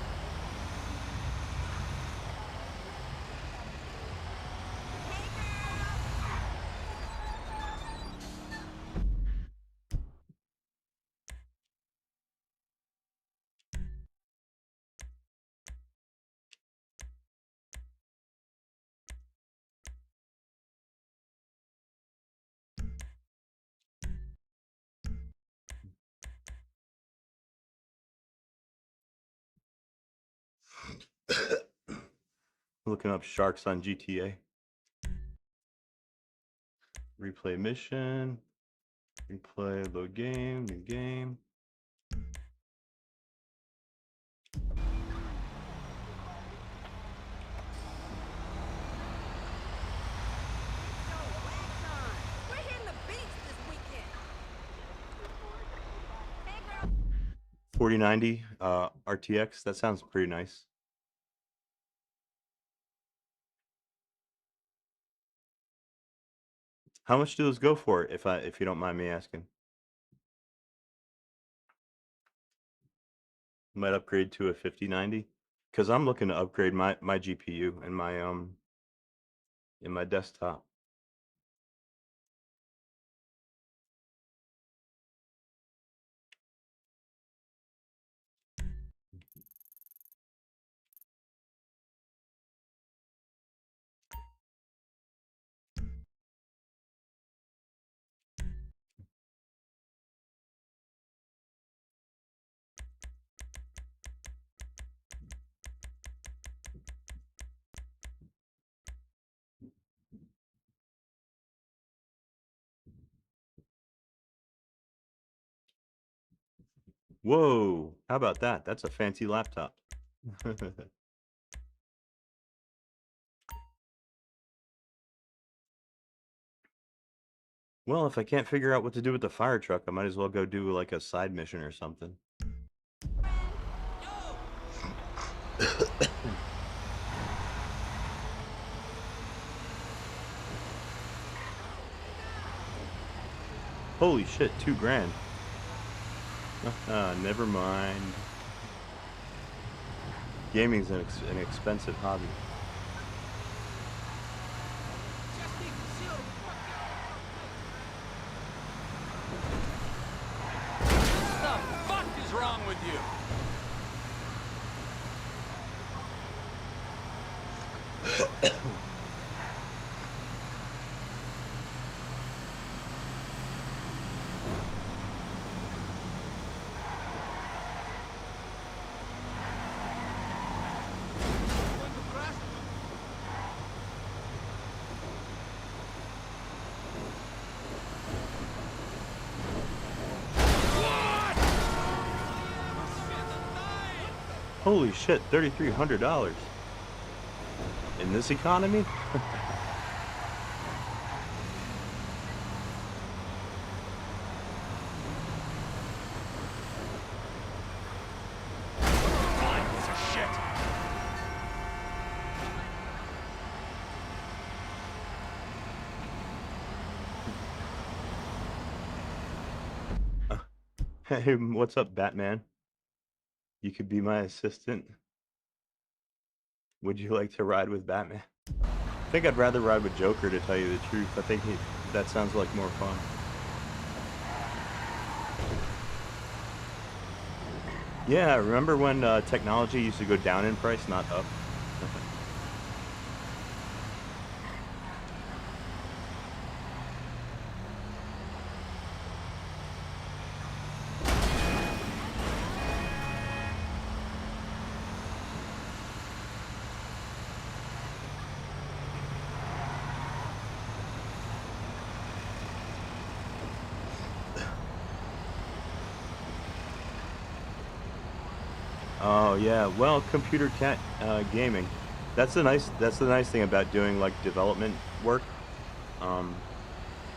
Looking up sharks on GTA. Replay mission. Replay, load game, new game. We're hitting the beach this weekend. 4090 RTX. That sounds pretty nice. How much do those go for, if you don't mind me asking? Might upgrade to a 5090 because I'm looking to upgrade my GPU and my in my desktop. Whoa, how about that? That's a fancy laptop. Well, if I can't figure out what to do with the fire truck, I might as well go do like a side mission or something. Holy shit, $2,000. Never mind. Gaming's an expensive hobby. What the fuck is wrong with you? Holy shit, $3,300. In this economy? Hey, what's up, Batman? You could be my assistant. Would you like to ride with Batman? I think I'd rather ride with Joker, to tell you the truth. I think that sounds like more fun. Yeah, remember when technology used to go down in price, not up? Oh yeah, well, computer gaming. That's the nice thing about doing like development work.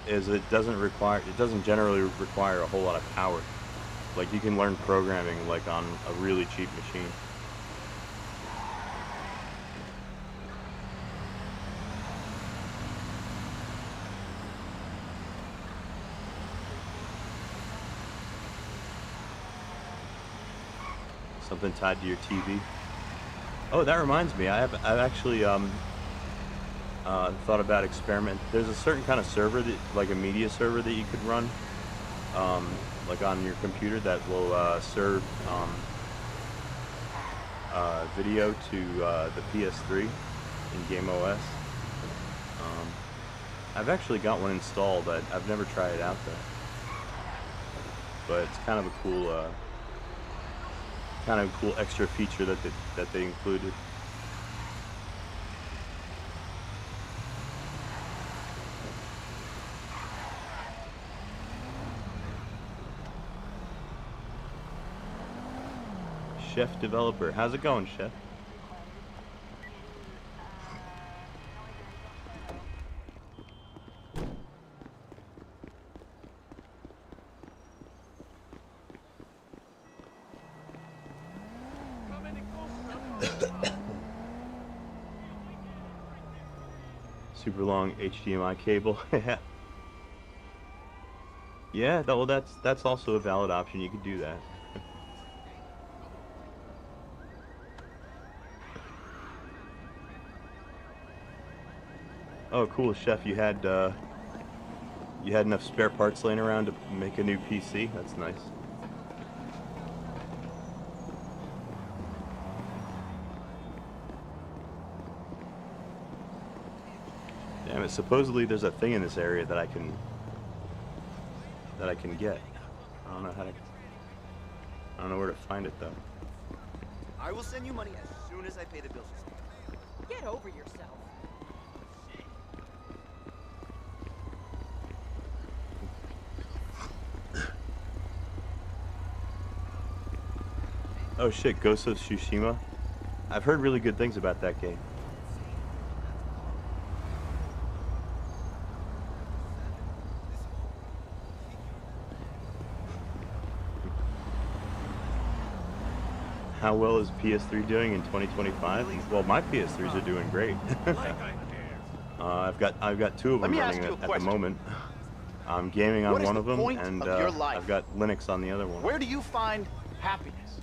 Is it doesn't generally require a whole lot of power. Like you can learn programming like on a really cheap machine. Something tied to your TV. Oh, that reminds me. I've actually thought about experiment. There's a certain kind of server that, like a media server, that you could run, like on your computer, that will serve video to the PS3 in Game OS. I've actually got one installed. I've never tried it out though, but it's kind of a cool. Kind of cool extra feature that they included. Chef developer, how's it going, Chef? Super long HDMI cable. Yeah, well, that's also a valid option. You could do that. Oh, cool, Chef. You had enough spare parts laying around to make a new PC. That's nice. Damn it! Supposedly there's a thing in this area that I can get. I don't know how to. I don't know where to find it though. I will send you money as soon as I pay the bills. Get over yourself. Oh shit, Ghost of Tsushima. I've heard really good things about that game. How well is PS3 doing in 2025? Well, my PS3s are doing great. I've got two of them running at the moment. I'm gaming on one of them, and I've got Linux on the other one. Where do you find happiness?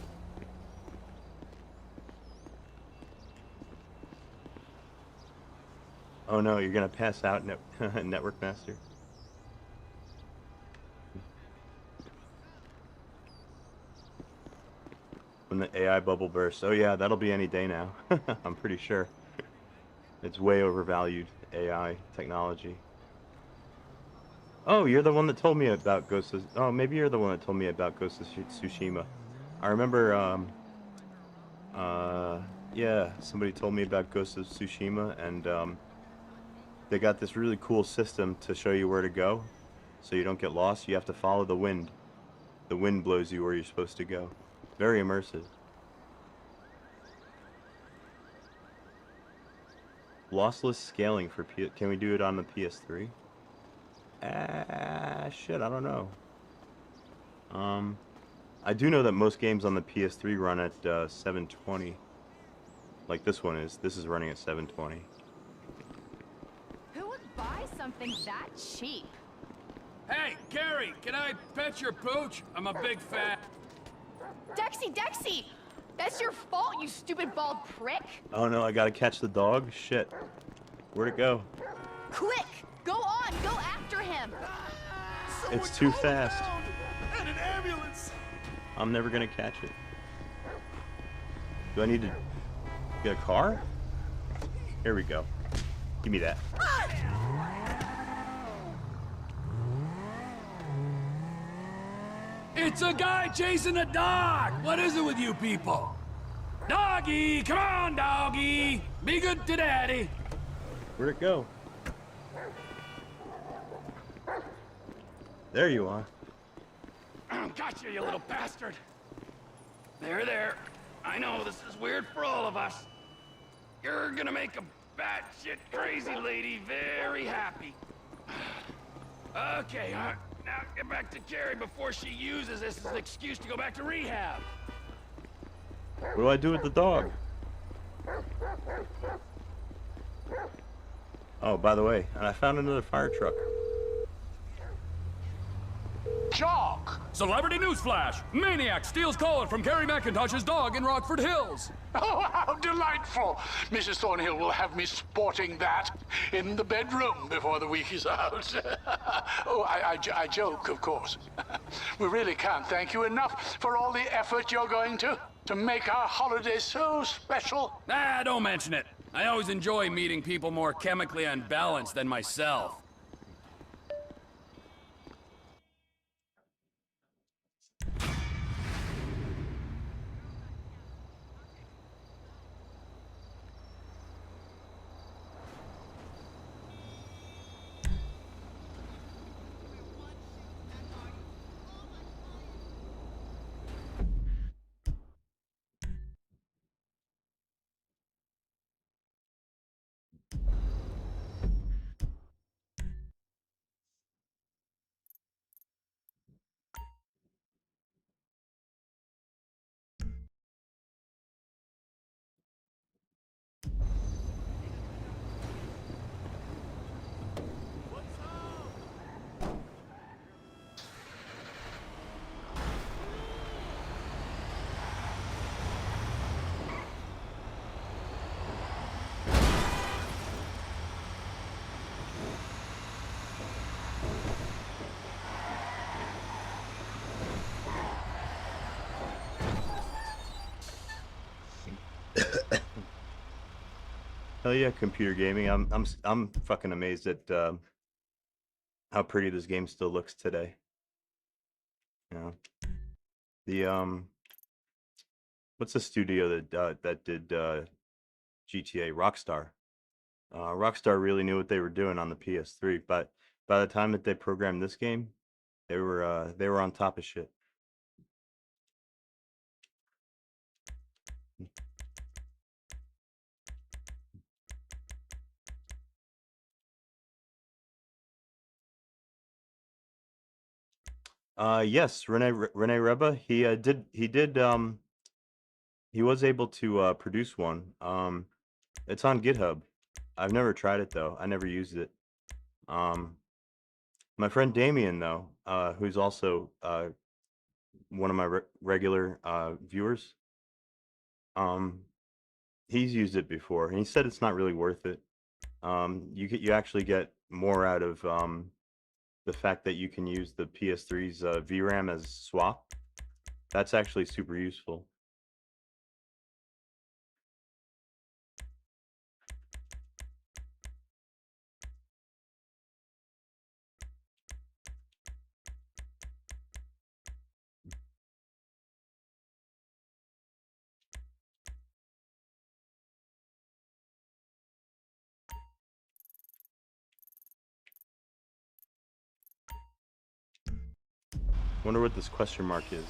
Oh no, you're gonna pass out, Network Master. When the AI bubble bursts. Oh yeah, that'll be any day now. I'm pretty sure. It's way overvalued, AI technology. Oh, you're the one that told me about Ghost of... Oh, maybe you're the one that told me about Ghost of Tsushima. I remember, yeah, somebody told me about Ghost of Tsushima, and, they got this really cool system to show you where to go, so you don't get lost. You have to follow the wind. The wind blows you where you're supposed to go. Very immersive. Lossless scaling for can we do it on the PS3? Shit, I don't know. I do know that most games on the PS3 run at 720. Like this one is. This is running at 720. Who would buy something that cheap? Hey, Gary, can I pet your pooch? I'm a big fan. Dexy! That's your fault, you stupid bald prick! Oh no, I gotta catch the dog? Shit. Where'd it go? Quick! Go on! Go after him! It's too fast. And an ambulance! I'm never gonna catch it. Do I need to get a car? Here we go. Give me that. It's a guy chasing a dog! What is it with you people? Doggy! Come on, doggy! Be good to daddy! Where'd it go? There you are. Gotcha, you little bastard! There. I know this is weird for all of us. You're gonna make a batshit crazy lady very happy. Okay, now get back to Carrie before she uses this as an excuse to go back to rehab. What do I do with the dog? Oh, by the way, and I found another fire truck. Jock! Celebrity newsflash! Maniac steals collar from Carrie McIntosh's dog in Rockford Hills. Oh, how delightful! Mrs. Thornhill will have me sporting that in the bedroom before the week is out. Oh, I joke, of course. We really can't thank you enough for all the effort you're going to make our holiday so special. Don't mention it. I always enjoy meeting people more chemically unbalanced than myself. Hell yeah, computer gaming. I'm fucking amazed at how pretty this game still looks today. You know, the what's the studio that did GTA? Rockstar. Rockstar really knew what they were doing on the PS3, but by the time that they programmed this game, they were on top of shit. Yes, Rene Reba. He was able to produce one. It's on GitHub. I've never tried it though. I never used it. Um, my friend Damien though, who's also one of my regular viewers, um, he's used it before, and he said it's not really worth it. You actually get more out of the fact that you can use the PS3's VRAM as swap. That's actually super useful. Wonder what this question mark is.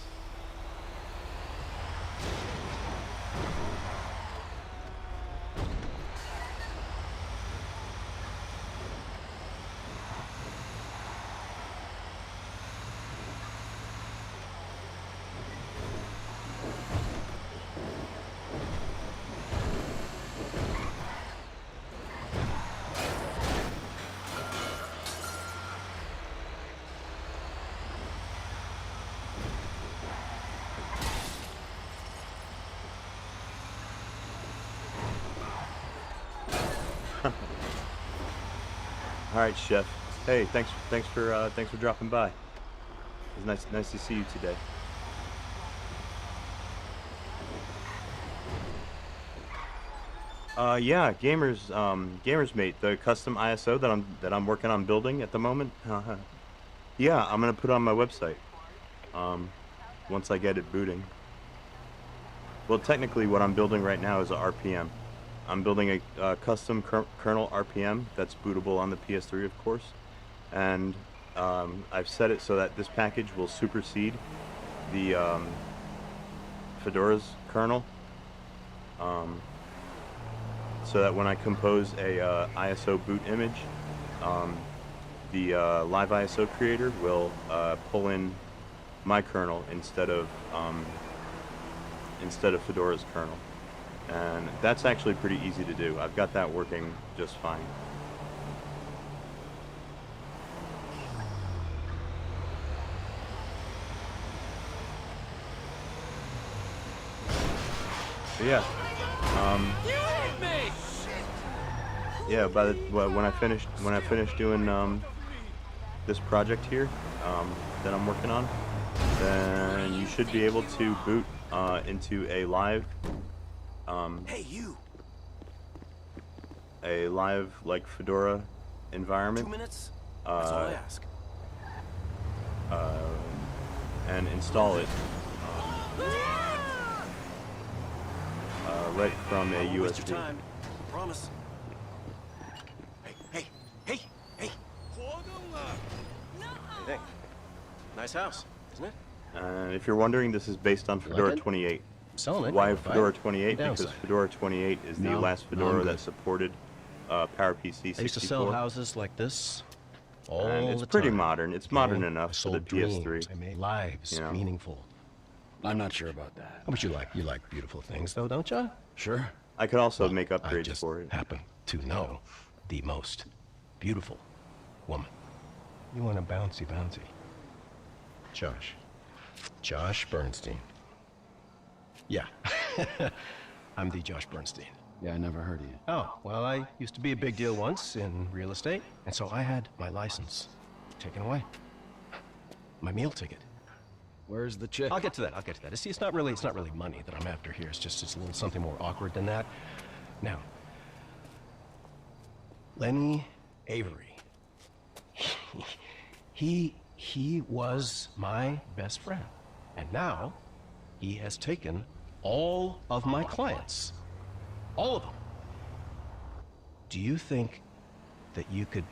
All right, Chef. Hey, thanks for dropping by. It was nice to see you today. Yeah, Gamers Mate, the custom ISO that I'm working on building at the moment. Yeah, I'm gonna put it on my website. Once I get it booting. Well, technically, what I'm building right now is a RPM. I'm building a custom kernel RPM that's bootable on the PS3, of course, and I've set it so that this package will supersede the Fedora's kernel, so that when I compose a ISO boot image, the Live ISO creator will pull in my kernel instead of Fedora's kernel. And that's actually pretty easy to do. I've got that working just fine. But yeah. Yeah. When I finish doing this project here that I'm working on, then you should be able to boot into a live. Hey, you! A live, like, Fedora environment. 2 minutes? That's all I ask. And install it right from a Waste your USB. time. Promise. Hey! What do you think? Nice house, isn't it? And if you're wondering, this is based on Fedora Like it? 28. Selling it. Why Fine. Fedora 28? No Because downside. Fedora 28 is the No, last no, Fedora I'm that good. supported PowerPC 64. I used to sell houses like this all And it's the pretty time. modern. It's Okay? modern I enough for the sold dreams. PS3. I made lives You know. meaningful. I'm not sure about that. How about you like beautiful things though, don't you? Sure. I could also Well, make I upgrades just for it. happen to know the most beautiful woman. You want a bouncy. Josh Bernstein. Yeah. I'm the Josh Bernstein. Yeah, I never heard of you. Oh, well, I used to be a big deal once in real estate, and so I had my license taken away. My meal ticket. Where's the chick? I'll get to that. See, it's not really money that I'm after here. It's a little something more awkward than that. Now, Lenny Avery. He was my best friend, and now he has taken all of my clients. All of them. Do you think that you could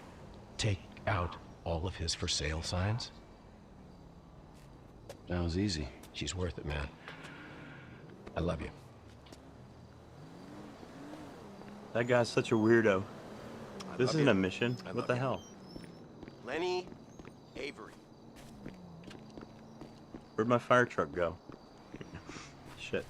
take out all of his for sale signs? Sounds easy. She's worth it, man. I love you. That guy's such a weirdo. This love isn't you. a mission. I What love the you. hell? Lenny Avery. Where'd my fire truck go? Shit.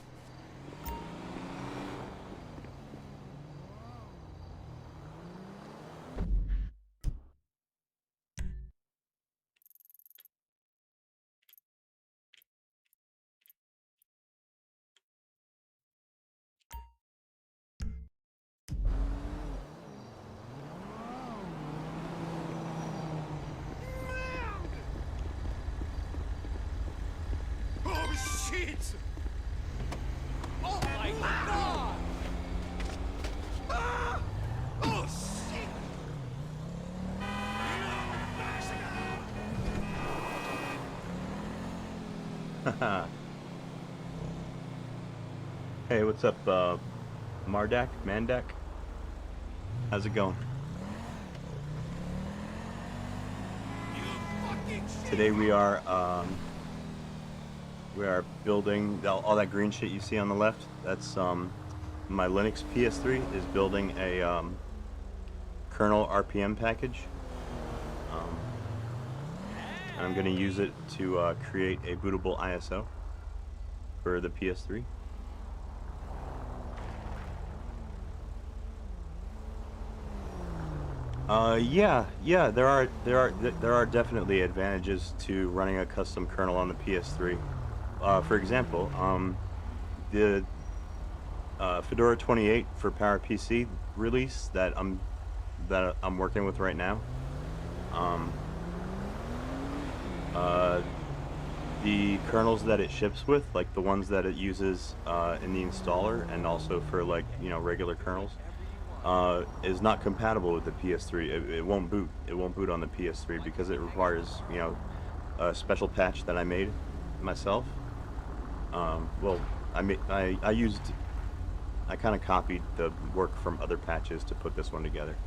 Oh shit! Oh my god! Ah! Oh shit! Hey, what's up, Mardak? Mandak? How's it going? Today we are building all that green shit you see on the left. That's my Linux PS3 is building a kernel RPM package. And I'm going to use it to create a bootable ISO for the PS3. Yeah, there are definitely advantages to running a custom kernel on the PS3. For example, the Fedora 28 for PowerPC release that I'm working with right now. The kernels that it ships with, like the ones that it uses in the installer, and also for like regular kernels, is not compatible with the PS3. It won't boot. It won't boot on the PS3 because it requires a special patch that I made myself. Well, I kind of copied the work from other patches to put this one together.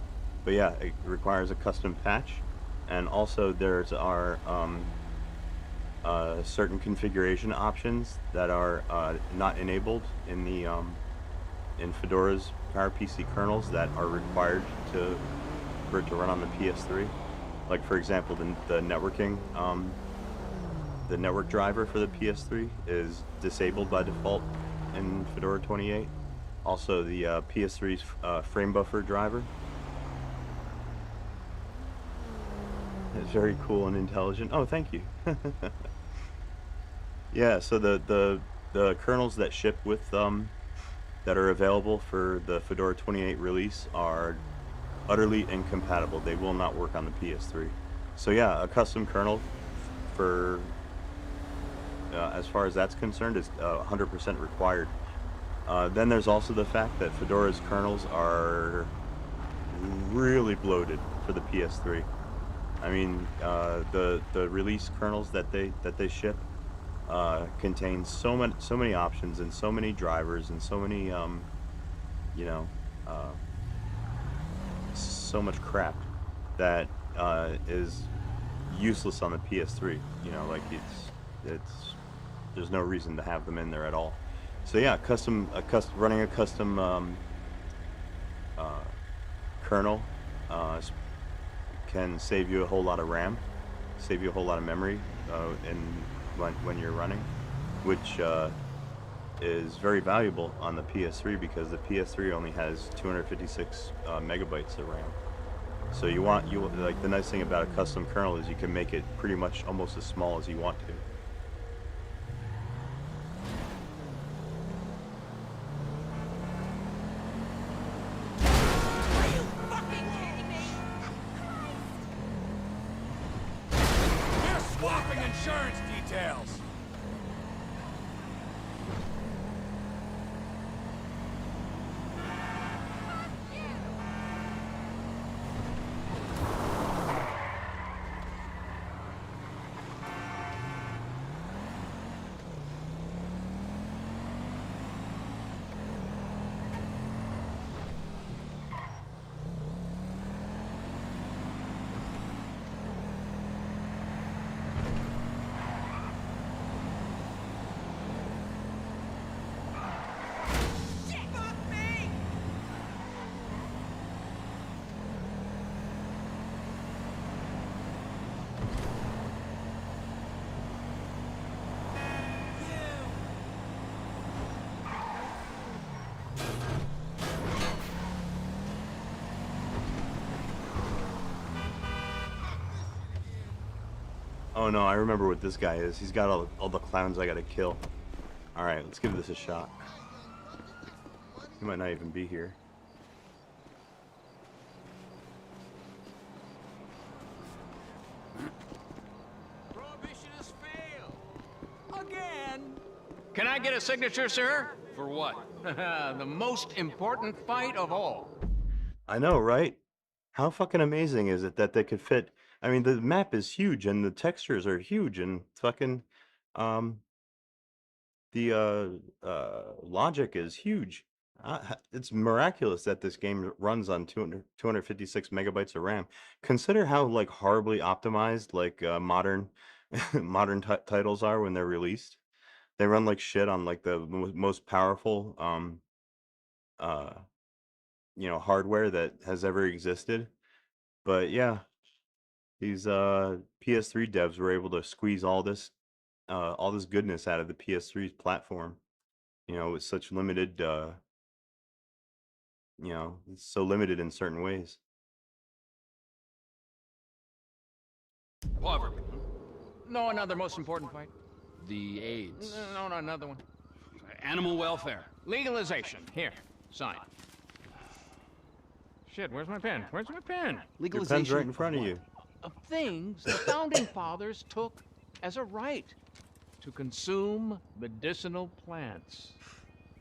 But yeah, it requires a custom patch, and also there's our certain configuration options that are not enabled in the in Fedora's PowerPC kernels that are required for it to run on the PS3. Like for example, the networking, the network driver for the PS3 is disabled by default in Fedora 28. Also, the PS3's frame buffer driver is very cool and intelligent. Oh, thank you. Yeah, so the kernels that ship with that are available for the Fedora 28 release are utterly incompatible. They will not work on the PS3. So yeah, a custom kernel for as far as that's concerned is 100% required. Then there's also the fact that Fedora's kernels are really bloated for the PS3. I mean, the release kernels that they ship contains so many options and so many drivers and so many so much crap that is useless on the PS3. Like it's there's no reason to have them in there at all. So yeah, running a custom kernel can save you a whole lot of RAM, save you a whole lot of memory when you're running, which is very valuable on the PS3 because the PS3 only has 256 megabytes of RAM. So like the nice thing about a custom kernel is you can make it pretty much almost as small as you want to. Swapping insurance details. Oh no, I remember what this guy is. He's got all the clowns I gotta kill. Alright, let's give this a shot. He might not even be here. Prohibition has failed. Again. Can I get a signature, sir? For what? The most important fight of all. I know, right? How fucking amazing is it that they could fit? I mean, the map is huge and the textures are huge and fucking um the logic is huge. It's miraculous that this game runs on 256 megabytes of RAM. Consider how like horribly optimized like modern modern titles are when they're released. They run like shit on like the most powerful uh hardware that has ever existed. But yeah, these PS3 devs were able to squeeze all this goodness out of the PS3's platform. With such limited it's so limited in certain ways. Poverty. No, another most important fight. The AIDS. No, no, another one. Animal welfare. Legalization. Here, sign. Shit, where's my pen? Where's my pen? Your pen's right in front of you. Of things the founding fathers took as a right to consume medicinal plants.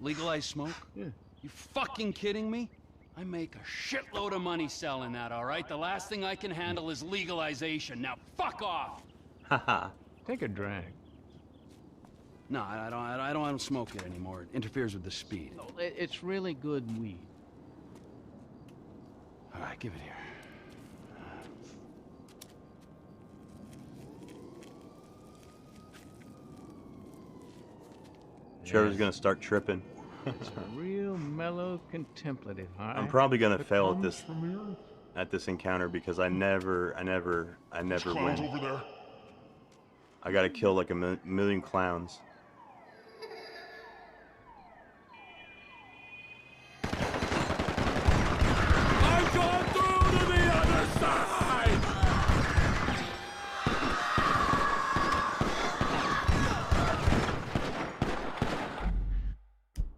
Legalize smoke? Yeah. You fucking kidding me? I make a shitload of money selling that, all right? The last thing I can handle is legalization. Now fuck off! Haha. Take a drag. No, I don't smoke it anymore. It interferes with the speed. It's really good weed. All right, give it here. Trevor's gonna start tripping. It's a real mellow contemplative, huh? I'm probably gonna fail at this encounter because I never win. over there. I gotta kill like a million clowns. I'm going through to the other side!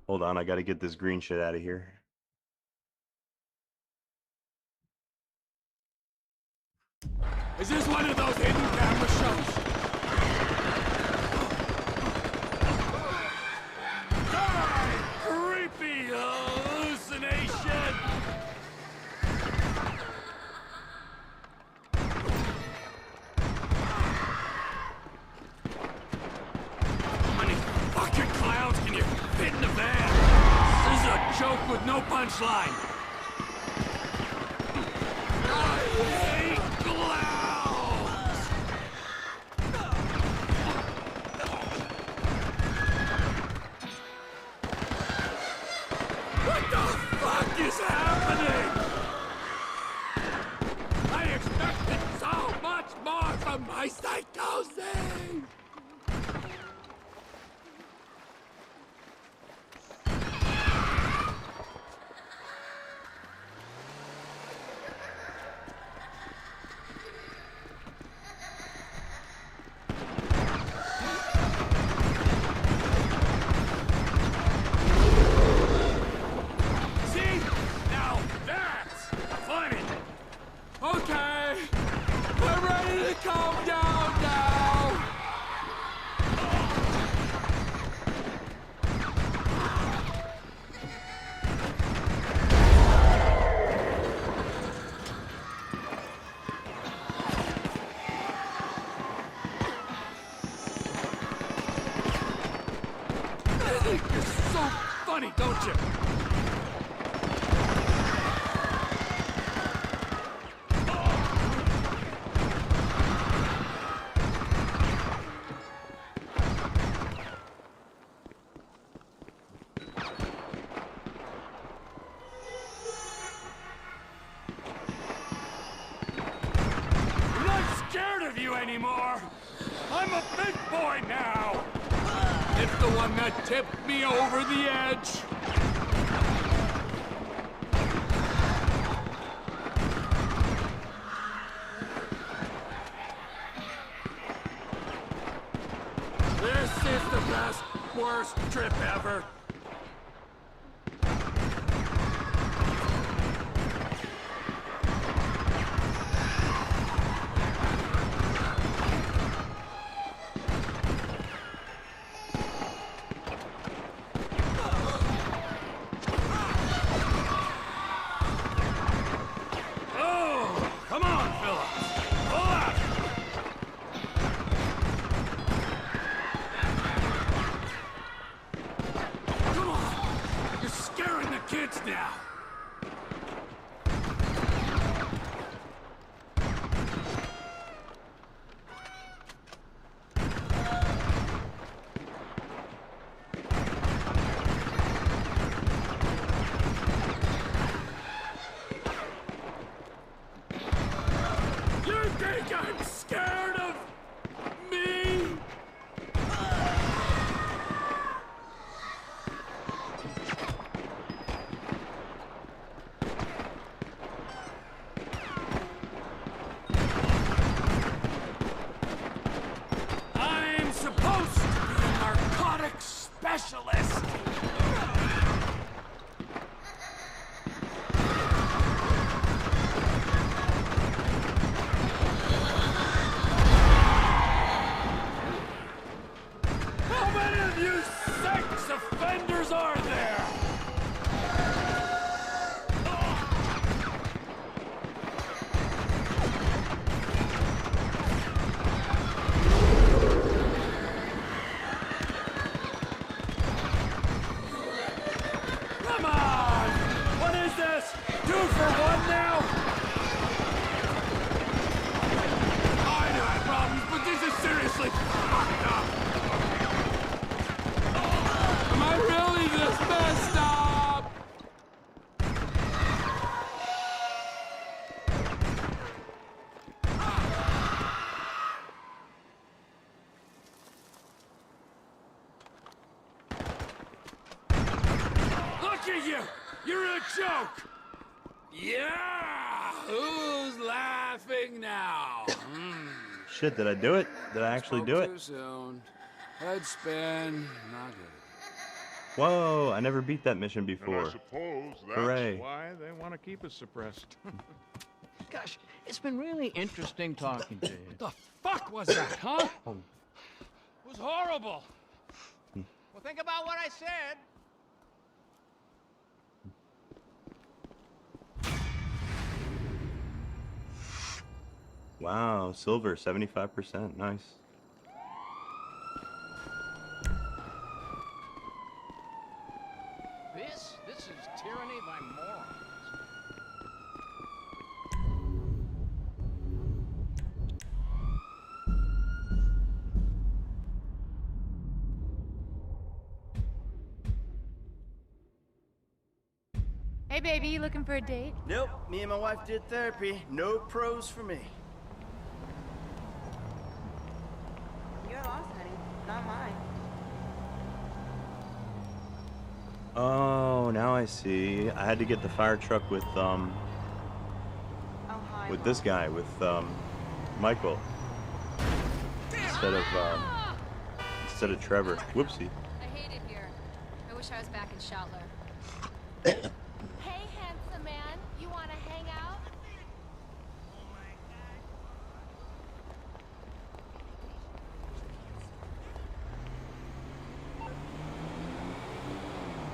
Hold on, I gotta get this green shit out of here. Is this one of those hidden camera shows? Creepy hallucination! How many fucking clowns can you fit in the van? This is a joke with no punchline. I hate clowns! What the fuck is happening? I expected so much more from my psychosis! See? Now that's funny! Okay! We're ready to calm down now! You're so funny, don't you? I'm not scared of you anymore! I'm a big boy now! It's the one that tipped me over the edge! This is the best, worst trip ever. Oh, come on, Phillips. Pull out. Come on. You're scaring the kids now. You think I'm scared of me? I'm supposed to be a narcotics specialist. How many of you sex offenders are there? Come on! What is this? 2 for 1 now? I know I have problems, but this is seriously fucked up. Am I really this messed up? Look at you! You're a joke! Yeah! Who's laughing now? Shit, did I do it? Did I actually do it? Too soon. Head spin. Not good. Whoa, I never beat that mission before. And I suppose that's Hooray. why they want to keep us suppressed. Gosh, it's been really interesting talking to you. What the fuck was that, huh? It was horrible. Well, think about what I said. Wow, silver, 75%. Nice. This is tyranny by morons. Hey, baby, you looking for a date? Nope, me and my wife did therapy. No pros for me. Your loss, honey, not mine. Oh, now I see. I had to get the fire truck with this guy, with Michael, instead of Trevor. Whoopsie. I hate it here. I wish I was back in Shoutler. Hey, handsome man, you want to hang out?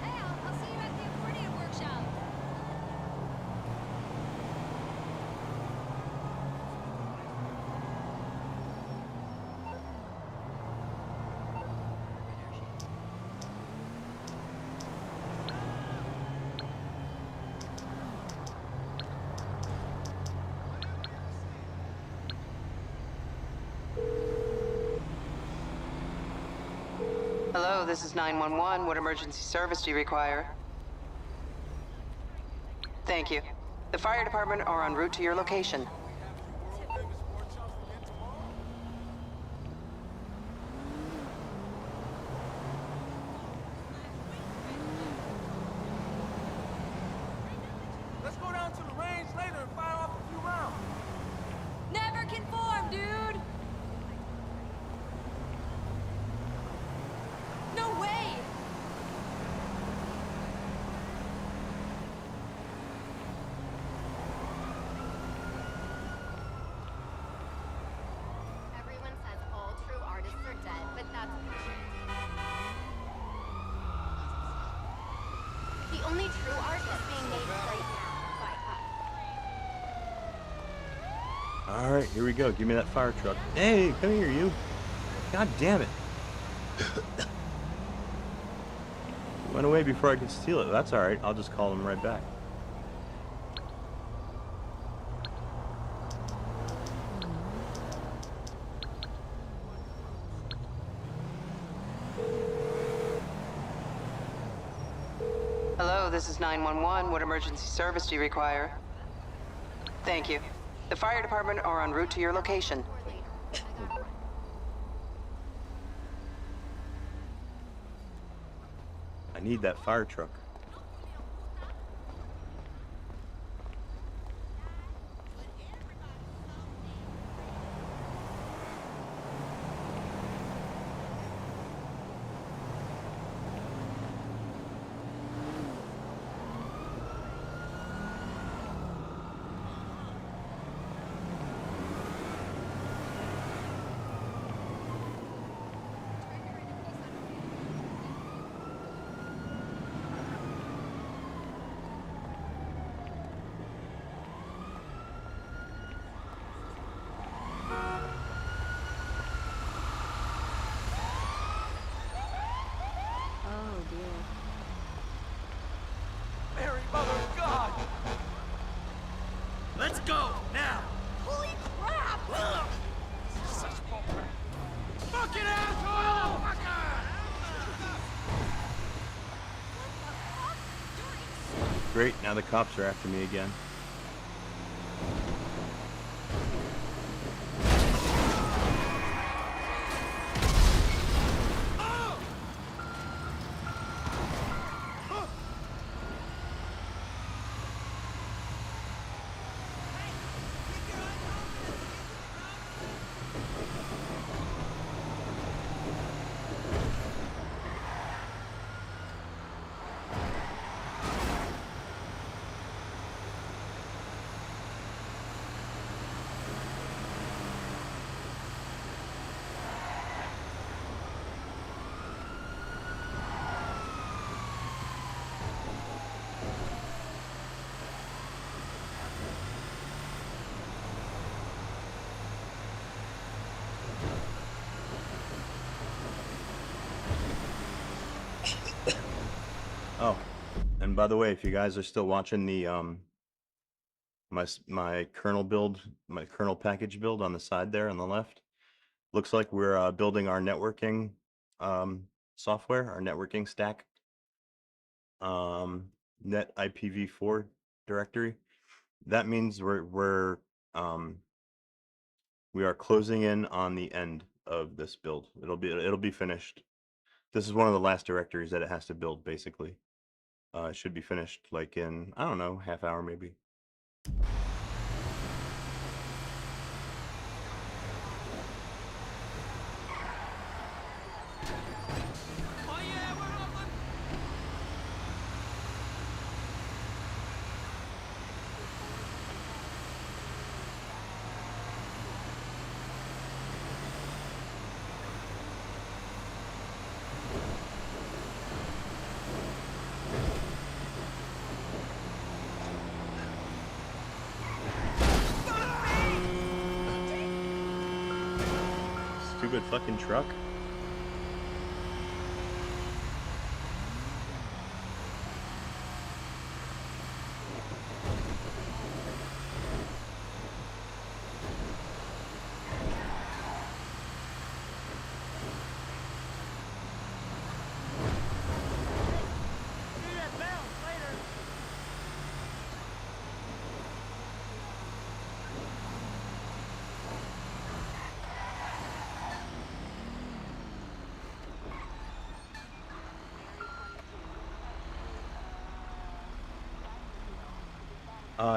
Hey, I'll see you at the accordion workshop. Hello, this is 911. What emergency service do you require? Thank you. The fire department are en route to your location. Let's go down to the range later and fire off a few rounds. Never conform, dude! Only true art is being made right now by us. All right, here we go. Give me that fire truck. Hey, come here, you. God damn it. Went away before I could steal it. That's all right. I'll just call him right back. Hello, this is 911. What emergency service do you require? Thank you. The fire department are en route to your location. I need that fire truck. Oh dear. Mary, mother of God! Let's go, now! Holy crap! This is such bullcrap. Fucking asshole! Great, now the cops are after me again. Oh, and by the way, if you guys are still watching the my kernel build, my kernel package build on the side there on the left, looks like we're building our networking software, our networking stack, net IPv4 directory. That means we are closing in on the end of this build. It'll be finished. This is one of the last directories that it has to build, basically. It should be finished like in, I don't know, half hour maybe. Stupid fucking truck.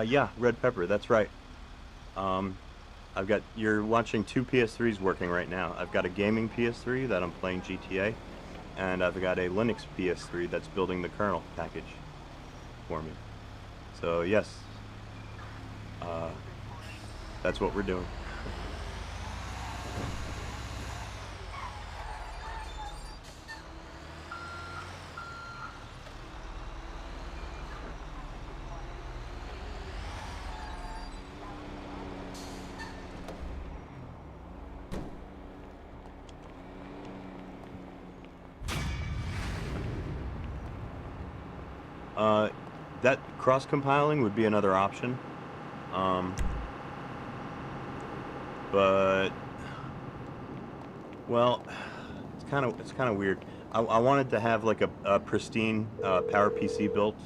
Yeah, red pepper, that's right. You're watching two PS3s working right now. I've got a gaming PS3 that I'm playing GTA, and I've got a Linux PS3 that's building the kernel package for me. So yes, that's what we're doing. That cross-compiling would be another option. But well, it's kind of weird. I wanted to have like a pristine PowerPC built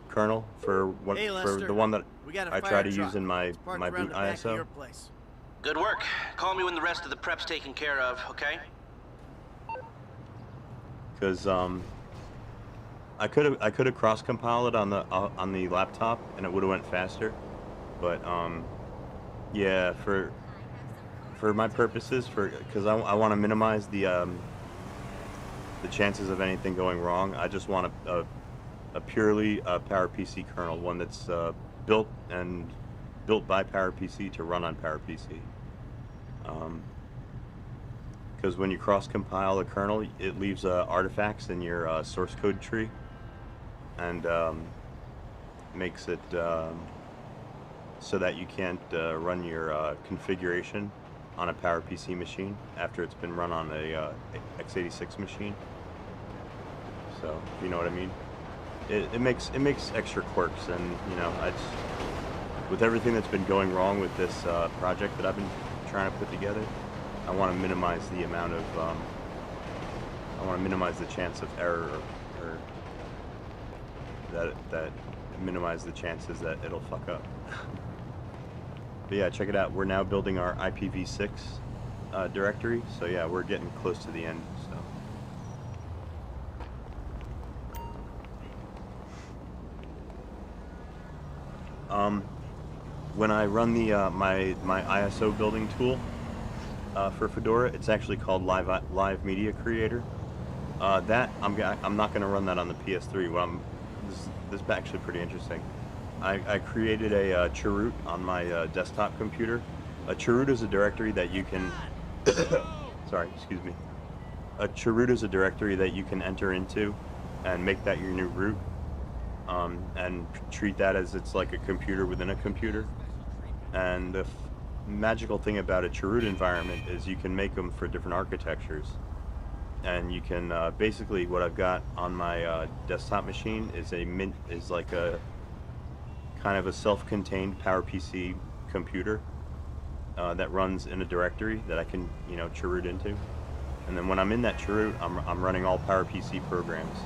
kernel for what Hey, for Lester. the one that We got a I fire try to truck. use in my It's parked my around boot the back of ISO. your place. Good work. Call me when the rest of the prep's taken care of, okay? Because I could have cross compiled it on the laptop and it would have went faster, but yeah, for my purposes, because I want to minimize the chances of anything going wrong. I just want a purely PowerPC kernel, one that's built by PowerPC to run on PowerPC. Because when you cross-compile a kernel, it leaves artifacts in your source code tree, and makes it so that you can't run your configuration on a PowerPC machine after it's been run on a x86 machine. So, if you know what I mean. It makes extra quirks, and you know, with everything that's been going wrong with this project that I've been trying to put together, I want to minimize the amount of I want to minimize the chance of error, or that minimize the chances that it'll fuck up. But yeah, check it out. We're now building our IPv6 directory, so yeah, we're getting close to the end. So. When I run the my ISO building tool for Fedora, it's actually called Live Media Creator. That I'm not going to run that on the PS3. This is actually pretty interesting. I created a chroot on my desktop computer. A chroot is a directory that you can sorry, excuse me. A chroot is a directory that you can enter into and make that your new root. And treat that as it's like a computer within a computer. And the magical thing about a chroot environment is you can make them for different architectures. And you can basically, what I've got on my desktop machine is like a kind of a self-contained PowerPC computer that runs in a directory that I can, you know, chroot into. And then when I'm in that chroot, I'm running all PowerPC programs,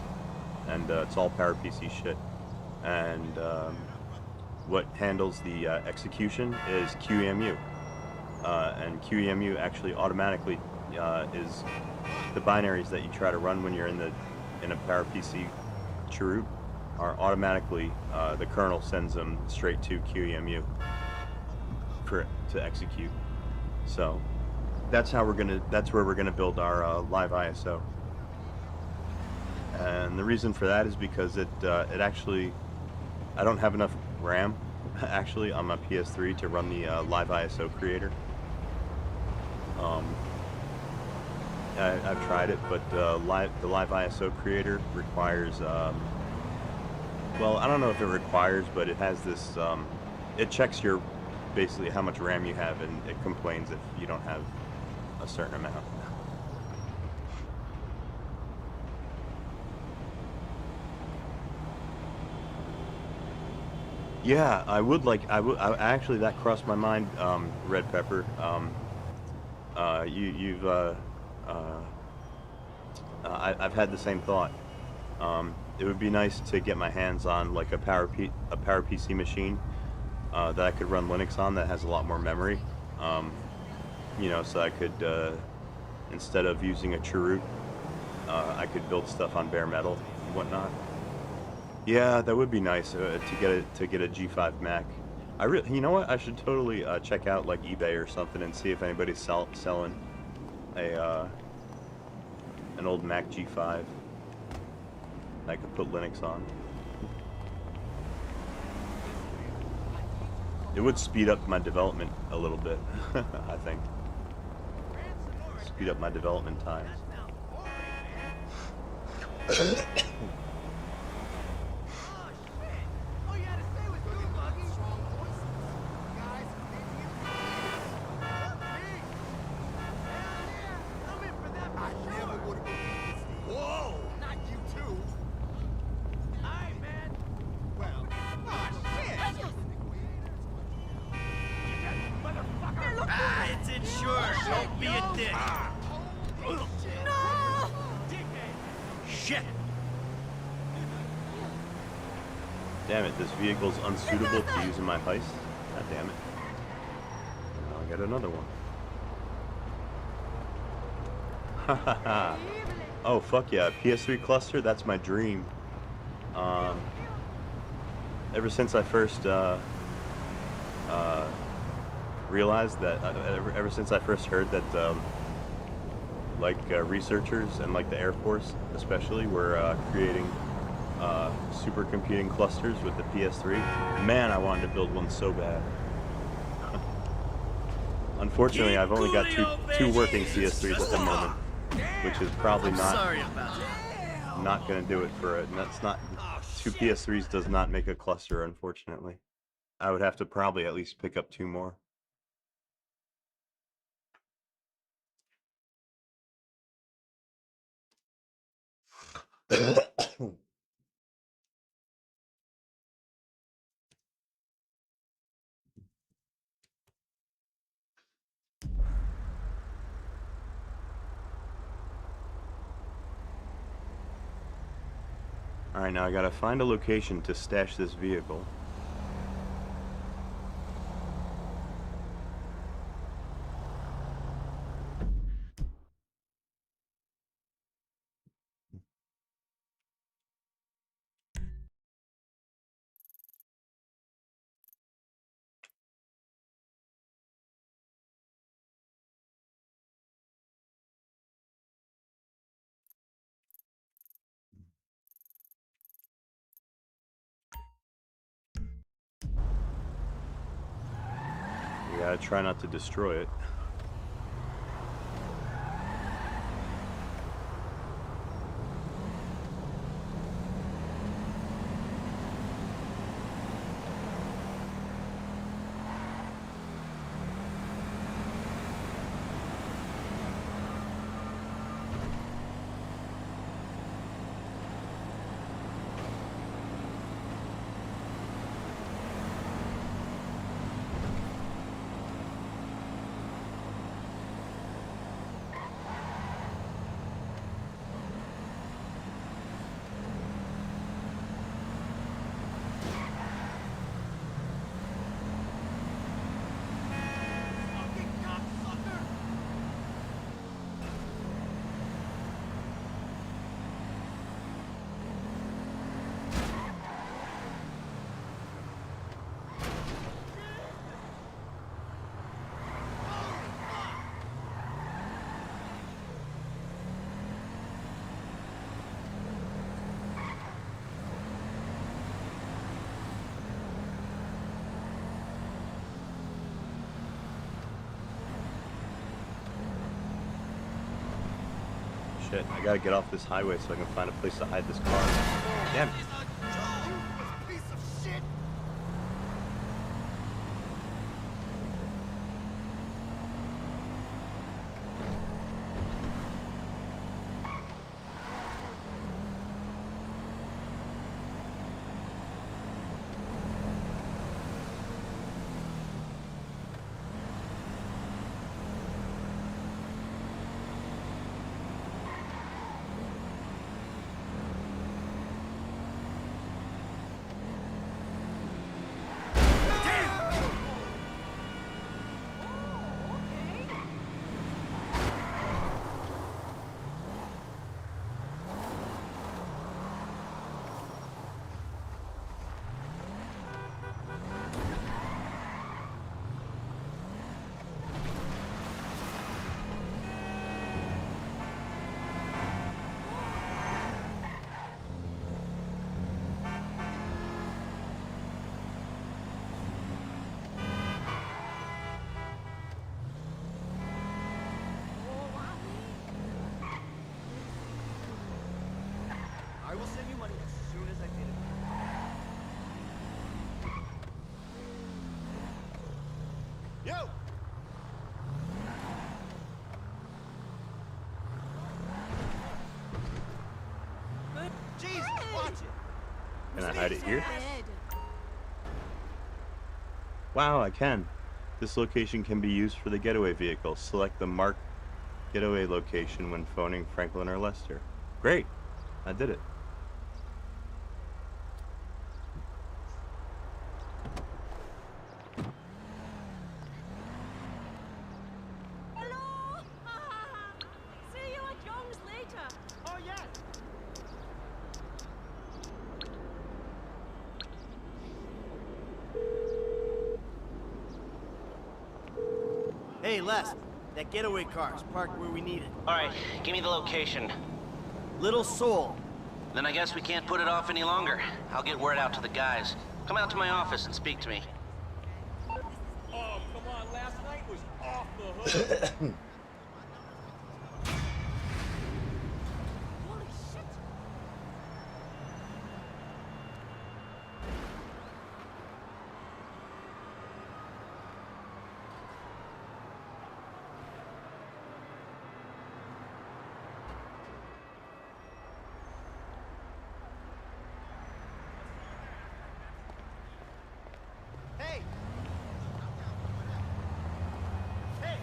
and it's all PowerPC shit. And what handles the execution is QEMU, and QEMU actually automatically is the binaries that you try to run when you're in a PowerPC chroot are automatically the kernel sends them straight to QEMU to execute. So that's where we're gonna build our live ISO. And the reason for that is because it actually, I don't have enough RAM actually on my PS3 to run the live ISO creator. I've tried it, but the live ISO creator requires, well, I don't know if it requires, but it has this, it checks your, basically how much RAM you have, and it complains if you don't have a certain amount. Yeah, I would like. I actually, that crossed my mind. Red Pepper. I've had the same thought. It would be nice to get my hands on like a PowerPC machine that I could run Linux on that has a lot more memory. You know, so I could instead of using a chroot, I could build stuff on bare metal and whatnot. Yeah, that would be nice to get a G5 Mac. You know what? I should totally check out like eBay or something and see if anybody's selling an old Mac G5 I could put Linux on. It would speed up my development a little bit, I think. Speed up my development times. shit! Damn it, this vehicle's unsuitable to use in my heist. God damn it. Now I'll get another one. Hahaha. Oh, fuck yeah. PS3 cluster, that's my dream. Ever since I first realized that, ever since I first heard that, researchers and like the Air Force especially were creating supercomputing clusters with the PS3, man, I wanted to build one so bad. Unfortunately, I've only got two working CS3s at the moment, which is probably not going to do it for it. And that's not, two PS3s does not make a cluster, unfortunately. I would have to probably at least pick up 2 more. Alright, now I gotta find a location to stash this vehicle. You gotta try not to destroy it. Shit, I gotta get off this highway so I can find a place to hide this car. Damn it. I will send you money as soon as I pay the bill. Yo! Jesus, watch it! Can I hide it here? Wow, I can. This location can be used for the getaway vehicle. Select the marked getaway location when phoning Franklin or Lester. Great. I did it. Hello! See you at Young's later. Oh, yes. Hey, Les. That getaway car's parked where we need it. Alright, give me the location. Little Soul. Then I guess we can't put it off any longer. I'll get word out to the guys. Come out to my office and speak to me. Oh, come on, last night was off the hook. Holy shit! Hey! Hey!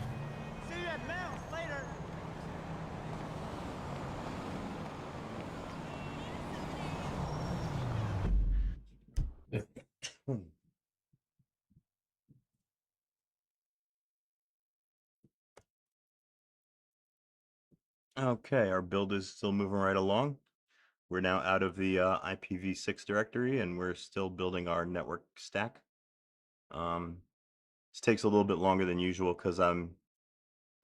See you at Mel's later! Okay, our build is still moving right along. We're now out of the IPv6 directory, and we're still building our network stack. This takes a little bit longer than usual because I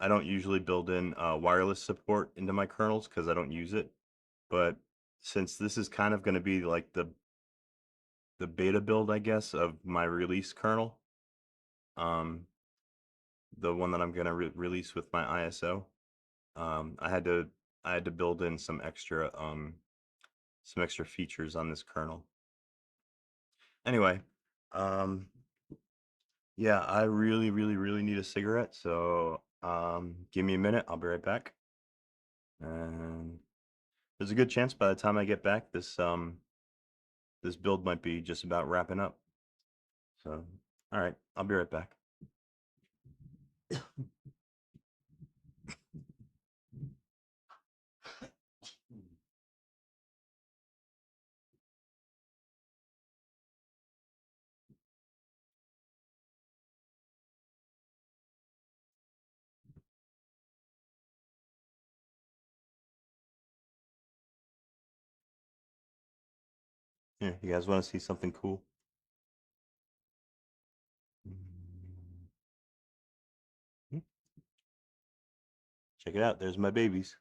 don't usually build in wireless support into my kernels because I don't use it. But since this is kind of going to be like the beta build, I guess, of my release kernel, the one that I'm going to release with my ISO, I had to build in some extra features on this kernel. Anyway, yeah, I really, really, really need a cigarette, so give me a minute. I'll be right back. And there's a good chance by the time I get back, this build might be just about wrapping up. So, all right, I'll be right back. Here, you guys want to see something cool? Check it out. There's my babies.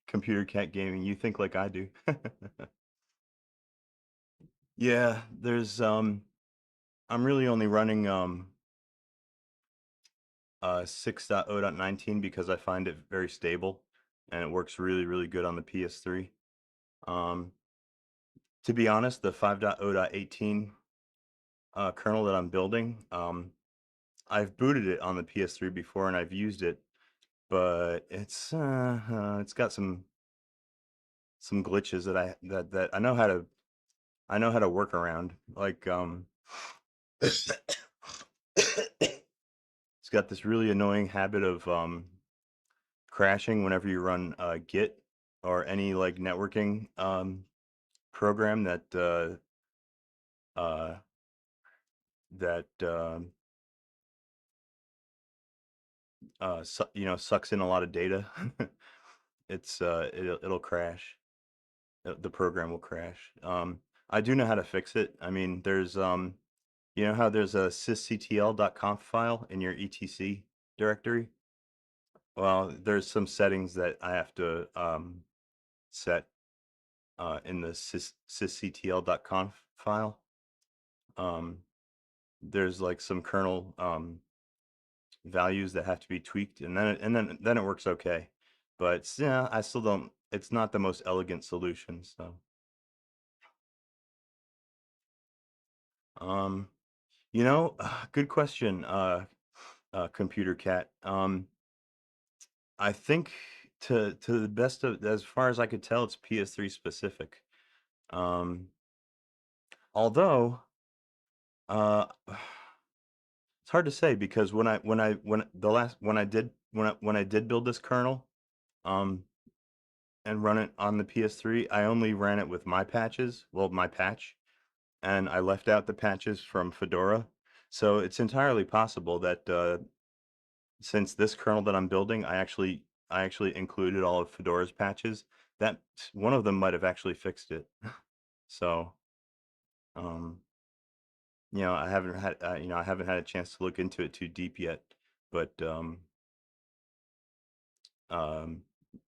Computer cat gaming, you think like I do. Yeah, there's I'm really only running 6.0.19 because I find it very stable and it works really, really good on the PS3. Um, to be honest, the 5.0.18 kernel that I'm building, I've booted it on the PS3 before and I've used it, but it's got some glitches that I know how to work around. Like it's got this really annoying habit of crashing whenever you run Git or any like networking program that uh, that sucks in a lot of data. It'll crash. The program will crash. I do know how to fix it. I mean, there's you know how there's a sysctl.conf file in your etc directory? Well, there's some settings that I have to set in the sysctl.conf file. There's like some kernel values that have to be tweaked, and then it works okay. But yeah, I still don't. It's not the most elegant solution. So, good question, computer cat. I think to the best of as far as I could tell, it's PS3 specific. Um, although, it's hard to say because when I did build this kernel, um, and run it on the PS3, I only ran it with my patches, well, my patch, and I left out the patches from Fedora. So it's entirely possible that since this kernel that I'm building, I actually included all of Fedora's patches, that one of them might have actually fixed it. So, um, I haven't had a chance to look into it too deep yet, but um,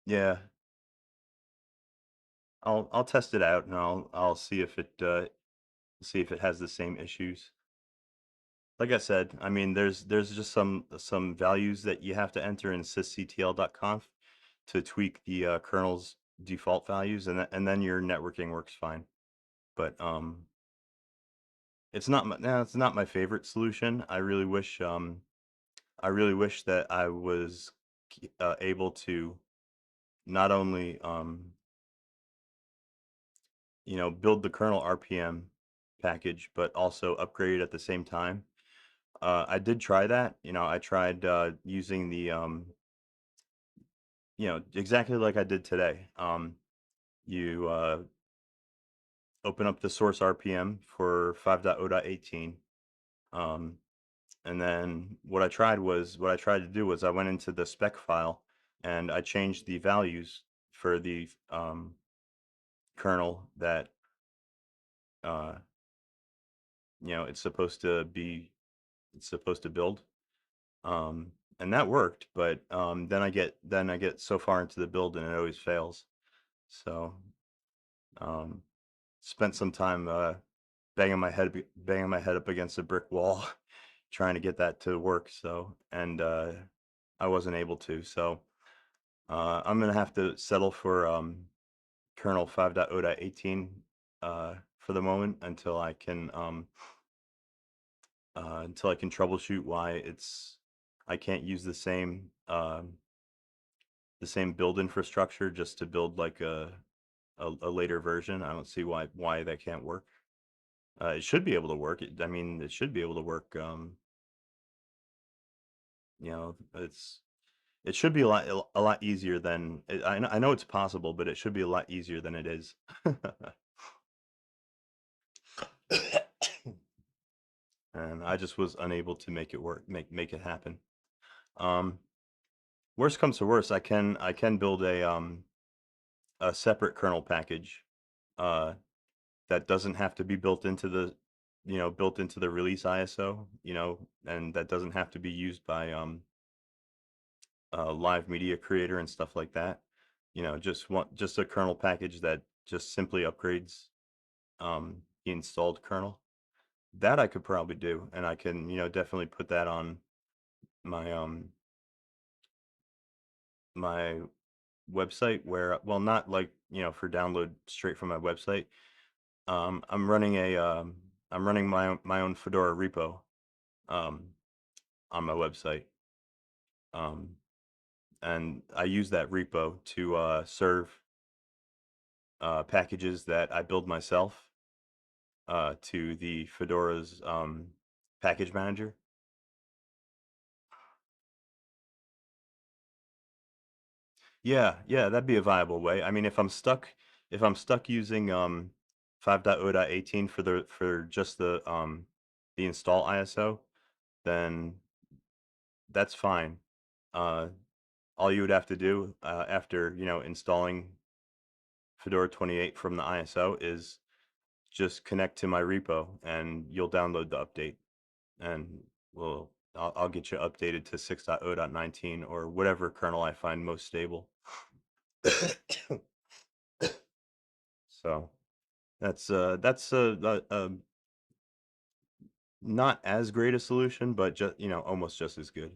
yeah, I'll test it out and I'll see if it has the same issues. Like I said, I mean, there's just some values that you have to enter in sysctl.conf to tweak the kernel's default values, and then your networking works fine. But it's not my favorite solution. I really wish that I was able to not only build the kernel RPM package, but also upgrade it at the same time. I did try that. I tried using the exactly like I did today. You open up the source RPM for 5.0.18. And then what I tried to do was I went into the spec file and I changed the values for the kernel that uh, it's supposed to build. And that worked, but then I get so far into the build and it always fails. So spent some time banging my head up against a brick wall trying to get that to work. So and I wasn't able to. So I'm gonna have to settle for kernel 5.0.18 for the moment until I can troubleshoot why I can't use the same build infrastructure just to build like a later version. I don't see why that can't work. It should be able to work. I mean, it should be able to work. It should be a lot easier than I know it's possible, but it should be a lot easier than it is. And I just was unable to make it work, make it happen. Worst comes to worst, I can build a separate kernel package that doesn't have to be built into you know, built into the release ISO, you know, and that doesn't have to be used by a live media creator and stuff like that. You know, just a kernel package that just simply upgrades the installed kernel. That I could probably do, and I can, you know, definitely put that on my my website where, well, not like, you know, for download straight from my website. I'm running my own Fedora repo um, on my website, um, and I use that repo to serve packages that I build myself to the Fedora's package manager. Yeah, yeah, that'd be a viable way. I mean, if I'm stuck using 5.0.18 for just the install ISO, then that's fine. All you would have to do after, you know, installing Fedora 28 from the ISO is just connect to my repo and you'll download the update, and I'll get you updated to 6.0.19 or whatever kernel I find most stable. So that's not as great a solution, but just, you know, almost just as good.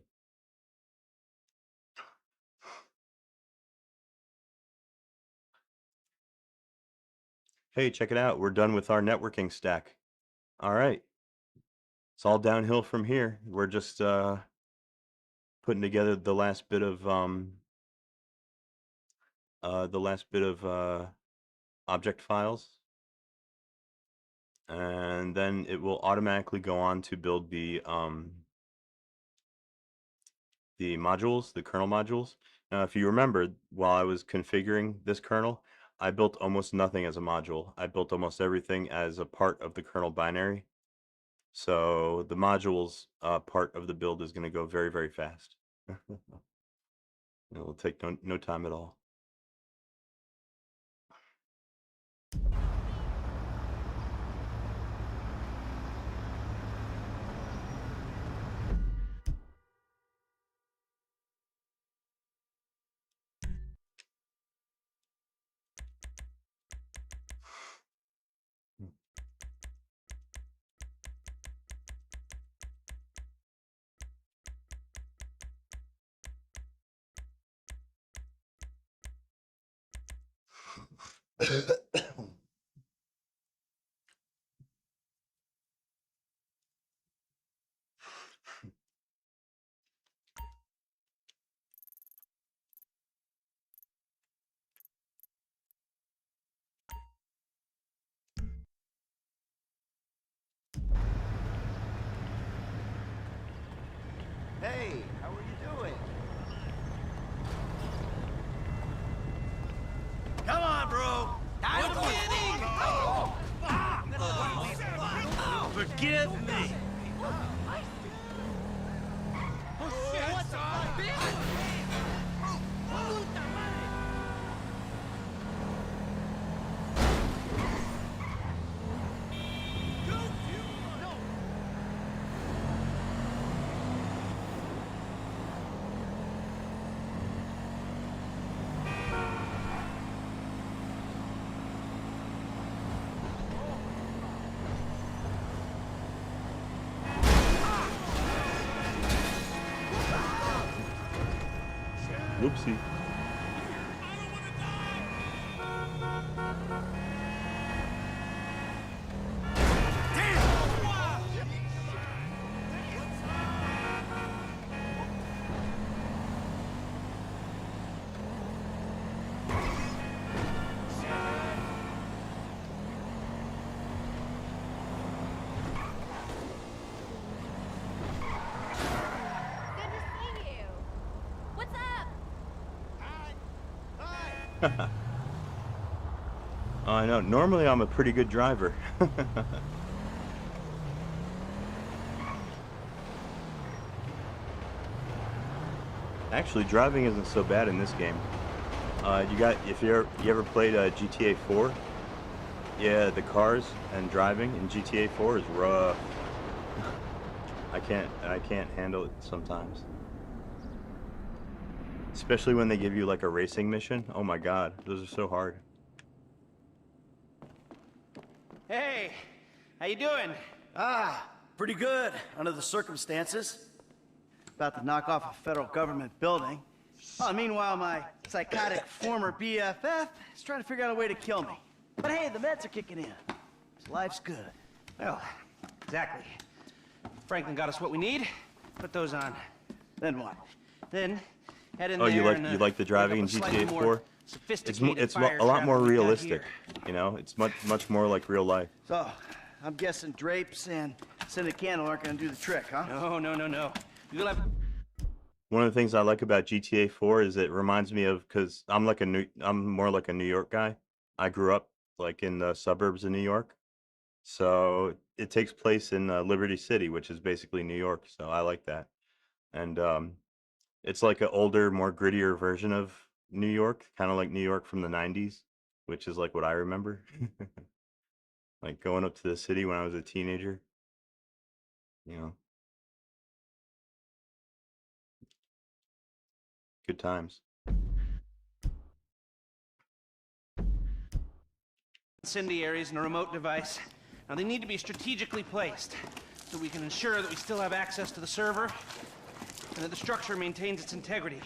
Hey, check it out. We're done with our networking stack. All right. It's all downhill from here. We're just putting together the last bit of object files, and then it will automatically go on to build the modules, the kernel modules. Now, if you remember, while I was configuring this kernel, I built almost nothing as a module. I built almost everything as a part of the kernel binary. So the modules part of the build is going to go very, very fast. It'll take no time at all. Hey, how are you doing? Come on, bro. I'm kidding. Forgive me. Whoopsie. I know. Normally, I'm a pretty good driver. Actually, driving isn't so bad in this game. If you ever played GTA 4, Yeah, the cars and driving in GTA 4 is rough. I can't handle it sometimes. Especially when they give you like a racing mission. Oh my god, those are so hard. Hey, how you doing? Pretty good, under the circumstances. About to knock off a federal government building. Meanwhile, my psychotic former BFF is trying to figure out a way to kill me. But hey, the meds are kicking in. So life's good. Well, exactly. Franklin got us what we need. Put those on. Then what? Then head in Oh, there you and, like the driving in pick up a slightly GTA more 4? sophisticated It's fire a lot more trap than we got realistic. here. You know, it's much more like real life. So, I'm guessing drapes and scented candle aren't gonna do the trick, huh? No. You'll have... One of the things I like about GTA 4 is it reminds me of, because I'm more like a New York guy. I grew up like in the suburbs of New York, so it takes place in Liberty City, which is basically New York. So I like that, and it's like an older, more grittier version of New York, kind of like New York from the '90s, which is like what I remember. Like going up to the city when I was a teenager, you know, good times. incendiaries and a remote device. Now, they need to be strategically placed so we can ensure that we still have access to the server and that the structure maintains its integrity.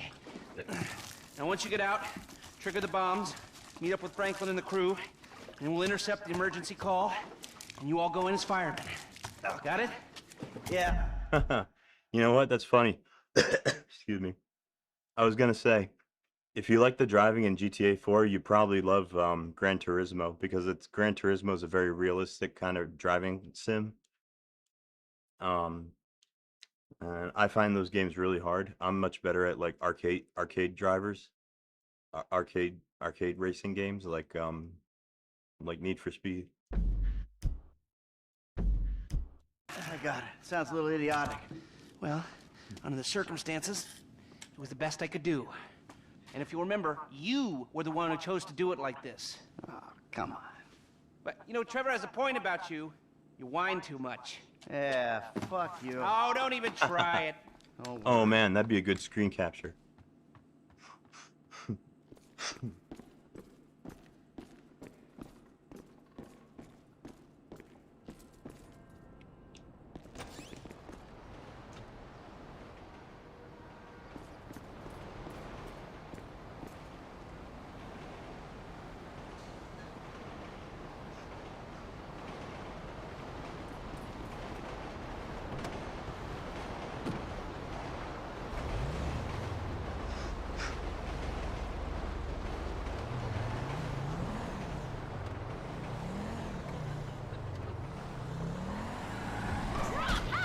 Now, once you get out, trigger the bombs, meet up with Franklin and the crew, and we'll intercept the emergency call, and you all go in as firemen. Got it? Yeah. You know what? That's funny. Excuse me. I was gonna say, if you like the driving in GTA 4, you probably love Gran Turismo, because Gran Turismo is a very realistic kind of driving sim. And I find those games really hard. I'm much better at like arcade drivers, arcade racing games like Need for Speed. I got it. Sounds a little idiotic. Well, under the circumstances, it was the best I could do. And if you remember, you were the one who chose to do it like this. Oh, come on. But, you know, Trevor has a point about you. You whine too much. Yeah, fuck you. Oh, don't even try it. Oh man, that'd be a good screen capture.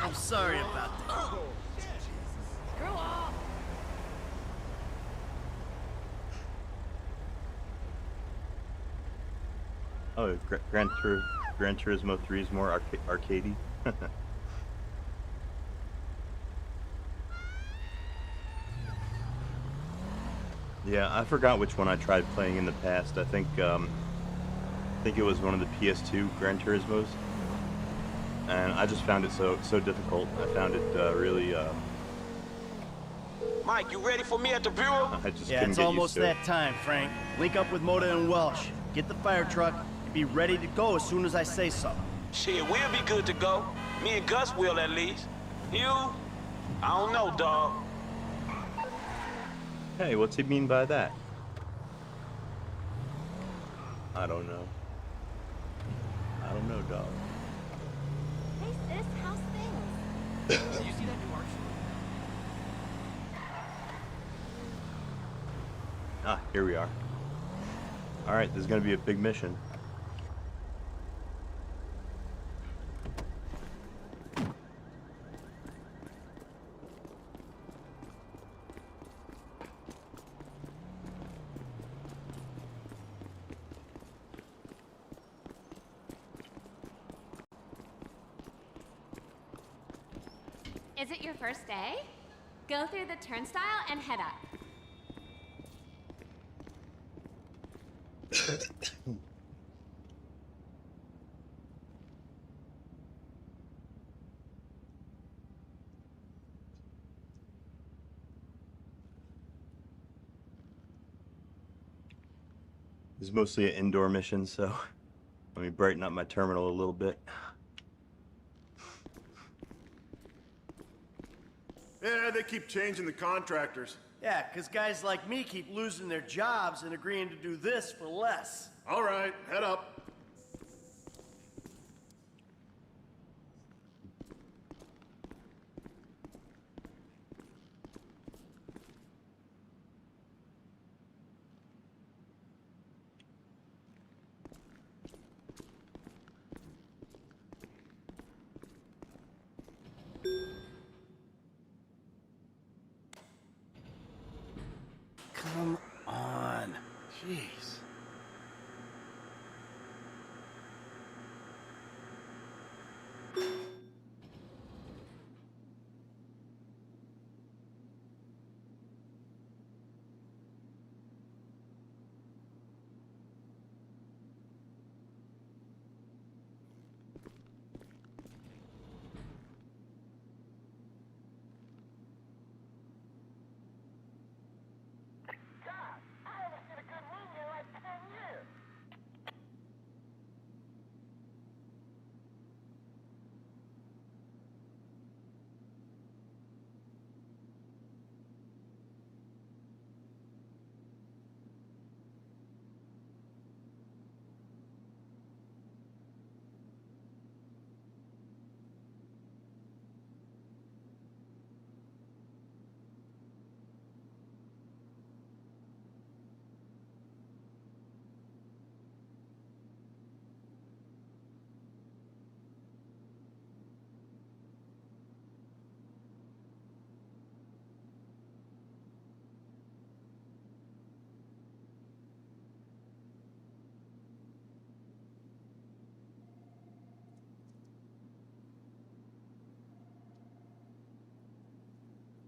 I'm sorry about that. Screw off. Oh, Gran Turismo 3 is more arcadey. Yeah, I forgot which one I tried playing in the past. I think it was one of the PS2 Gran Turismos, and I just found it so difficult. I found it really. Mike, you ready for me at the bureau? I just Yeah, couldn't it's get almost used to it. that time, Frank. Link up with Moda and Welsh. Get the fire truck and be ready to go as soon as I say so. Shit, we'll be good to go. Me and Gus will at least. You? I don't know, dog. Hey, what's he mean by that? I don't know. I don't know, dog. Hey sis, how's things? Did you see that new art show? Ah, here we are. All right, there's gonna be a big mission. Is it your first day? Go through the turnstile and head up. It's mostly an indoor mission, so let me brighten up my terminal a little bit. Yeah, they keep changing the contractors. Yeah, because guys like me keep losing their jobs and agreeing to do this for less. All right, head up. Come on. Jeez.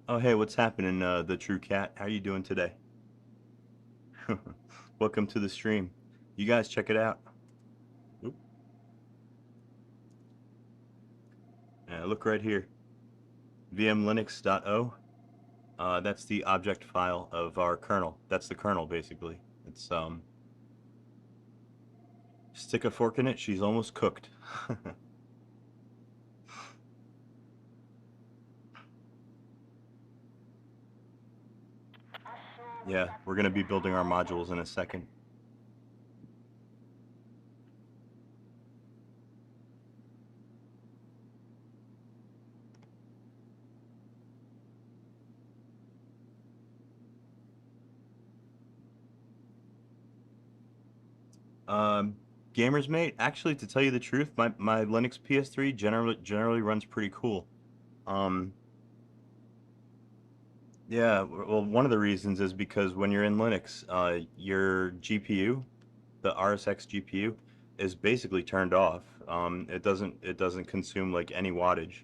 Oh, hey, what's happening, the True Cat? How you doing today? Welcome to the stream. You guys check it out. Oop. Yeah, look right here. vmlinux.o. That's the object file of our kernel. That's the kernel, basically. It's stick a fork in it. She's almost cooked. Yeah, we're gonna be building our modules in a second. Gamers Mate, actually, to tell you the truth, my Linux PS3 generally runs pretty cool. Yeah, well, one of the reasons is because when you're in Linux, your GPU, the RSX GPU, is basically turned off. It doesn't consume like any wattage.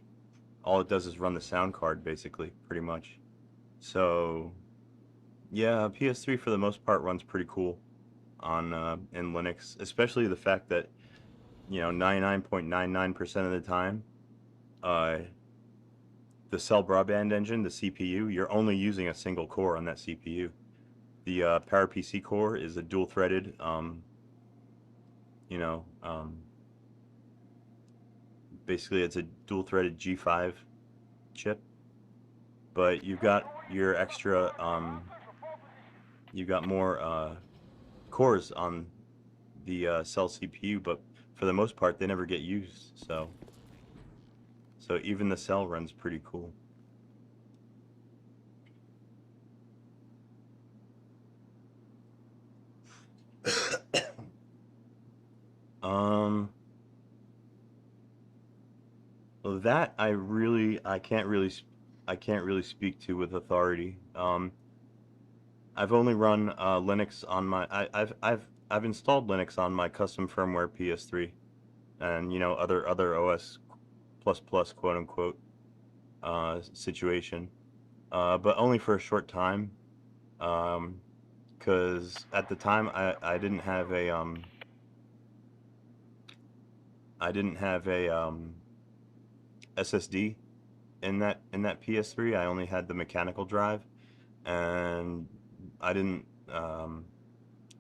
All it does is run the sound card, basically, pretty much. So, yeah, PS3 for the most part runs pretty cool on in Linux, especially the fact that 99.99% of the time, the cell broadband engine, the CPU, you're only using a single core on that CPU. The PowerPC core is a dual-threaded, basically it's a dual-threaded G5 chip, but you've got your extra, you've got more cores on the cell CPU, but for the most part they never get used. So even the cell runs pretty cool. Well, that I can't really speak to with authority. I've only run Linux on my I've installed Linux on my custom firmware PS3, and other OS plus quote unquote situation, but only for a short time, because at the time I didn't have a SSD in that PS3. I only had the mechanical drive, and I didn't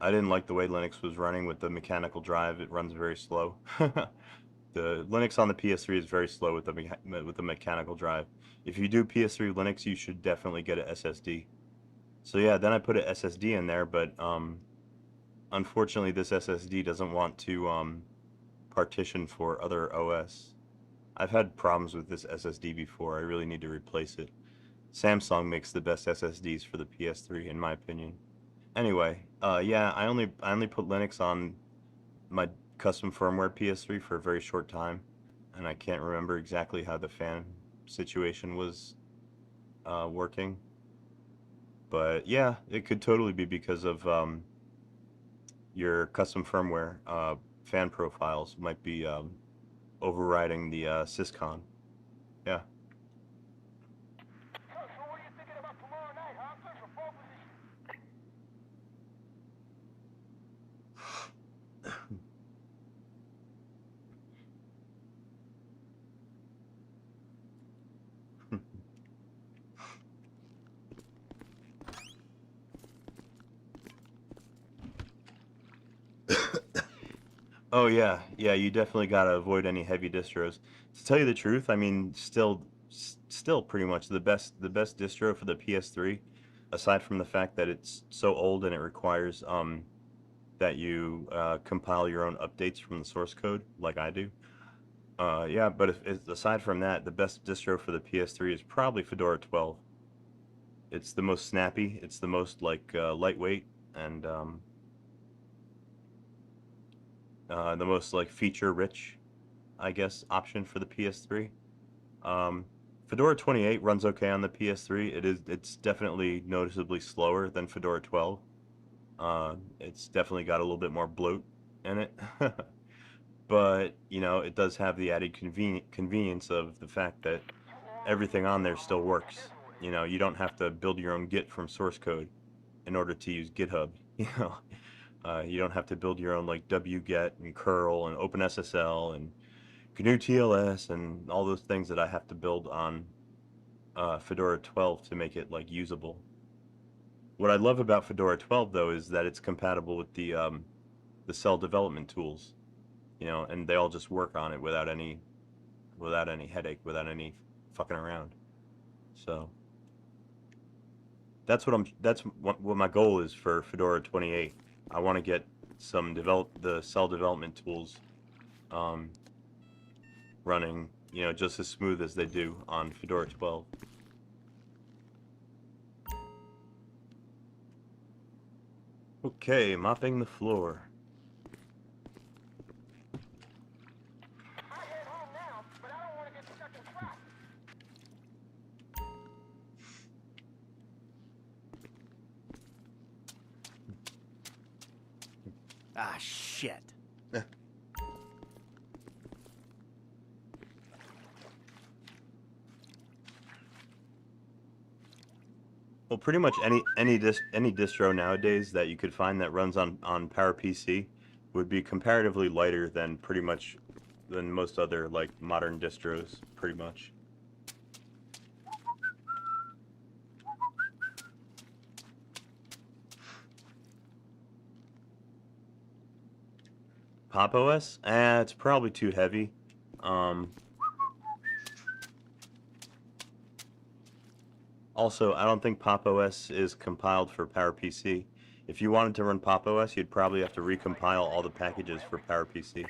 I didn't like the way Linux was running with the mechanical drive. It runs very slow. The Linux on the PS3 is very slow with the mechanical drive. If you do PS3 Linux, you should definitely get an SSD. So yeah, then I put an SSD in there, but unfortunately this SSD doesn't want to partition for other OS. I've had problems with this SSD before. I really need to replace it. Samsung makes the best SSDs for the PS3 in my opinion. Anyway, yeah, I only put Linux on my custom firmware PS3 for a very short time, and I can't remember exactly how the fan situation was working. But yeah, it could totally be because of your custom firmware fan profiles might be overriding the syscon. Yeah. Oh yeah, yeah. You definitely gotta avoid any heavy distros. To tell you the truth, I mean, still pretty much the best distro for the PS3, aside from the fact that it's so old and it requires that you compile your own updates from the source code, like I do. Yeah, but if aside from that, the best distro for the PS3 is probably Fedora 12. It's the most snappy. It's the most like lightweight and the most like feature rich, I guess, option for the PS3. Fedora 28 runs okay on the PS3. It's definitely noticeably slower than Fedora 12. It's definitely got a little bit more bloat in it. But, you know, it does have the added convenience of the fact that everything on there still works. You know, you don't have to build your own Git from source code in order to use GitHub. You know, you don't have to build your own like wget and curl and OpenSSL and GNU TLS and all those things that I have to build on Fedora 12 to make it like usable. What I love about Fedora 12 though is that it's compatible with the cell development tools, you know, and they all just work on it without any headache, without any fucking around. So that's what my goal is for Fedora 28. I want to get the cell development tools running, you know, just as smooth as they do on Fedora 12. Okay, mopping the floor. Ah, shit. Well, pretty much any distro nowadays that you could find that runs on PowerPC would be comparatively lighter than than most other like modern distros, pretty much. Pop OS? It's probably too heavy. Also, I don't think Pop OS is compiled for PowerPC. If you wanted to run Pop OS, you'd probably have to recompile all the packages for PowerPC.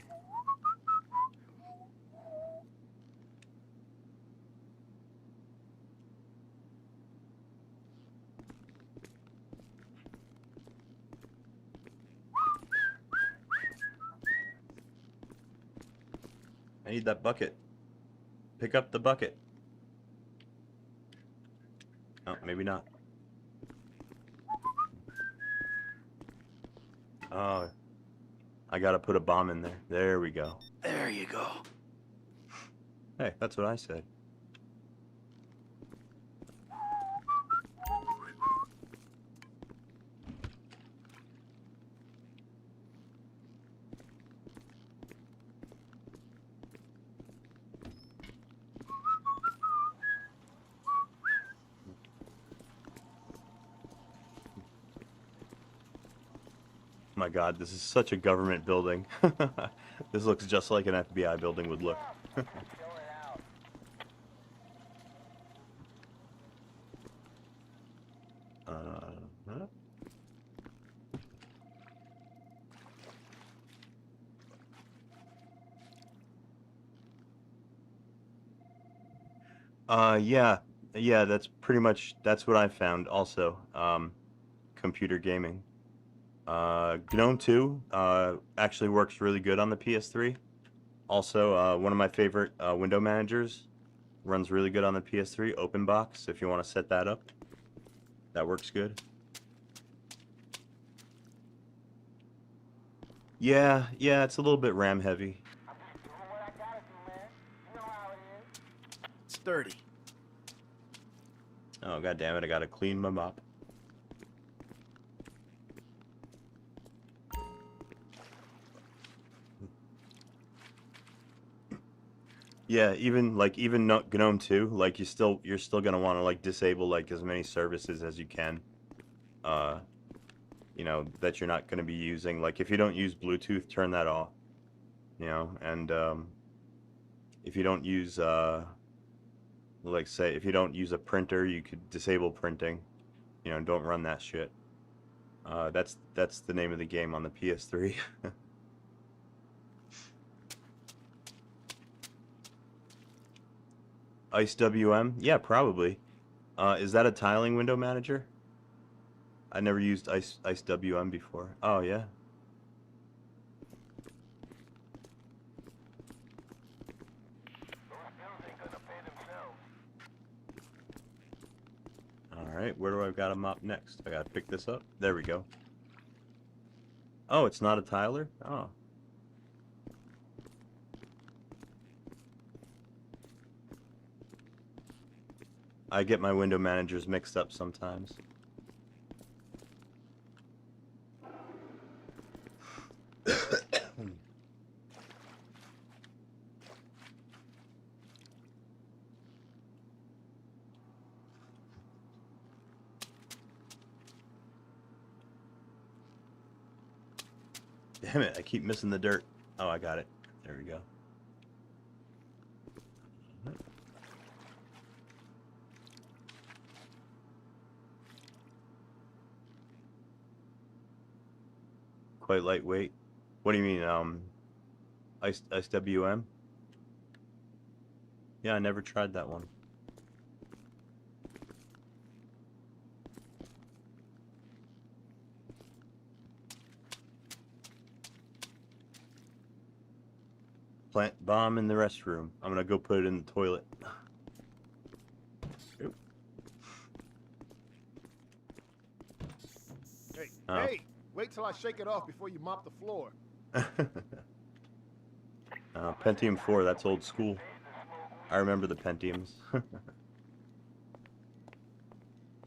I need that bucket. Pick up the bucket. Oh, maybe not. Oh, I gotta put a bomb in there. There we go. There you go. Hey, that's what I said. my god, this is such a government building. This looks just like an FBI building would look. Huh? Yeah, yeah, that's pretty much, that's what I found also. Computer gaming. GNOME 2, actually works really good on the PS3. Also, one of my favorite, window managers runs really good on the PS3, OpenBox, if you want to set that up. That works good. Yeah, yeah, it's a little bit RAM heavy. Sturdy. Oh, god damn it, I gotta clean my mop. Yeah, even GNOME 2, like you're still gonna want to like disable like as many services as you can. You know, that you're not gonna be using. Like if you don't use Bluetooth, turn that off. You know, and if you don't use like say if you don't use a printer, you could disable printing. You know, don't run that shit. That's the name of the game on the PS3. Ice WM? Yeah, probably. Is that a tiling window manager? I never used Ice WM before. Oh yeah. Alright, where do I gotta mop next? I gotta pick this up. There we go. Oh, it's not a tiler? Oh. I get my window managers mixed up sometimes. Damn it, I keep missing the dirt. Oh, I got it. There we go. Quite lightweight. What do you mean, Ice WM? Yeah, I never tried that one. Plant bomb in the restroom. I'm gonna go put it in the toilet. Oop. Hey, Oh. hey! Wait till I shake it off before you mop the floor. Pentium 4, that's old school. I remember the Pentiums.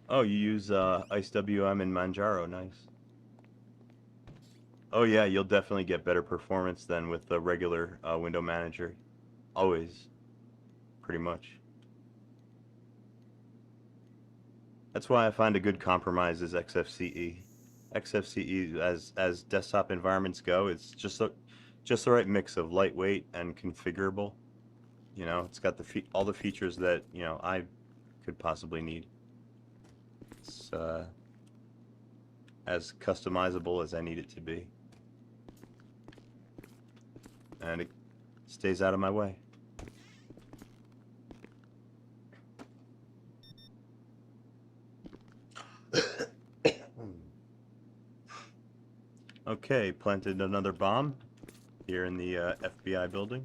Oh, you use Ice WM and Manjaro, nice. Oh yeah, you'll definitely get better performance than with the regular window manager. Always. Pretty much. That's why I find a good compromise is XFCE. XFCE, as desktop environments go, it's just the right mix of lightweight and configurable. You know, it's got all the features that, you know, I could possibly need. It's as customizable as I need it to be. And it stays out of my way. Okay, planted another bomb here in the FBI building.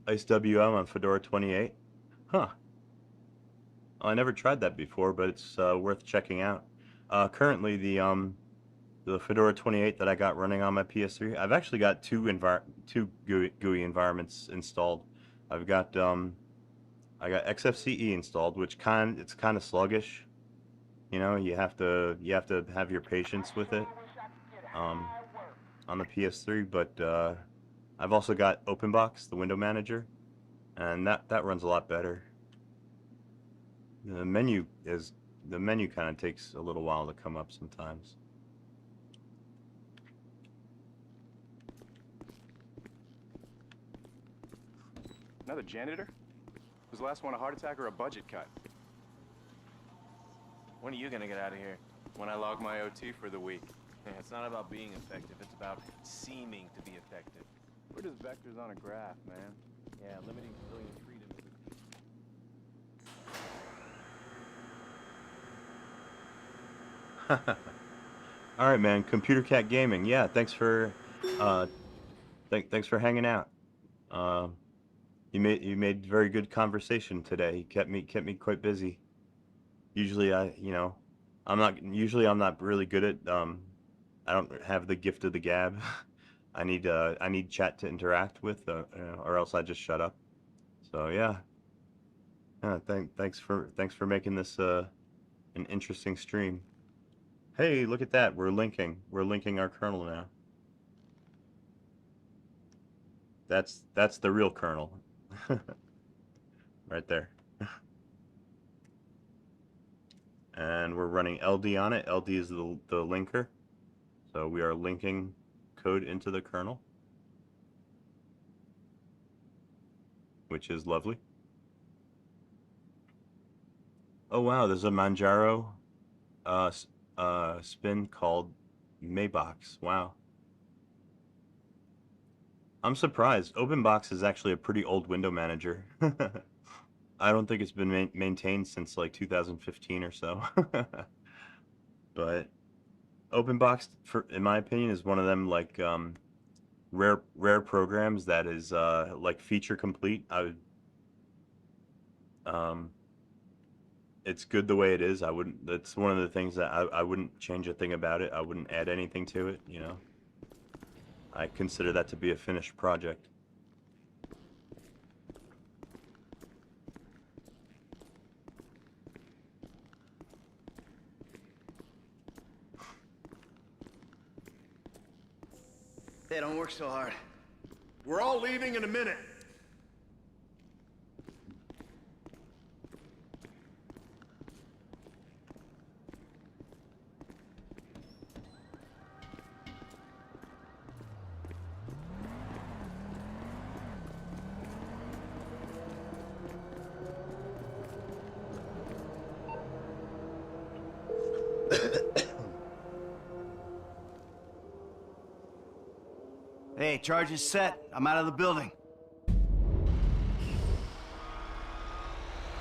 Ice WM on Fedora 28. Huh. I never tried that before, but it's worth checking out. Currently, the Fedora 28 that I got running on my PS3, I've actually got two GUI environments installed. I got XFCE installed, which it's kind of sluggish. You know, you have to have your patience with it on the PS3. But I've also got OpenBox, the window manager, and that runs a lot better. The menu kind of takes a little while to come up sometimes. Another janitor? Was the last one a heart attack or a budget cut? When are you gonna get out of here? When I log my OT for the week. Yeah, it's not about being effective, it's about seeming to be effective. We're just vectors on a graph, man. Yeah, limiting civilian freedom is All right, man. Computer Cat Gaming. Yeah, thanks for thanks for hanging out. You made very good conversation today. You kept me quite busy. Usually I'm not really good at I don't have the gift of the gab. I need chat to interact with, or else I just shut up. So yeah. Thanks for making this an interesting stream. Hey, look at that. We're linking our kernel now. That's the real kernel. Right there. And we're running LD on it. LD is the linker. So we are linking code into the kernel, which is lovely. Oh wow, there's a Manjaro spin called Maybox. Wow. I'm surprised. OpenBox is actually a pretty old window manager. I don't think it's been maintained since like 2015 or so. But OpenBox, in my opinion, is one of them like rare programs that is like feature complete. It's good the way it is. That's one of the things that I wouldn't change a thing about it. I wouldn't add anything to it, you know. I consider that to be a finished project. Hey, don't work so hard. We're all leaving in a minute. Hey, charge is set. I'm out of the building.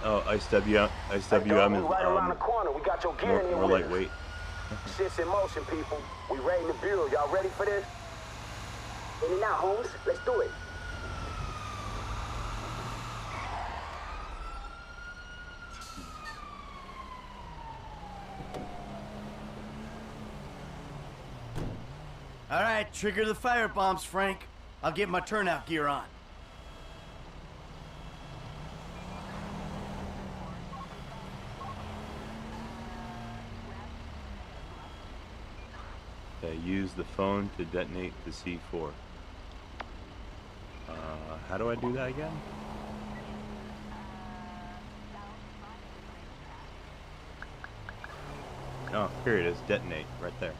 Oh, Ice WM is right around the corner. We got your gear in your more wheels. lightweight. Shit's in motion, people. We ready to build. Y'all ready for this? In and out, Holmes. Let's do it. All right, trigger the fire bombs, Frank. I'll get my turnout gear on. Okay, use the phone to detonate the C4. How do I do that again? Oh, here it is. Detonate right there.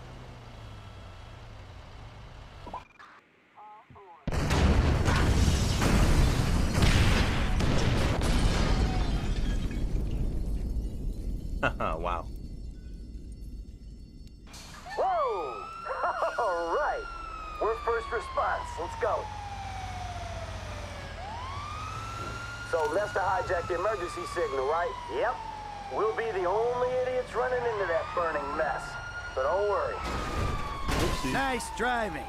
Wow. Whoa! All right. We're first response. Let's go. So Lester hijacked the emergency signal, right? Yep. We'll be the only idiots running into that burning mess. So don't worry. Oopsie. Nice driving.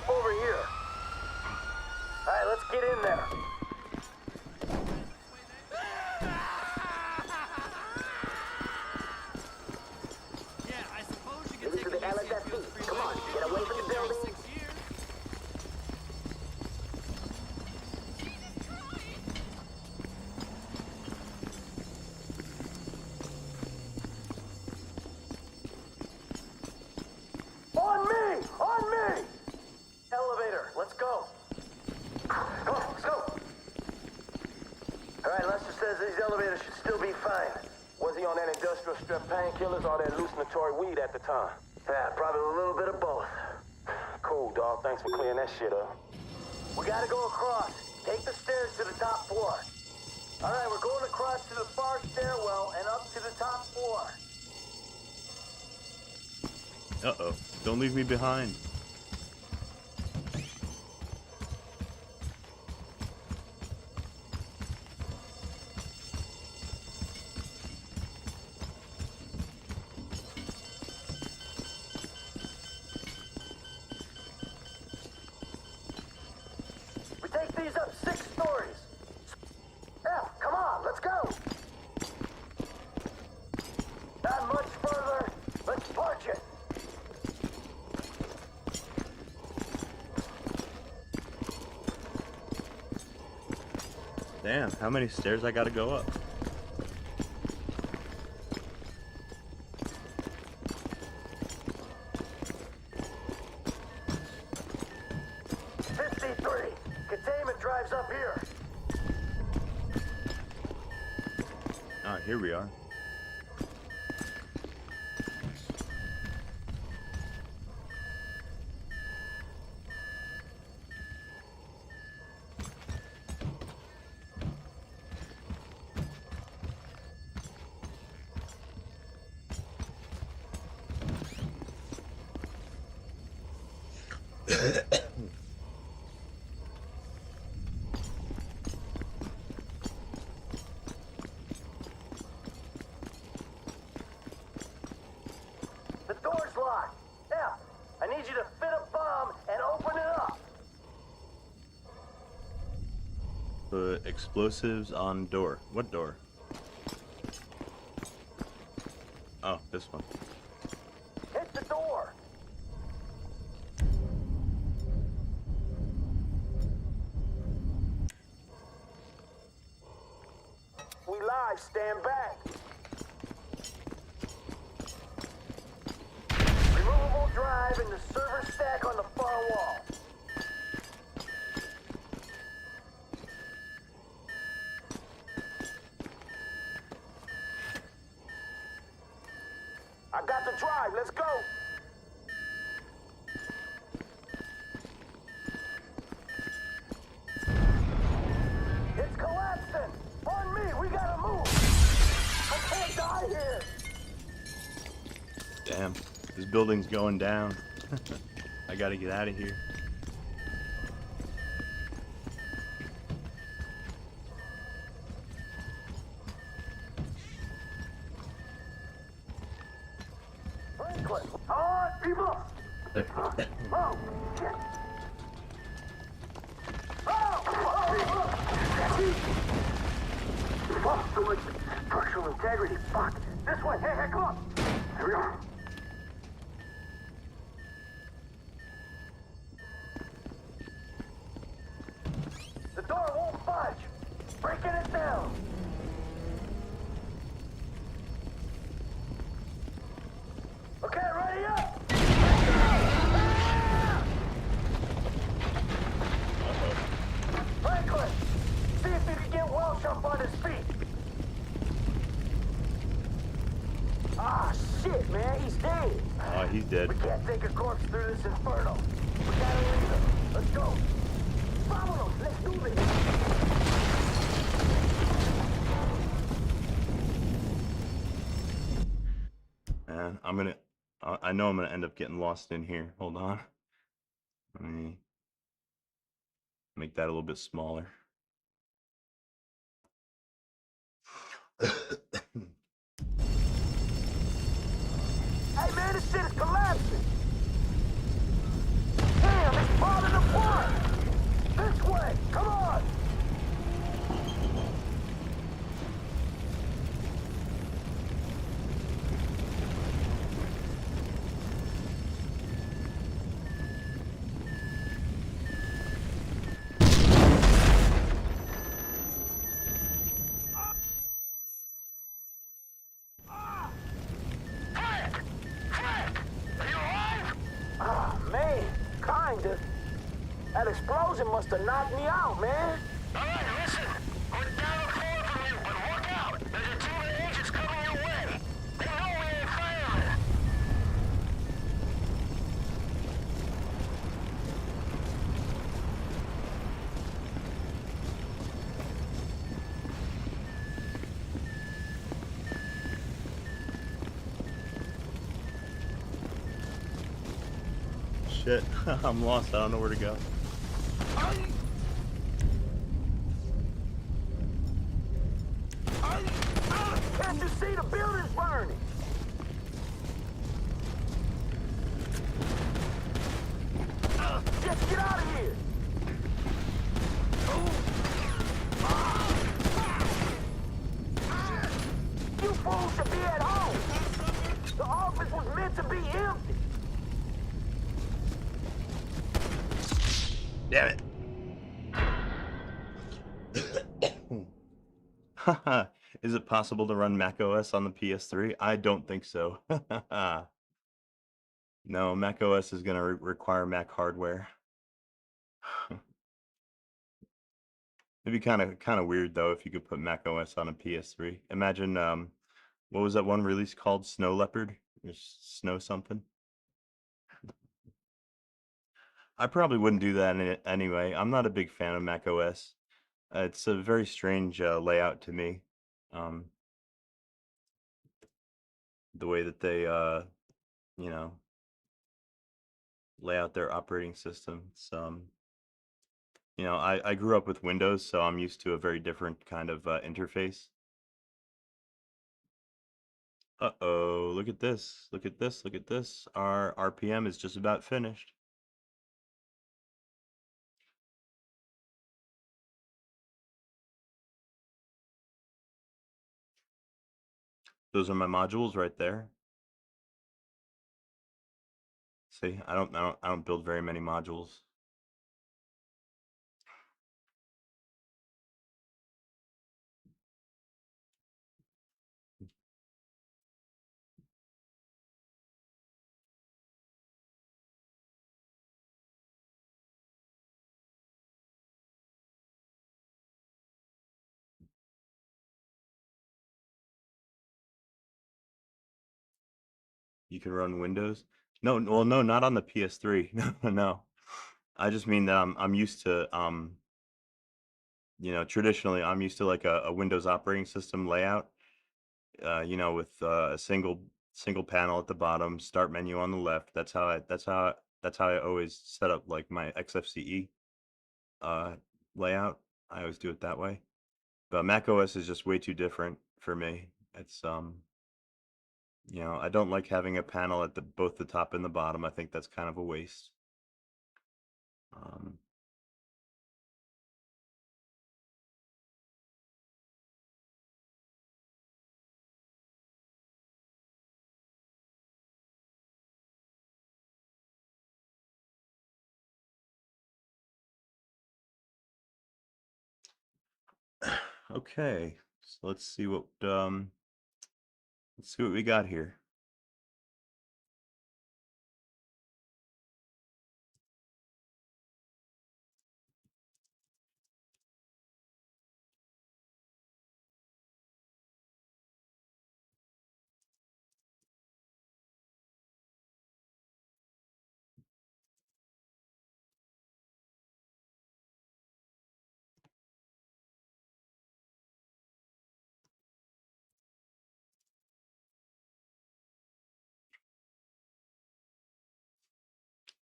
up over here. All right, let's get in there. Maybe to the LSFD. Come on, get away from the building. On me! On me! Elevator, let's go. Come on, let's go. All right, Lester says these elevators should still be fine. Was he on that industrial strip painkillers or that hallucinatory weed at the time? Yeah, probably a little bit of both. Cool, dog. Thanks for clearing that shit up. We gotta go across. Take the stairs to the top floor. All right, we're going across to the far stairwell and up to the top floor. Uh-oh. Don't leave me behind. We take these up 6 stories. F, come on, let's go. Not much further. Let's punch it. Damn, how many stairs I gotta go up? Containment drives up here. Ah, here we are. The door's locked. F, I need you to fit a bomb and open it up. Put explosives on door. What door? Oh, this one. Hit the door. We live, stand back. Removable drive in the server stack on the far wall. I got the drive, let's go. It's collapsing. On me, we gotta move. I can't die here. Damn, this building's going down. I gotta get out of here. Franklin, on, people. Oh, shit. Fuck, so much structural integrity. Fuck. This way. Hey, come on. Here we go. The door won't budge. Breaking it down. Okay, ready up. Franklin, see if you can get Welch up on his feet. Ah, shit, man, he's dead. Oh, he's dead. We can't take a corpse through this inferno. We gotta leave him. Let's go. Vámonos, let's do this. Man, I know I'm gonna end up getting lost in here. Hold on. Let me make that a little bit smaller. Hey, man, this shit is collapsing. Damn, it's falling That explosion must have knocked me out, man. All right, listen. We're down the floor from you, but look out. There's a team of agents coming your way. They know we ain't firing. Shit, I'm lost. I don't know where to go. Can't you see the building's burning? Just get out of here. You fools should be at home. The office was meant to be empty. Damn it. Haha. Is it possible to run macOS on the PS3? I don't think so. No, macOS is going to require Mac hardware. It'd be kind of weird though if you could put macOS on a PS3. Imagine what was that one release called? Snow Leopard? Or Snow something? I probably wouldn't do that anyway. I'm not a big fan of macOS. It's a very strange layout to me. The way that they you know, lay out their operating system. It's you know, I grew up with Windows, so I'm used to a very different kind of interface. Uh-oh, look at this. Look at this. Look at this. Our RPM is just about finished. Those are my modules right there. See, I don't build very many modules. You can run Windows. No, well, no, not on the PS3. No, no. I just mean that I'm used to you know, traditionally I'm used to like a Windows operating system layout. You know, with a single panel at the bottom, start menu on the left. That's how I always set up like my XFCE uh layout. I always do it that way. But Mac OS is just way too different for me. It's you know, I don't like having a panel at the both the top and the bottom. I think that's kind of a waste. Um, okay, so let's see what we got here.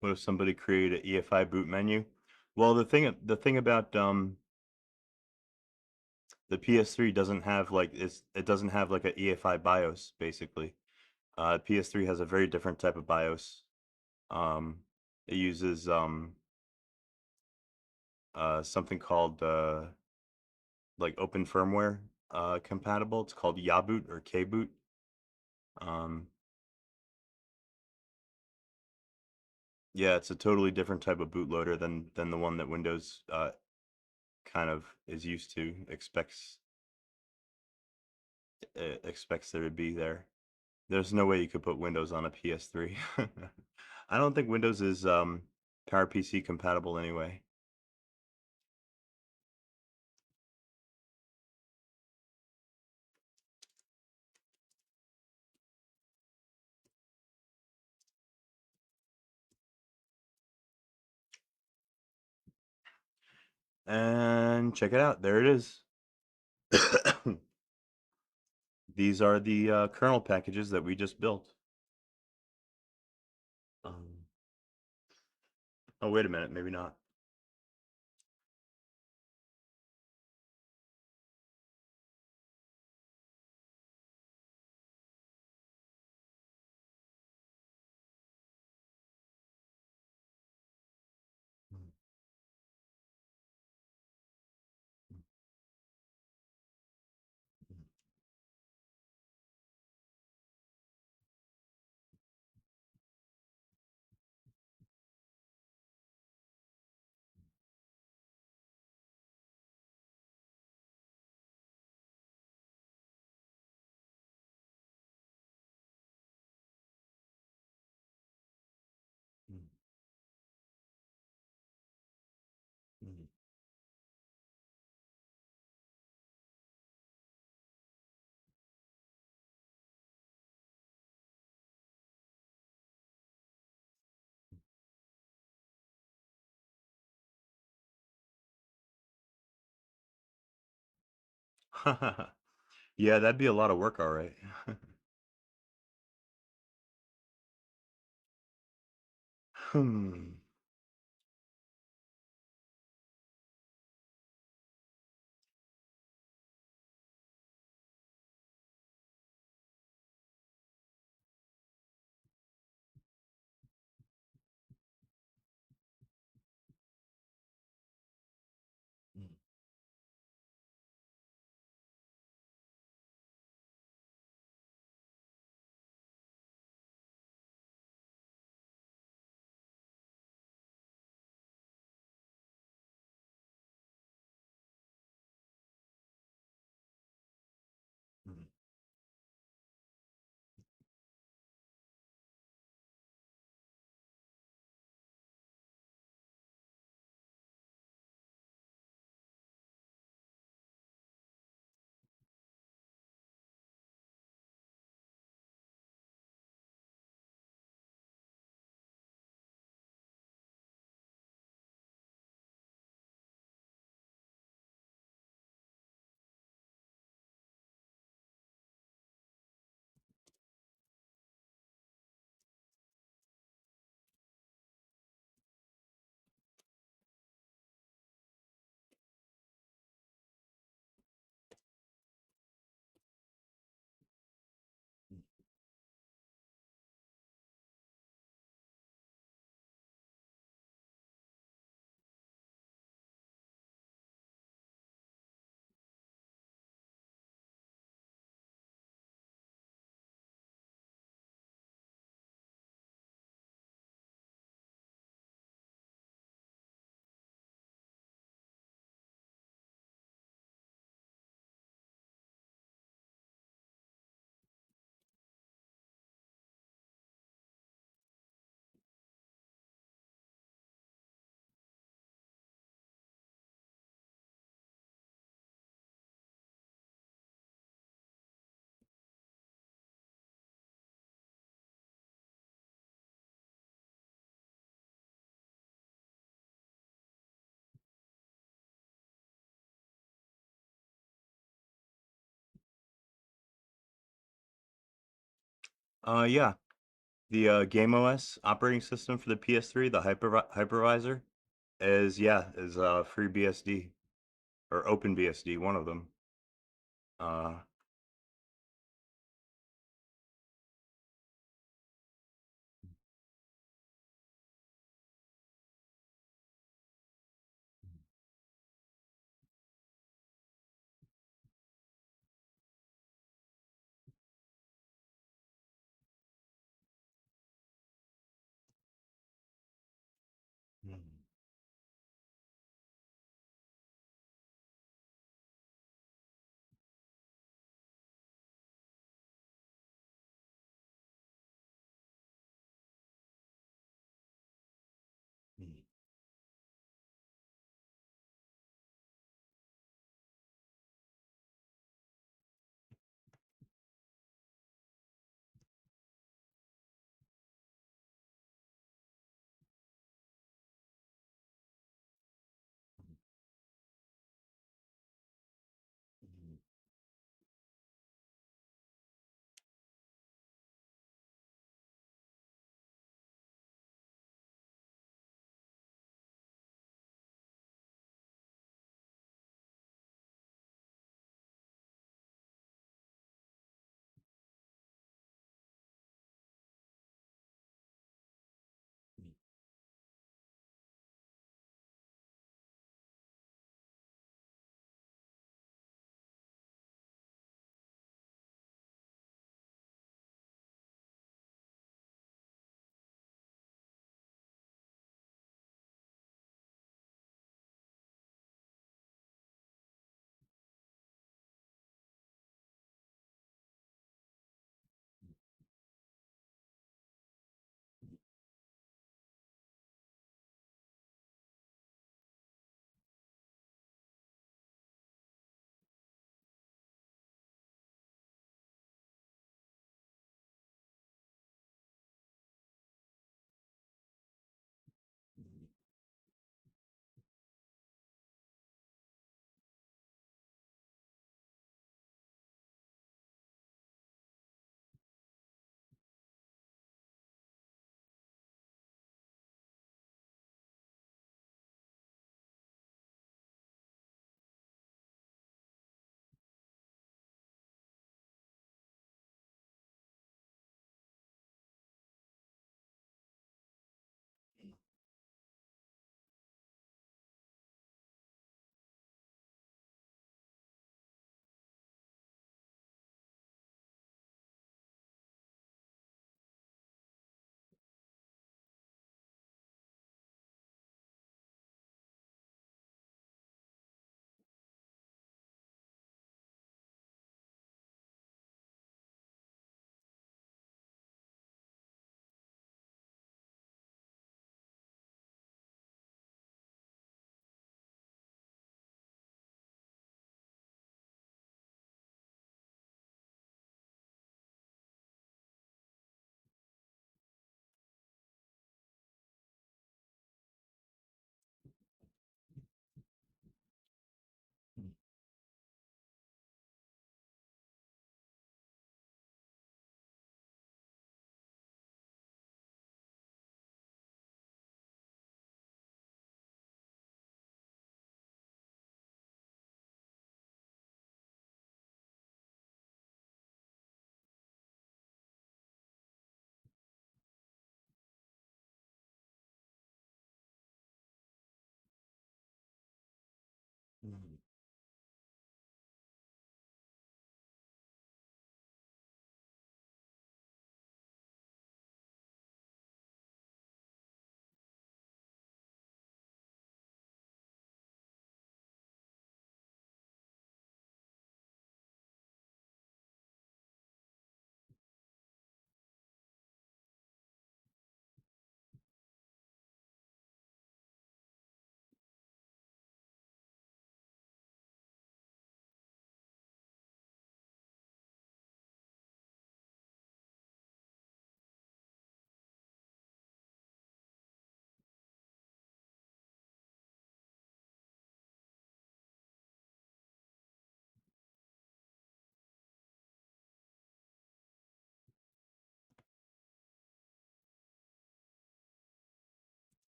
What if somebody created an EFI boot menu? Well, the thing about the PS3 doesn't have like it doesn't have like a EFI BIOS basically. PS3 has a very different type of BIOS. Um, it uses something called like open firmware compatible. It's called Yaboot or Kboot. Um, yeah, it's a totally different type of bootloader than the one that Windows kind of is used to, expects there to be there. There's no way you could put Windows on a PS3. I don't think Windows is PowerPC compatible anyway. And check it out. There it is. These are the kernel packages that we just built. Oh, wait a minute. Maybe not. Yeah, that'd be a lot of work, all right. Hmm. Yeah, the Game OS operating system for the PS3, the hypervisor, is free BSD or open BSD, one of them. Uh,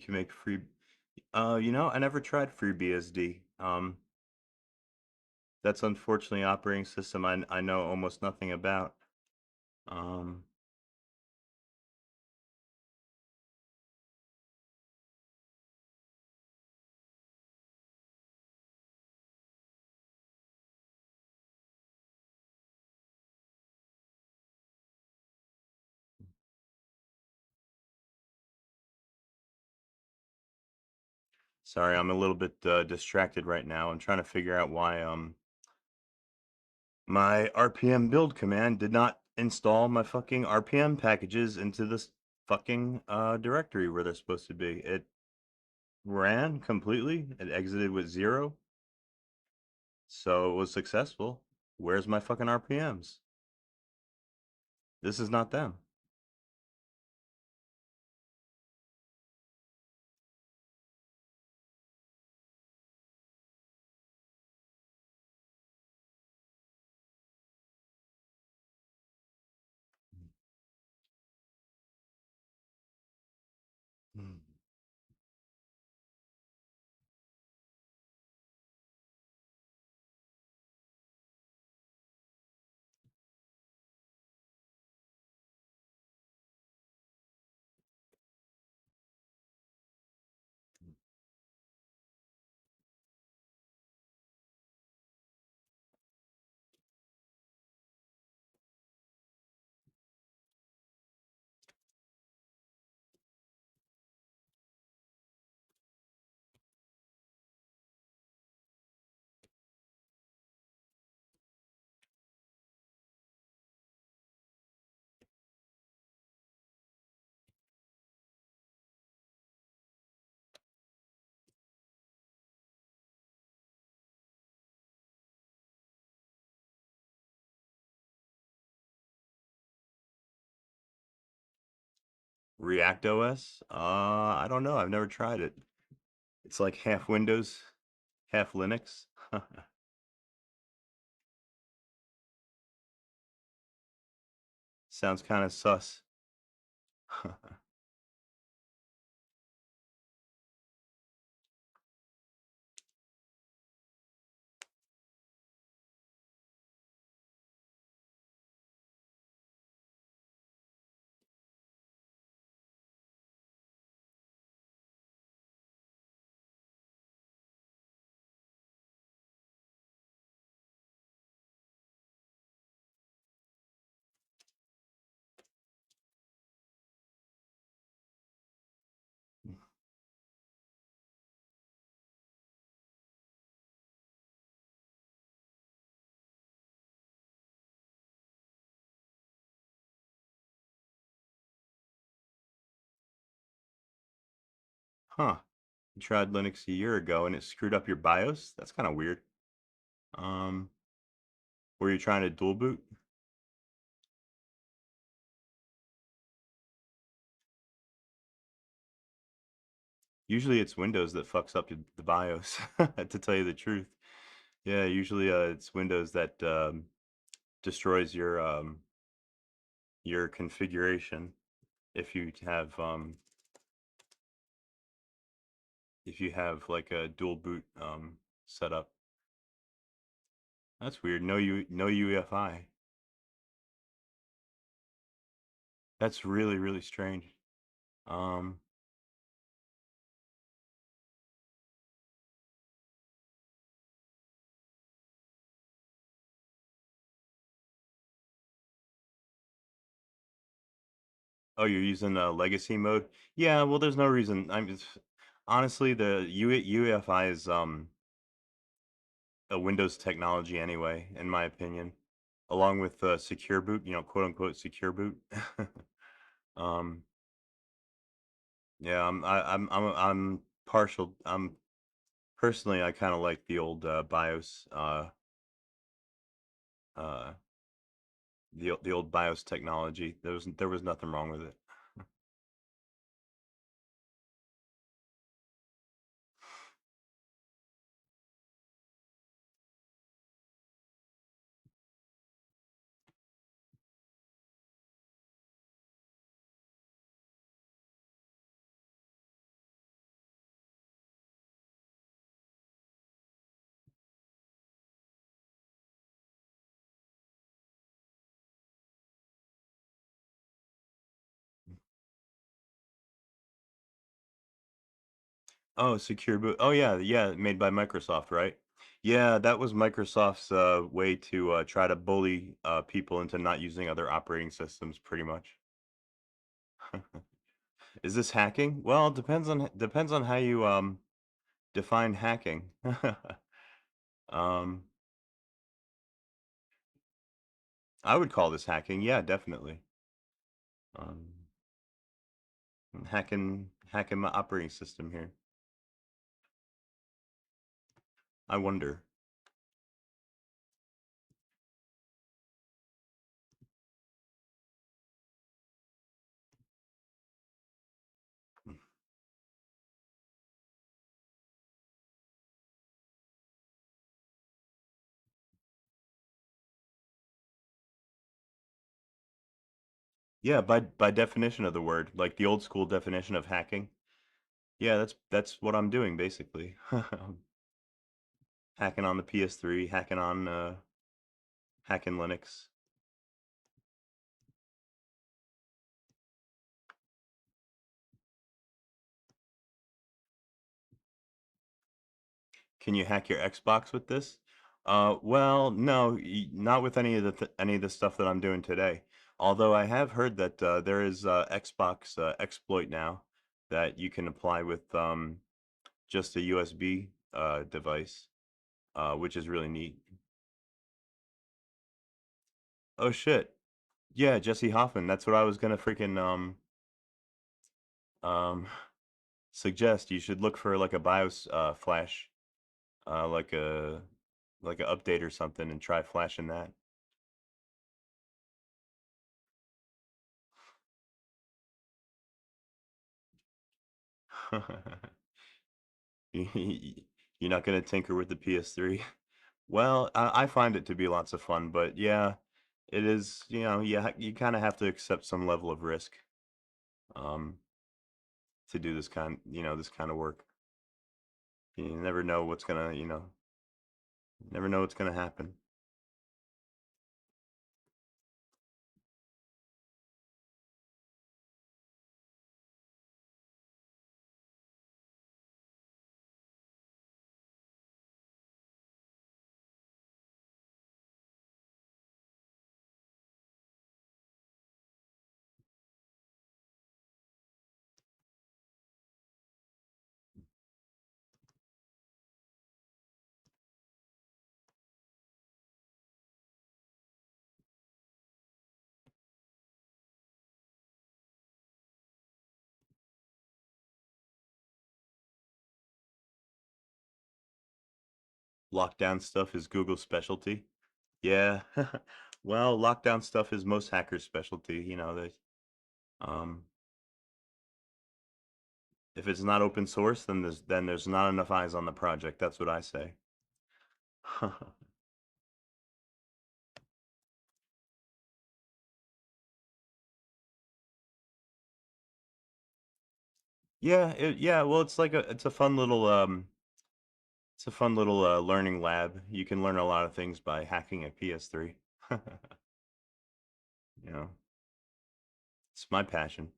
can make free. I never tried FreeBSD. That's unfortunately operating system I know almost nothing about. Um, Sorry, I'm a little bit distracted right now. I'm trying to figure out why my RPM build command did not install my fucking RPM packages into this fucking directory where they're supposed to be. It ran completely. It exited with 0. So it was successful. Where's my fucking RPMs? This is not them. Hmm. React OS? I don't know. I've never tried it. It's like half Windows, half Linux. Sounds kind of sus. Huh. You tried Linux a year ago and it screwed up your BIOS? That's kind of weird. Um, were you trying to dual boot? Usually it's Windows that fucks up the BIOS, to tell you the truth. Yeah, usually it's Windows that destroys your configuration if you have like a dual boot setup. That's weird. No UEFI. That's really really strange. Um, oh, you're using legacy mode? Yeah, well, there's no reason. Honestly, the UEFI is a Windows technology anyway, in my opinion, along with secure boot, quote unquote secure boot. um, yeah, I'm partial. I'm personally, I kind of like the old BIOS, uh, the old BIOS technology. There was nothing wrong with it. Oh, Secure Boot. Oh yeah, yeah, made by Microsoft, right? Yeah, that was Microsoft's way to try to bully people into not using other operating systems, pretty much. Is this hacking? Well, it depends on how you define hacking. um, I would call this hacking. Yeah, definitely. Um, hacking my operating system here. I wonder. Yeah, by definition of the word, like the old school definition of hacking. Yeah, that's what I'm doing basically. Hacking on the PS3, hacking Linux. Can you hack your Xbox with this? Well, no, not with any of any of the stuff that I'm doing today. Although I have heard that there is Xbox exploit now that you can apply with just a USB device, which is really neat. Oh shit. Yeah, Jesse Hoffman. That's what I was gonna freaking um suggest. You should look for like a BIOS flash, like a update or something, and try flashing that. You're not gonna tinker with the PS3? Well, I find it to be lots of fun, but yeah, it is. You kind of have to accept some level of risk, um, to do this kind of work. You never know what's gonna, never know what's gonna happen. Lockdown stuff is Google's specialty. Yeah. Well, lockdown stuff is most hackers' specialty. Um, if it's not open source, then there's not enough eyes on the project. That's what I say. Yeah, yeah. Well, it's a fun little learning lab. You can learn a lot of things by hacking a PS3. You know, it's my passion.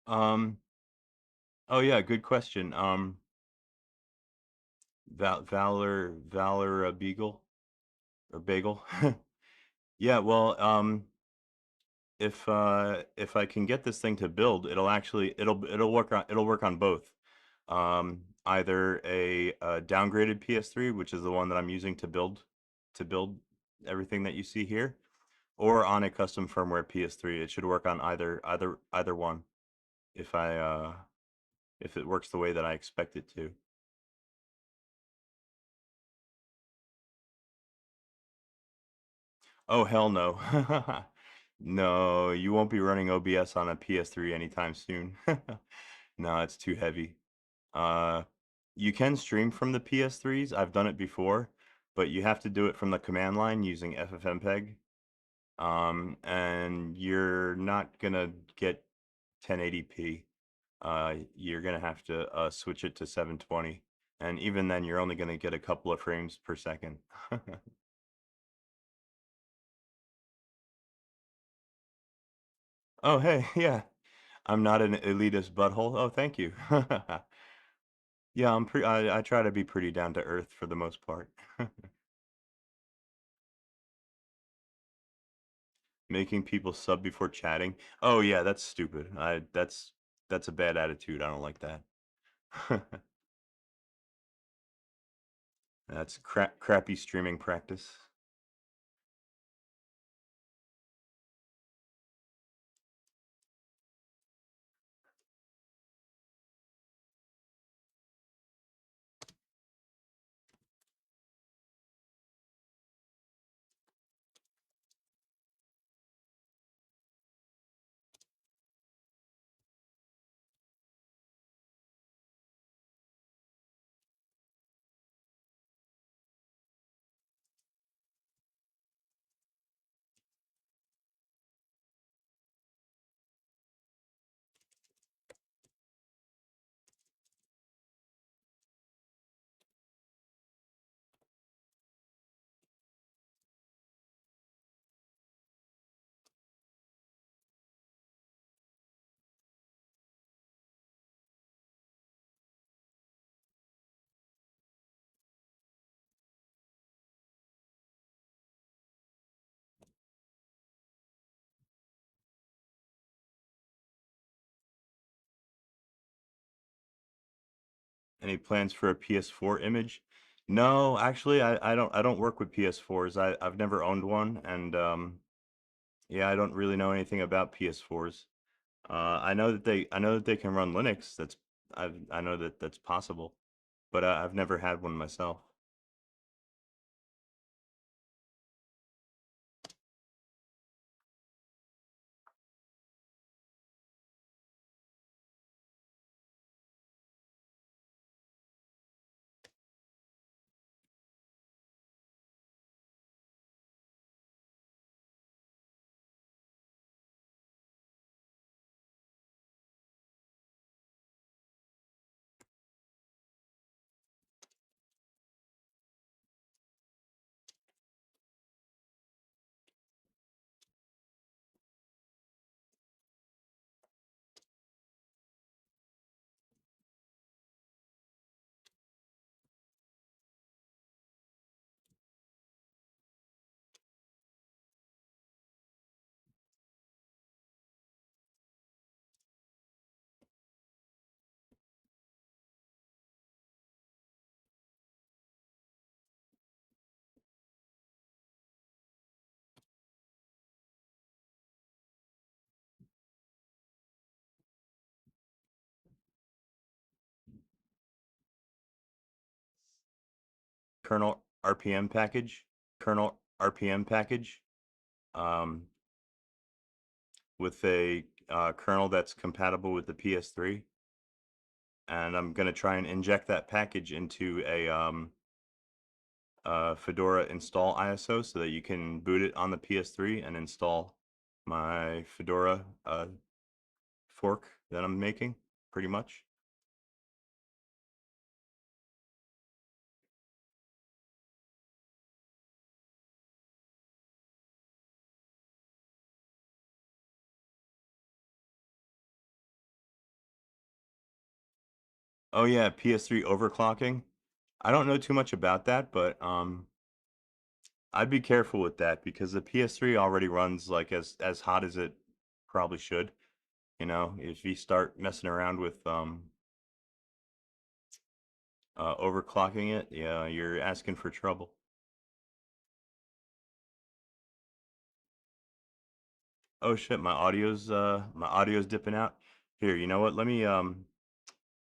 Um, oh yeah, good question. Valor Beagle or Bagel. Yeah, well, if I can get this thing to build, it'll work on both. Either a downgraded PS3, which is the one that I'm using to build everything that you see here, or on a custom firmware PS3. It should work on either one if it works the way that I expect it to. Oh hell no. No, you won't be running OBS on a PS3 anytime soon. No, it's too heavy. Uh, you can stream from the PS3s. I've done it before, but you have to do it from the command line using FFmpeg. And you're not gonna get 1080p. You're gonna have to switch it to 720, and even then, you're only gonna get a couple of frames per second. Oh, hey, yeah. I'm not an elitist butthole. Oh, thank you. Yeah, I try to be pretty down to earth for the most part. Making people sub before chatting. Oh yeah, that's stupid. That's a bad attitude. I don't like that. That's crappy streaming practice. Any plans for a PS4 image? No, actually, I don't work with PS4s. I've never owned one, and yeah, I don't really know anything about PS4s. I know that they can run Linux. I know that that's possible, but I've never had one myself. Kernel RPM package, kernel RPM package, um, with a kernel that's compatible with the PS3, and I'm gonna try and inject that package into a Fedora install ISO so that you can boot it on the PS3 and install my Fedora fork that I'm making, pretty much. Oh yeah, PS3 overclocking. I don't know too much about that, but I'd be careful with that because the PS3 already runs like as hot as it probably should. You know, if you start messing around with overclocking it, yeah, you're asking for trouble. Oh shit, my audio's dipping out. Here, you know what? Let me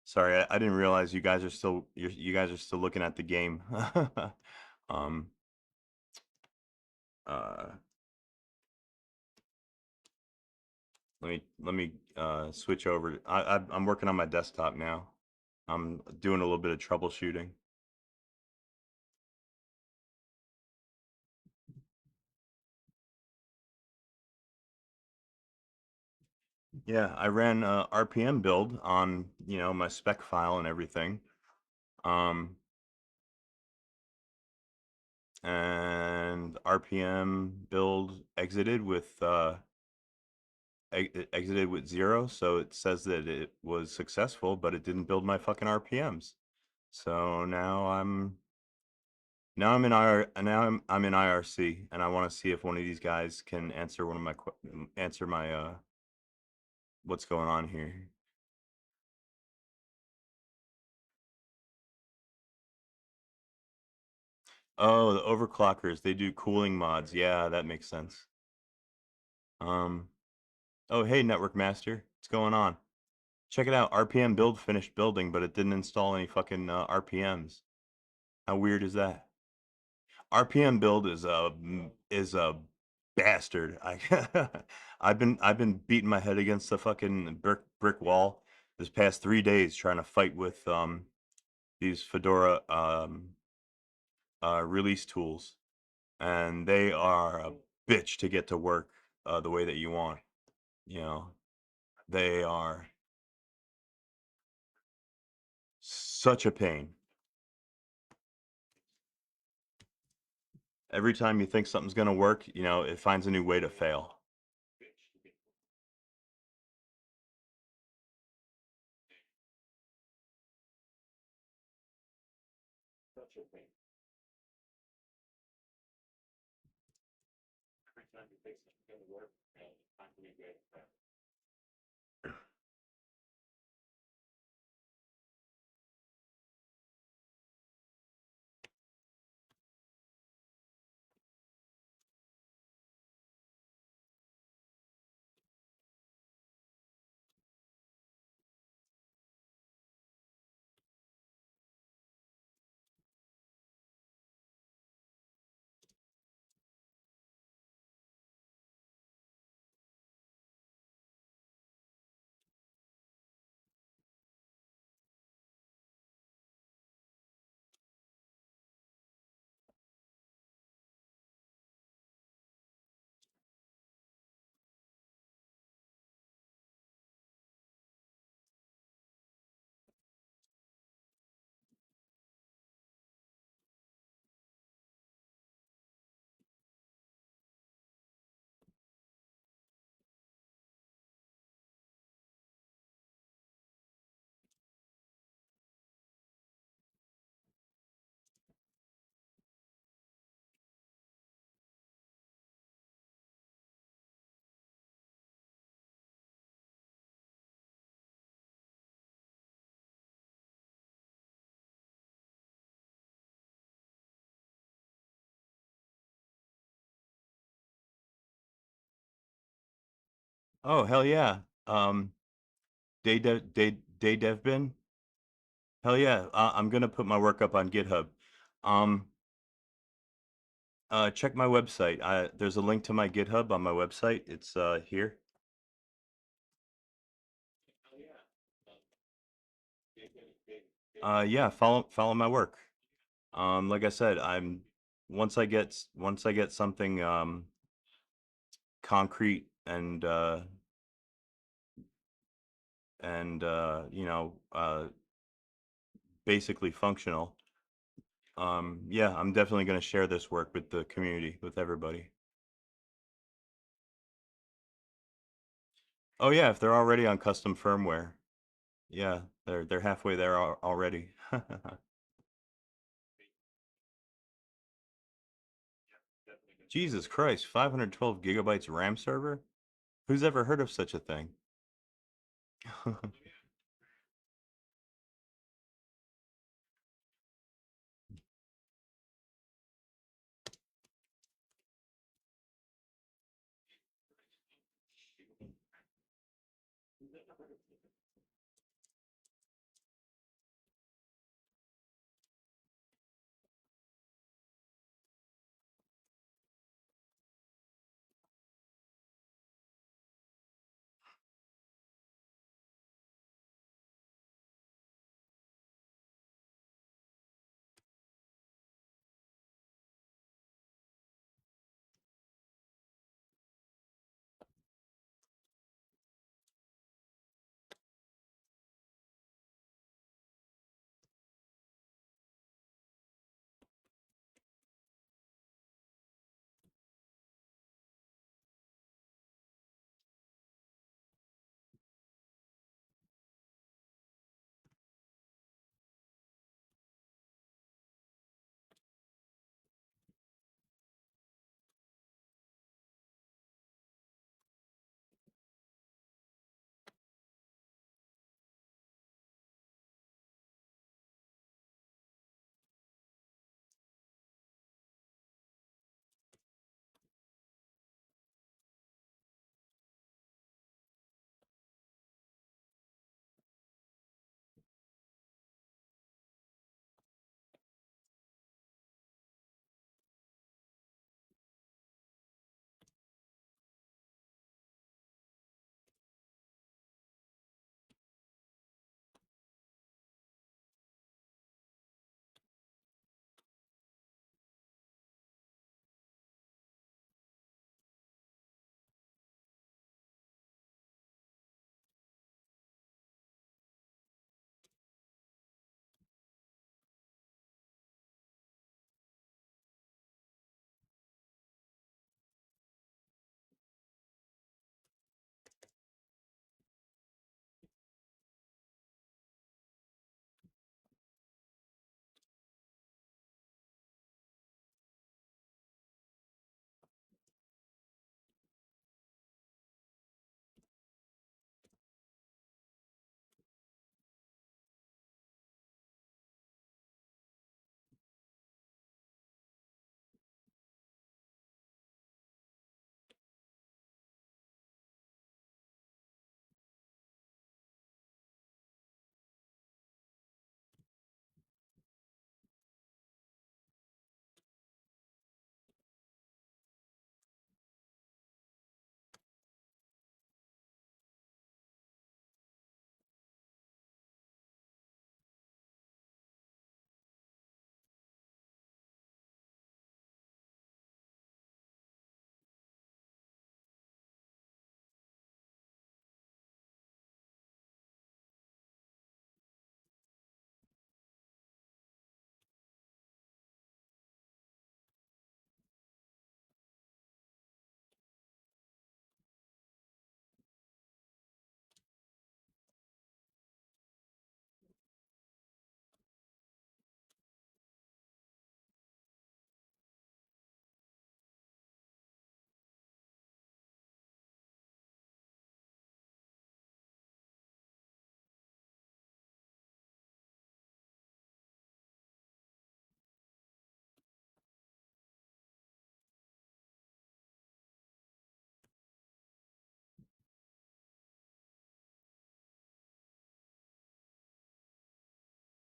sorry, I didn't realize you guys are still looking at the game. um uh let me switch over. I'm working on my desktop now. I'm doing a little bit of troubleshooting. Yeah, I ran a RPM build on, you know, my spec file and everything. Um, and RPM build exited with 0, so it says that it was successful, but it didn't build my fucking RPMs. So now I'm in IRC, and I want to see if one of these guys can answer answer my what's going on here. Oh, the overclockers, they do cooling mods. Yeah, that makes sense. Um, oh, hey, Network Master, what's going on? Check it out. RPM build finished building, but it didn't install any fucking RPMs. How weird is that? RPM build is a bastard. I've been beating my head against the fucking brick wall this past 3 days trying to fight with these Fedora release tools, and they are a bitch to get to work the way that you want. You know, they are such a pain. Every time you think something's gonna work, you know, it finds a new way to fail. Such a pain. Every time you think something's gonna work, it finds a new way to fail. Oh, hell yeah. Day dev bin? Hell yeah. I'm gonna put my work up on GitHub. Um, check my website. There's a link to my GitHub on my website. It's here. Yeah, follow my work. Like I said, once I get something concrete and you know, basically functional. Yeah, I'm definitely going to share this work with the community, with everybody. Oh yeah, if they're already on custom firmware, yeah, they're halfway there already. Jesus Christ, 512 gigabytes RAM server? Who's ever heard of such a thing?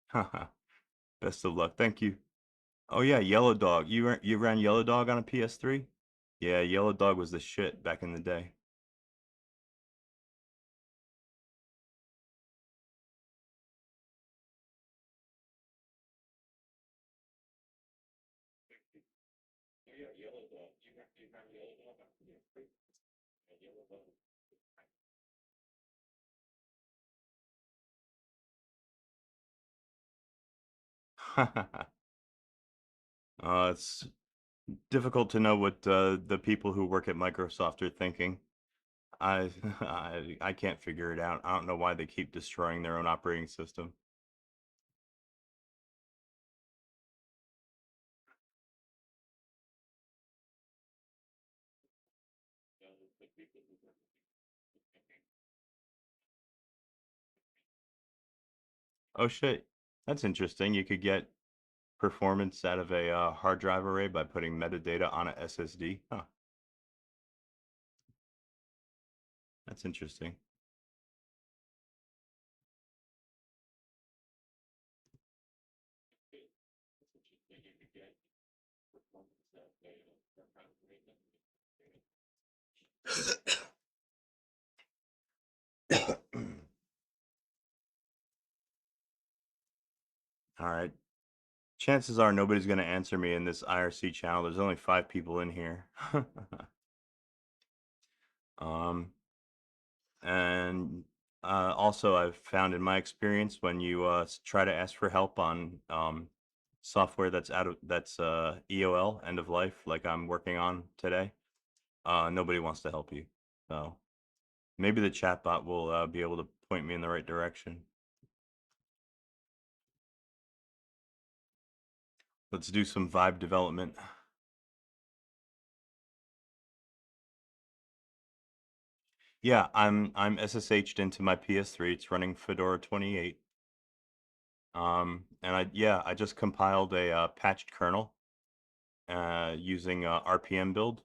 Haha. Best of luck. Thank you. Oh yeah, Yellow Dog. You ran Yellow Dog on a PS3? Yeah, Yellow Dog was the shit back in the day. It's difficult to know what the people who work at Microsoft are thinking. I, I can't figure it out. I don't know why they keep destroying their own operating system. Oh shit, that's interesting. You could get performance out of a hard drive array by putting metadata on a SSD. Huh, that's interesting. All right. Chances are nobody's going to answer me in this IRC channel. There's only 5 people in here. um, and also, I've found in my experience when you try to ask for help on software that's EOL, end of life, like I'm working on today, nobody wants to help you. So maybe the chatbot will be able to point me in the right direction. Let's do some vibe development. Yeah, I'm SSH'd into my PS3. It's running Fedora 28. And I just compiled a patched kernel using RPM build.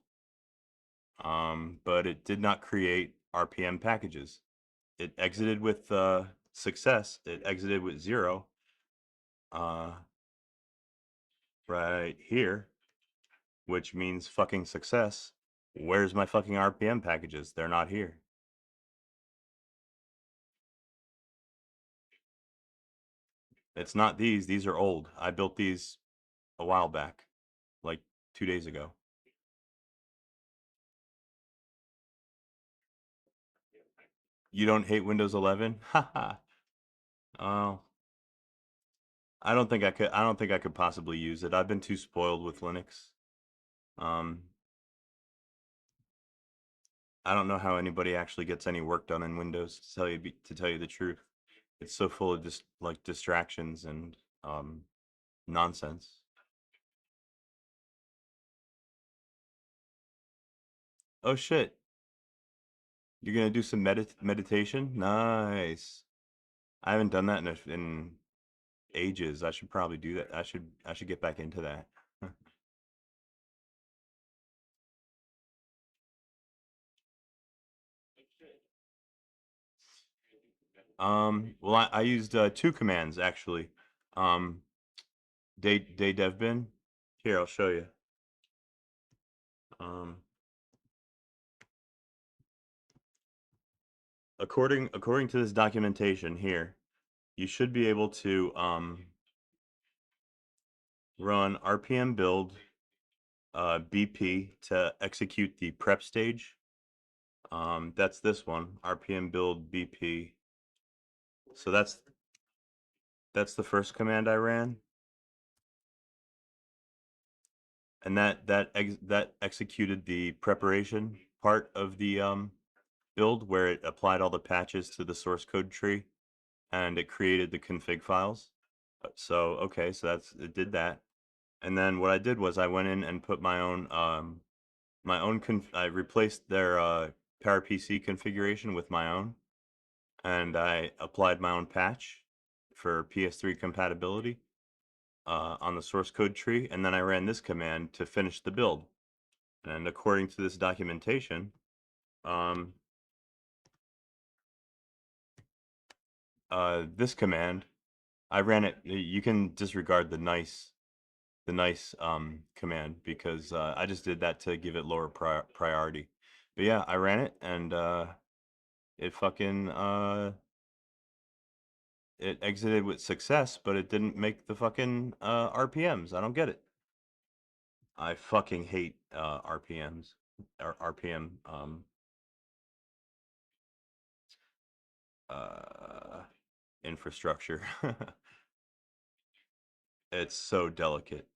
But it did not create RPM packages. It exited with success. It exited with 0. Right here, which means fucking success. Where's my fucking RPM packages? They're not here. It's not these. These are old. I built these a while back, like 2 days ago. You don't hate Windows 11? Haha. Oh, I don't think I could. I don't think I could possibly use it. I've been too spoiled with Linux. Um, I don't know how anybody actually gets any work done in Windows. To tell you the truth, it's so full of just like distractions and nonsense. Oh shit! You're gonna do some meditation? Nice. I haven't done that in ages. I should probably do that. I should get back into that. Well, I used 2 commands actually. Um, devbin. Here, I'll show you. Um, according to this documentation here, you should be able to run RPM build BP to execute the prep stage. That's this one, RPM build BP. So that's the first command I ran, and that executed the preparation part of the build where it applied all the patches to the source code tree, and it created the config files. So okay, so it did that, and then what I did was I went in and put my own I replaced their PowerPC configuration with my own, and I applied my own patch for PS3 compatibility on the source code tree, and then I ran this command to finish the build. And according to this documentation, this command, I ran it. You can disregard the nice command because I just did that to give it lower priority. But yeah, I ran it and it fucking it exited with success, but it didn't make the fucking RPMs. I don't get it. I fucking hate RPMs or RPM infrastructure. It's so delicate.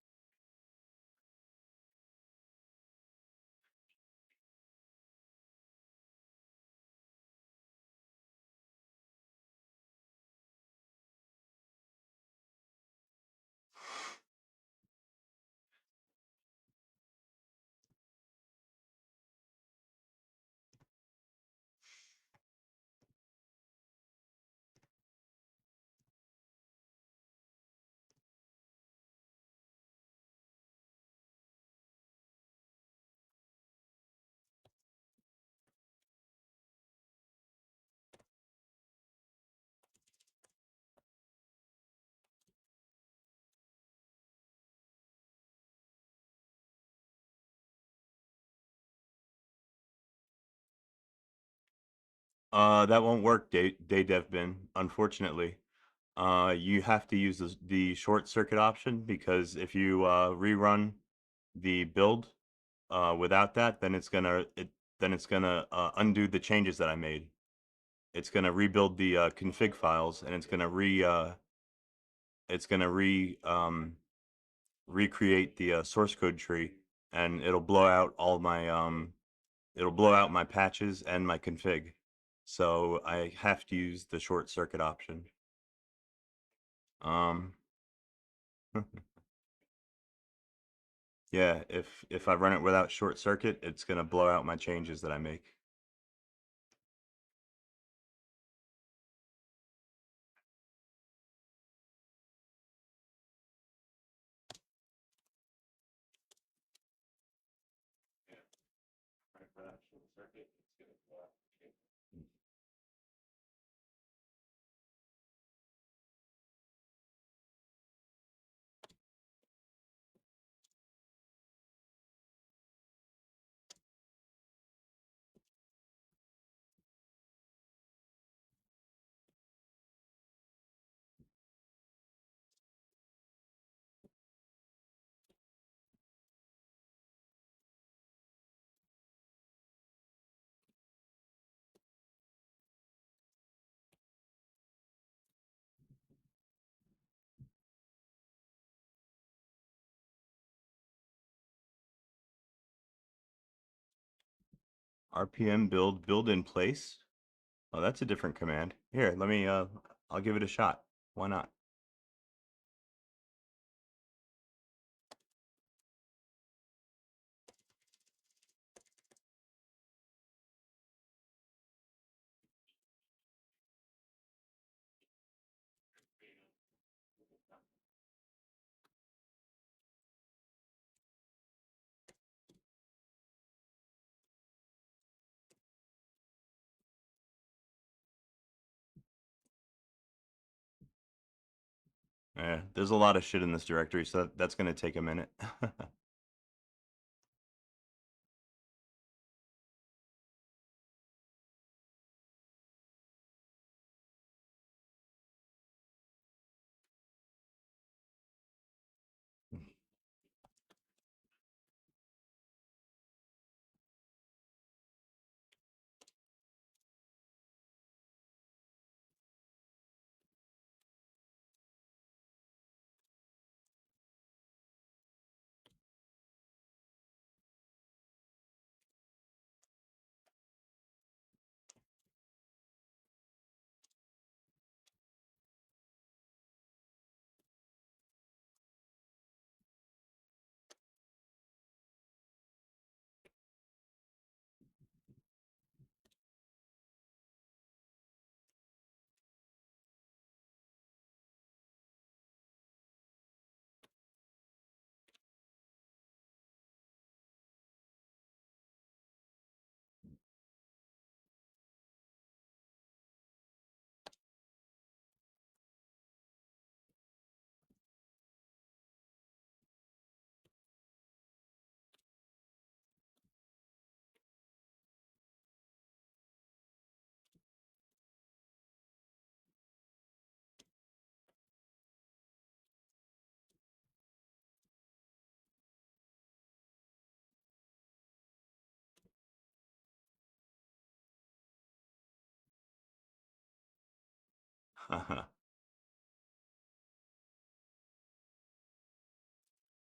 That won't work, DayDevBin, unfortunately. You have to use the short circuit option because if you rerun the build without that, then it's gonna undo the changes that I made. It's gonna rebuild the config files and it's gonna recreate the source code tree, and it'll blow out my patches and my config. So I have to use the short circuit option. Um, yeah, if I run it without short circuit, it's gonna blow out my changes that I make. RPM build in place. Oh, that's a different command. Here, let me I'll give it a shot. Why not? Yeah, there's a lot of shit in this directory, so that's gonna take a minute.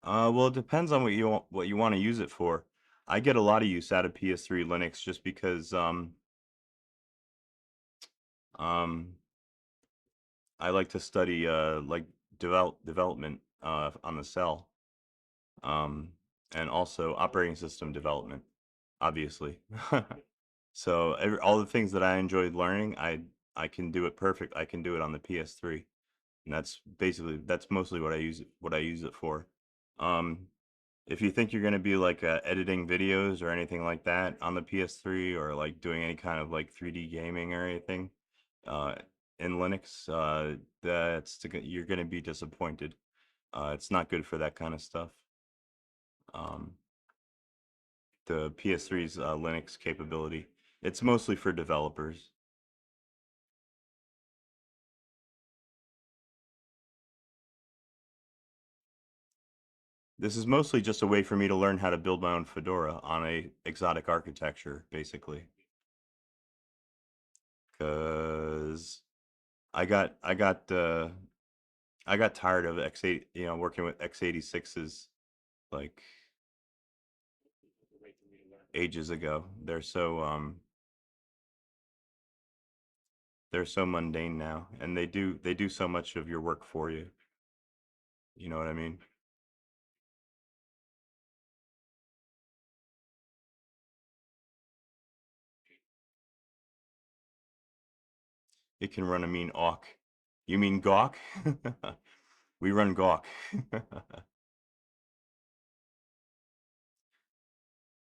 Well, it depends on what you want to use it for. I get a lot of use out of PS3 Linux just because um I like to study like development on the cell. Um and also operating system development, obviously. So all the things that I enjoyed learning, I can do it perfect. I can do it on the PS3. And that's mostly what I use it for. Um If you think you're going to be like editing videos or anything like that on the PS3 or like doing any kind of like 3D gaming or anything uh, in Linux, you're going to be disappointed. It's not good for that kind of stuff. Um, the PS3's Linux capability. It's mostly for developers. This is mostly just a way for me to learn how to build my own Fedora on a exotic architecture, basically. Cause I got tired of X8, working with x86s like ages ago. They're so mundane now, and they do so much of your work for you. You know what I mean? It can run a mean awk. You mean gawk? We run gawk.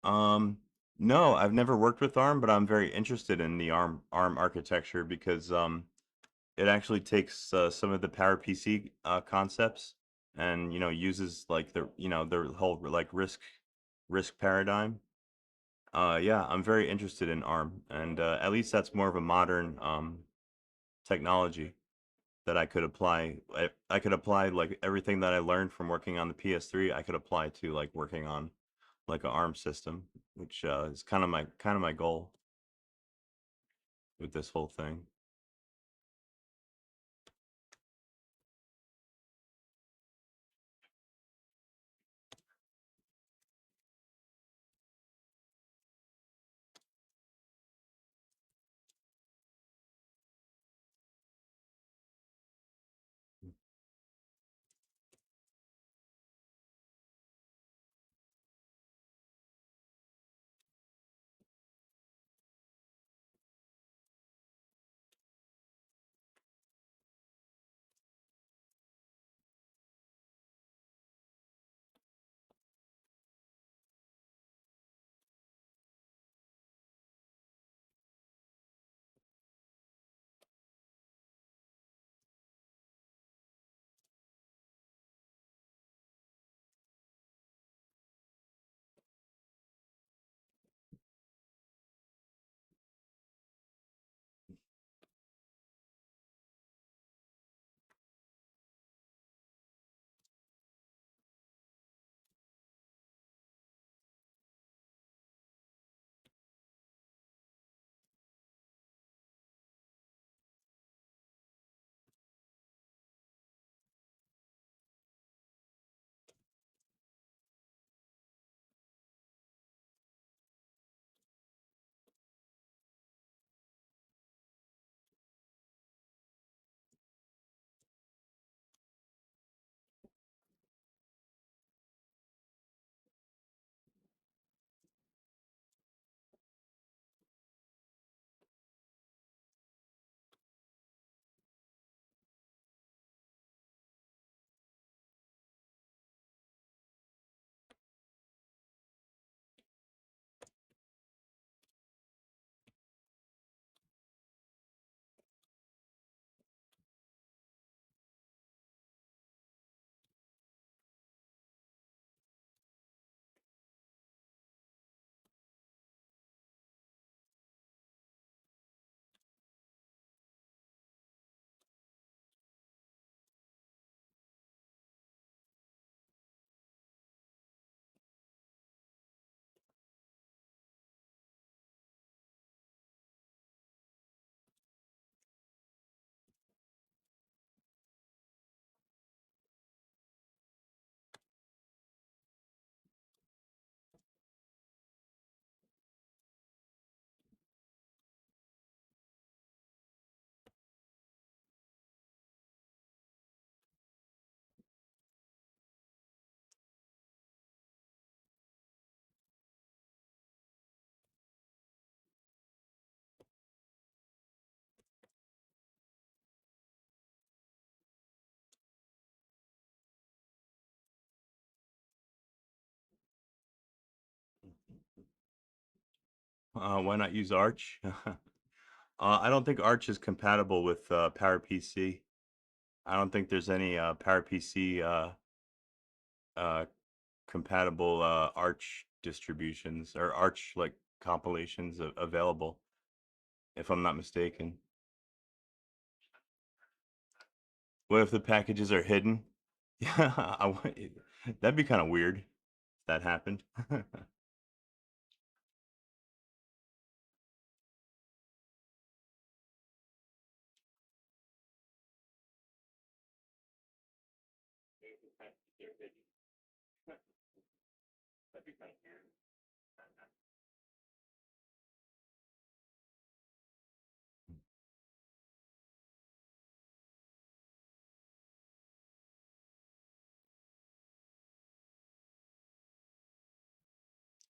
Um, no, I've never worked with ARM, but I'm very interested in the ARM architecture because it actually takes some of the PowerPC concepts and uses like their whole like risk paradigm. Yeah, I'm very interested in ARM, and at least that's more of a modern technology that I could apply. I could apply like everything that I learned from working on the PS3. I could apply to like working on like a ARM system, which is kind of my goal with this whole thing. Why not use Arch? I don't think Arch is compatible with PowerPC. I don't think there's any PowerPC uh, compatible Arch distributions or Arch like compilations available, if I'm not mistaken. What if the packages are hidden? Yeah, That'd be kind of weird if that happened.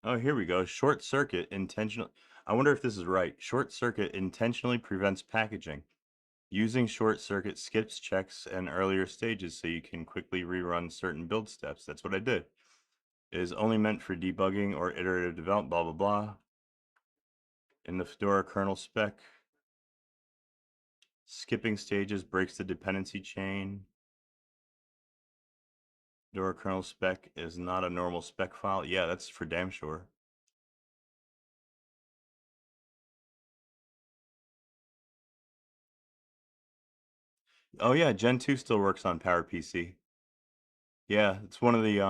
Oh, here we go. Short circuit intentional. I wonder if this is right. Short circuit intentionally prevents packaging. Using short circuit skips checks and earlier stages so you can quickly rerun certain build steps. That's what I did. It is only meant for debugging or iterative development, blah, blah, blah. In the Fedora kernel spec, skipping stages breaks the dependency chain. Fedora kernel spec is not a normal spec file. Yeah, that's for damn sure. Oh yeah, Gen 2 still works on PowerPC. Yeah, it's one of the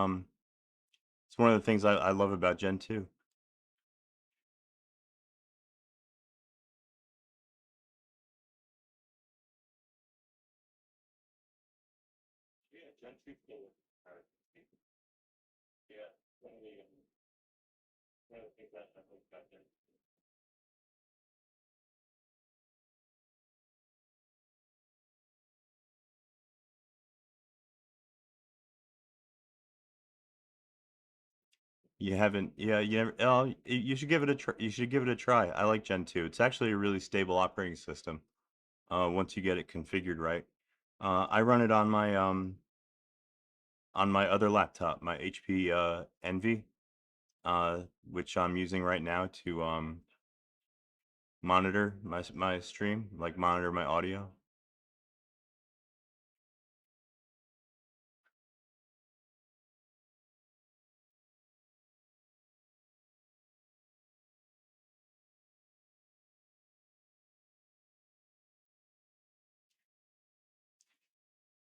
things I love about Gen 2. Yeah, Gen 2 still works on PowerPC. Yeah, one of the things I love about Gen 2. You haven't, yeah, you never. Oh, you should give it a try. You should give it a try. I like Gen 2. It's actually a really stable operating system. Once you get it configured right. I run it on my other laptop, my HP Envy, which I'm using right now to monitor my stream, like monitor my audio.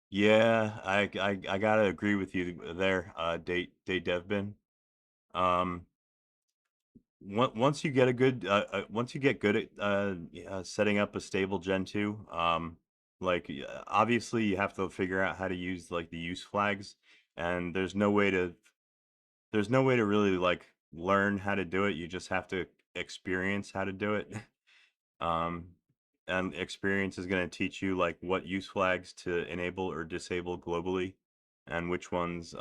Yeah, I gotta agree with you there, date Devbin. Um, once you get a good once you get good at yeah, setting up a stable Gen 2, like obviously you have to figure out how to use like the use flags, and there's no way to really like learn how to do it. You just have to experience how to do it. Um, and experience is going to teach you like what use flags to enable or disable globally, and which ones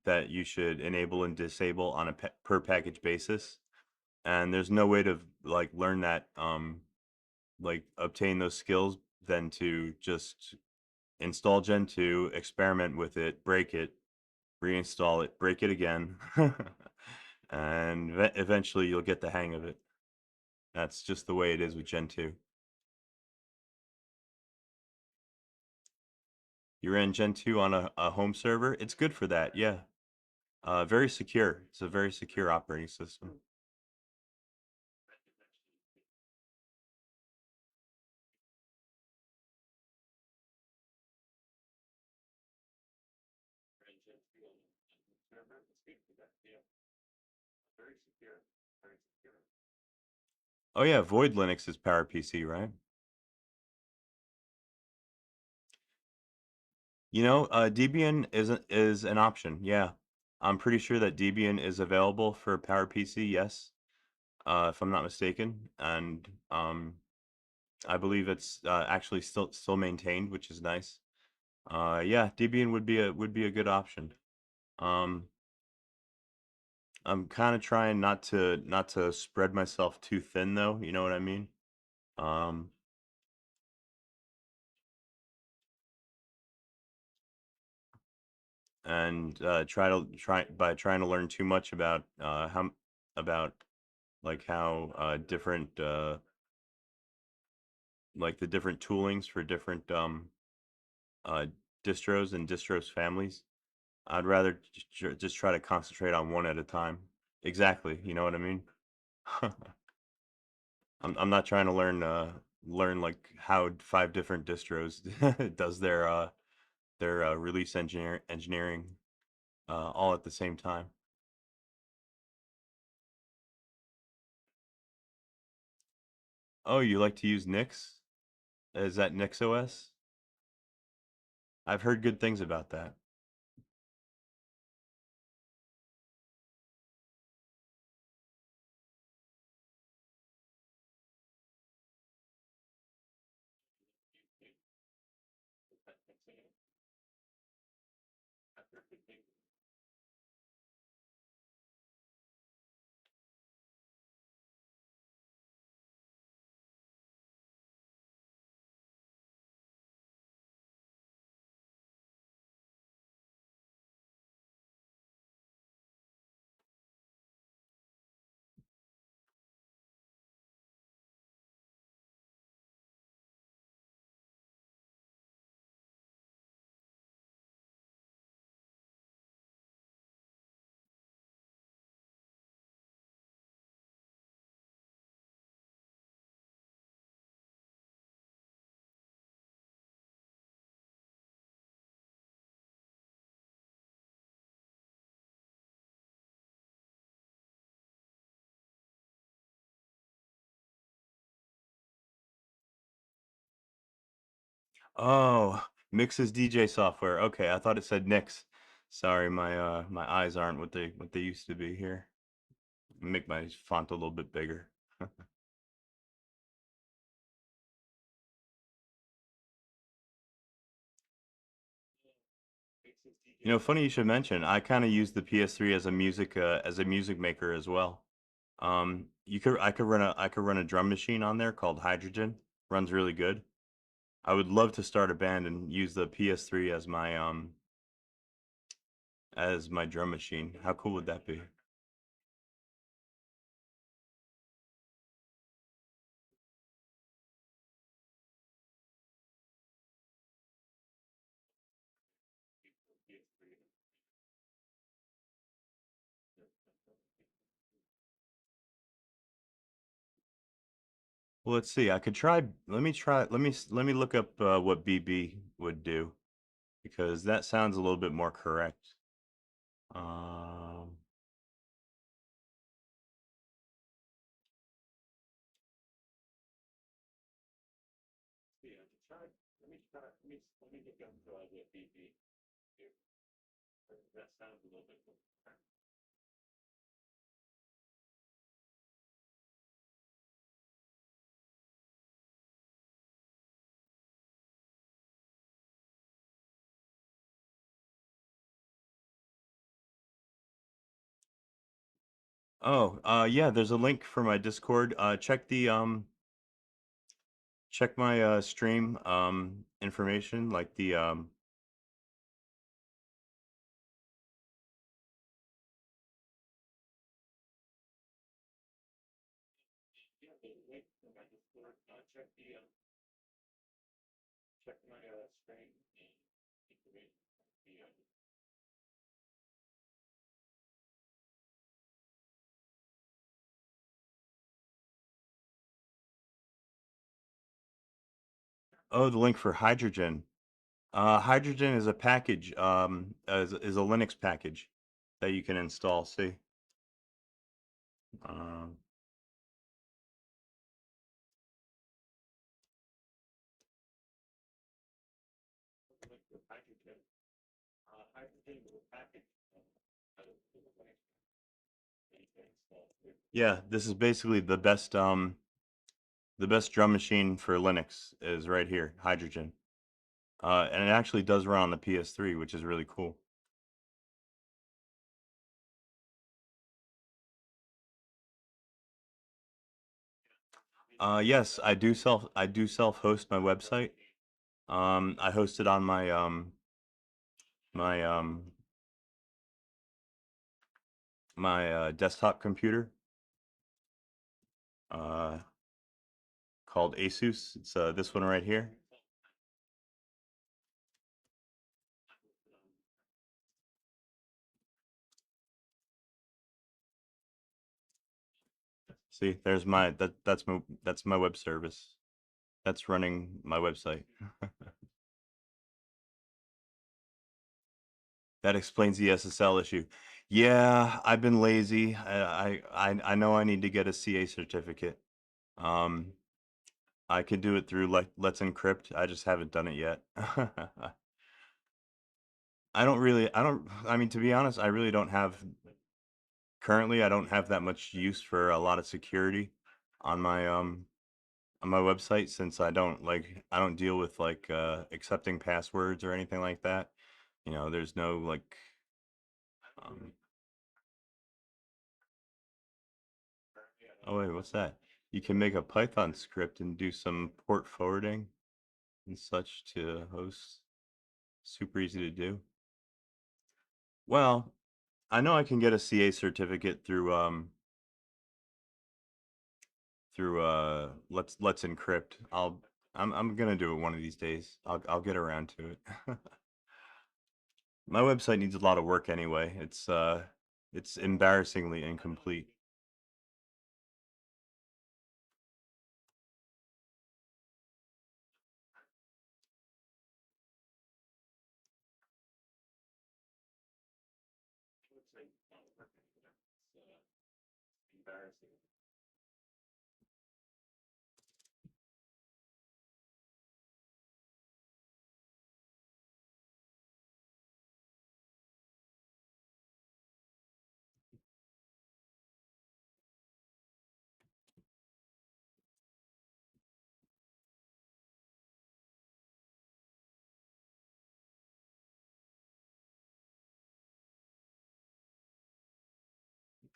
that you should enable and disable on a per package basis. And there's no way to like learn that like obtain those skills than to just install Gen 2, experiment with it, break it, reinstall it, break it again, and eventually you'll get the hang of it. That's just the way it is with Gen 2. You ran Gen 2 on a home server. It's good for that, yeah. Very secure. It's a very secure operating system. Very secure. Very secure. Oh yeah, Void Linux is PowerPC, right? You know, Debian is an option. Yeah, I'm pretty sure that Debian is available for PowerPC. Yes, if I'm not mistaken, and I believe it's actually still maintained, which is nice. Yeah, Debian would be a good option. Um, I'm kind of trying not to spread myself too thin, though. You know what I mean? Um, and trying to learn too much about how about like how different like the different toolings for different uh distros and distros families. I'd rather just try to concentrate on one at a time. Exactly, you know what I mean? I'm not trying to learn like how 5 different distros does their release engineering. all at the same time. Oh, you like to use Nix? Is that Nix OS? I've heard good things about that. Oh, Mix's DJ software. Okay, I thought it said Nix. Sorry, my eyes aren't what they used to be here. Make my font a little bit bigger. You know, funny you should mention. I kind of use the PS3 as a music maker as well. I could run a drum machine on there called Hydrogen. Runs really good. I would love to start a band and use the PS3 as my drum machine. How cool would that be? Well, let's see. I could try. Let me try. Let me look up what BB would do because that sounds a little bit more correct. Um, let me look up what BB do. That sounds a little bit more correct. Oh, yeah. There's a link for my Discord. Check my stream information, like the check my stream information. Oh, the link for Hydrogen. Hydrogen is a package, is a Linux package that you can install. See, um, yeah, this is basically the best drum machine for Linux is right here, Hydrogen. And it actually does run on the PS3, which is really cool. Yes, I do self-host my website. I host it on my my desktop computer uh, called Asus. It's this one right here. See, there's that's my web service. That's running my website. That explains the SSL issue. Yeah, I've been lazy. I know I need to get a CA certificate. I could do it through like Let's Encrypt. I just haven't done it yet. I mean, to be honest, I really don't have, currently, I don't have that much use for a lot of security on my website, since I don't deal with like accepting passwords or anything like that. You know, there's no like um, oh wait, what's that? You can make a Python script and do some port forwarding and such to hosts. Super easy to do. Well, I know I can get a CA certificate through Let's Encrypt. I'm gonna do it one of these days. I'll get around to it. My website needs a lot of work anyway. It's embarrassingly incomplete.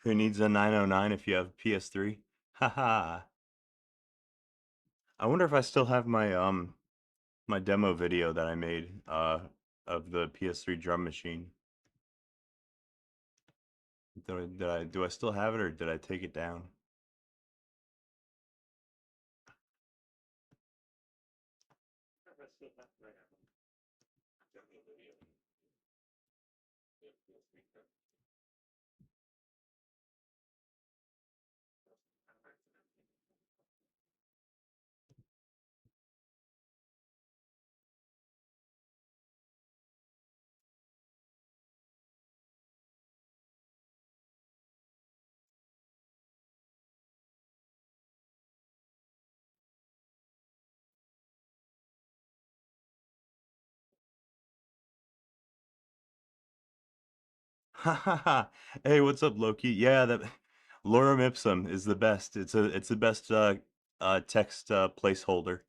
Who needs a 909 if you have PS3? Haha. I wonder if I still have my demo video that I made of the PS3 drum machine. Do I still have it, or did I take it down? Hey, what's up, Loki? Yeah, that lorem ipsum is the best. It's the best text placeholder.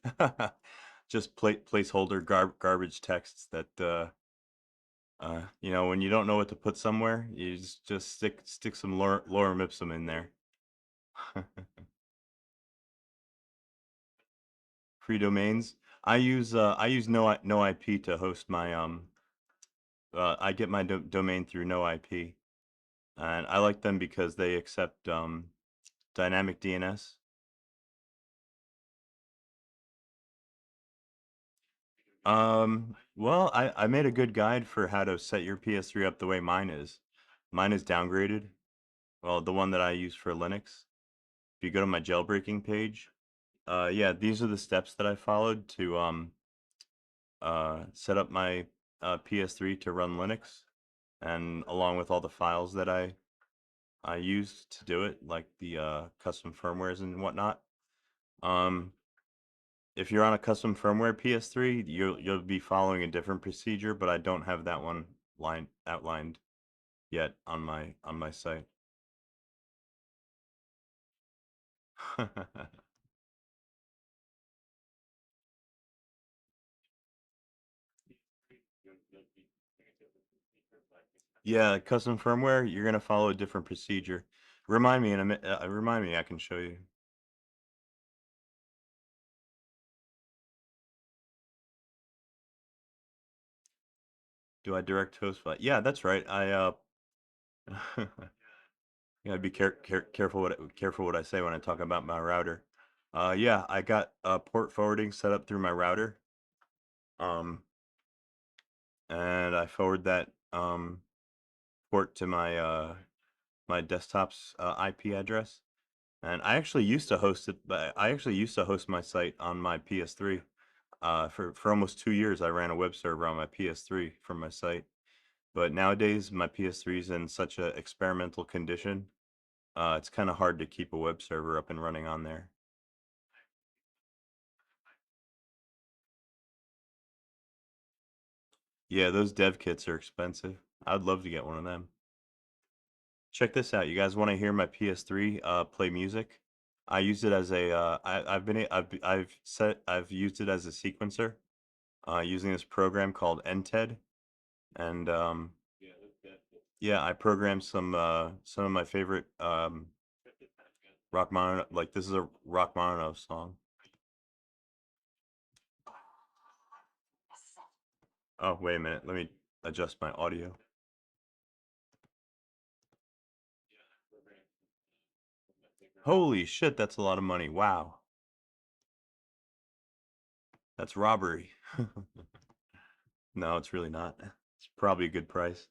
Just placeholder garbage texts that you know, when you don't know what to put somewhere, you just stick some lorem ipsum in there. Free domains. I use no IP to host my I get my domain through no IP, and I like them because they accept dynamic DNS. Well, I made a good guide for how to set your PS3 up the way mine is. Mine is downgraded. Well, the one that I use for Linux. If you go to my jailbreaking page, yeah, these are the steps that I followed to set up my PS3 to run Linux, and along with all the files that I used to do it, like the custom firmwares and whatnot. Um, if you're on a custom firmware PS3, you'll be following a different procedure, but I don't have that one outlined yet on my site. Yeah, custom firmware, you're gonna follow a different procedure. Remind me in a minute. Remind me, I can show you. Do I direct host file? Yeah, that's right. Yeah, be careful what I say when I talk about my router. Yeah, I got port forwarding set up through my router. And I forward that port to my desktop's IP address. And I actually used to host it, but I actually used to host my site on my PS3. For almost 2 years, I ran a web server on my PS3 from my site. But nowadays, my PS3 is in such a experimental condition. It's kind of hard to keep a web server up and running on there. Yeah, those dev kits are expensive. I'd love to get one of them. Check this out. You guys want to hear my PS3 play music? I use it as a I've used it as a sequencer using this program called NTED, and yeah, I programmed some of my favorite Rachmaninoff, like this is a Rachmaninoff song. Oh, wait a minute. Let me adjust my audio. Holy shit, that's a lot of money. Wow. That's robbery. No, it's really not. It's probably a good price.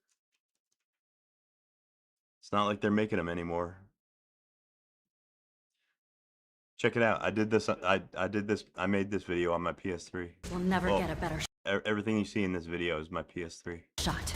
It's not like they're making them anymore. Check it out. I did this. I made this video on my PS3. We'll never get a better Everything you see in this video is my PS3. shot.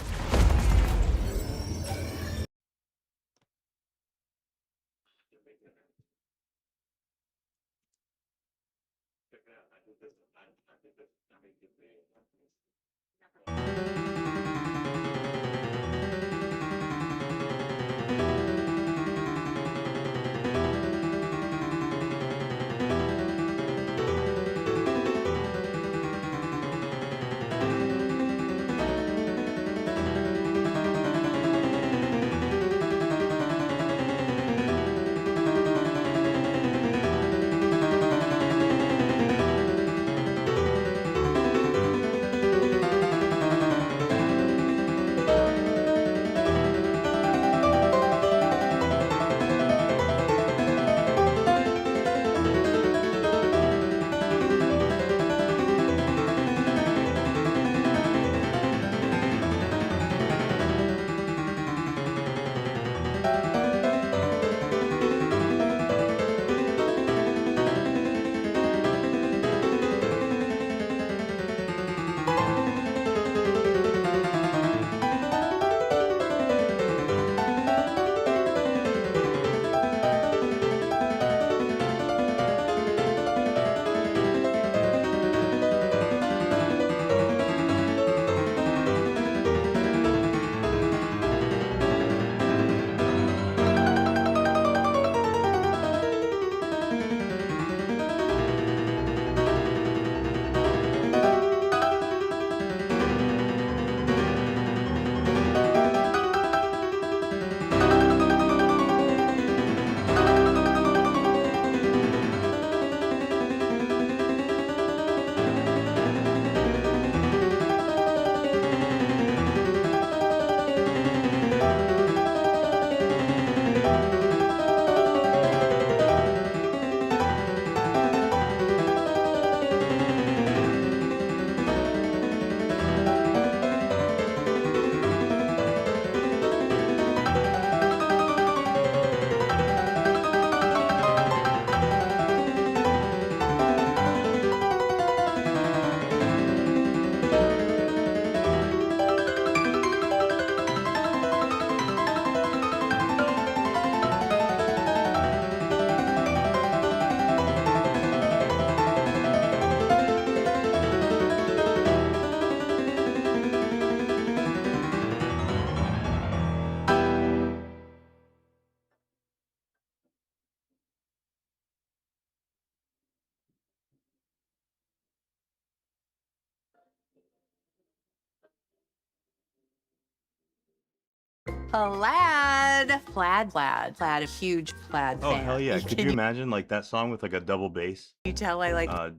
Plaid. Plaid, a huge Plaid Oh fan. hell yeah! Could Can you imagine like that song with like a double bass? you tell I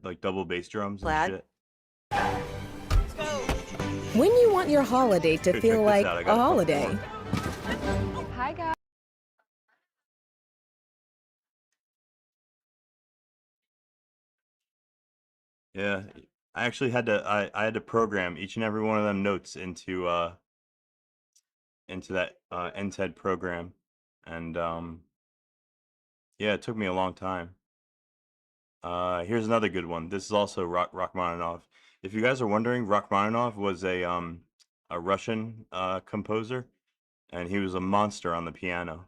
like double bass drums Plaid? and shit. When you want your holiday to Here, feel check this like out. I a got a couple holiday. more. Hi, guys. Yeah, I actually had to. I had to program each and every one of them notes into that NTED program, and yeah, it took me a long time. Here's another good one. This is also Rachmaninoff. If you guys are wondering, Rachmaninoff was a a Russian composer, and he was a monster on the piano.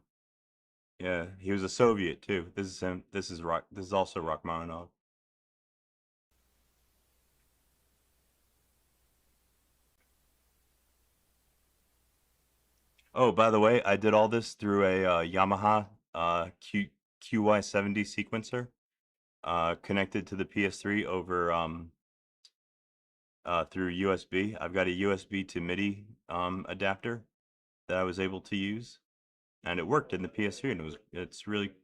Yeah, he was a Soviet too. This is him. This is Rock. This is also Rachmaninoff. Oh, by the way, I did all this through a Yamaha QY70 sequencer, connected to the PS3 over through USB. I've got a USB to MIDI adapter that I was able to use, and it worked in the PS3, and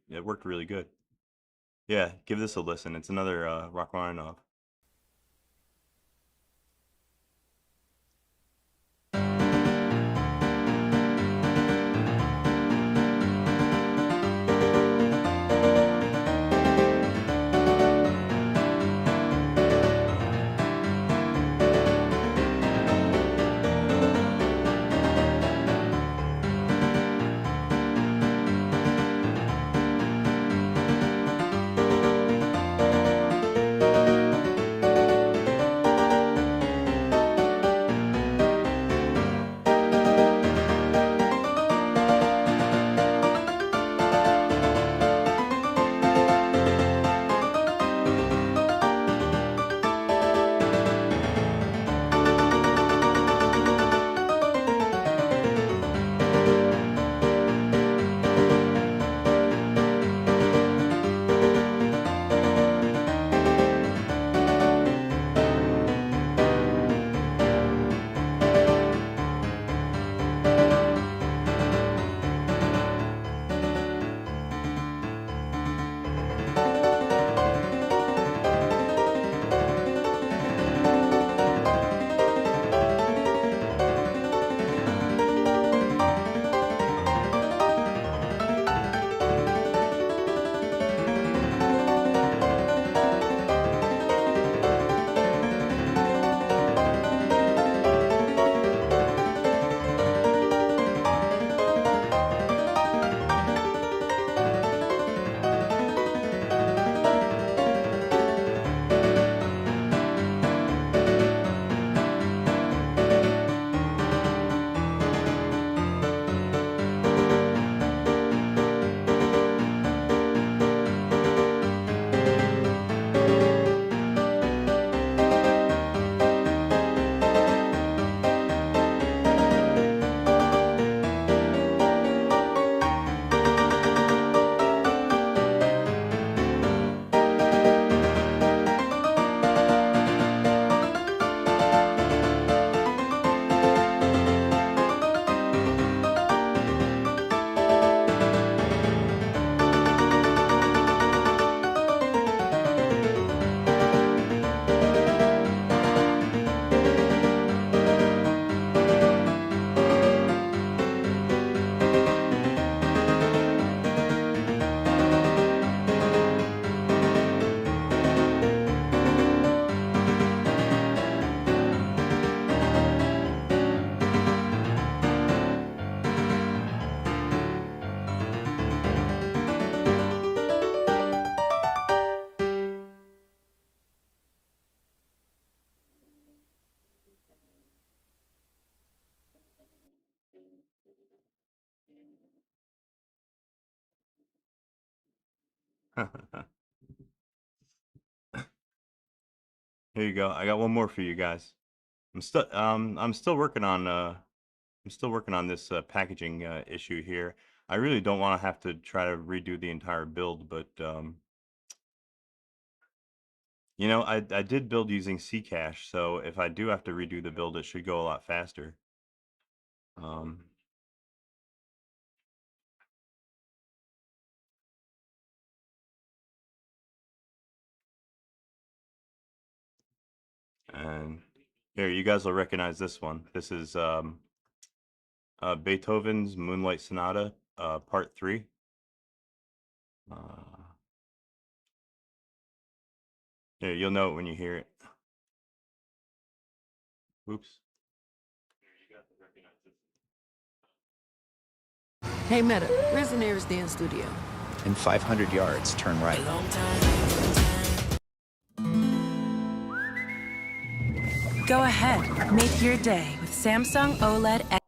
it worked really good. Yeah, give this a listen. It's another Rachmaninoff. Here you go. I got one more for you guys. I'm still working on this packaging issue here. I really don't want to have to try to redo the entire build, but you know, I did build using Ccache, so if I do have to redo the build, it should go a lot faster. And here, you guys will recognize this one. This is Beethoven's Moonlight Sonata, Part 3. Here, you'll know it when you hear it. Oops. Hey, Meta, where's the nearest dance studio? In 500 yards, turn right. Go ahead, make your day with Samsung OLED X.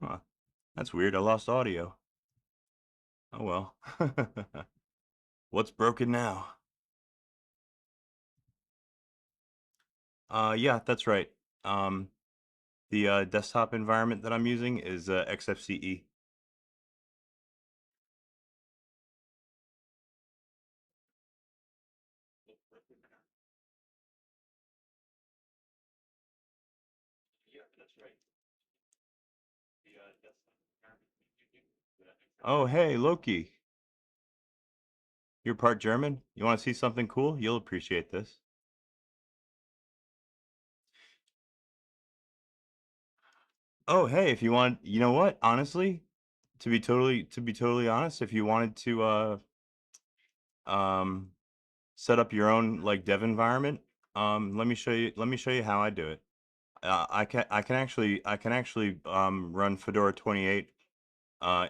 Huh. That's weird. I lost audio. Oh well. What's broken now? Yeah, that's right. Um, the desktop environment that I'm using is XFCE. Oh, hey, Loki. You're part German? You want to see something cool? You'll appreciate this. Oh, hey, if you want, you know what? Honestly, to be totally honest, if you wanted to um set up your own like dev environment, let me show you how I do it. I can actually run Fedora 28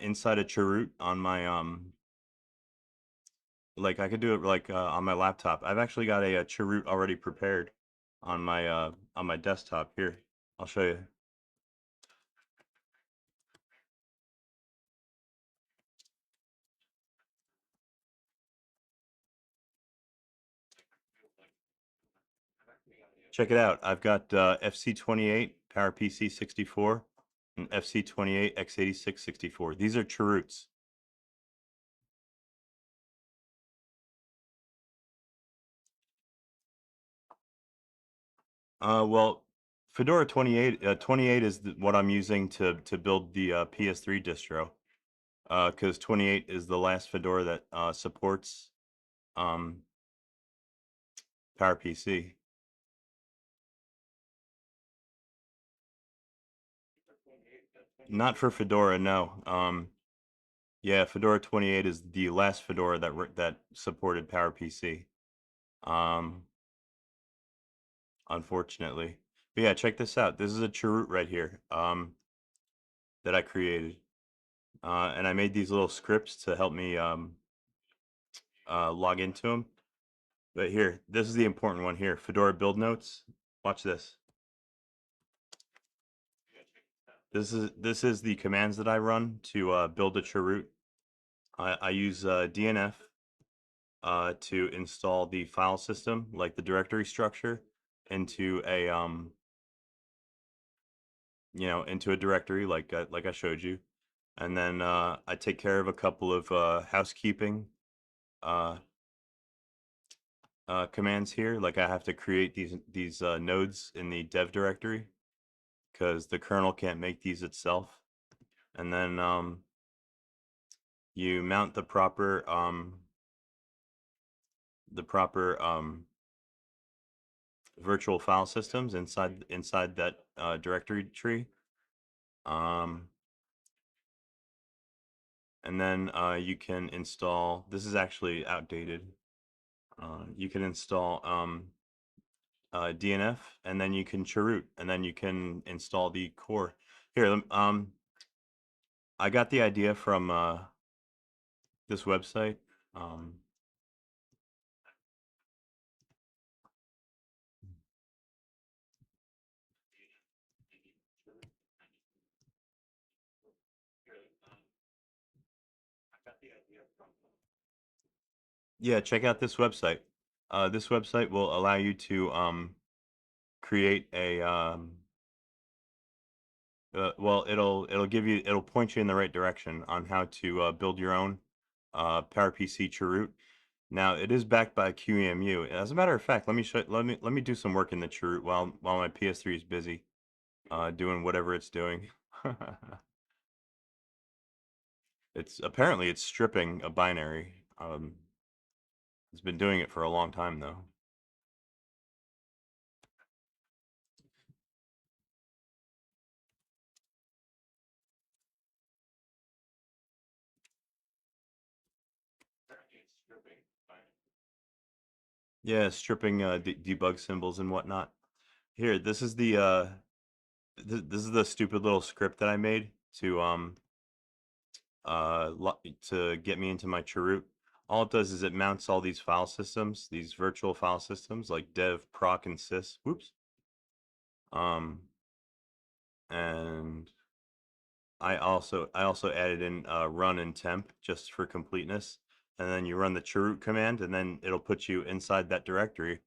inside a Chroot on my like I could do it like on my laptop. I've actually got a Chroot already prepared on my desktop here. I'll show you. Check it out. I've got FC28 PowerPC 64 and FC28 x86 64. These are Chroots. Well, Fedora 28 is what I'm using to build the PS3 distro. Because 28 is the last Fedora that supports um, PowerPC. Not for Fedora, no. Yeah, Fedora 28 is the last Fedora that supported PowerPC. Um, Unfortunately. But yeah, check this out. This is a Chroot right here that I created. And I made these little scripts to help me log into them. But here, this is the important one here. Fedora build notes. Watch this. This is the commands that I run to build a Chroot. I use DNF to install the file system, like the directory structure, into a into a directory like I showed you, and then I take care of a couple of housekeeping uh, commands here. Like I have to create these nodes in the dev directory because the kernel can't make these itself, and then you mount the proper virtual file systems inside that directory tree. And then you can install, this is actually outdated. You can install DNF, and then you can chroot, and then you can install the core. Here, I got the idea from this website. Yeah, check out this website. This website will allow you to create a well, it'll point you in the right direction on how to build your own PowerPC Chroot. Now it is backed by QEMU. As a matter of fact, let me do some work in the Chroot while my PS3 is busy doing whatever it's doing. It's stripping a binary. It's been doing it for a long time though. Yeah, stripping debug symbols and whatnot. Here, this is this is the stupid little script that I made to get me into my Chroot. All it does is it mounts all these file systems, these virtual file systems like dev, proc, and sys. Whoops. And I also added in run and temp just for completeness, and then you run the chroot command, and then it'll put you inside that directory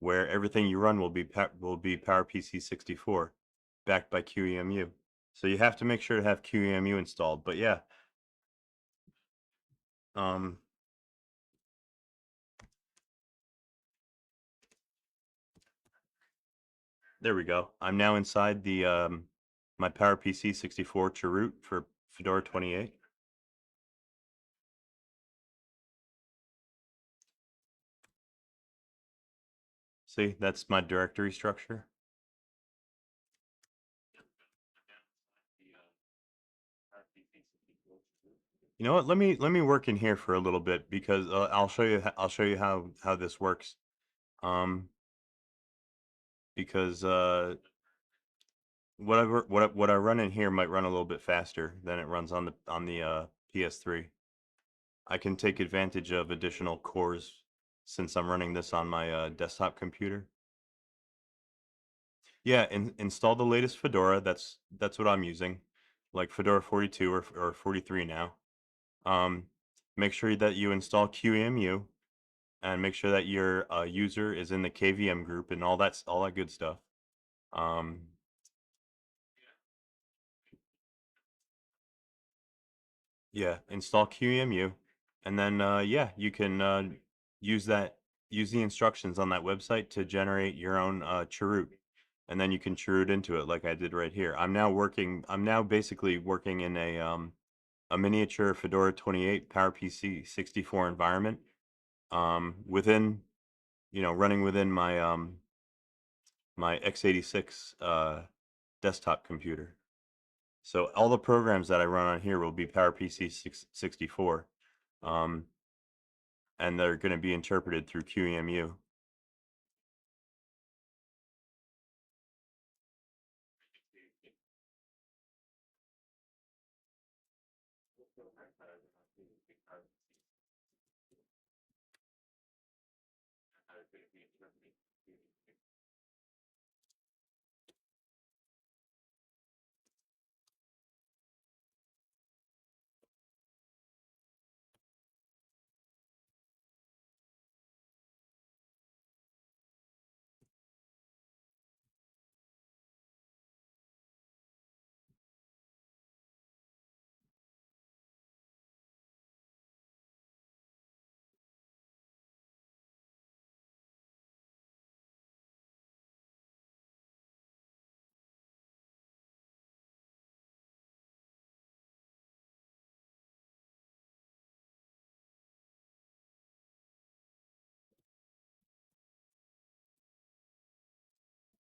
where everything you run will be PowerPC 64, backed by QEMU. So you have to make sure to have QEMU installed. But yeah, there we go. I'm now inside the my PowerPC 64 chroot for Fedora 28. See, that's my directory structure. You know what? Let me work in here for a little bit because I'll show you how this works. Because what I run in here might run a little bit faster than it runs on the PS3. I can take advantage of additional cores since I'm running this on my desktop computer. Yeah, install the latest Fedora. That's what I'm using, like Fedora 42 or 43 now. Make sure that you install QEMU and make sure that your user is in the KVM group and all that good stuff. Yeah, install QEMU, and then yeah, you can use the instructions on that website to generate your own chroot, and then you can chroot into it like I did right here. I'm now basically working in a miniature Fedora 28 PowerPC 64 environment, within, running within my x86 desktop computer. So all the programs that I run on here will be PowerPC 64, and they're going to be interpreted through QEMU.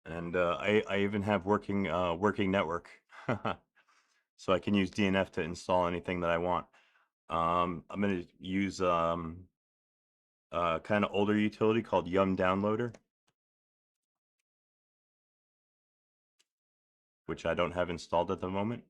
And I even have working network, so I can use DNF to install anything that I want. I'm going to use kind of older utility called Yum Downloader, which I don't have installed at the moment.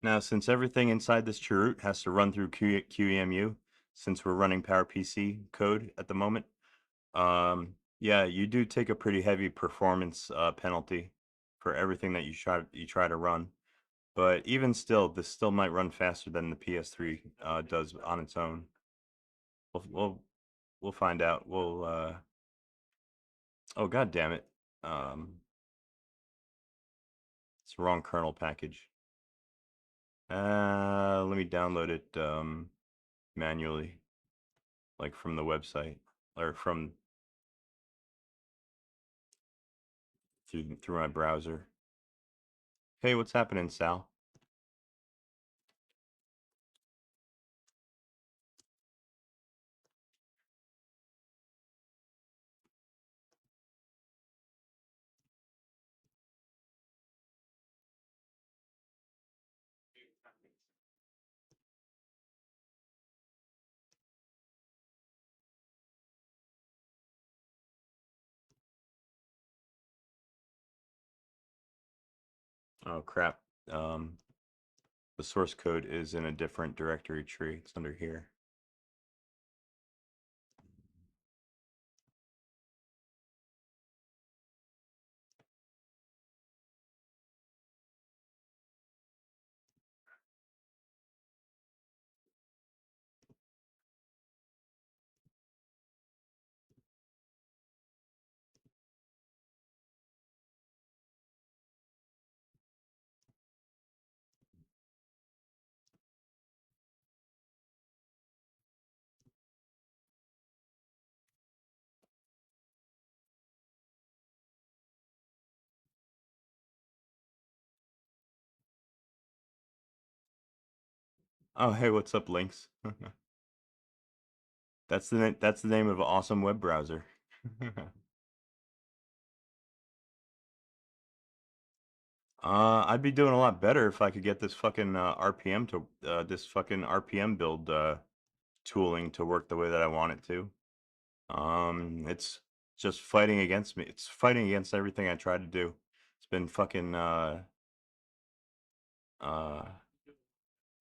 Now, since everything inside this chroot has to run through QEMU, since we're running PowerPC code at the moment, yeah, you do take a pretty heavy performance penalty for everything that you try to run. But even still, this still might run faster than the PS3 does on its own. We'll find out. Oh, god damn it. It's the wrong kernel package. Let me download it manually, like from the website or from through my browser. Hey, what's happening, Sal? Oh crap. The source code is in a different directory tree. It's under here. Oh, hey, what's up, Lynx? That's the name of an awesome web browser. I'd be doing a lot better if I could get this fucking RPM to this fucking RPM build tooling to work the way that I want it to. It's just fighting against me. It's fighting against everything I tried to do. It's been fucking uh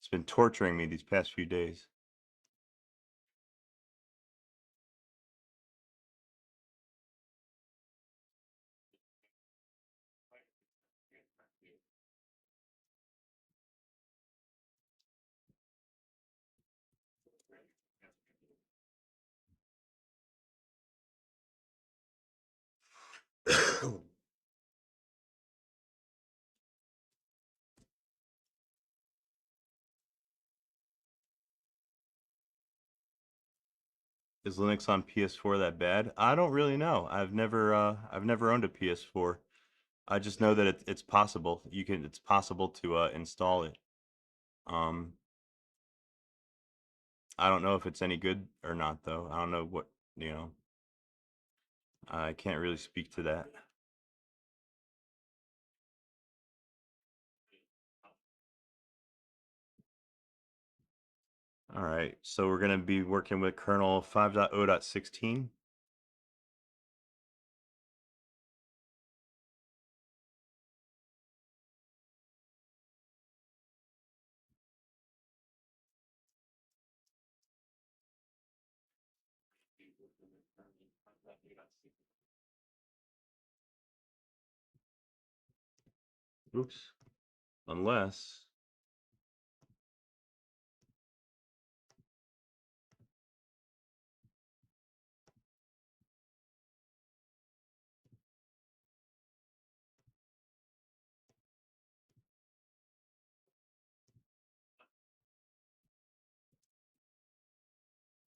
it's been torturing me these past few days. Is Linux on PS4 that bad? I don't really know. I've never owned a PS4. I just know that it's possible. It's possible to install it. Um, I don't know if it's any good or not though. I don't know what, you know. I can't really speak to that. All right, so we're going to be working with kernel 5.0.16. Oops. Unless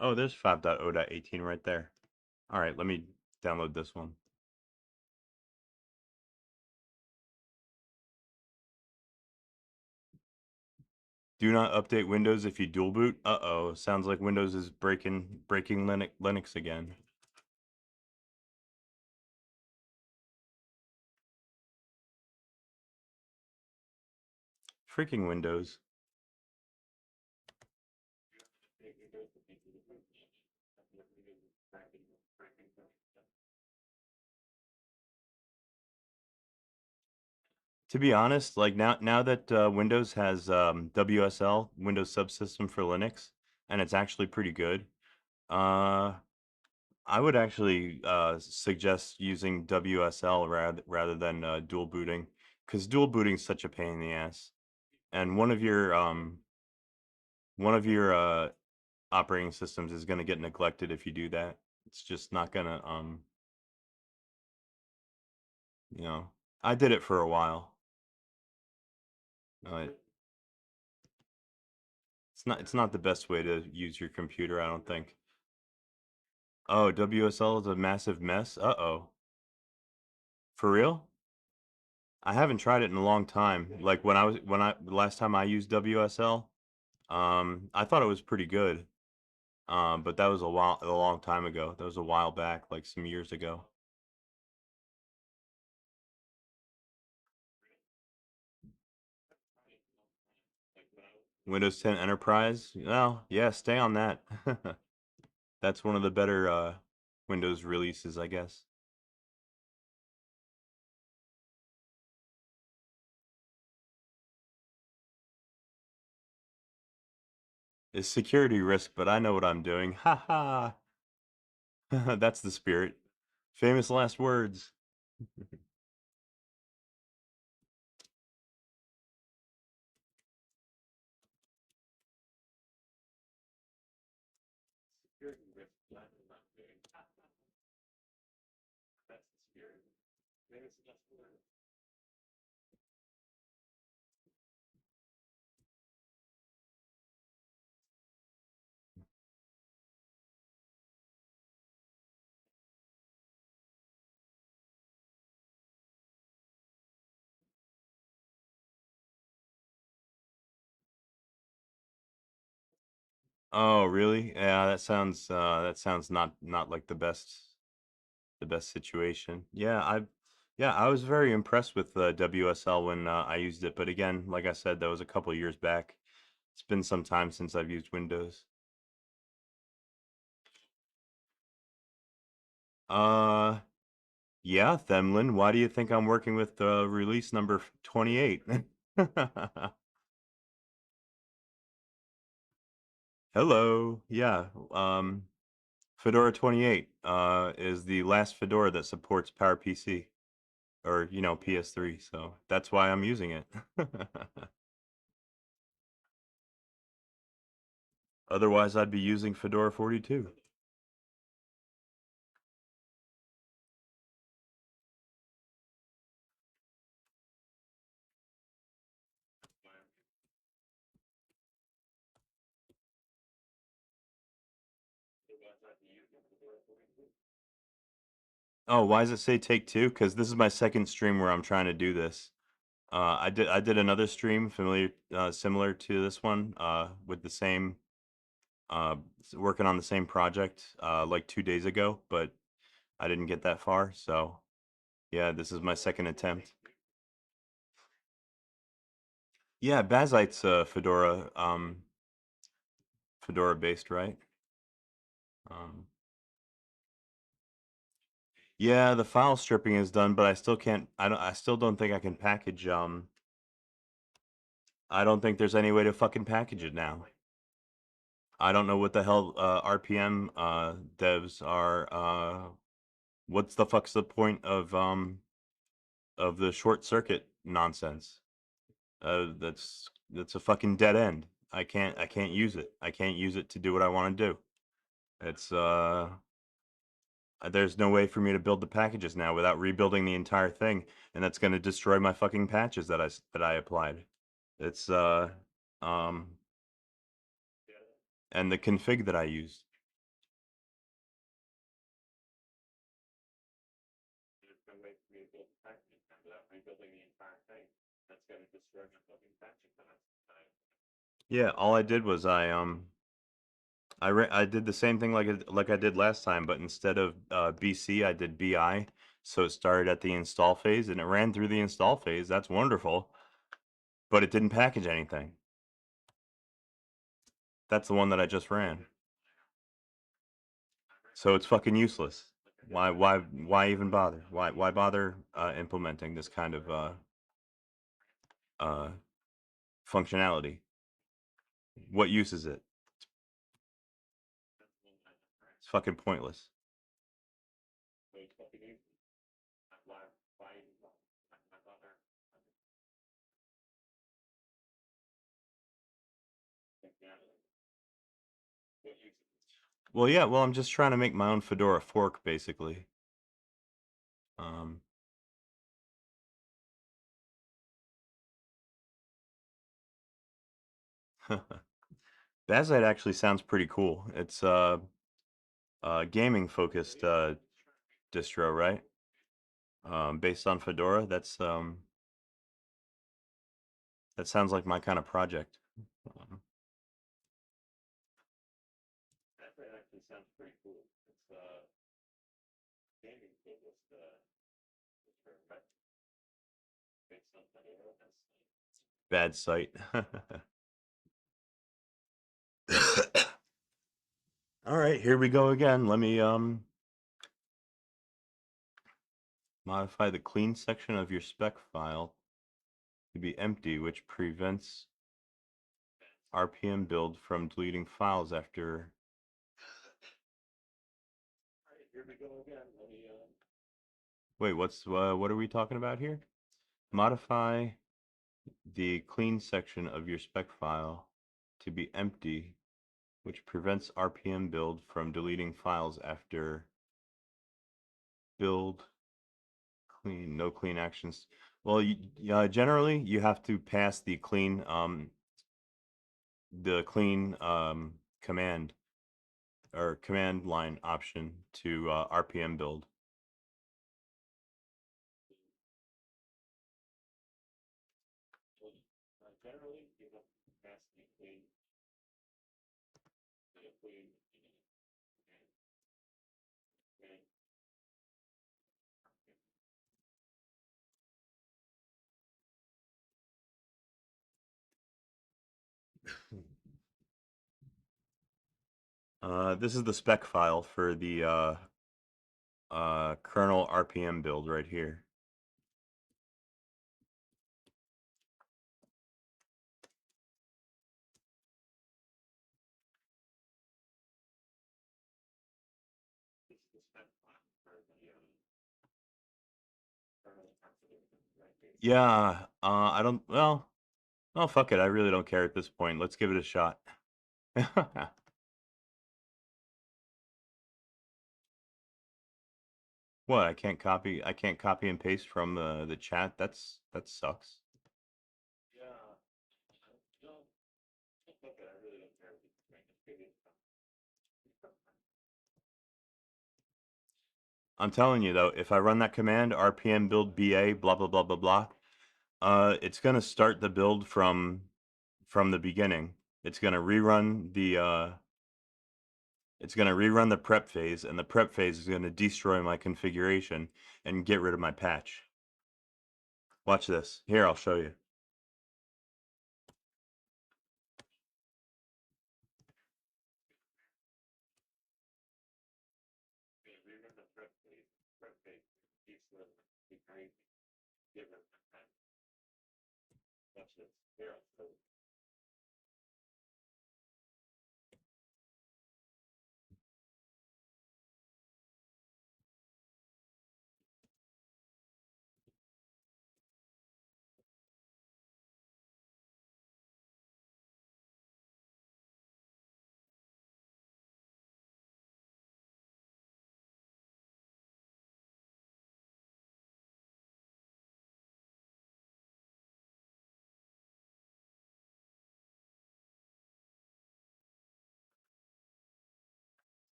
oh, there's 5.0.18 right there. All right, let me download this one. Do not update Windows if you dual boot. Uh-oh, sounds like Windows is breaking Linux again. Freaking Windows. To be honest, like now that Windows has WSL, Windows Subsystem for Linux, and it's actually pretty good. I would actually suggest using WSL rather than dual booting, because dual booting is such a pain in the ass. and one of your operating systems is going to get neglected if you do that. It's just not going to you know, I did it for a while. Uh, it's not the best way to use your computer, I don't think. Oh, WSL is a massive mess. Uh-oh. For real? I haven't tried it in a long time. Like last time I used WSL, I thought it was pretty good. But that was a long time ago. That was a while back, like some years ago. Windows 10 Enterprise? Well, yeah, stay on that. That's one of the better Windows releases, I guess. It's security risk, but I know what I'm doing. Ha ha. That's the spirit. Famous last words. Oh, really? Yeah, that sounds not like the best situation. Yeah, I was very impressed with WSL when I used it, but again, like I said, that was a couple years back. It's been some time since I've used Windows. Uh, yeah, Themlin, why do you think I'm working with release number 28? Hello. Yeah, Fedora 28 is the last Fedora that supports PowerPC or, PS3, so that's why I'm using it. Otherwise, I'd be using Fedora 42. Oh, why does it say take two? Because this is my second stream where I'm trying to do this. I did another stream similar to this one with the same working on the same project like 2 days ago, but I didn't get that far. So yeah, this is my second attempt. Yeah, Bazite's Fedora based, right? Um, yeah, the file stripping is done, but I still can't. I still don't think I can package. I don't think there's any way to fucking package it now. I don't know what the hell RPM devs are. What's the fuck's the point of the short circuit nonsense? That's a fucking dead end. I can't use it. I can't use it to do what I want to do. It's there's no way for me to build the packages now without rebuilding the entire thing, and that's going to destroy my fucking patches that I applied. It's um and the config that I used. Yeah, all I did was I did the same thing like I did last time, but instead of BC, I did BI. So it started at the install phase and it ran through the install phase. That's wonderful, but it didn't package anything. That's the one that I just ran. So it's fucking useless. Why even bother? Why bother implementing this kind of uh, functionality? What use is it? It's fucking pointless. Well, yeah. Well, I'm just trying to make my own Fedora fork, basically. Um. Bazite actually sounds pretty cool. It's gaming focused distro, right? Based on Fedora. That sounds like my kind of project. Bazite actually sounds pretty cool. It's gaming focused distro, right? Based on Fedora. Bad site. All right, here we go again. Let me modify the clean section of your spec file to be empty, which prevents RPM build from deleting files after. All right, here we go again. Let me Wait, what are we talking about here? Modify the clean section of your spec file to be empty, which prevents RPM build from deleting files after build clean, no clean actions. Well, generally you have to pass the clean command or command line option to RPM build. Generally, you have to pass the clean this is the spec file for the kernel RPM build right here. Yeah, I don't, well, oh, fuck it. I really don't care at this point. Let's give it a shot. What? I can't copy and paste from the chat. That sucks. Yeah. No, fuck it. I really don't care at this point. Let's give it a shot. I'm telling you though, if I run that command RPM build BA blah blah blah blah blah, it's gonna start the build from the beginning. It's gonna rerun the prep phase, and the prep phase is gonna destroy my configuration and get rid of my patch. Watch this. Here, I'll show you. Watch this. Here, I'll show you.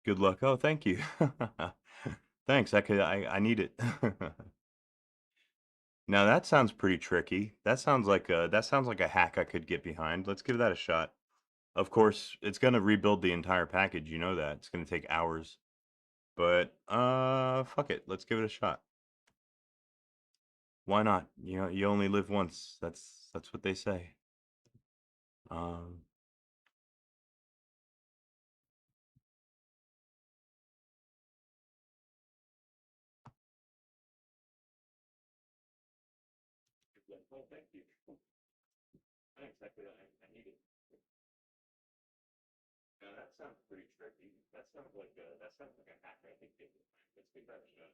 Good luck. Oh, thank you. Thanks. I need it. Now that sounds pretty tricky. That sounds like a hack I could get behind. Let's give that a shot. Of course, it's gonna rebuild the entire package, you know that. It's gonna take hours. But fuck it. Let's give it a shot. Why not? You know, you only live once. That's what they say. Um Oh, thank you. Thanks. I need it. Now that sounds pretty tricky. That sounds like a hack I think they would find. Let's give that a shot.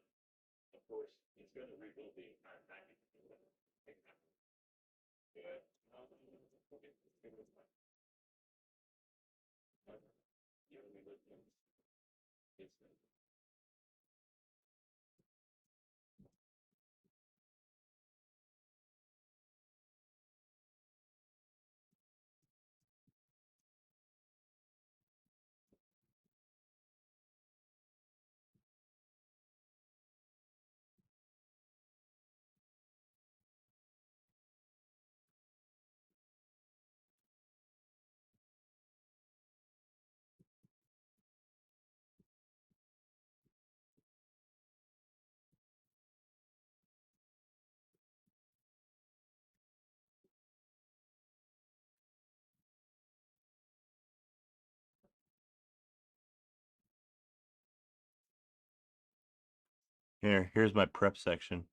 Of course, it's going to rebuild the entire package. Yeah. Okay, let's give it a try. You only live Here's my prep section.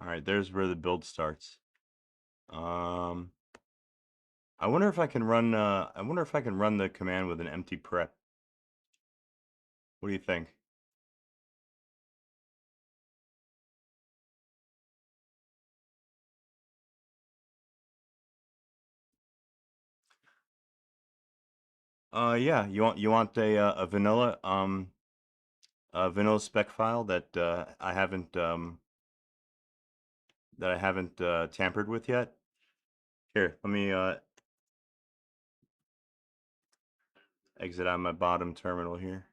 All right, there's where the build starts. I wonder if I can run. I wonder if I can run the command with an empty prep. What do you think? Yeah. You want a vanilla spec file that I haven't tampered with yet. Here, let me exit out my bottom terminal here.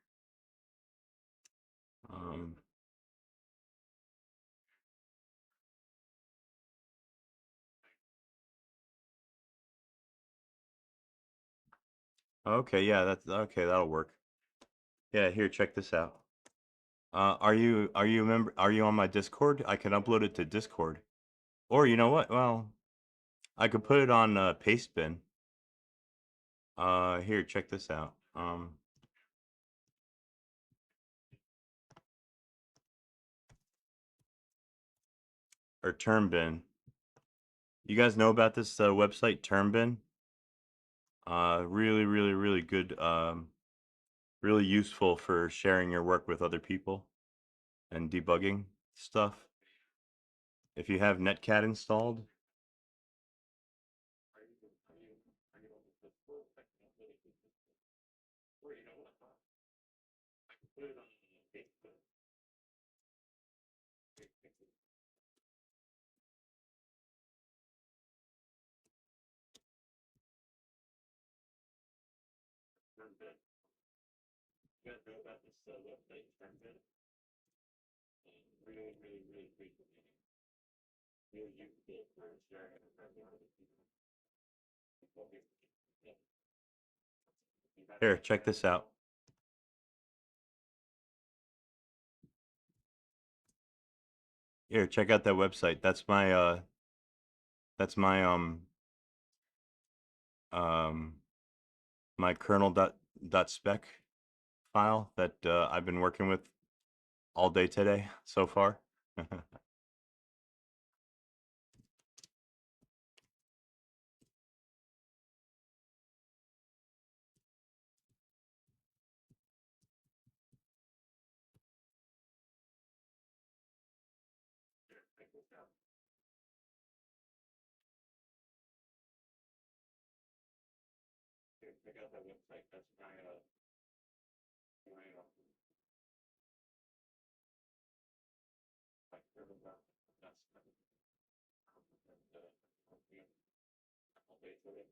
Okay, yeah, that's okay. That'll work. Yeah, here, check this out. Are you a member? Are you on my Discord? I can upload it to Discord. Or you know what? Well, I could put it on Pastebin. Here, check this out. Or Termbin. You guys know about this website, Termbin? Really, really, really good. Really useful for sharing your work with other people and debugging stuff. If you have Netcat installed. You guys know about this website, Termbin? Really, really, really great. Really useful for sharing and with other people. Here, check this out. Here, check out that website. That's my my kernel.spec file that I've been working with all day today so far. Check out that website. That's my kernel.spec. All day today.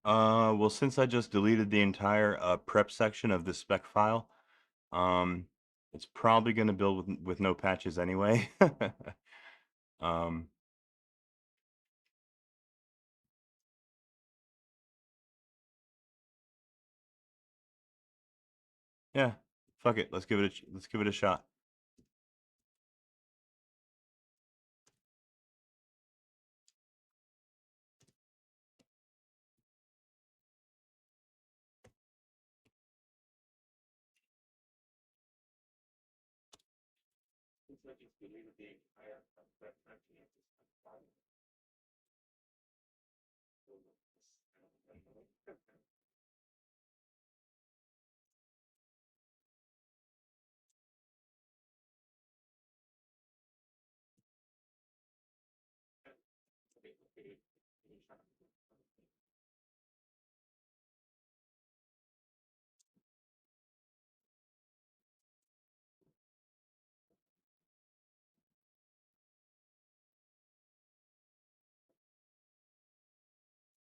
Well, since I just deleted the entire prep section of the spec file, um, it's probably going to build with no patches anyway. um, yeah, fuck it. Let's give it a shot.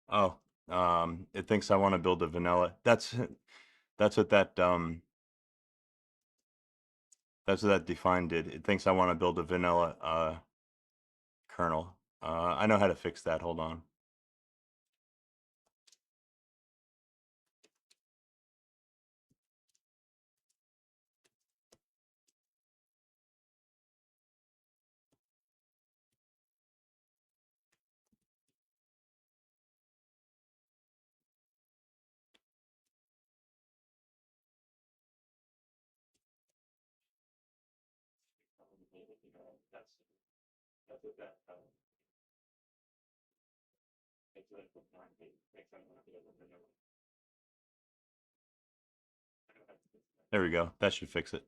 Oh, it thinks I want to build a vanilla. That's what that's what that define did. It thinks I want to build a vanilla kernel. I know how to fix that. Hold on. There we go. That should fix it.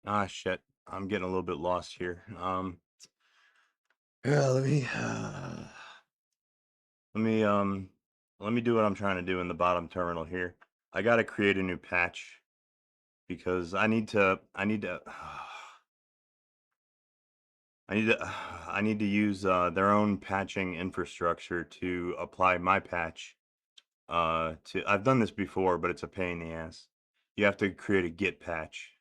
Ah, shit. I'm getting a little bit lost here. Yeah, let me, let me do what I'm trying to do in the bottom terminal here. I gotta create a new patch because I need to use their own patching infrastructure to apply my patch. I've done this before, but it's a pain in the ass. You have to create a Git patch.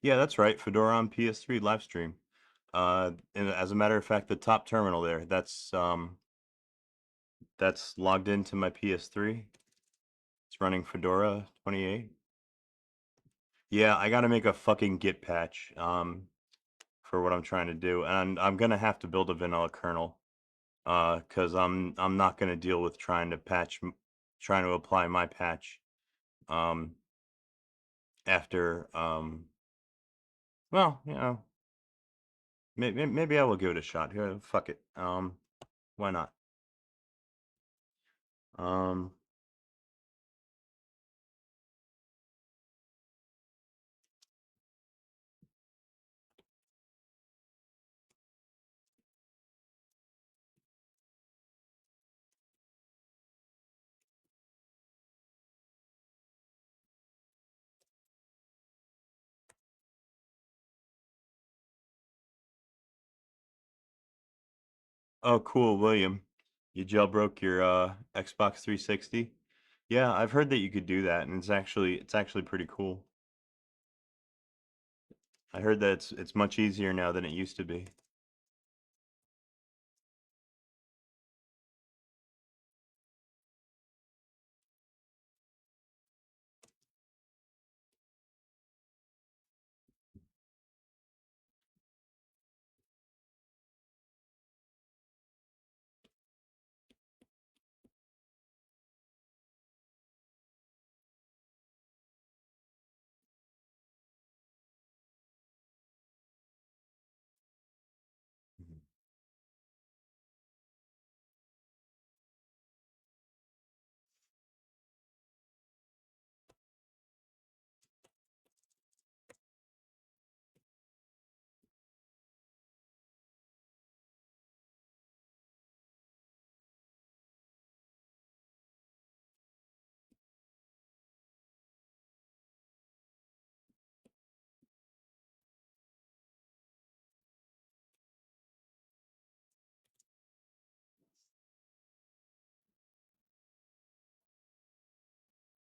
Yeah, that's right. Fedora on PS3 live stream. And as a matter of fact, the top terminal there, that's logged into my PS3. It's running Fedora 28. Yeah, I gotta make a fucking Git patch for what I'm trying to do, and I'm gonna have to build a vanilla kernel, because I'm not gonna deal with trying to apply my patch, um, after well, you know, maybe I will give it a shot. Here, fuck it. Why not? Um, oh, cool, William. You jailbroke your Xbox 360? Yeah, I've heard that you could do that, and it's actually pretty cool. I heard that it's much easier now than it used to be.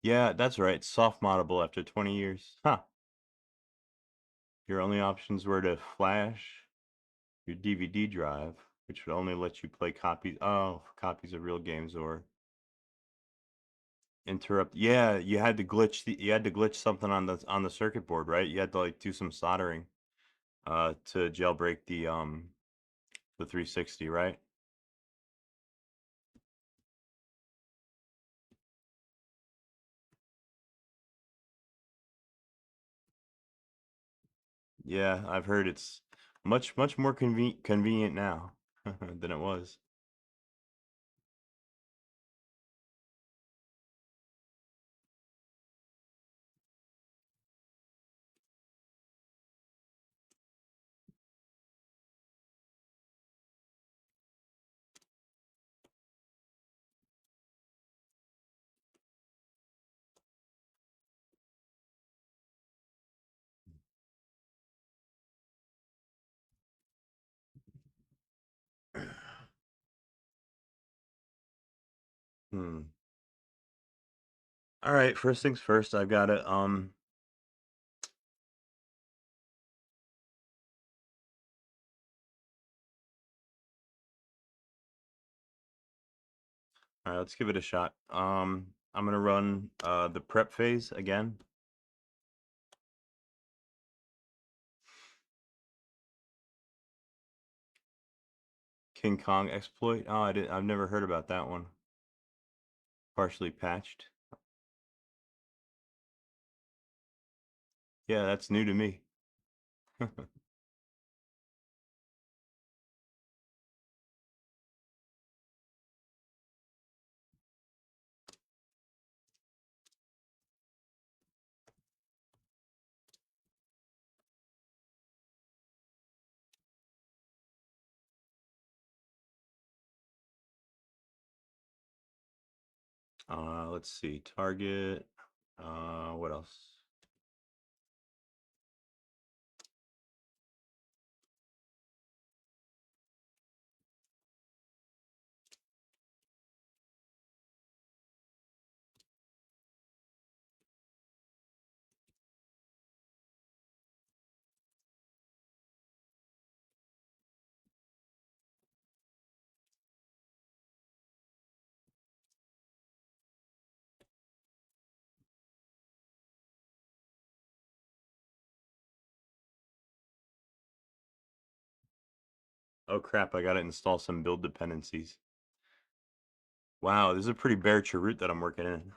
Yeah, that's right. Soft moddable after 20 years. Huh. Your only options were to flash your DVD drive, which would only let you play copies of real games or interrupt. Yeah, you had to glitch something on the circuit board, right? You had to like do some soldering to jailbreak the 360, right? Yeah, I've heard it's much more convenient now than it was. Hmm. All right, first things first, I've got to all right, let's give it a shot. I'm gonna run the prep phase again. King Kong exploit. Oh, I've never heard about that one. Partially patched. Yeah, that's new to me. Let's see. Target. What else? Oh crap, I gotta install some build dependencies. Wow, this is a pretty bare cheroot that I'm working in.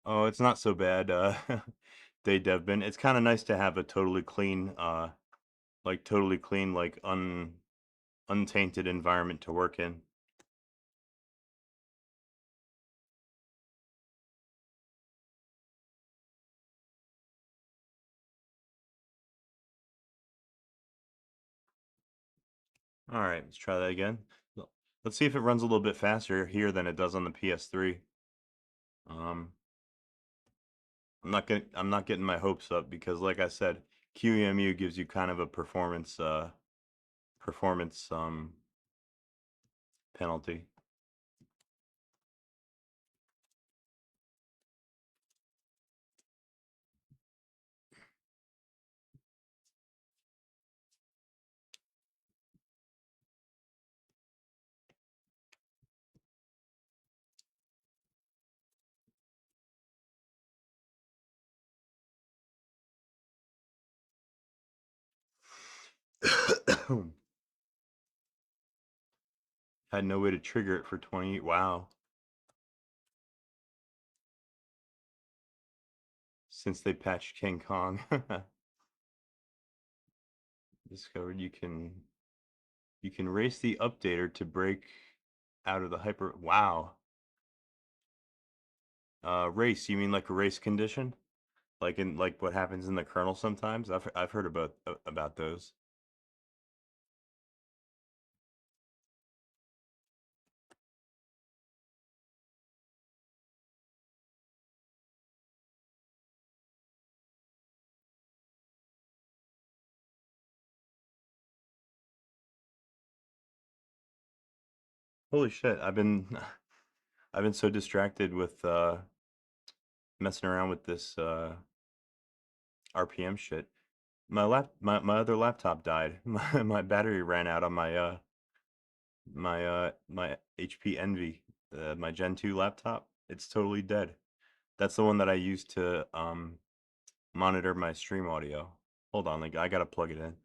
Oh, it's not so bad. They Devbin. It's kind of nice to have a totally clean, like totally clean, like untainted environment to work in. All right, let's try that again. Let's see if it runs a little bit faster here than it does on the PS3. Um, I'm not getting my hopes up because, like I said, QEMU gives you kind of a performance penalty. Had no way to trigger it for 20. Wow. Since they patched King Kong. Discovered you can race the updater to break out of the hyper. Wow. Race, you mean like a race condition? Like in like what happens in the kernel sometimes? I've heard about those. Holy shit, I've been I've been so distracted with messing around with this RPM shit. My other laptop died. My battery ran out on my HP Envy, my Gen 2 laptop. It's totally dead. That's the one that I use to monitor my stream audio. Hold on, like I gotta plug it in.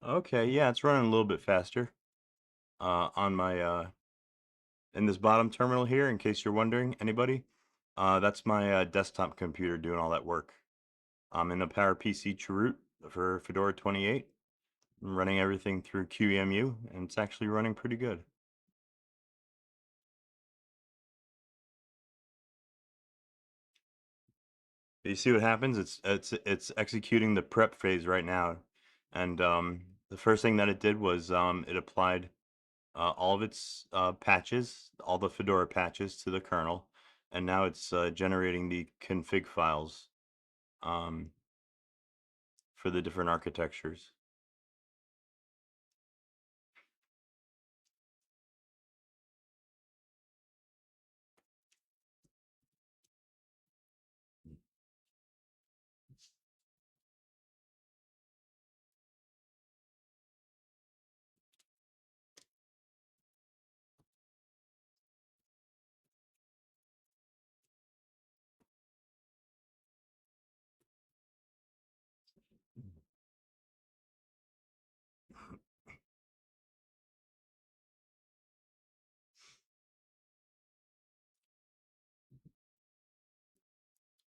Okay, yeah, it's running a little bit faster. On my in this bottom terminal here, in case you're wondering, anybody, that's my desktop computer doing all that work. I'm in a PowerPC Chroot for Fedora 28. I'm running everything through QEMU, and it's actually running pretty good. You see what happens? It's executing the prep phase right now, and the first thing that it did was it applied all of its patches, all the Fedora patches to the kernel, and now it's generating the config files um, for the different architectures.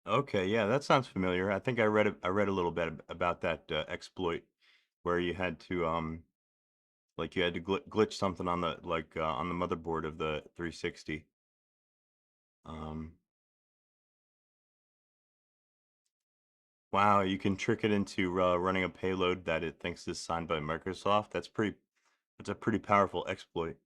Okay, yeah, that sounds familiar. I think I read a little bit about that exploit where you had to like you had to glitch something on the on the motherboard of the 360. Um, wow, you can trick it into running a payload that it thinks is signed by Microsoft. That's a pretty powerful exploit.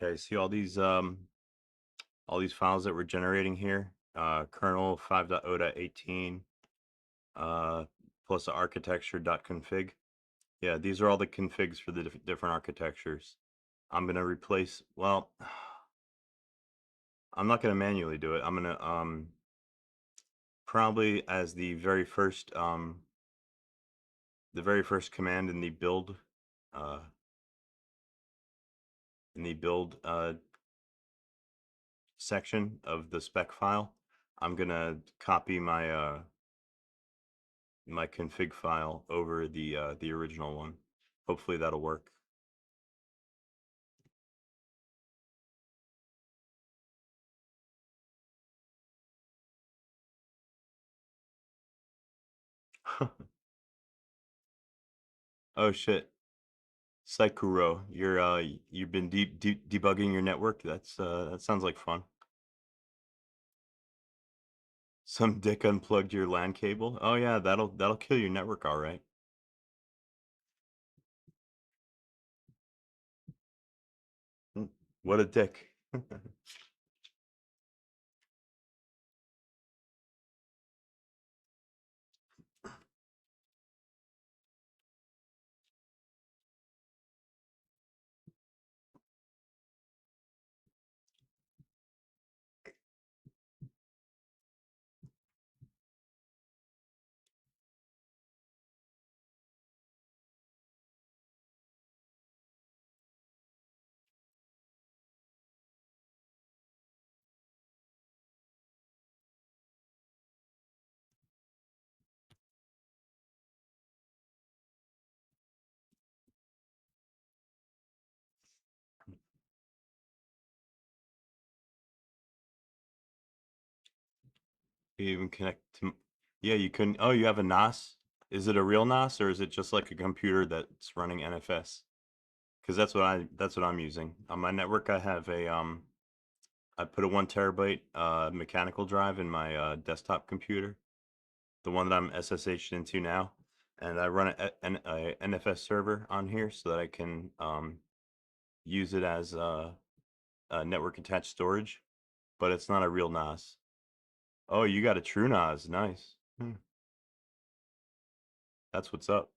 Okay, see all these all these files that we're generating here, kernel 5.0.18, plus the architecture.config. Yeah, these are all the configs for the different architectures. I'm gonna replace, well, I'm not gonna manually do it. I'm gonna probably as the very first command in the build uh section of the spec file, I'm gonna copy my my config file over the original one. Hopefully that'll work. Oh shit. Saikuro, you've been debugging your network. That sounds like fun. Some dick unplugged your LAN cable. Oh yeah, that'll kill your network, all right. What a dick. You even connect to, yeah, you couldn't. Oh, you have a NAS? Is it a real NAS or is it just like a computer that's running NFS? Because that's what I'm using. On my network, I have I put a 1 terabyte mechanical drive in my desktop computer, the one that I'm SSH'd into now, and I run a NFS server on here so that I can use it as a network attached storage, but it's not a real NAS. Oh, you got a true NAS, nice. That's what's up.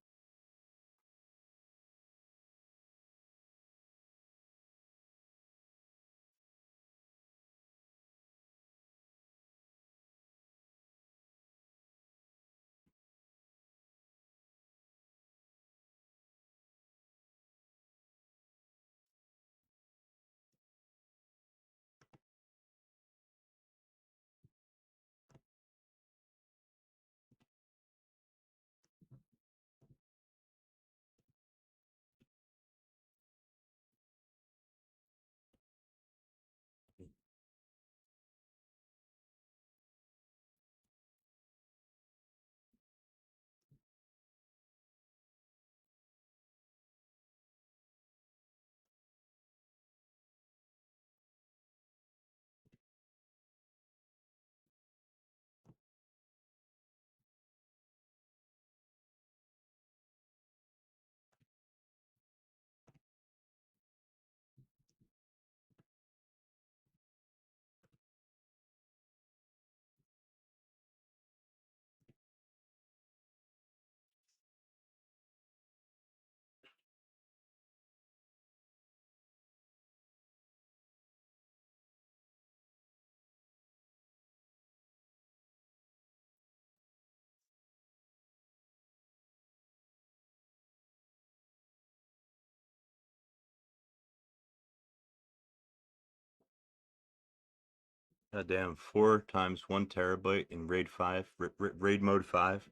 God damn, 4 times 1 terabyte in RAID 5, RAID mode 5.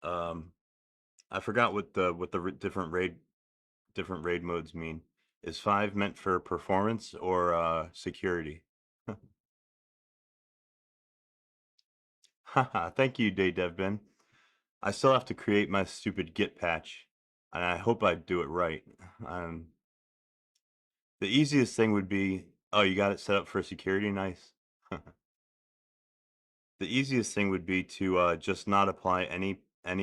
Um, I forgot what the different RAID modes mean. Is 5 meant for performance or security? Haha, thank you, DayDevBen. I still have to create my stupid Git patch, and I hope I do it right. Um, the easiest thing would be, oh, you got it set up for security? Nice. The easiest thing would be to just not apply any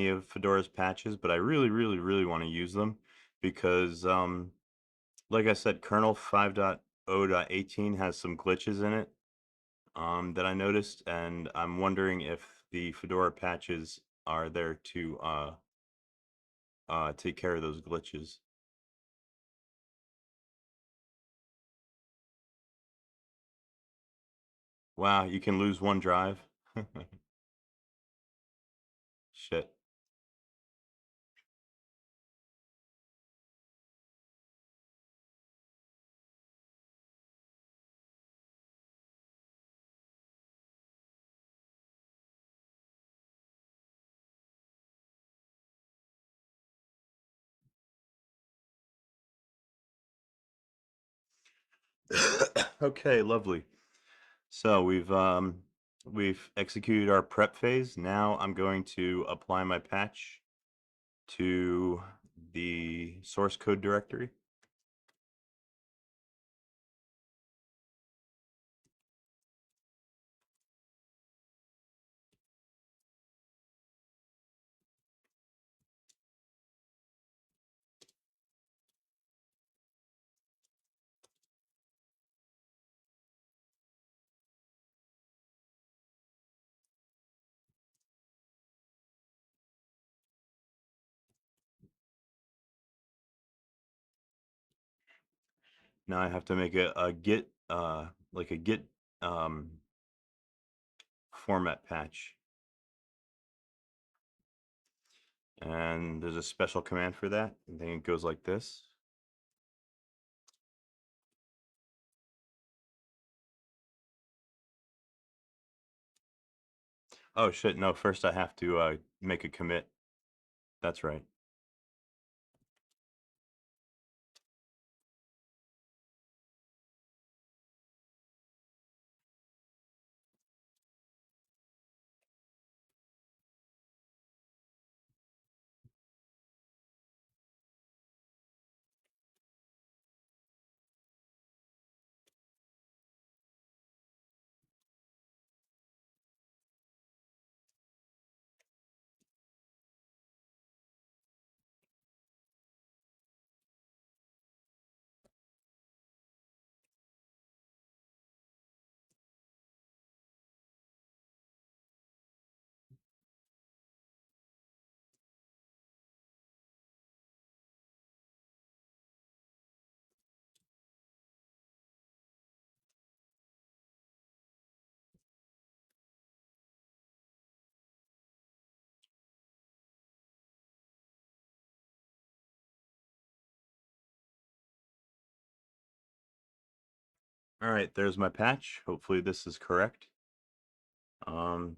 of Fedora's patches, but I really want to use them because, like I said, kernel 5. 0.18 has some glitches in it that I noticed, and I'm wondering if the Fedora patches are there to take care of those glitches. Wow, you can lose one drive. Shit. Okay, lovely. So we've executed our prep phase. Now I'm going to apply my patch to the source code directory. Now I have to make a git like a git format patch. And there's a special command for that. I think it goes like this. Oh shit, no, first I have to make a commit. That's right. All right, there's my patch. Hopefully this is correct. Um,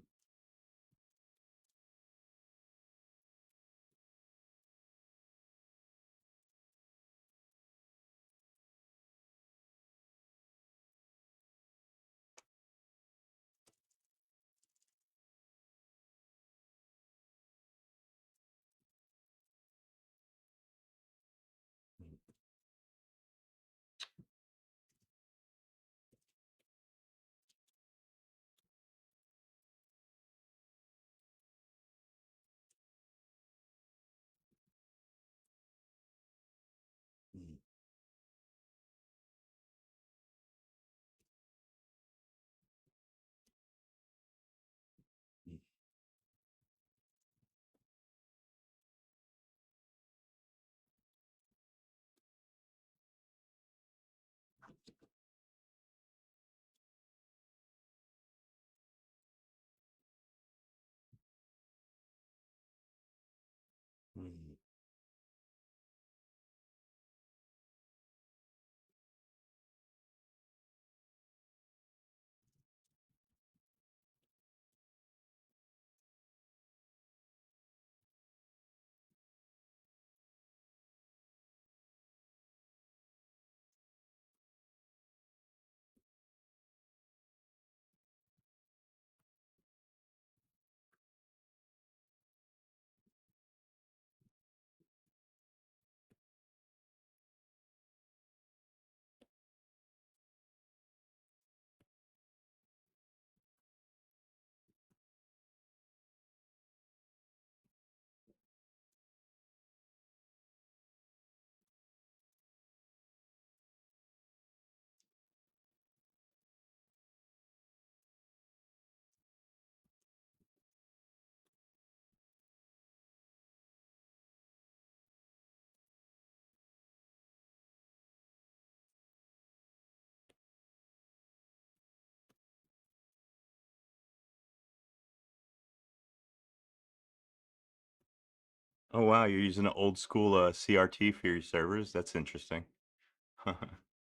Oh wow, you're using an old school CRT for your servers. That's interesting.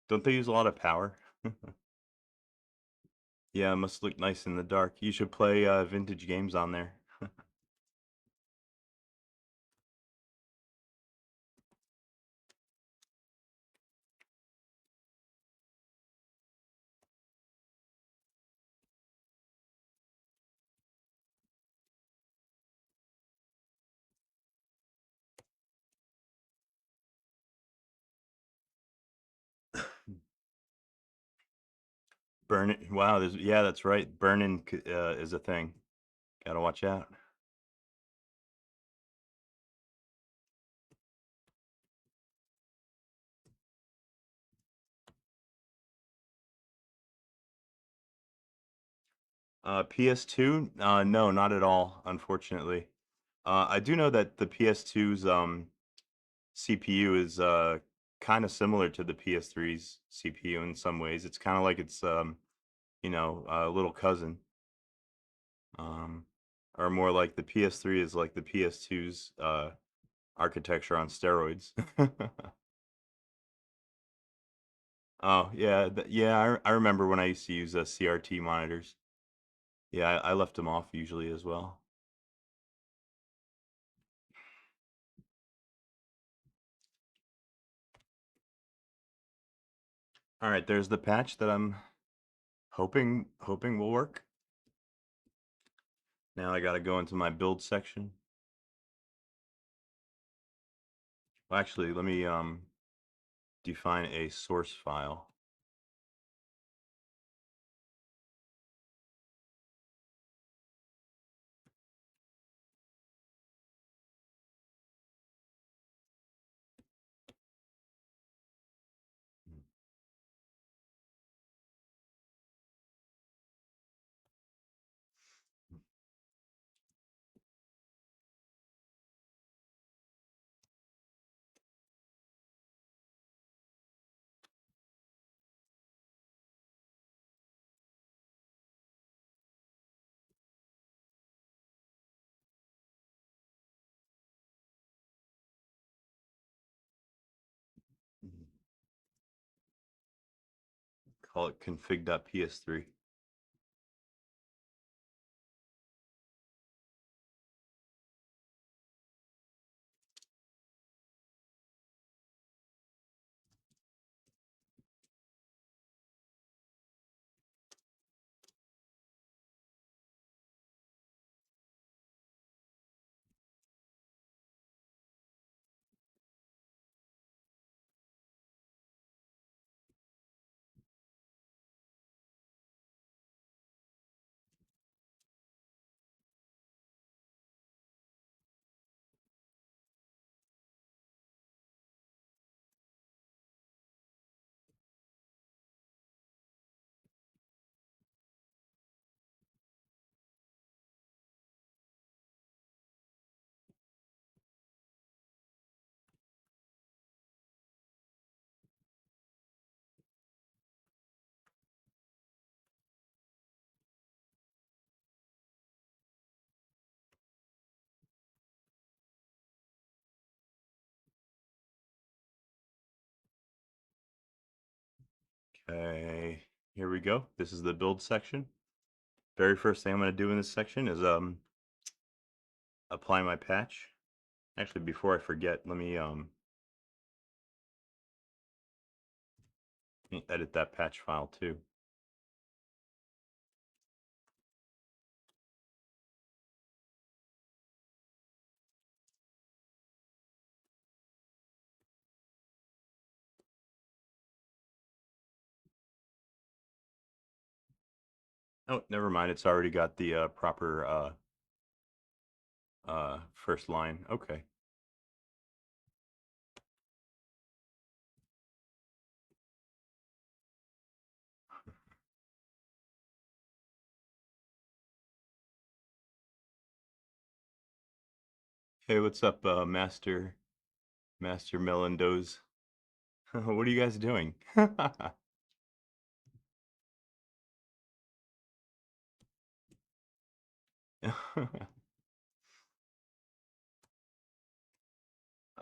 Don't they use a lot of power? Yeah, it must look nice in the dark. You should play vintage games on there. Burn it. Wow, yeah, that's right. Burning is a thing. Gotta watch out. PS2? No, not at all, unfortunately. I do know that the PS2's CPU is kind of similar to the PS3's CPU in some ways. It's kind of like its a little cousin. Um, or more like the PS3 is like the PS2's architecture on steroids. Oh, yeah, yeah, I remember when I used to use CRT monitors. Yeah, I left them off usually as well. All right, there's the patch that I'm hoping will work. Now I got to go into my build section. Well, actually, let me define a source file. Call it config.ps3. Okay, here we go. This is the build section. Very first thing I'm going to do in this section is apply my patch. Actually, before I forget, let me edit that patch file too. Oh, never mind. It's already got the proper first line. Okay. Hey, what's up, Master Melindoz? What are you guys doing?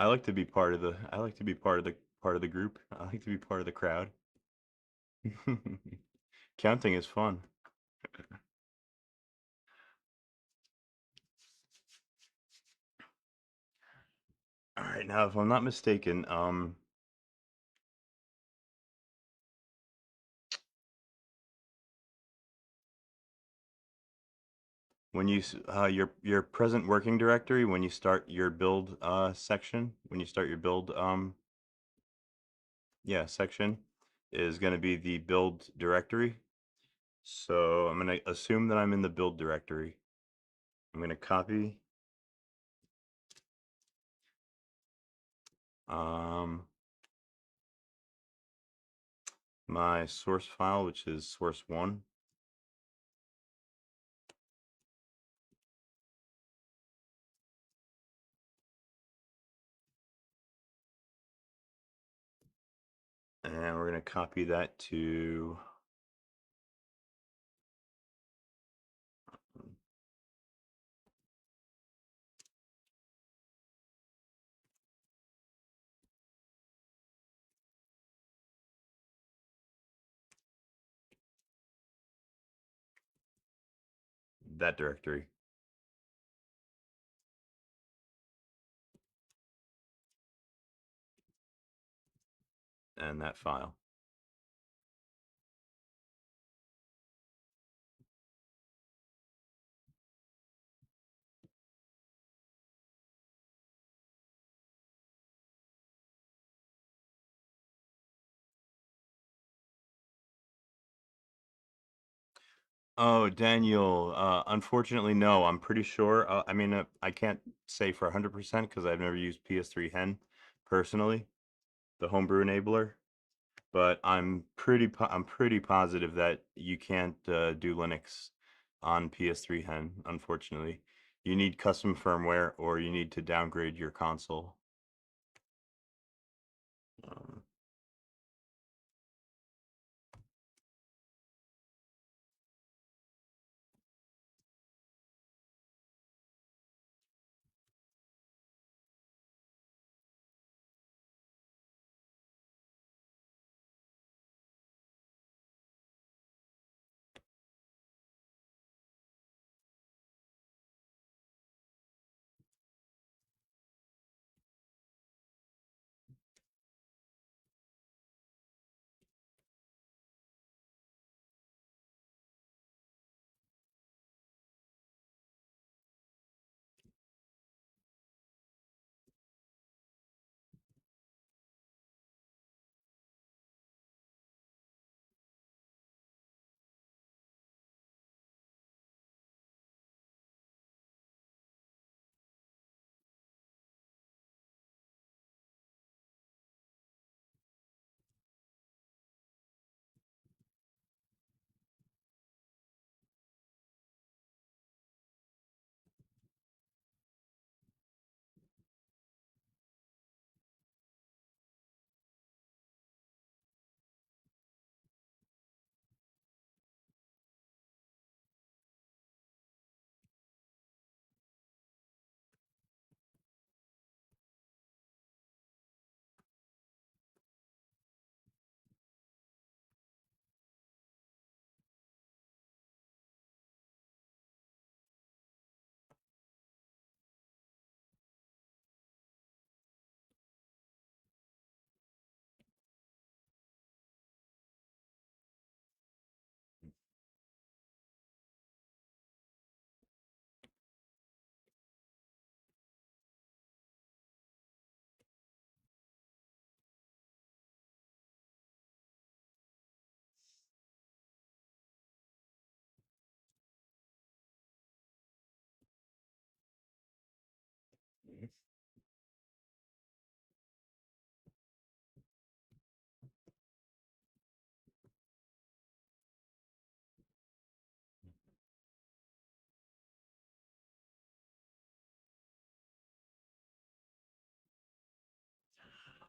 I like to be part of the. I like to be part of the group. I like to be part of the crowd. Counting is fun. All right, now if I'm not mistaken, when you your present working directory, when you start your build section, when you start your build yeah, section, is going to be the build directory. So I'm going to assume that I'm in the build directory. I'm going to copy my source file, which is source 1. And we're going to copy that to that directory. And that file. Oh, Daniel, unfortunately, no. I'm pretty sure. I mean, I can't say for 100% because I've never used PS3 Hen personally, the homebrew enabler. But I'm pretty positive that you can't do Linux on PS3 Hen. Unfortunately, you need custom firmware or you need to downgrade your console. Um,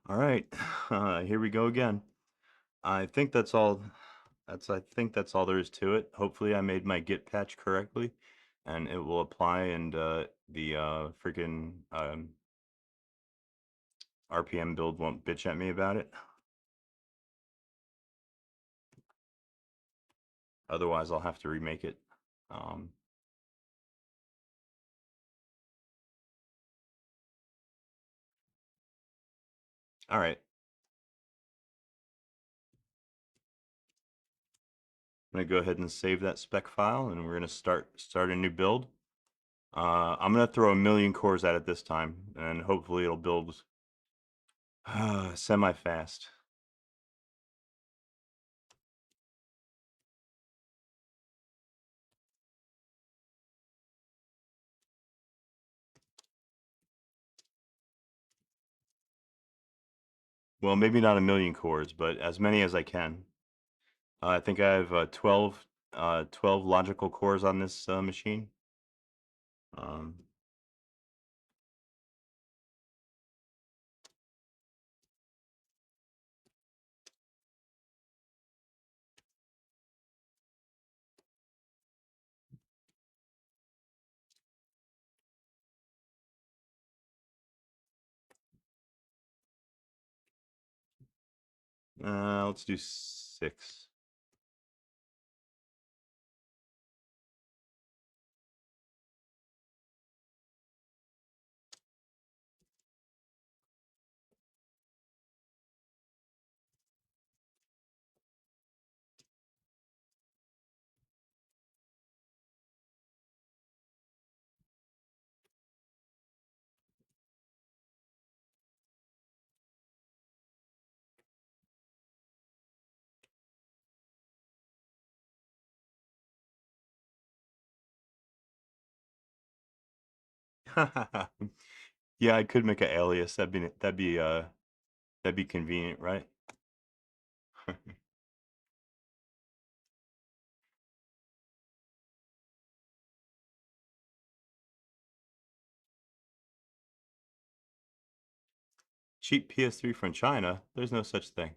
all right, here we go again. I think that's all. I think that's all there is to it. Hopefully, I made my git patch correctly, and it will apply. And the freaking RPM build won't bitch at me about it. Otherwise, I'll have to remake it. All right. I'm gonna go ahead and save that spec file, and we're gonna start a new build. I'm gonna throw 1,000,000 cores at it this time, and hopefully it'll build semi-fast. Well, maybe not 1,000,000 cores, but as many as I can. I think I have 12 logical cores on this machine. Let's do 6. Yeah, I could make an alias. That'd be convenient, right? Cheap PS3 from China? There's no such thing.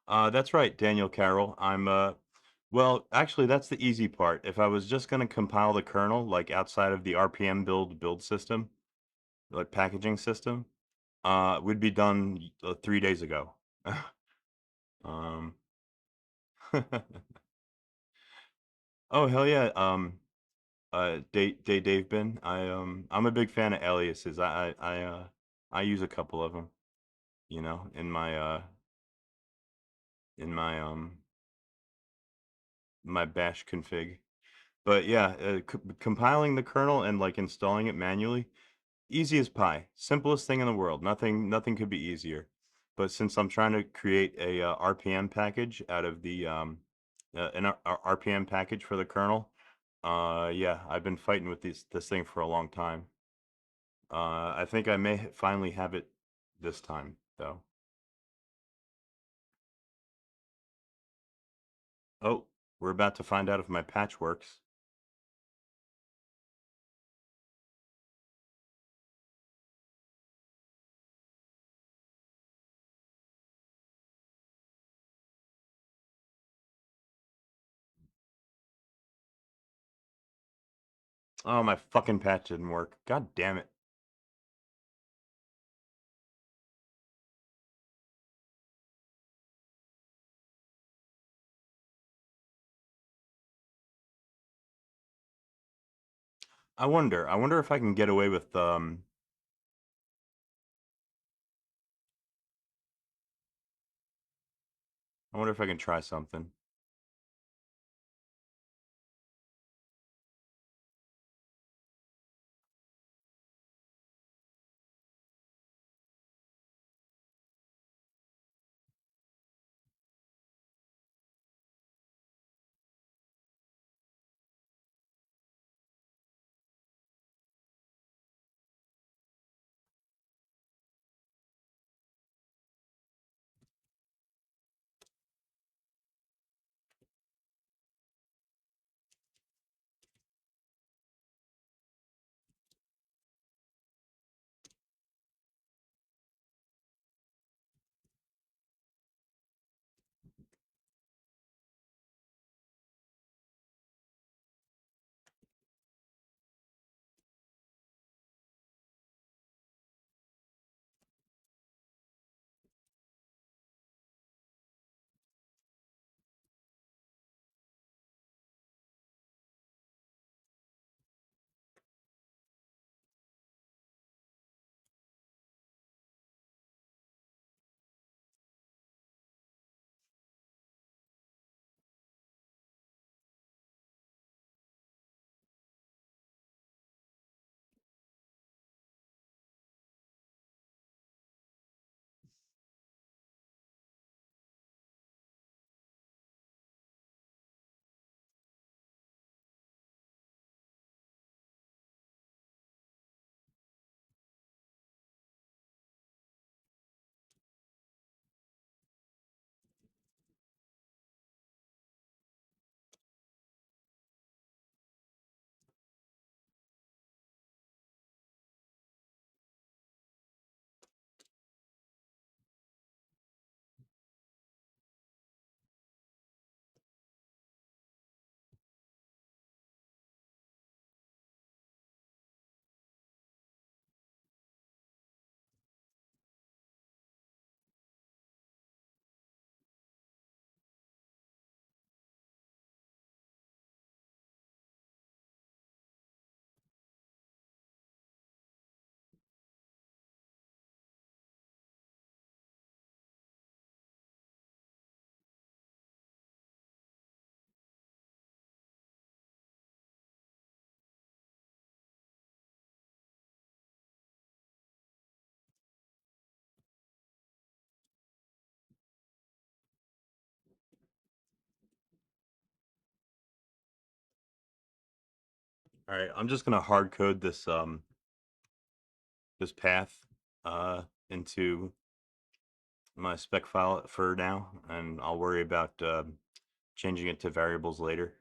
That's right, Daniel Carroll. Well, actually, that's the easy part. If I was just gonna compile the kernel, like outside of the RPM build system, like packaging system, would be done 3 days ago. Um, oh hell yeah. Dave Ben. I'm a big fan of aliases. I use a couple of them, you know, in my bash config. But yeah, compiling the kernel and like installing it manually, easy as pie. Simplest thing in the world. Nothing could be easier. But since I'm trying to create a RPM package out of the RPM package for the kernel, yeah, I've been fighting with this thing for a long time. I think I may finally have it this time, though. Oh, we're about to find out if my patch works. Oh, my fucking patch didn't work. God damn it. I wonder if I can get away with I wonder if I can try something. All right, I'm just gonna hard code this path into my spec file for now, and I'll worry about changing it to variables later.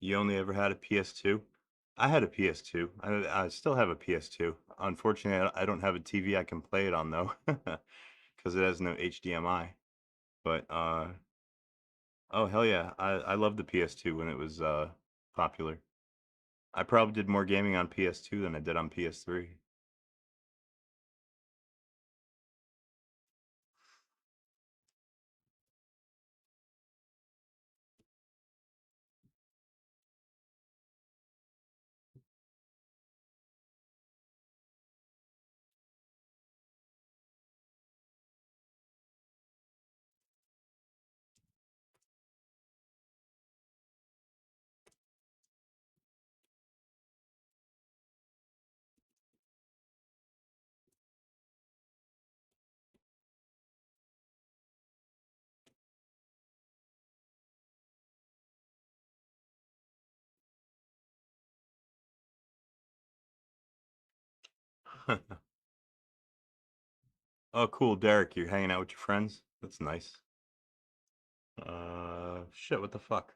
You only ever had a PS2? I had a PS2. I still have a PS2. Unfortunately, I don't have a TV I can play it on though, because it has no HDMI. But oh hell yeah, I loved the PS2 when it was popular. I probably did more gaming on PS2 than I did on PS3. Oh cool, Derek, you're hanging out with your friends? That's nice. Shit, what the fuck?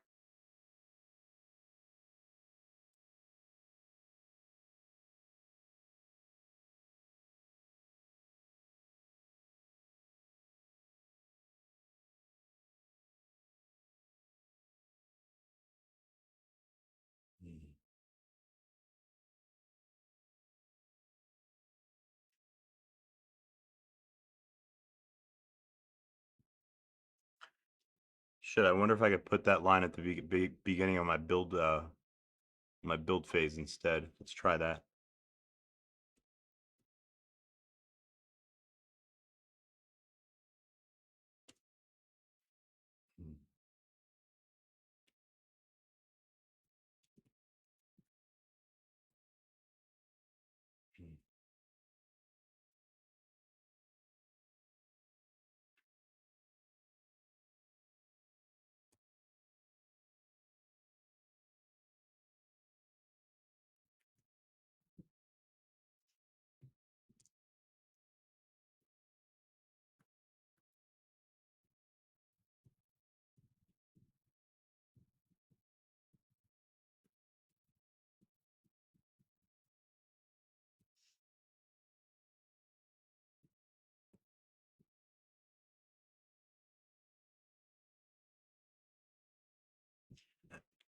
Shit, I wonder if I could put that line at the beginning of my build phase instead. Let's try that.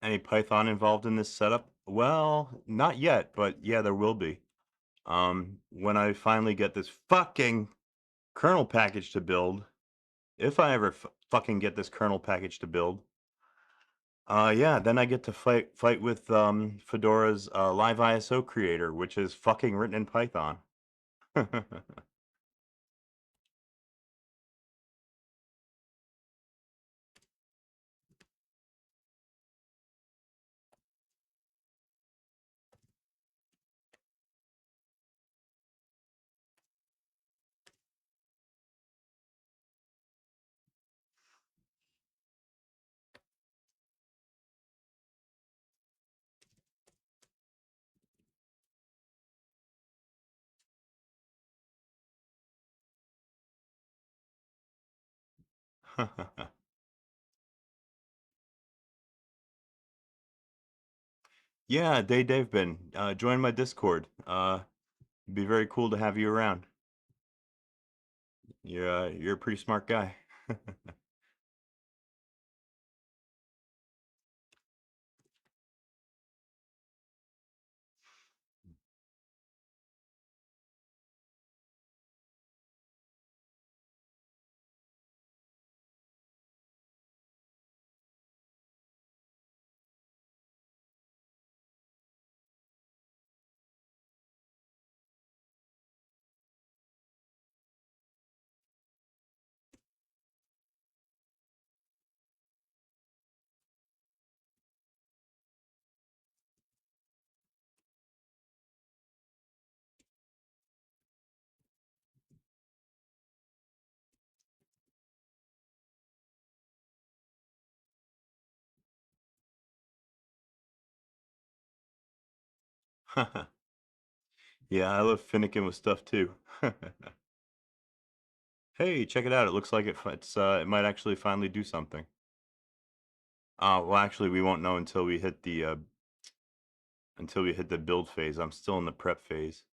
Any Python involved in this setup? Well, not yet, but yeah, there will be. When I finally get this fucking kernel package to build, if I ever fucking get this kernel package to build, yeah, then I get to fight with Fedora's Live ISO creator, which is fucking written in Python. Yeah, Dave been. Join my Discord. It'd be very cool to have you around. You're a pretty smart guy. Yeah, I love finicking with stuff too. Hey, check it out. It looks like it might actually finally do something. Well, actually, we won't know until we hit the build phase. I'm still in the prep phase.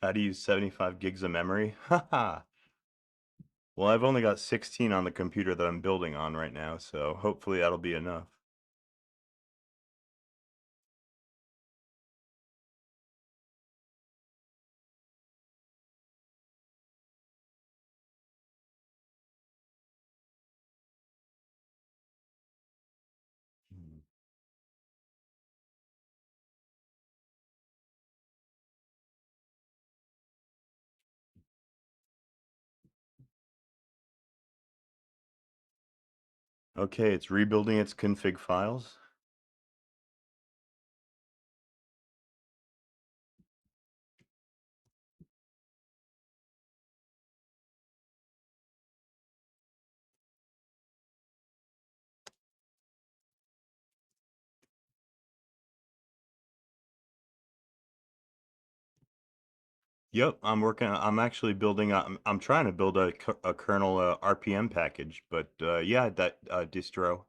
How to use 75 gigs of memory? Haha. Well, I've only got 16 on the computer that I'm building on right now, so hopefully that'll be enough. Okay, it's rebuilding its config files. Yep, I'm actually building. I'm trying to build a kernel RPM package, but yeah, that distro.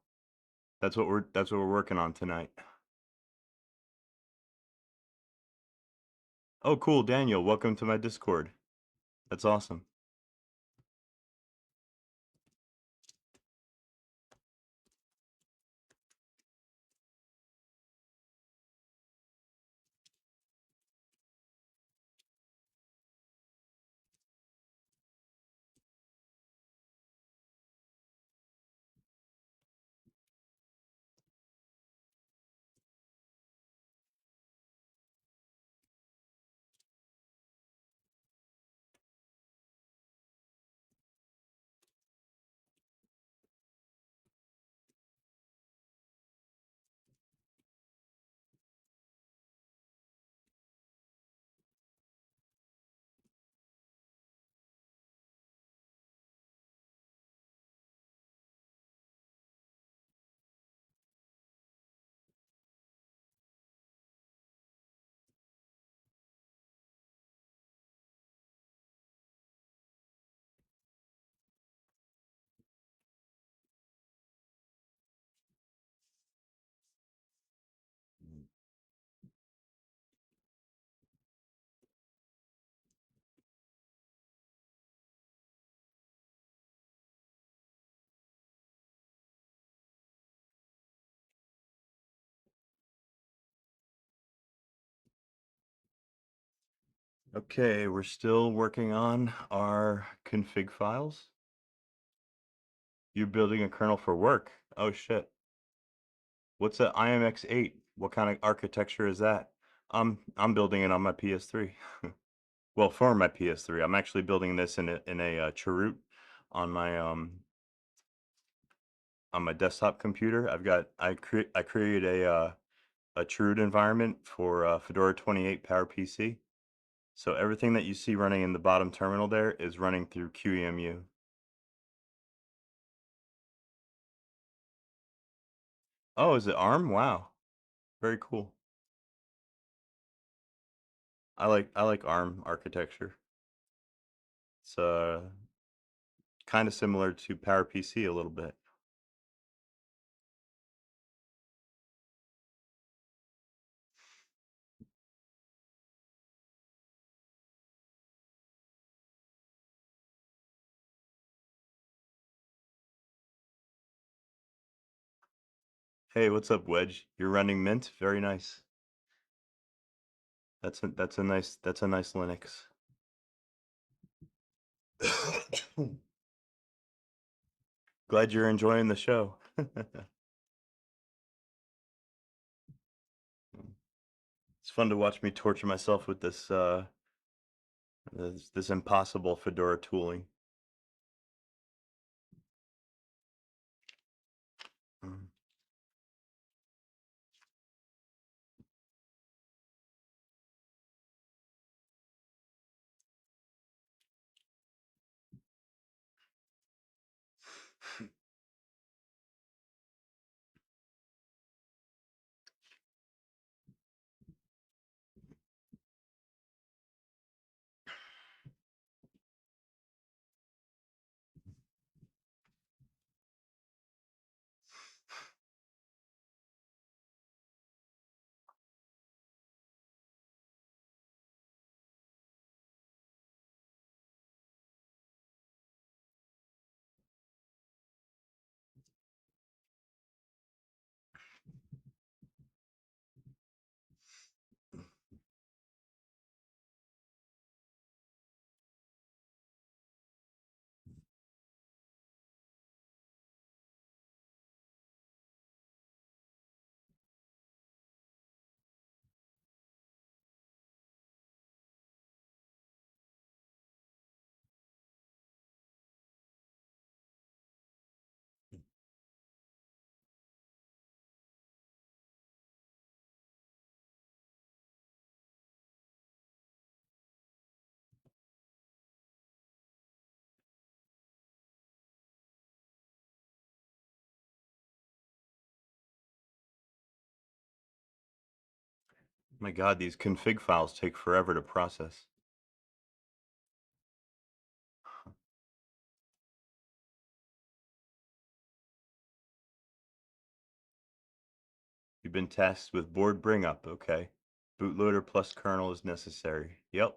That's what we're working on tonight. Oh, cool, Daniel. Welcome to my Discord. That's awesome. Okay, we're still working on our config files. You're building a kernel for work. Oh shit. What's a IMX8? What kind of architecture is that? I'm building it on my PS3. Well, for my PS3. I'm actually building this in a Chroot on my desktop computer. I create a Chroot environment for Fedora 28 PowerPC. So everything that you see running in the bottom terminal there is running through QEMU. Oh, is it ARM? Wow. Very cool. I like ARM architecture. It's kind of similar to PowerPC a little bit. Hey, what's up, Wedge? You're running Mint? Very nice. That's a nice Linux. Glad you're enjoying the show. It's fun to watch me torture myself with this impossible Fedora tooling. Mm. My God, these config files take forever to process. You've been tasked with board bring up. Okay. Bootloader plus kernel is necessary. Yep.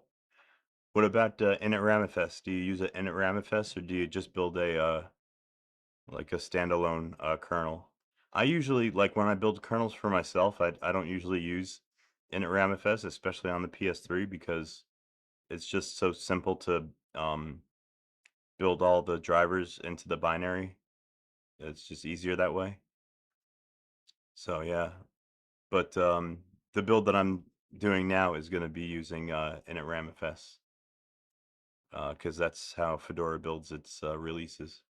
What about init ramifs? Do you use an init ramifs or do you just build like a standalone kernel? I usually, like when I build kernels for myself, I don't usually use init ramifs, especially on the PS3, because it's just so simple to build all the drivers into the binary. It's just easier that way. So yeah, but the build that I'm doing now is going to be using init ramifs because that's how Fedora builds its releases.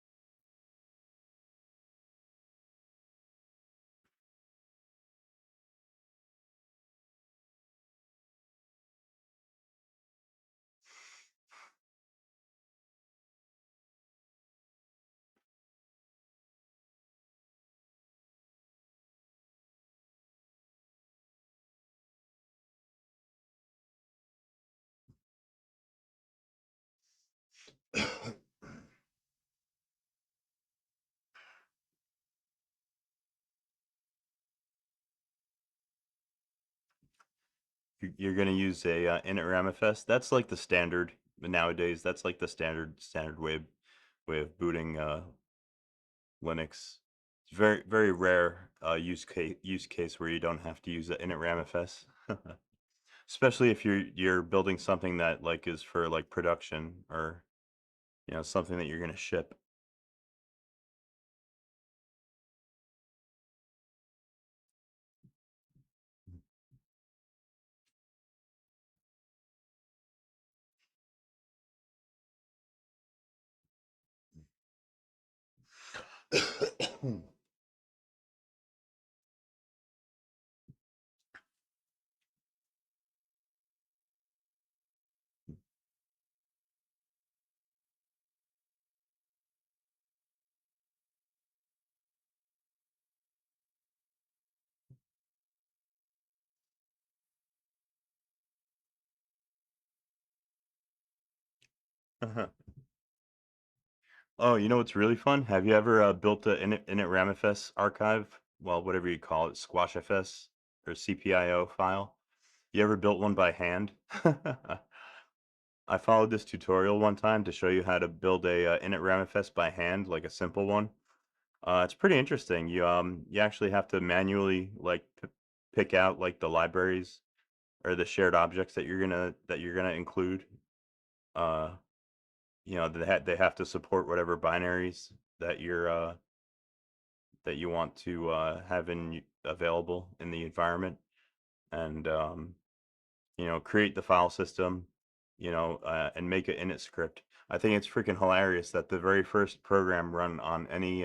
You're going to use a init ramifs. That's like the standard nowadays. That's like the standard way of booting Linux. It's very rare use case where you don't have to use an init ramifs. especially if you're building something that like is for like production or something that you're gonna ship. Oh, you know what's really fun? Have you ever built a init ramfs archive? Well, whatever you call it, squashfs or CPIO file. You ever built one by hand? I followed this tutorial one time to show you how to build a init ramfs by hand, like a simple one. It's pretty interesting. You actually have to manually like pick out like the libraries or the shared objects that you're gonna include. Uh, they have to support whatever binaries that you want to have available in the environment, and create the file system, and make an init script. I think it's freaking hilarious that the very first program run on any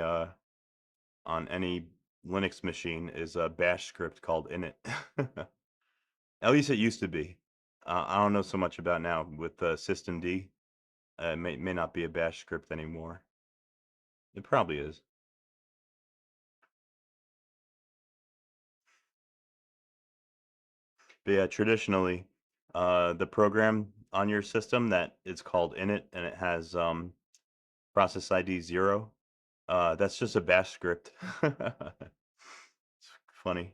Linux machine is a bash script called init. At least it used to be. I don't know so much about now with systemd. It may not be a bash script anymore. It probably is. But yeah, traditionally, the program on your system that is called init and it has process ID 0, that's just a bash script. It's funny.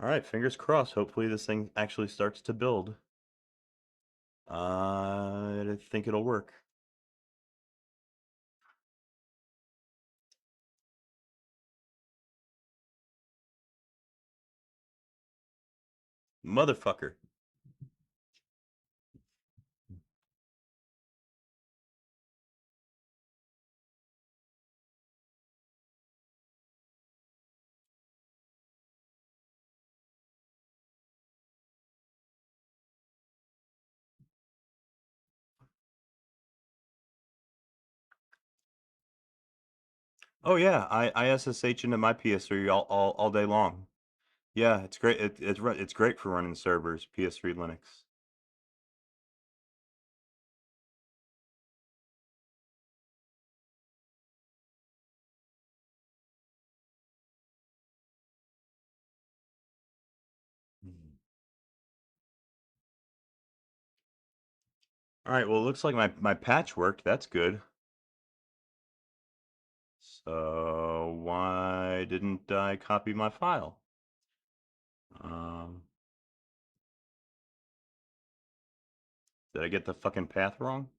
All right, fingers crossed. Hopefully this thing actually starts to build. I think it'll work. Motherfucker. Oh yeah, I SSH into my PS3 all day long. Yeah, it's great. It's great for running servers, PS3 Linux. All right, well, it looks like my patch worked. That's good. So why didn't I copy my file? Did I get the fucking path wrong?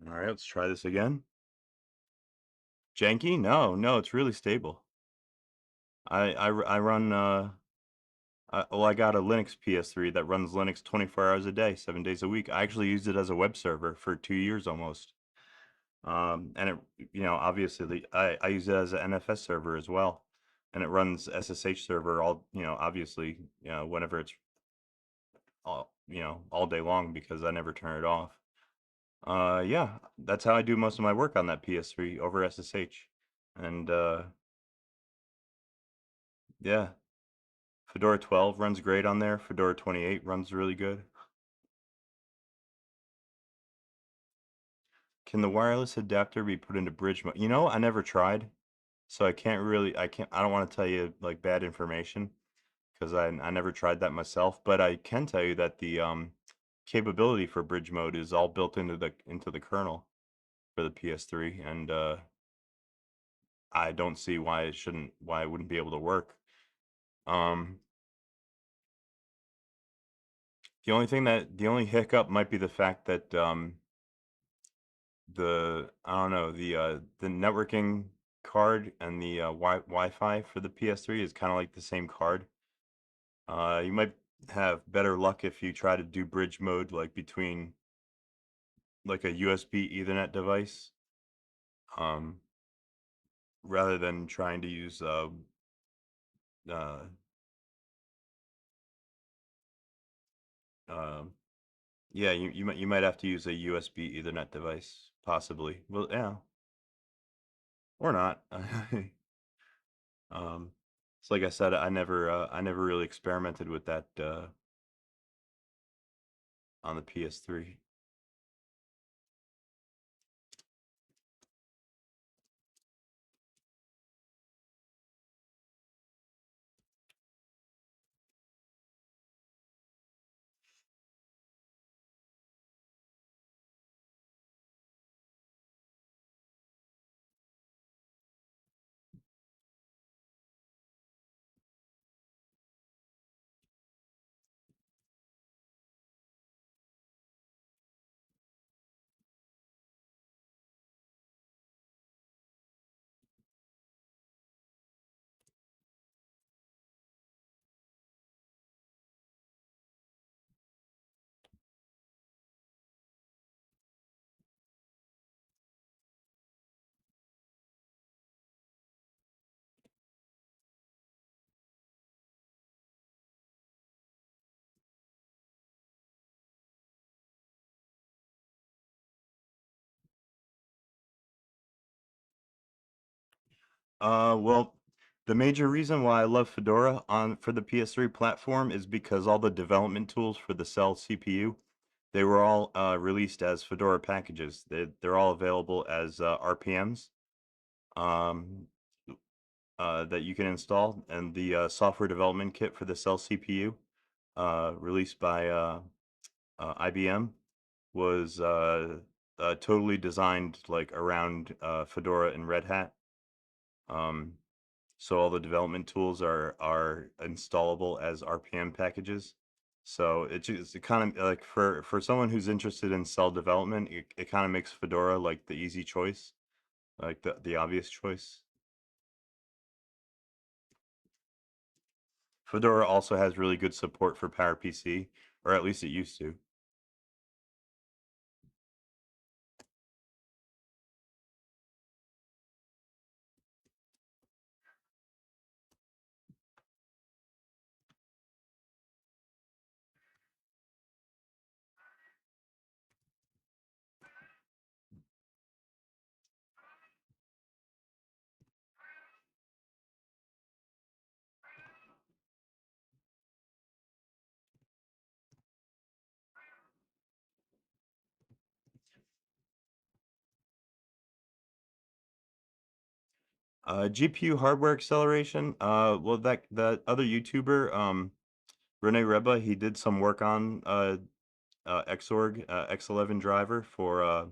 All right, let's try this again. Janky? No, it's really stable. I run well, I got a Linux PS3 that runs Linux 24 hours a day, 7 days a week. I actually used it as a web server for 2 years almost. And obviously, I use it as an NFS server as well, and it runs SSH server all, obviously, whenever it's all day long because I never turn it off. Yeah, that's how I do most of my work on that PS3 over SSH, and yeah, Fedora 12 runs great on there. Fedora 28 runs really good. Can the wireless adapter be put into bridge mode? I never tried, so I don't want to tell you like bad information because I never tried that myself, but I can tell you that the capability for bridge mode is all built into the kernel for the PS3, and I don't see why it wouldn't be able to work. Um, the only hiccup might be the fact that I don't know, the networking card and the Wi-Fi for the PS3 is kind of like the same card. You might have better luck if you try to do bridge mode like between like a USB Ethernet device, um, rather than trying to use uh, um, yeah, you might have to use a USB Ethernet device possibly. Well, yeah, or not. Um, so like I said, I never really experimented with that on the PS3. Well, the major reason why I love Fedora for the PS3 platform is because all the development tools for the Cell CPU, they were all released as Fedora packages. They're all available as RPMs um, that you can install, and the software development kit for the Cell CPU, released by IBM, was totally designed like around Fedora and Red Hat. Um, so all the development tools are installable as RPM packages. So it kind of like for someone who's interested in cell development, it kind of makes Fedora like the easy choice, like the obvious choice. Fedora also has really good support for PowerPC, or at least it used to. GPU hardware acceleration. Well, that other YouTuber, Rene Reba, he did some work on Xorg X11 driver for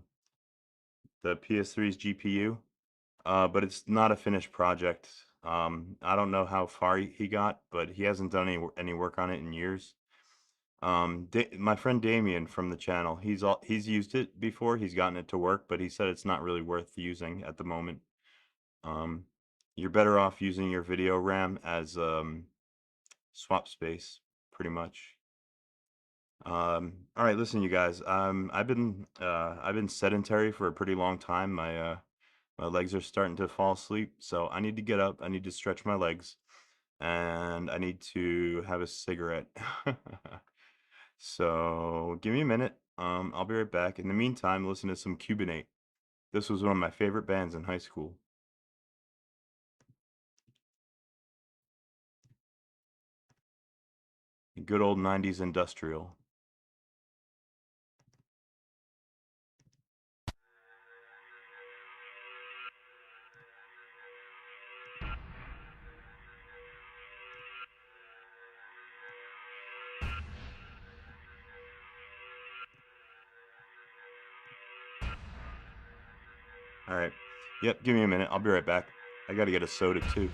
the PS3's GPU, but it's not a finished project. I don't know how far he got, but he hasn't done any work on it in years. My friend Damien from the channel, he's used it before. He's gotten it to work, but he said it's not really worth using at the moment. Um, you're better off using your video RAM as swap space, pretty much. All right, listen, you guys. I've been sedentary for a pretty long time. My legs are starting to fall asleep, so I need to get up. I need to stretch my legs, and I need to have a cigarette. So give me a minute. I'll be right back. In the meantime, listen to some Cubinate. This was one of my favorite bands in high school. Good old 90s industrial. All right. Yep, give me a minute. I'll be right back. I gotta get a soda too.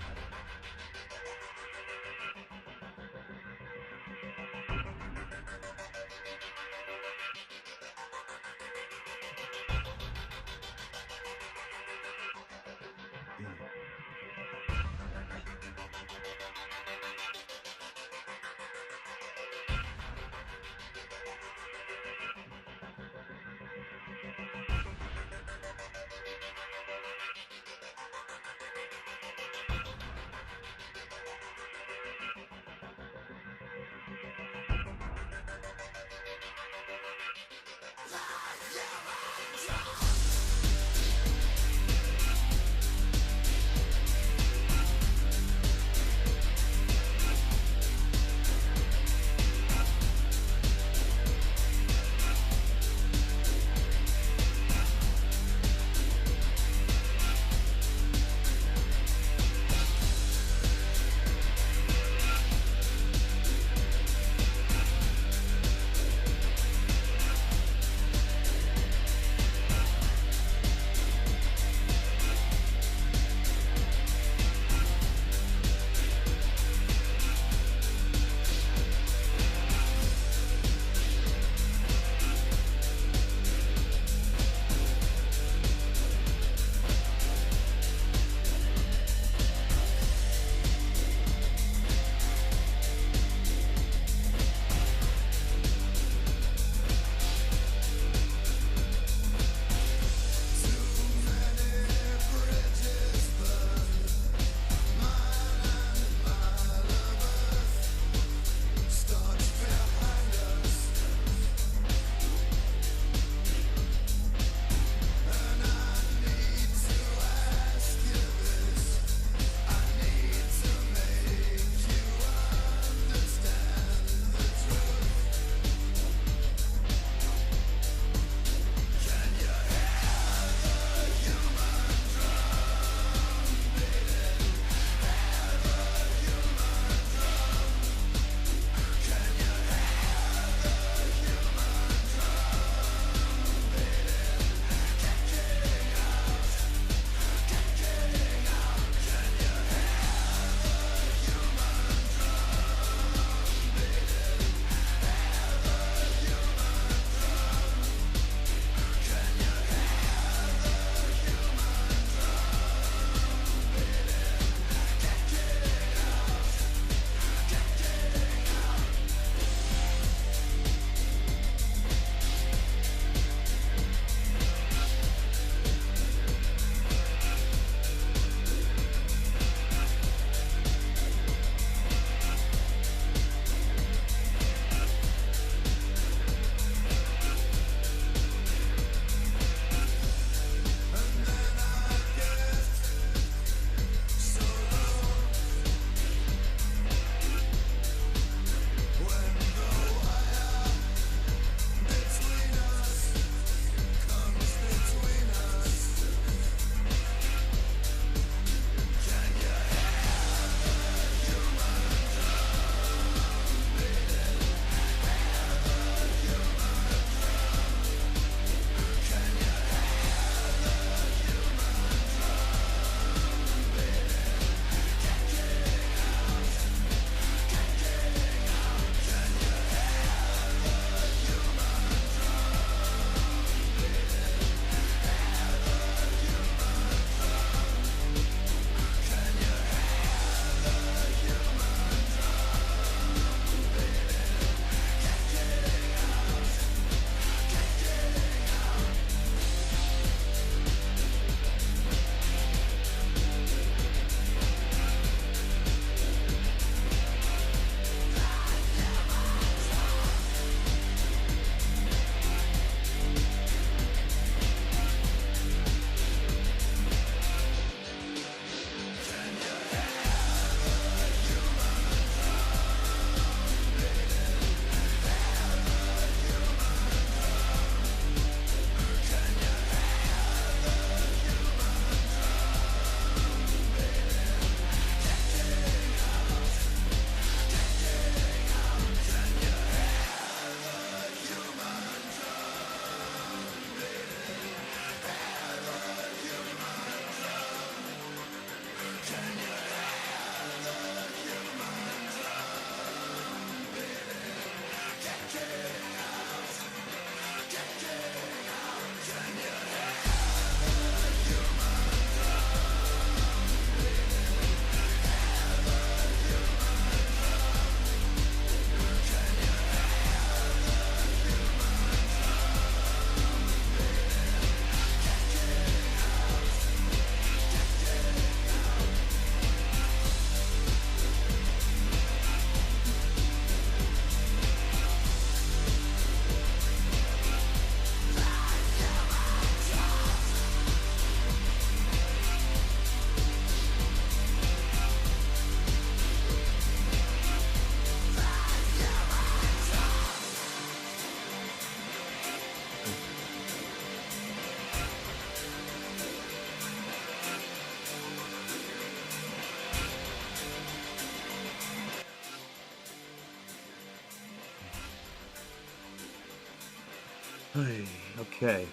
Okay.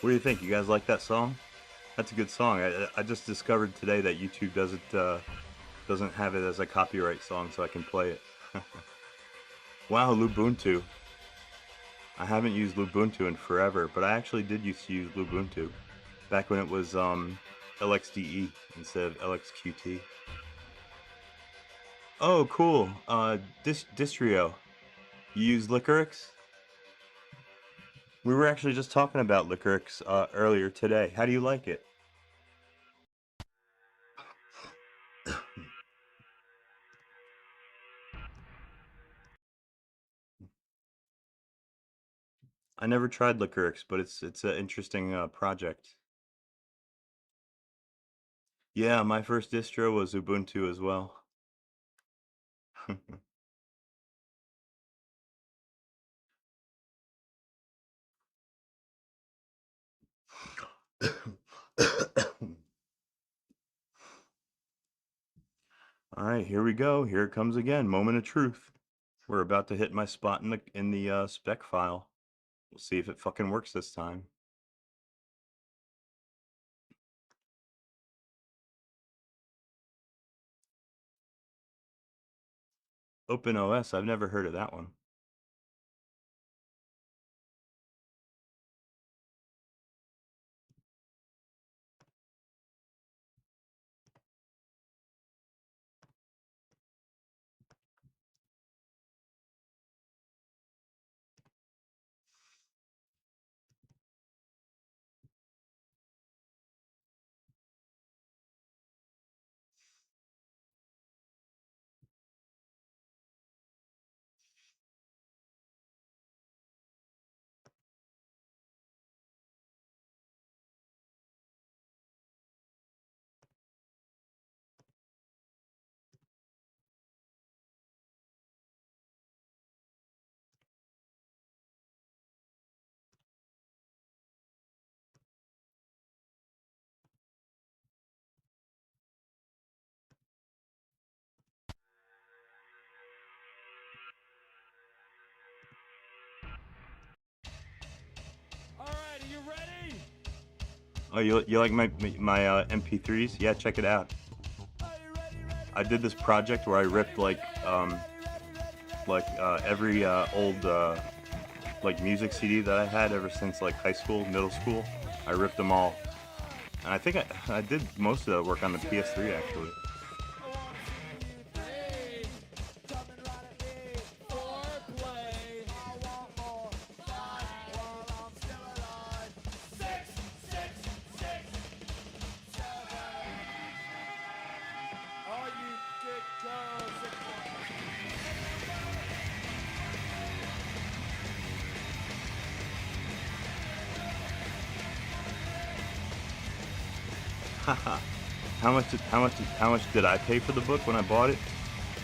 What do you think? You guys like that song? That's a good song. I just discovered today that YouTube doesn't have it as a copyright song, so I can play it. Wow, Lubuntu. I haven't used Lubuntu in forever, but I actually did used to use Lubuntu back when it was LXDE instead of LXQT. Oh, cool. Distrio. You use Liquorix? We were actually just talking about Liquorix earlier today. How do you like it? I never tried Liquorix, but it's an interesting project. Yeah, my first distro was Ubuntu as well. All right, here we go. Here it comes again. Moment of truth. We're about to hit my spot in the spec file. We'll see if it fucking works this time. OpenOS. I've never heard of that one. Alright, are you ready? Oh, you like my MP3s? Yeah, check it out. I did this project where I ripped like every old like music CD that I had ever since like high school, middle school. I ripped them all, and I think I did most of the work on the PS3 actually. How much did I pay for the book when I bought it?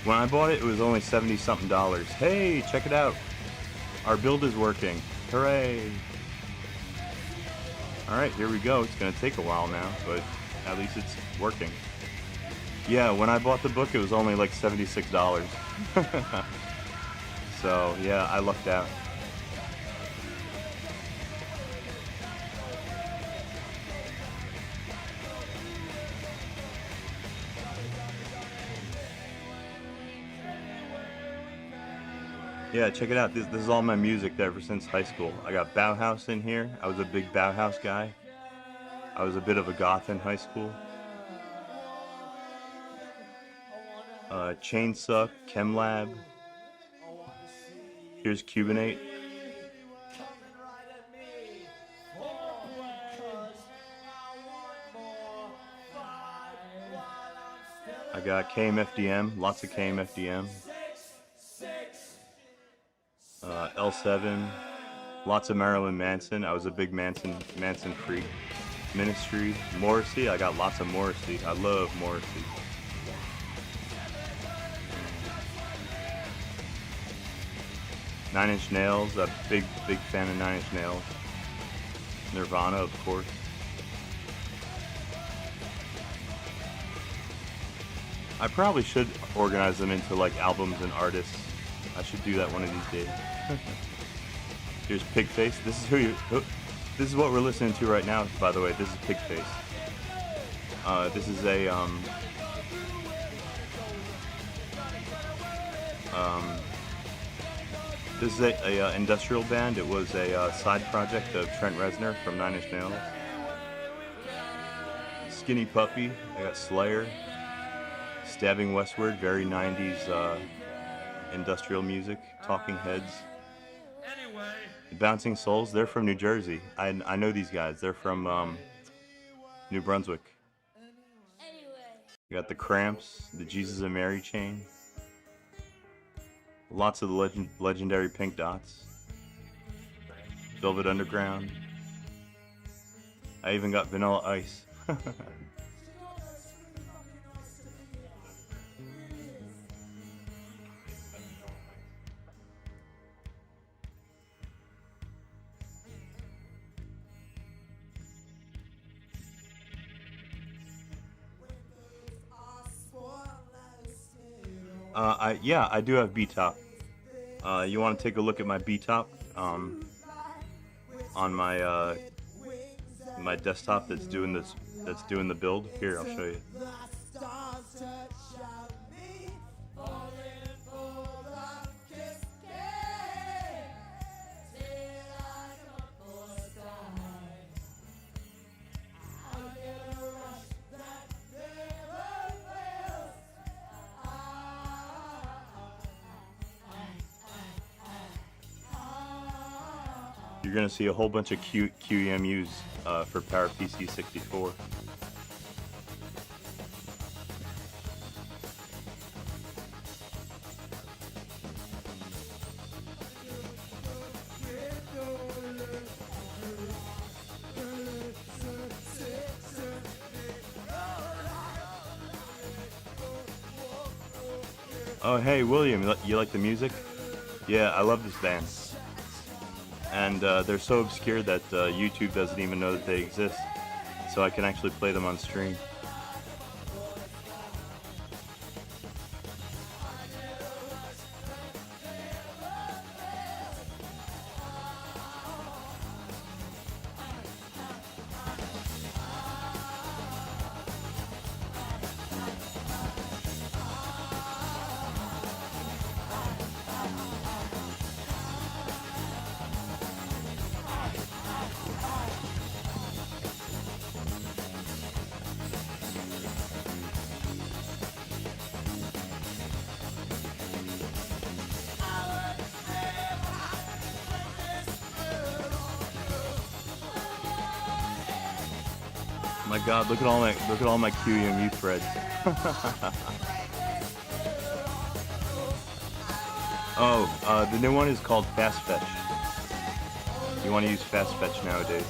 When I bought it, it was only $70-something. Hey, check it out. Our build is working. Hooray. Alright, here we go. It's gonna take a while now, but at least it's working. Yeah, when I bought the book, it was only like $76. So, yeah, I lucked out. Yeah, check it out. This is all my music ever since high school. I got Bauhaus in here. I was a big Bauhaus guy. I was a bit of a goth in high school. Chainsuck, ChemLab. Here's Cubanate. I got KMFDM, lots of KMFDM. L7, lots of Marilyn Manson. I was a big Manson freak. Ministry, Morrissey. I got lots of Morrissey. I love Morrissey. Nine Inch Nails. A big fan of Nine Inch Nails. Nirvana, of course. I probably should organize them into like albums and artists. I should do that one of these days. Here's Pigface. This is this is what we're listening to right now, by the way. This is Pigface. This is a this is a industrial band. It was a side project of Trent Reznor from Nine Inch Nails. Skinny Puppy. I got Slayer. Stabbing Westward. Very 90s industrial music. Talking Heads. Bouncing Souls. They're from New Jersey. I know these guys. They're from New Brunswick. You got the Cramps. The Jesus and Mary Chain. Lots of the legendary Pink Dots. Velvet Underground. I even got Vanilla Ice. Yeah, I do have B-top. You want to take a look at my B-top on my my desktop that's doing the build. Here, I'll show you. You're gonna see a whole bunch of QEMUs for PowerPC 64. Oh, hey, William, you like the music? Yeah, I love this band. And they're so obscure that YouTube doesn't even know that they exist. So I can actually play them on stream. My God, look at all my QEMU threads. Oh, the new one is called Fast Fetch. You want to use Fast Fetch nowadays.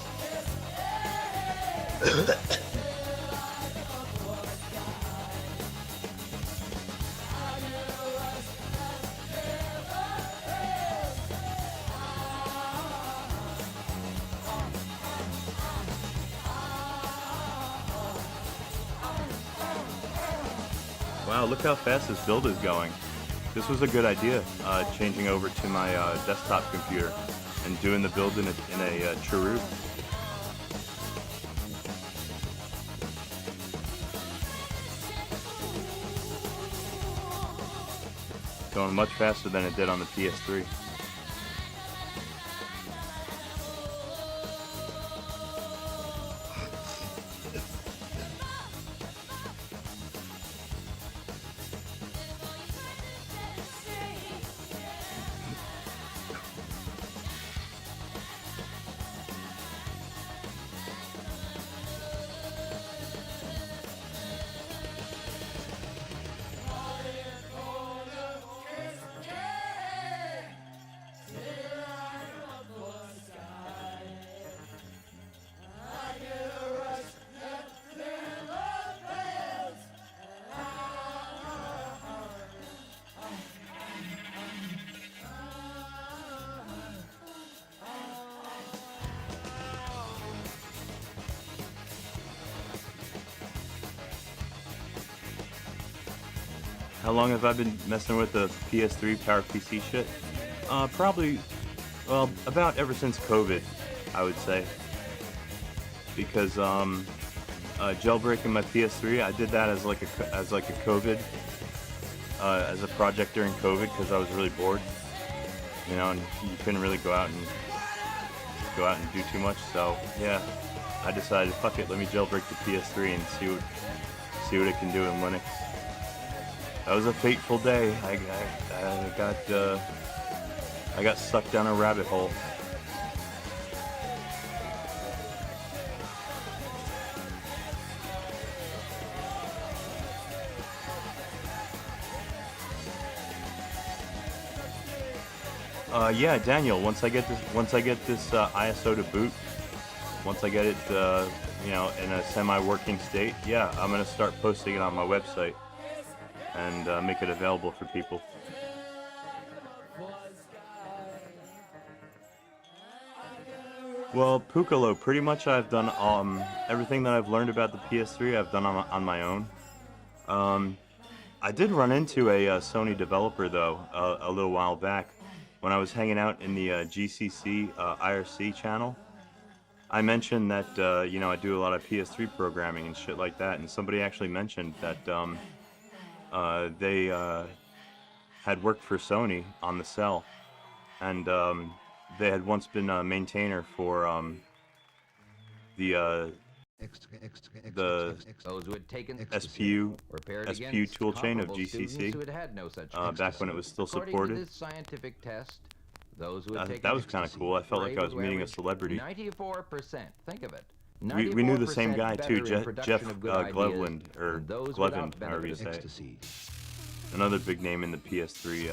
Wow, look how fast this build is going. This was a good idea, changing over to my desktop computer and doing the build in a Cheroot. Going much faster than it did on the PS3. How long have I been messing with the PS3 PowerPC shit? Probably Well, about ever since COVID, I would say. Because jailbreaking my PS3, I did that as like a COVID, as a project during COVID because I was really bored. You know, and you couldn't really go out and do too much. So yeah, I decided, fuck it, let me jailbreak the PS3 and see what it can do in Linux. That was a fateful day. I got sucked down a rabbit hole. Yeah, Daniel. Once I get this ISO to boot, once I get it, you know, in a semi-working state, yeah, I'm gonna start posting it on my website and make it available for people. Well, Pukalo, pretty much I've done everything that I've learned about the PS3. I've done on my own. I did run into a Sony developer though a little while back. When I was hanging out in the GCC IRC channel, I mentioned that you know, I do a lot of PS3 programming and shit like that, and somebody actually mentioned that they had worked for Sony on the cell, and they had once been a maintainer for the SPU toolchain of GCC back when it was still supported. That was kind of cool. I felt like I was meeting a celebrity. 94%. Think of it. We knew the same guy too, Jeff Gleveland, or Glevin, however you say it. Another big name in the PS3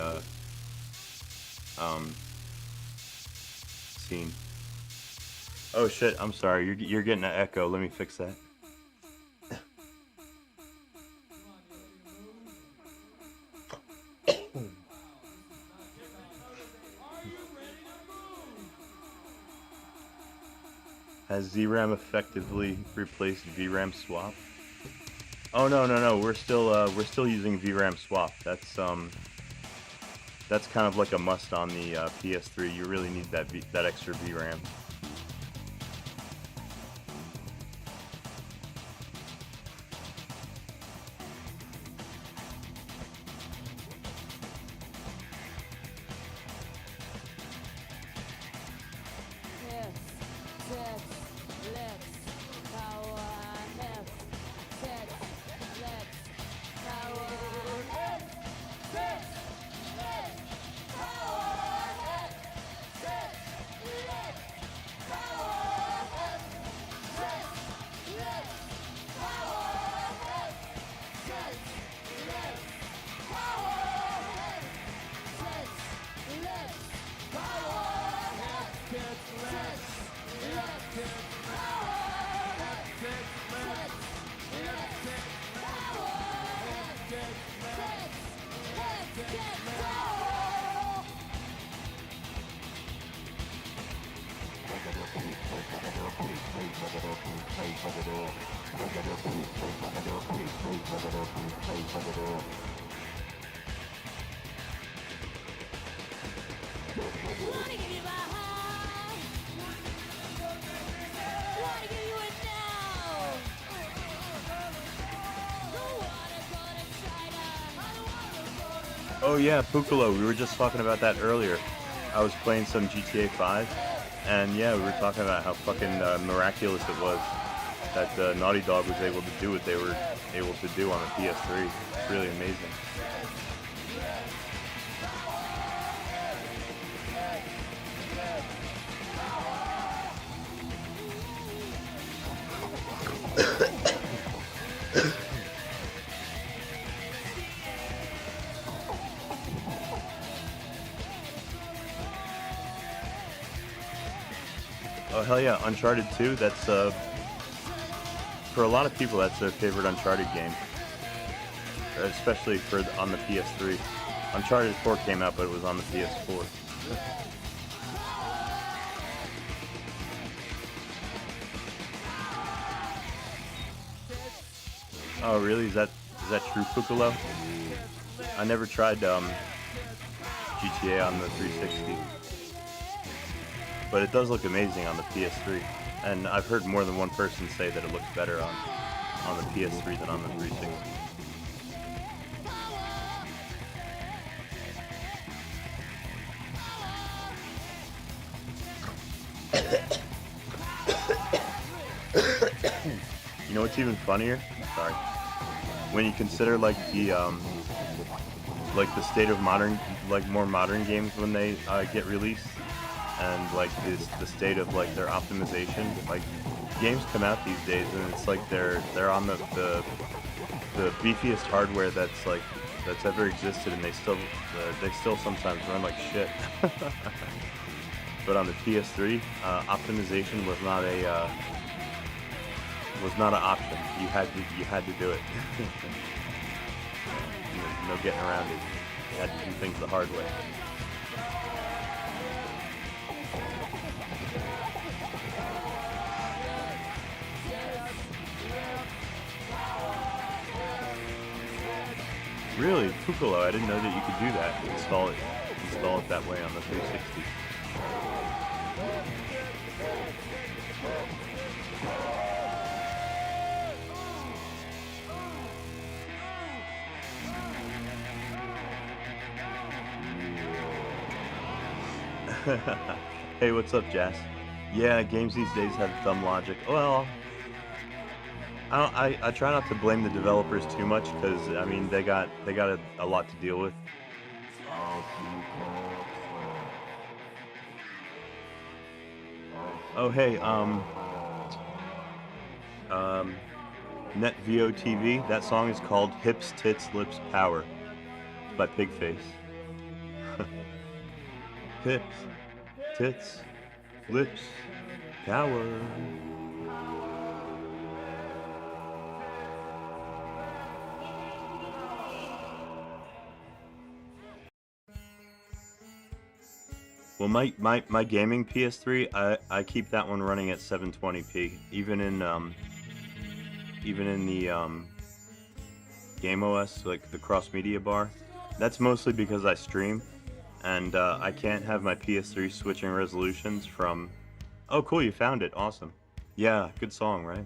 scene. Oh shit! I'm sorry. You're getting an echo. Let me fix that. Has ZRAM effectively replaced VRAM swap? Oh no. We're still using VRAM swap. That's kind of like a must on the PS3. You really need that extra VRAM. Oh yeah, Pukalo, we were just talking about that earlier. I was playing some GTA 5, and yeah, we were talking about how fucking miraculous it was that Naughty Dog was able to do what they were able to do on the PS3. It's really amazing. Oh hell yeah, Uncharted 2, that's for a lot of people that's their favorite Uncharted game. Especially on the PS3. Uncharted 4 came out, but it was on the PS4. Oh really? Is that true, Pukalo? I never tried GTA on the 360. but it does look amazing on the PS3. And I've heard more than one person say that it looks better on the PS3 than on the 360. You know what's even funnier? Sorry. When you consider like the state of modern, like more modern games when they get released, and like the state of like their optimization. Like games come out these days, and it's like they're on the beefiest hardware that's ever existed, and they still sometimes run like shit. But on the PS3, optimization was not an option. You had to do it. No getting around it. You had to do things the hard way. Really, Fukolo, I didn't know that you could do that. Install it that way on the 360. Hey, what's up, Jazz? Yeah, games these days have dumb logic. Well, I try not to blame the developers too much because I mean they got a lot to deal with. Oh hey, NetVO TV. That song is called "Hips, Tits, Lips, Power" by Pigface. Hips, tits, lips, power. Well, my gaming PS3, I keep that one running at 720p, even in the Game OS, like the cross media bar. That's mostly because I stream, and I can't have my PS3 switching resolutions from. Oh, cool! You found it. Awesome. Yeah, good song, right?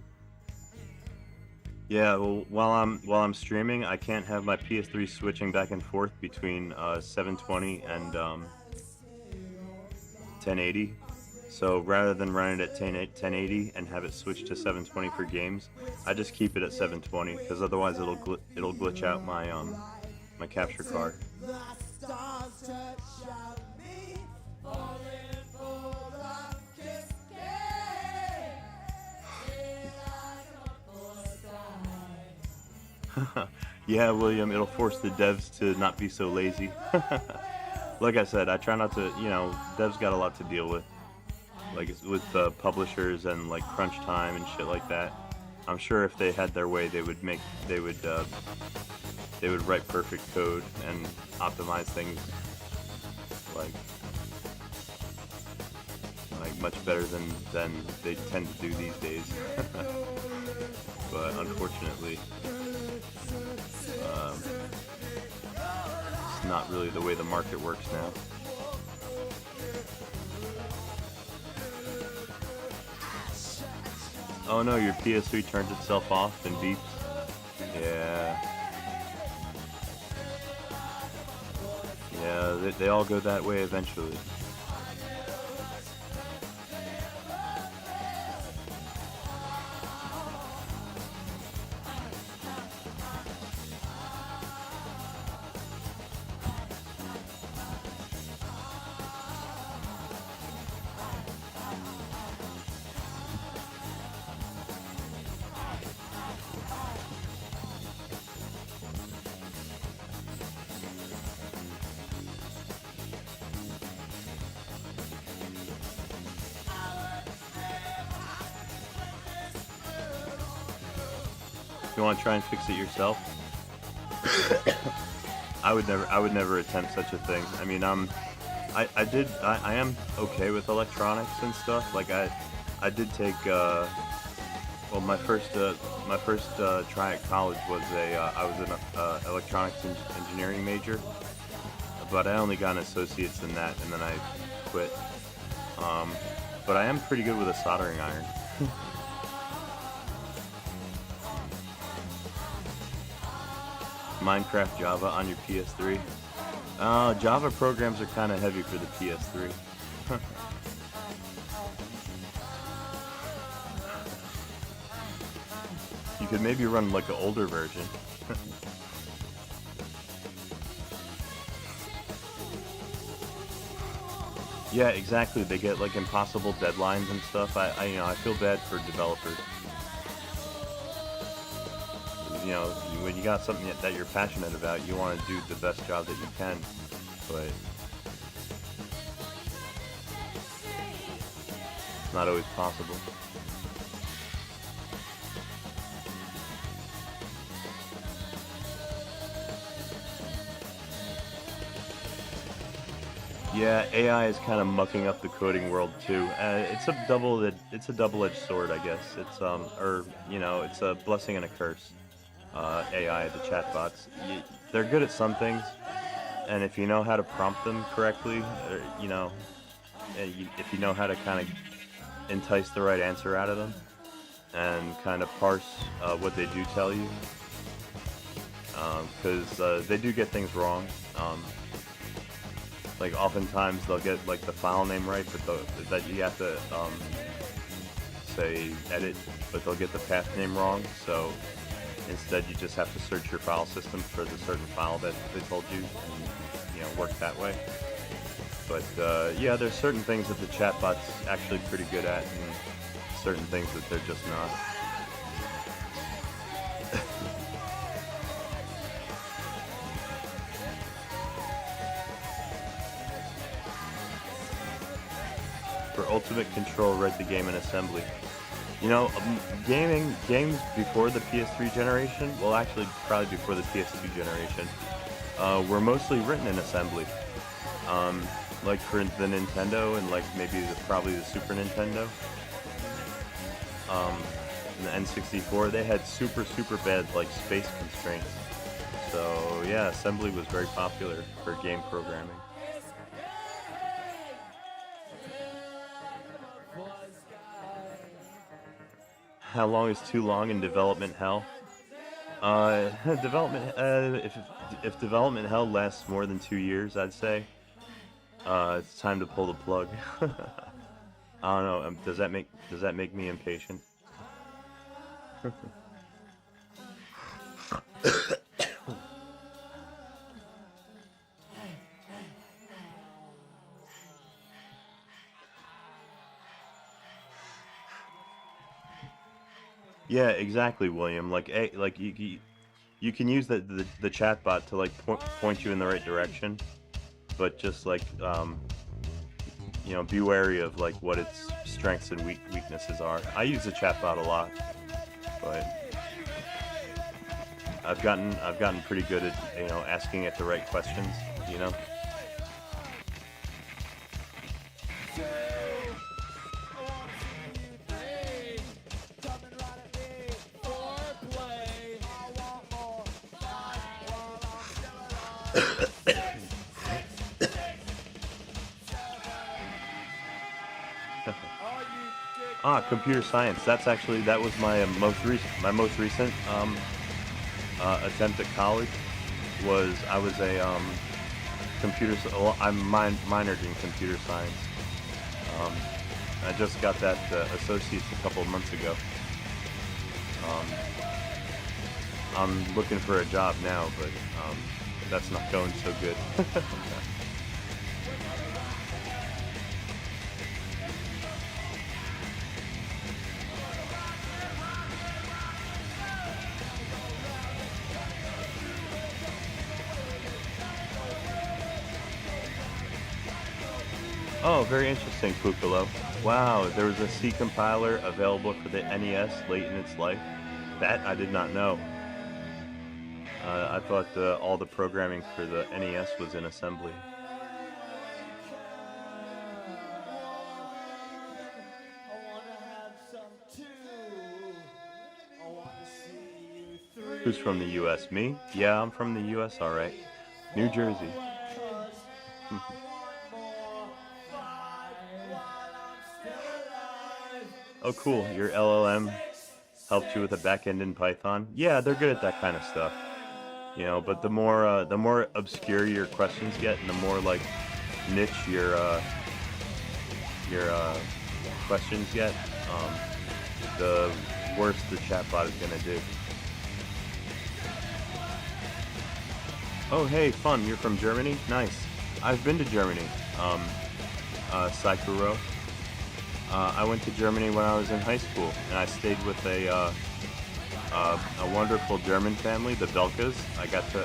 Yeah. Well, while I'm streaming, I can't have my PS3 switching back and forth between 720 and 1080. So rather than run it at 1080 and have it switch to 720 for games, I just keep it at 720 because otherwise it'll glitch out my my capture card. Yeah, William, it'll force the devs to not be so lazy. Like I said, I try not to, you know, devs got a lot to deal with. Like with publishers and like crunch time and shit like that. I'm sure if they had their way, they would write perfect code and optimize things like much better than they tend to do these days. But unfortunately, it's not really the way the market works now. Oh no, your PS3 turns itself off and beeps. Yeah. Yeah, they all go that way eventually. You want to try and fix it yourself? I would never attempt such a thing. I mean, I am okay with electronics and stuff. Like I did take well, my first try at college was I was an electronics engineering major, but I only got an associate's in that, and then I quit. but I am pretty good with a soldering iron. Minecraft Java on your PS3. Java programs are kind of heavy for the PS3. You could maybe run like an older version. Yeah, exactly. They get like impossible deadlines and stuff. I feel bad for developers. You know, when you got something that you're passionate about, you want to do the best job that you can, but it's not always possible. Yeah, AI is kind of mucking up the coding world too. It's a double-edged sword, I guess. It's it's a blessing and a curse. AI, the chatbots, they're good at some things, and if you know how to prompt them correctly, or, if you know how to kind of entice the right answer out of them, and kind of parse what they do tell you, because they do get things wrong. Like oftentimes they'll get like the file name right, but that you have to say edit, but they'll get the path name wrong. So instead, you just have to search your file system for the certain file that they told you, and work that way. But yeah, there's certain things that the chatbot's actually pretty good at, and certain things that they're just not. For ultimate control, write the game in assembly. You know, games before the PS3 generation, well actually probably before the PS2 generation, were mostly written in assembly. Like for the Nintendo and like maybe probably the Super Nintendo. And the N64, they had super bad like space constraints. So yeah, assembly was very popular for game programming. How long is too long in development hell? If development hell lasts more than 2 years, I'd say it's time to pull the plug. I don't know. Does that make me impatient? Yeah, exactly, William. Like, you can use the chatbot to like point you in the right direction, but just like be wary of like what its strengths and weaknesses are. I use the chatbot a lot, but I've gotten pretty good at asking it the right questions. Computer science. That was my most recent attempt at college. I was a I'm minored in computer science. I just got that associate's a couple of months ago. I'm looking for a job now, but that's not going so good. Oh, very interesting, Pukalo. Wow, there was a C compiler available for the NES late in its life. That I did not know. I thought all the programming for the NES was in assembly. Who's from the U.S.? Me? Yeah, I'm from the U.S., alright. New Jersey. Oh, cool. Your LLM helped you with a backend in Python. Yeah, they're good at that kind of stuff. You know, but the more obscure your questions get, and the more like niche your questions get, the worse the chatbot is gonna do. Oh, hey, fun. You're from Germany? Nice. I've been to Germany. Sakuro. I went to Germany when I was in high school, and I stayed with a wonderful German family, the Belkas. I got to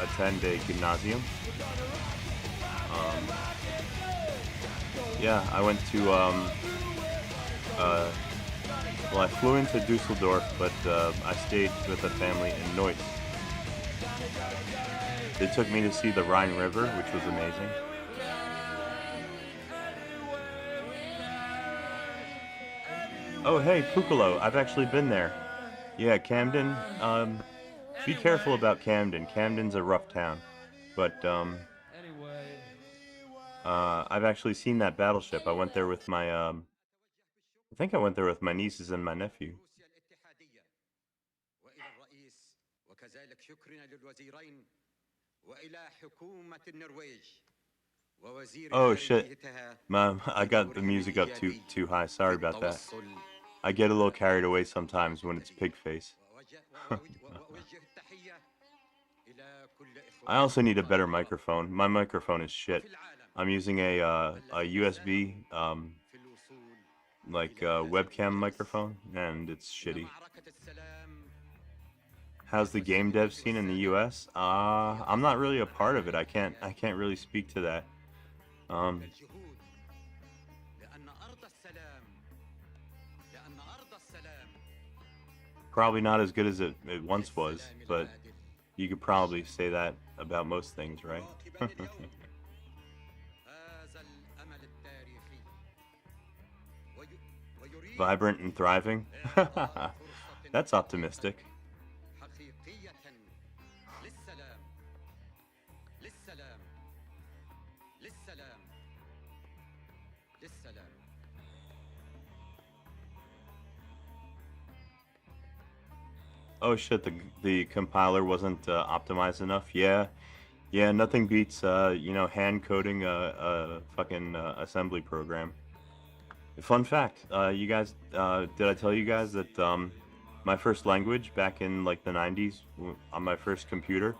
attend a gymnasium. Yeah, I went to, well, I flew into Dusseldorf, but I stayed with a family in Neuss. They took me to see the Rhine River, which was amazing. Oh, hey, Pucolo, I've actually been there. Yeah, Camden, be careful about Camden. Camden's a rough town. But, I've actually seen that battleship. I went there with my, I think I went there with my nieces and my nephew. Oh shit, Mom, I got the music up too high. Sorry about that. I get a little carried away sometimes when it's pig face. I also need a better microphone. My microphone is shit. I'm using a USB webcam microphone, and it's shitty. How's the game dev scene in the U.S.? I'm not really a part of it. I can't really speak to that. Probably not as good as it once was, but you could probably say that about most things, right? Vibrant and thriving? That's optimistic. Oh shit, the compiler wasn't optimized enough. Yeah, nothing beats hand coding a fucking assembly program. Fun fact, you guys, did I tell you guys that my first language back in like the 90s on my first computer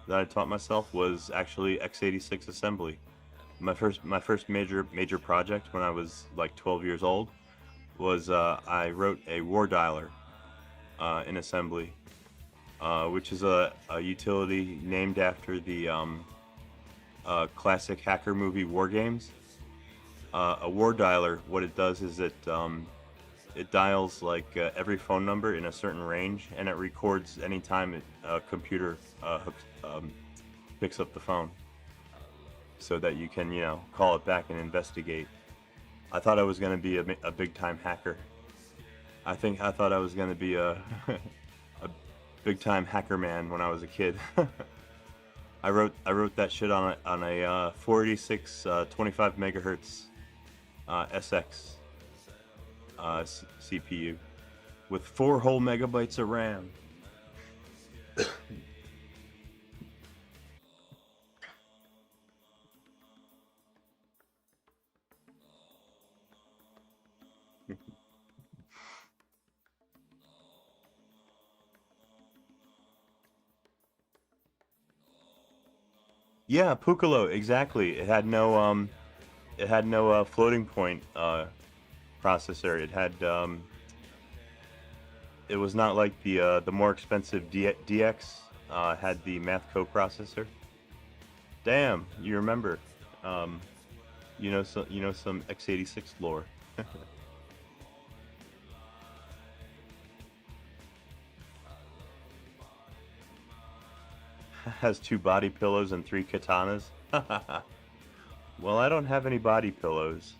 that I taught myself was actually x86 assembly. My first major project when I was like 12 years old was I wrote a war dialer in assembly, which is a utility named after the classic hacker movie War Games. A war dialer, what it does is it dials like every phone number in a certain range, and it records anytime a computer picks up the phone, so that you can call it back and investigate. I thought I was going to be a big time hacker. I thought I was going to be a big time hacker man when I was a kid. I wrote that shit on a 486 25 megahertz SX CPU with 4 whole megabytes of RAM. Yeah, Pucalo, exactly. It had no floating point processor. It had it was not like the more expensive DX had the math coprocessor. Damn, you remember? You know some x86 lore. Has 2 body pillows and 3 katanas. Well, I don't have any body pillows.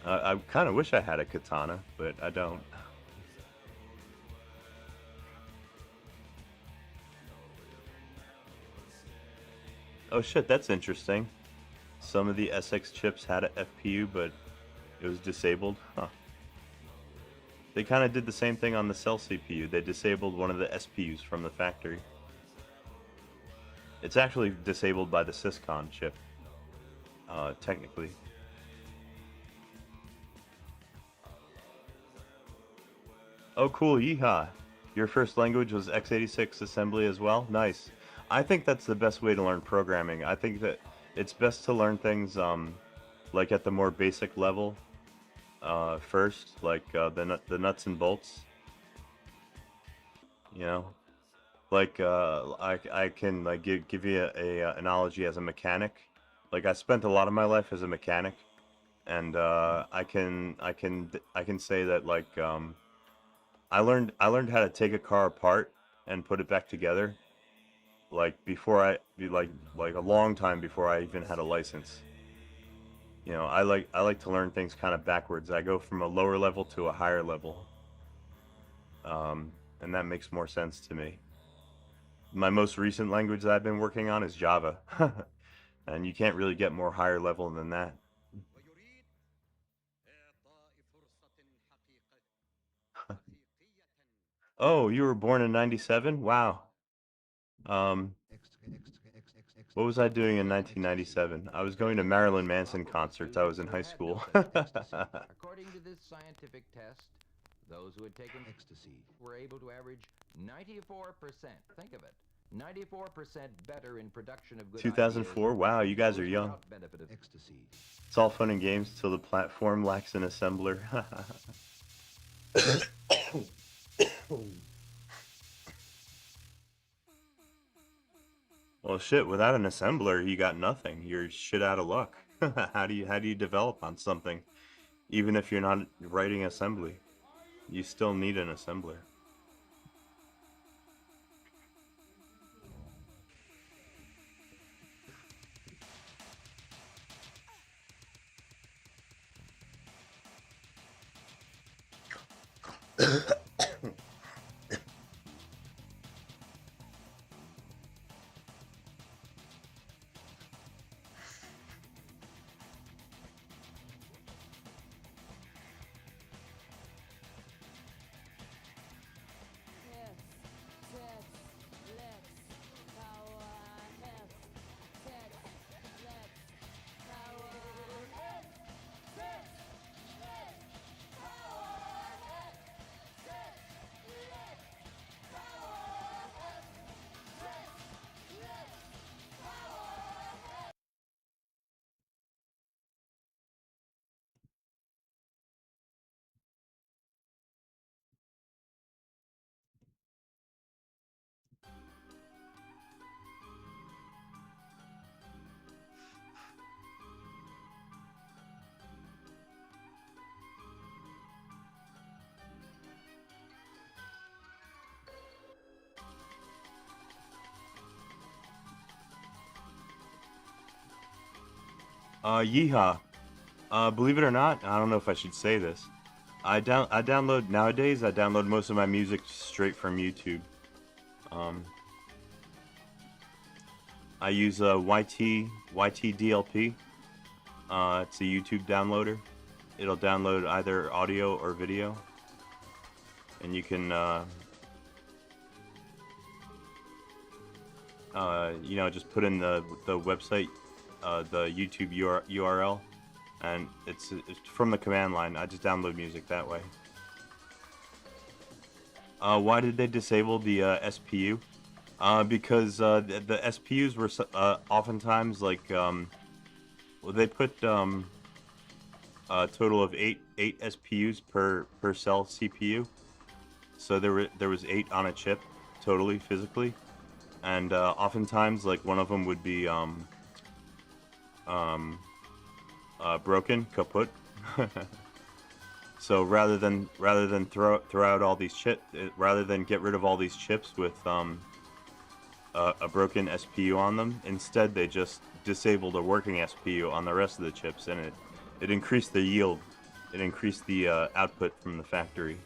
I kind of wish I had a katana, but I don't. Oh shit, that's interesting. Some of the SX chips had a FPU, but It was disabled? Huh. They kind of did the same thing on the Cell CPU. They disabled one of the SPUs from the factory. It's actually disabled by the Syscon chip, technically. Oh cool, yeehaw! Your first language was x86 assembly as well? Nice. I think that's the best way to learn programming. I think that it's best to learn things like at the more basic level first, like the nuts and bolts. You know, like I can like give you a analogy as a mechanic. Like I spent a lot of my life as a mechanic, and I can say that like I learned how to take a car apart and put it back together, like before like a long time before I even had a license. You know, I like to learn things kind of backwards. I go from a lower level to a higher level, and that makes more sense to me. My most recent language that I've been working on is Java, and you can't really get more higher level than that. Oh, you were born in '97? Wow. Um, what was I doing in 1997? I was going to Marilyn Manson concerts. I was in high school. According to this scientific test, those who had taken ecstasy were able to average 94%. Think of it. 94% better in production of good 2004? Wow, you guys are young. It's all fun and games till the platform lacks an assembler. Well, shit, without an assembler, you got nothing. You're shit out of luck. How do you develop on something? Even if you're not writing assembly, you still need an assembler. Yeehaw. Believe it or not, I don't know if I should say this. I download nowadays. I download most of my music straight from YouTube. I use YTDLP. It's a YouTube downloader. It'll download either audio or video, and you can you know, just put in the website, the YouTube URL, and it's from the command line. I just download music that way. Why did they disable the SPU? Because the SPUs were oftentimes like well, they put a total of eight SPUs per cell CPU. So there was 8 on a chip, totally physically, and oftentimes like one of them would be broken, kaput. So rather than throw out all these rather than get rid of all these chips with a broken SPU on them, instead they just disabled a working SPU on the rest of the chips, and it increased the yield. It increased the output from the factory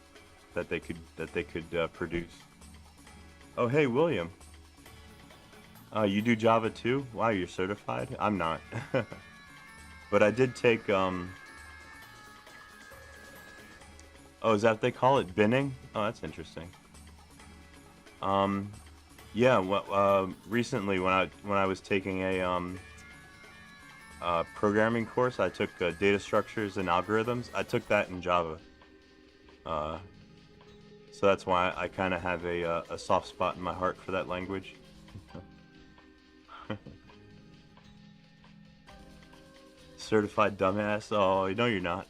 that they could produce. Oh hey William, you do Java too? Wow, you're certified? I'm not. But I did take Oh, is that what they call it? Binning? Oh, that's interesting. Yeah. Recently when I was taking a programming course, I took data structures and algorithms. I took that in Java. So that's why I kind of have a soft spot in my heart for that language. Certified dumbass? Oh, no, you're not.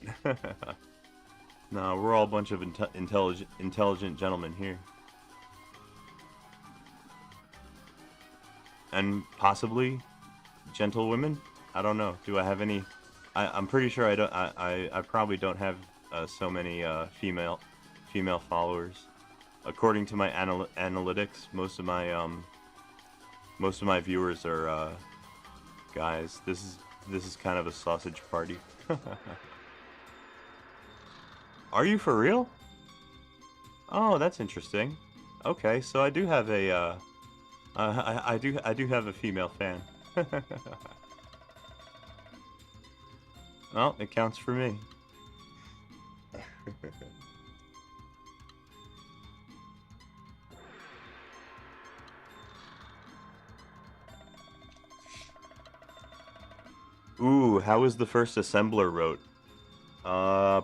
No, we're all a bunch of intelligent gentlemen here. And possibly gentle women? I don't know. Do I have any? I'm pretty sure I don't. I probably don't have so many female followers. According to my analytics, most of my viewers are guys. This is kind of a sausage party. Are you for real? Oh, that's interesting. Okay, so I do have a I do have a female fan. Well, it counts for me. Ooh, how was the first assembler wrote?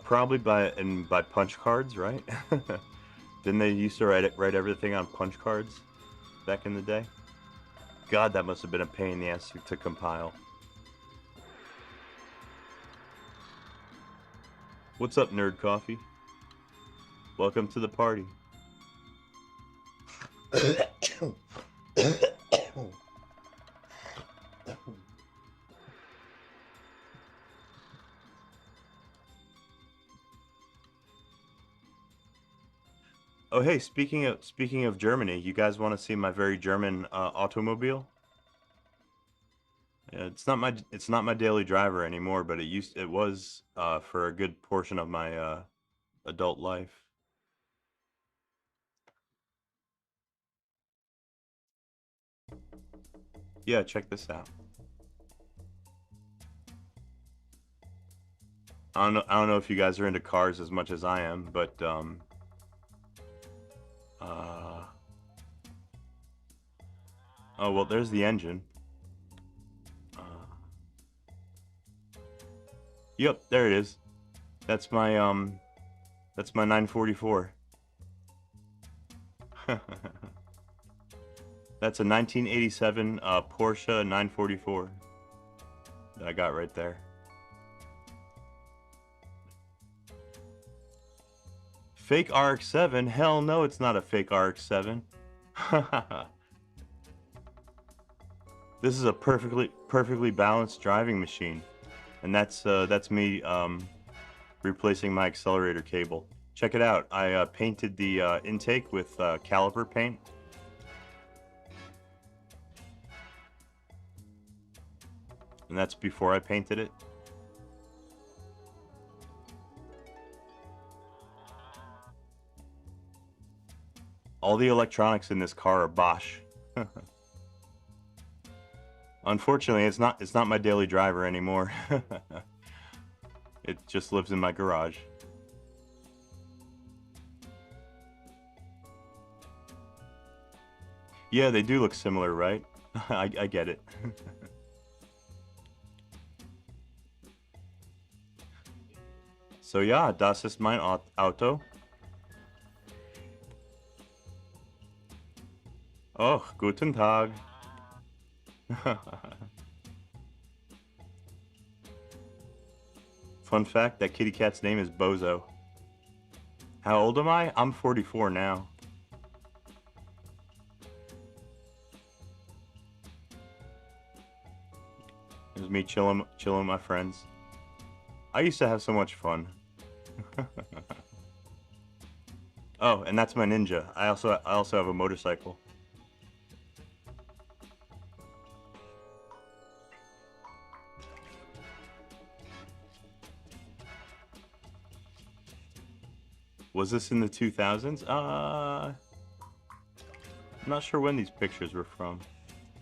Probably by punch cards, right? Didn't they used to write everything on punch cards back in the day? God, that must have been a pain in the ass to compile. What's up, Nerd Coffee? Welcome to the party. Oh, hey, speaking of Germany, you guys want to see my very German automobile? Yeah, it's not my daily driver anymore, but it was for a good portion of my adult life. Yeah, check this out. I don't know if you guys are into cars as much as I am, but oh well, there's the engine. Yep, there it is. That's my 944. That's a 1987 Porsche 944 that I got right there. Fake RX-7? Hell no, it's not a fake RX-7. This is a perfectly balanced driving machine, and that's me replacing my accelerator cable. Check it out. I painted the intake with caliper paint. And that's before I painted it. All the electronics in this car are Bosch. Unfortunately, it's not my daily driver anymore. It just lives in my garage. Yeah, they do look similar, right? I get it. So ja, das ist mein Auto. Oh, guten Tag. Fun fact, that kitty cat's name is Bozo. How old am I? I'm 44 now. It was me chilling with my friends. I used to have so much fun. Oh, and that's my Ninja. I also have a motorcycle. Was this in the 2000s? I'm not sure when these pictures were from.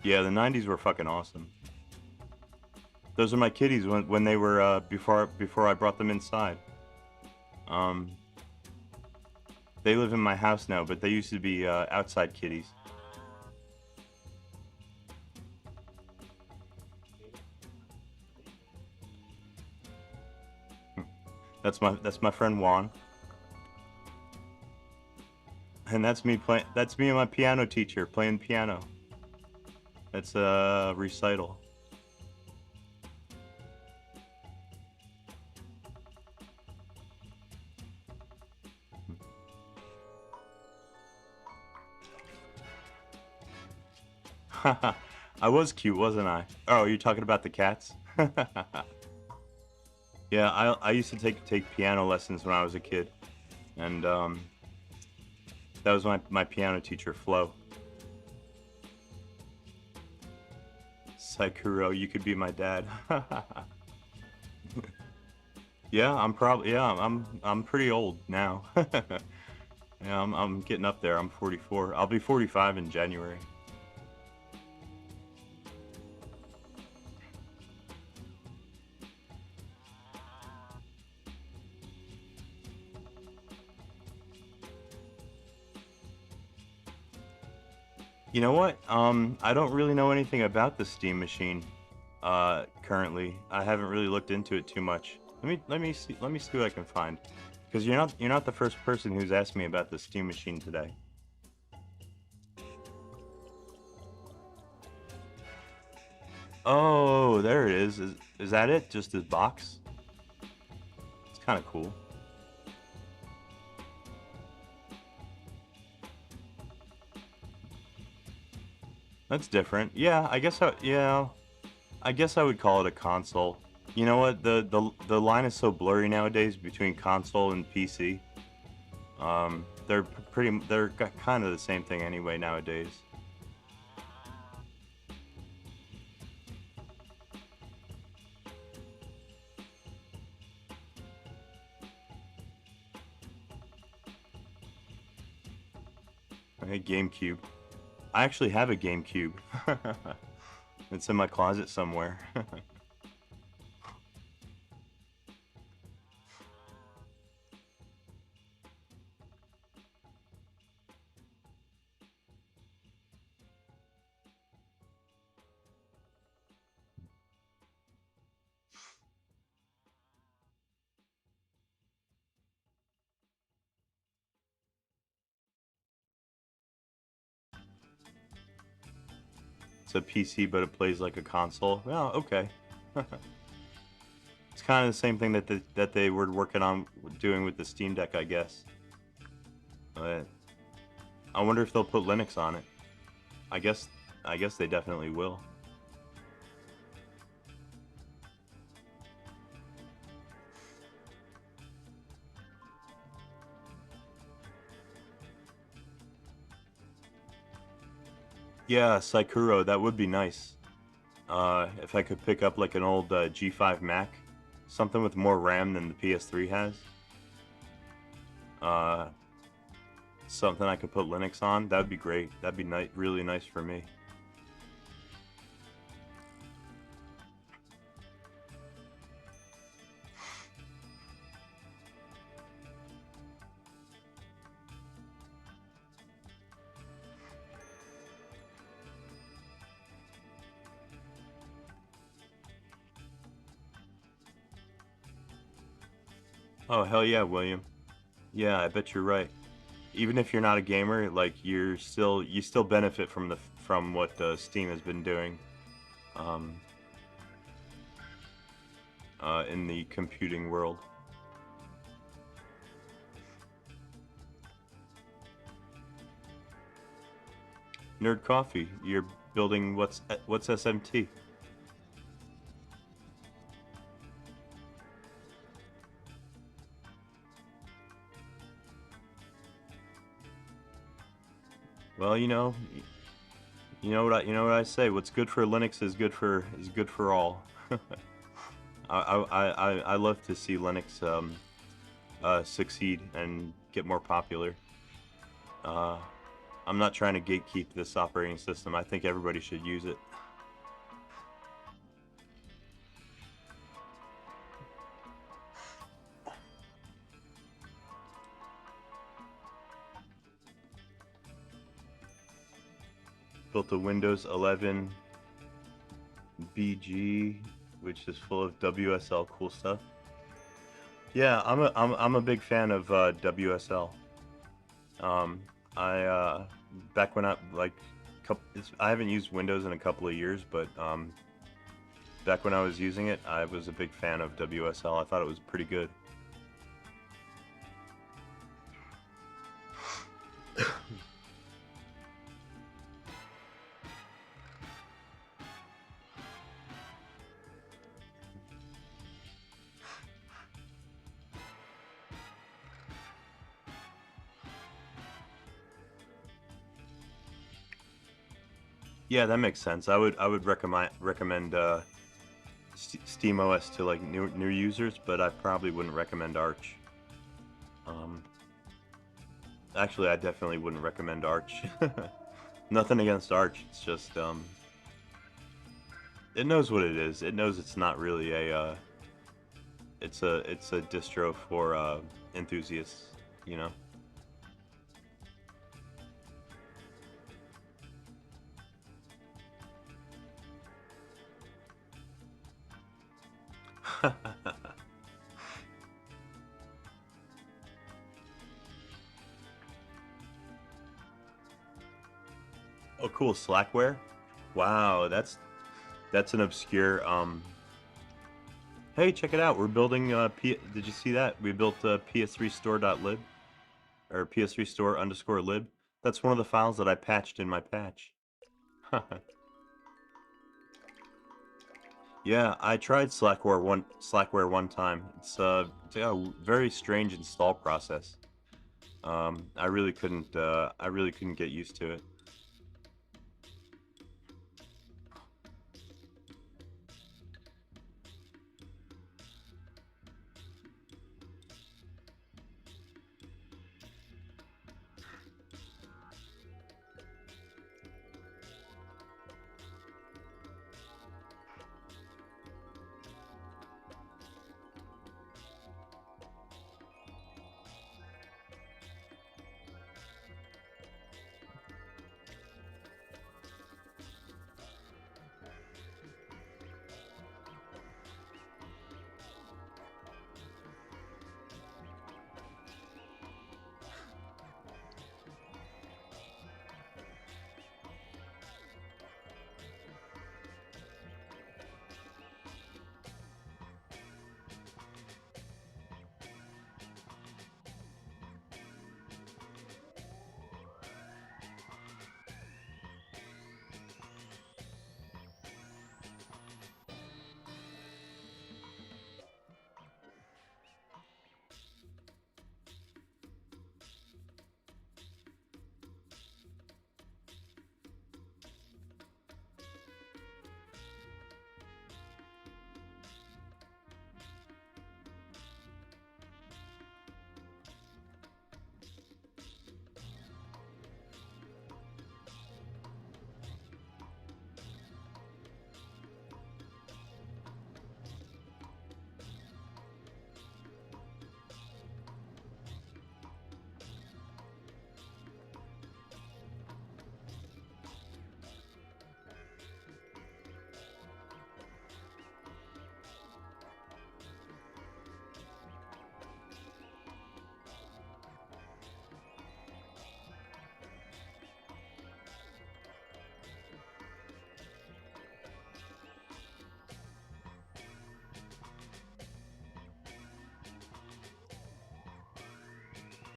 Yeah, the 90s were fucking awesome. Those are my kitties when they were before I brought them inside. They live in my house now, but they used to be outside kitties. That's my friend Juan. And that's me and my piano teacher playing piano. That's a recital. I was cute, wasn't I? Oh, you're talking about the cats? Yeah, I used to take piano lessons when I was a kid. And that was my piano teacher, Flo. Sakuro, you could be my dad. Yeah, I'm pretty old now. Yeah, I'm getting up there. I'm 44. I'll be 45 in January. You know what? I don't really know anything about the Steam machine currently. I haven't really looked into it too much. Let me see what I can find. Because you're not the first person who's asked me about the Steam machine today. Oh, there it is. Is that it? Just this box? It's kind of cool. That's different. Yeah, I guess I would call it a console. You know what? The line is so blurry nowadays between console and PC. They're kind of the same thing anyway nowadays. Hey, GameCube. I actually have a GameCube. It's in my closet somewhere. It's a PC, but it plays like a console. Oh, okay. It's kind of the same thing that they were working on doing with the Steam Deck, I guess. But I wonder if they'll put Linux on it. I guess they definitely will. Yeah, Sakuro, that would be nice. If I could pick up like an old G5 Mac, something with more RAM than the PS3 has. Something I could put Linux on, that'd be great. That'd be really nice for me. Oh, hell yeah, William. Yeah, I bet you're right. Even if you're not a gamer, like you still benefit from what Steam has been doing in the computing world. Nerd Coffee, you're building what's SMT? Well, you know what I say. What's good for Linux is good for all. I love to see Linux succeed and get more popular. I'm not trying to gatekeep this operating system. I think everybody should use it. built a Windows 11 BG, which is full of WSL cool stuff. Yeah, I'm a big fan of WSL. I back when I like I haven't used Windows in a couple of years, but back when I was using it, I was a big fan of WSL. I thought it was pretty good. Yeah, that makes sense. I would recommend SteamOS to like new users, but I probably wouldn't recommend Arch. Actually, I definitely wouldn't recommend Arch. Nothing against Arch. It's just it knows what it is. It knows it's not really a it's a distro for enthusiasts, you know. Oh, cool, Slackware. Wow, that's an obscure. Hey, check it out. We're building. Did you see that? We built PS3 store.lib or PS3 store _ lib. That's one of the files that I patched in my patch. Yeah, I tried Slackware one time. It's a very strange install process. I really couldn't get used to it.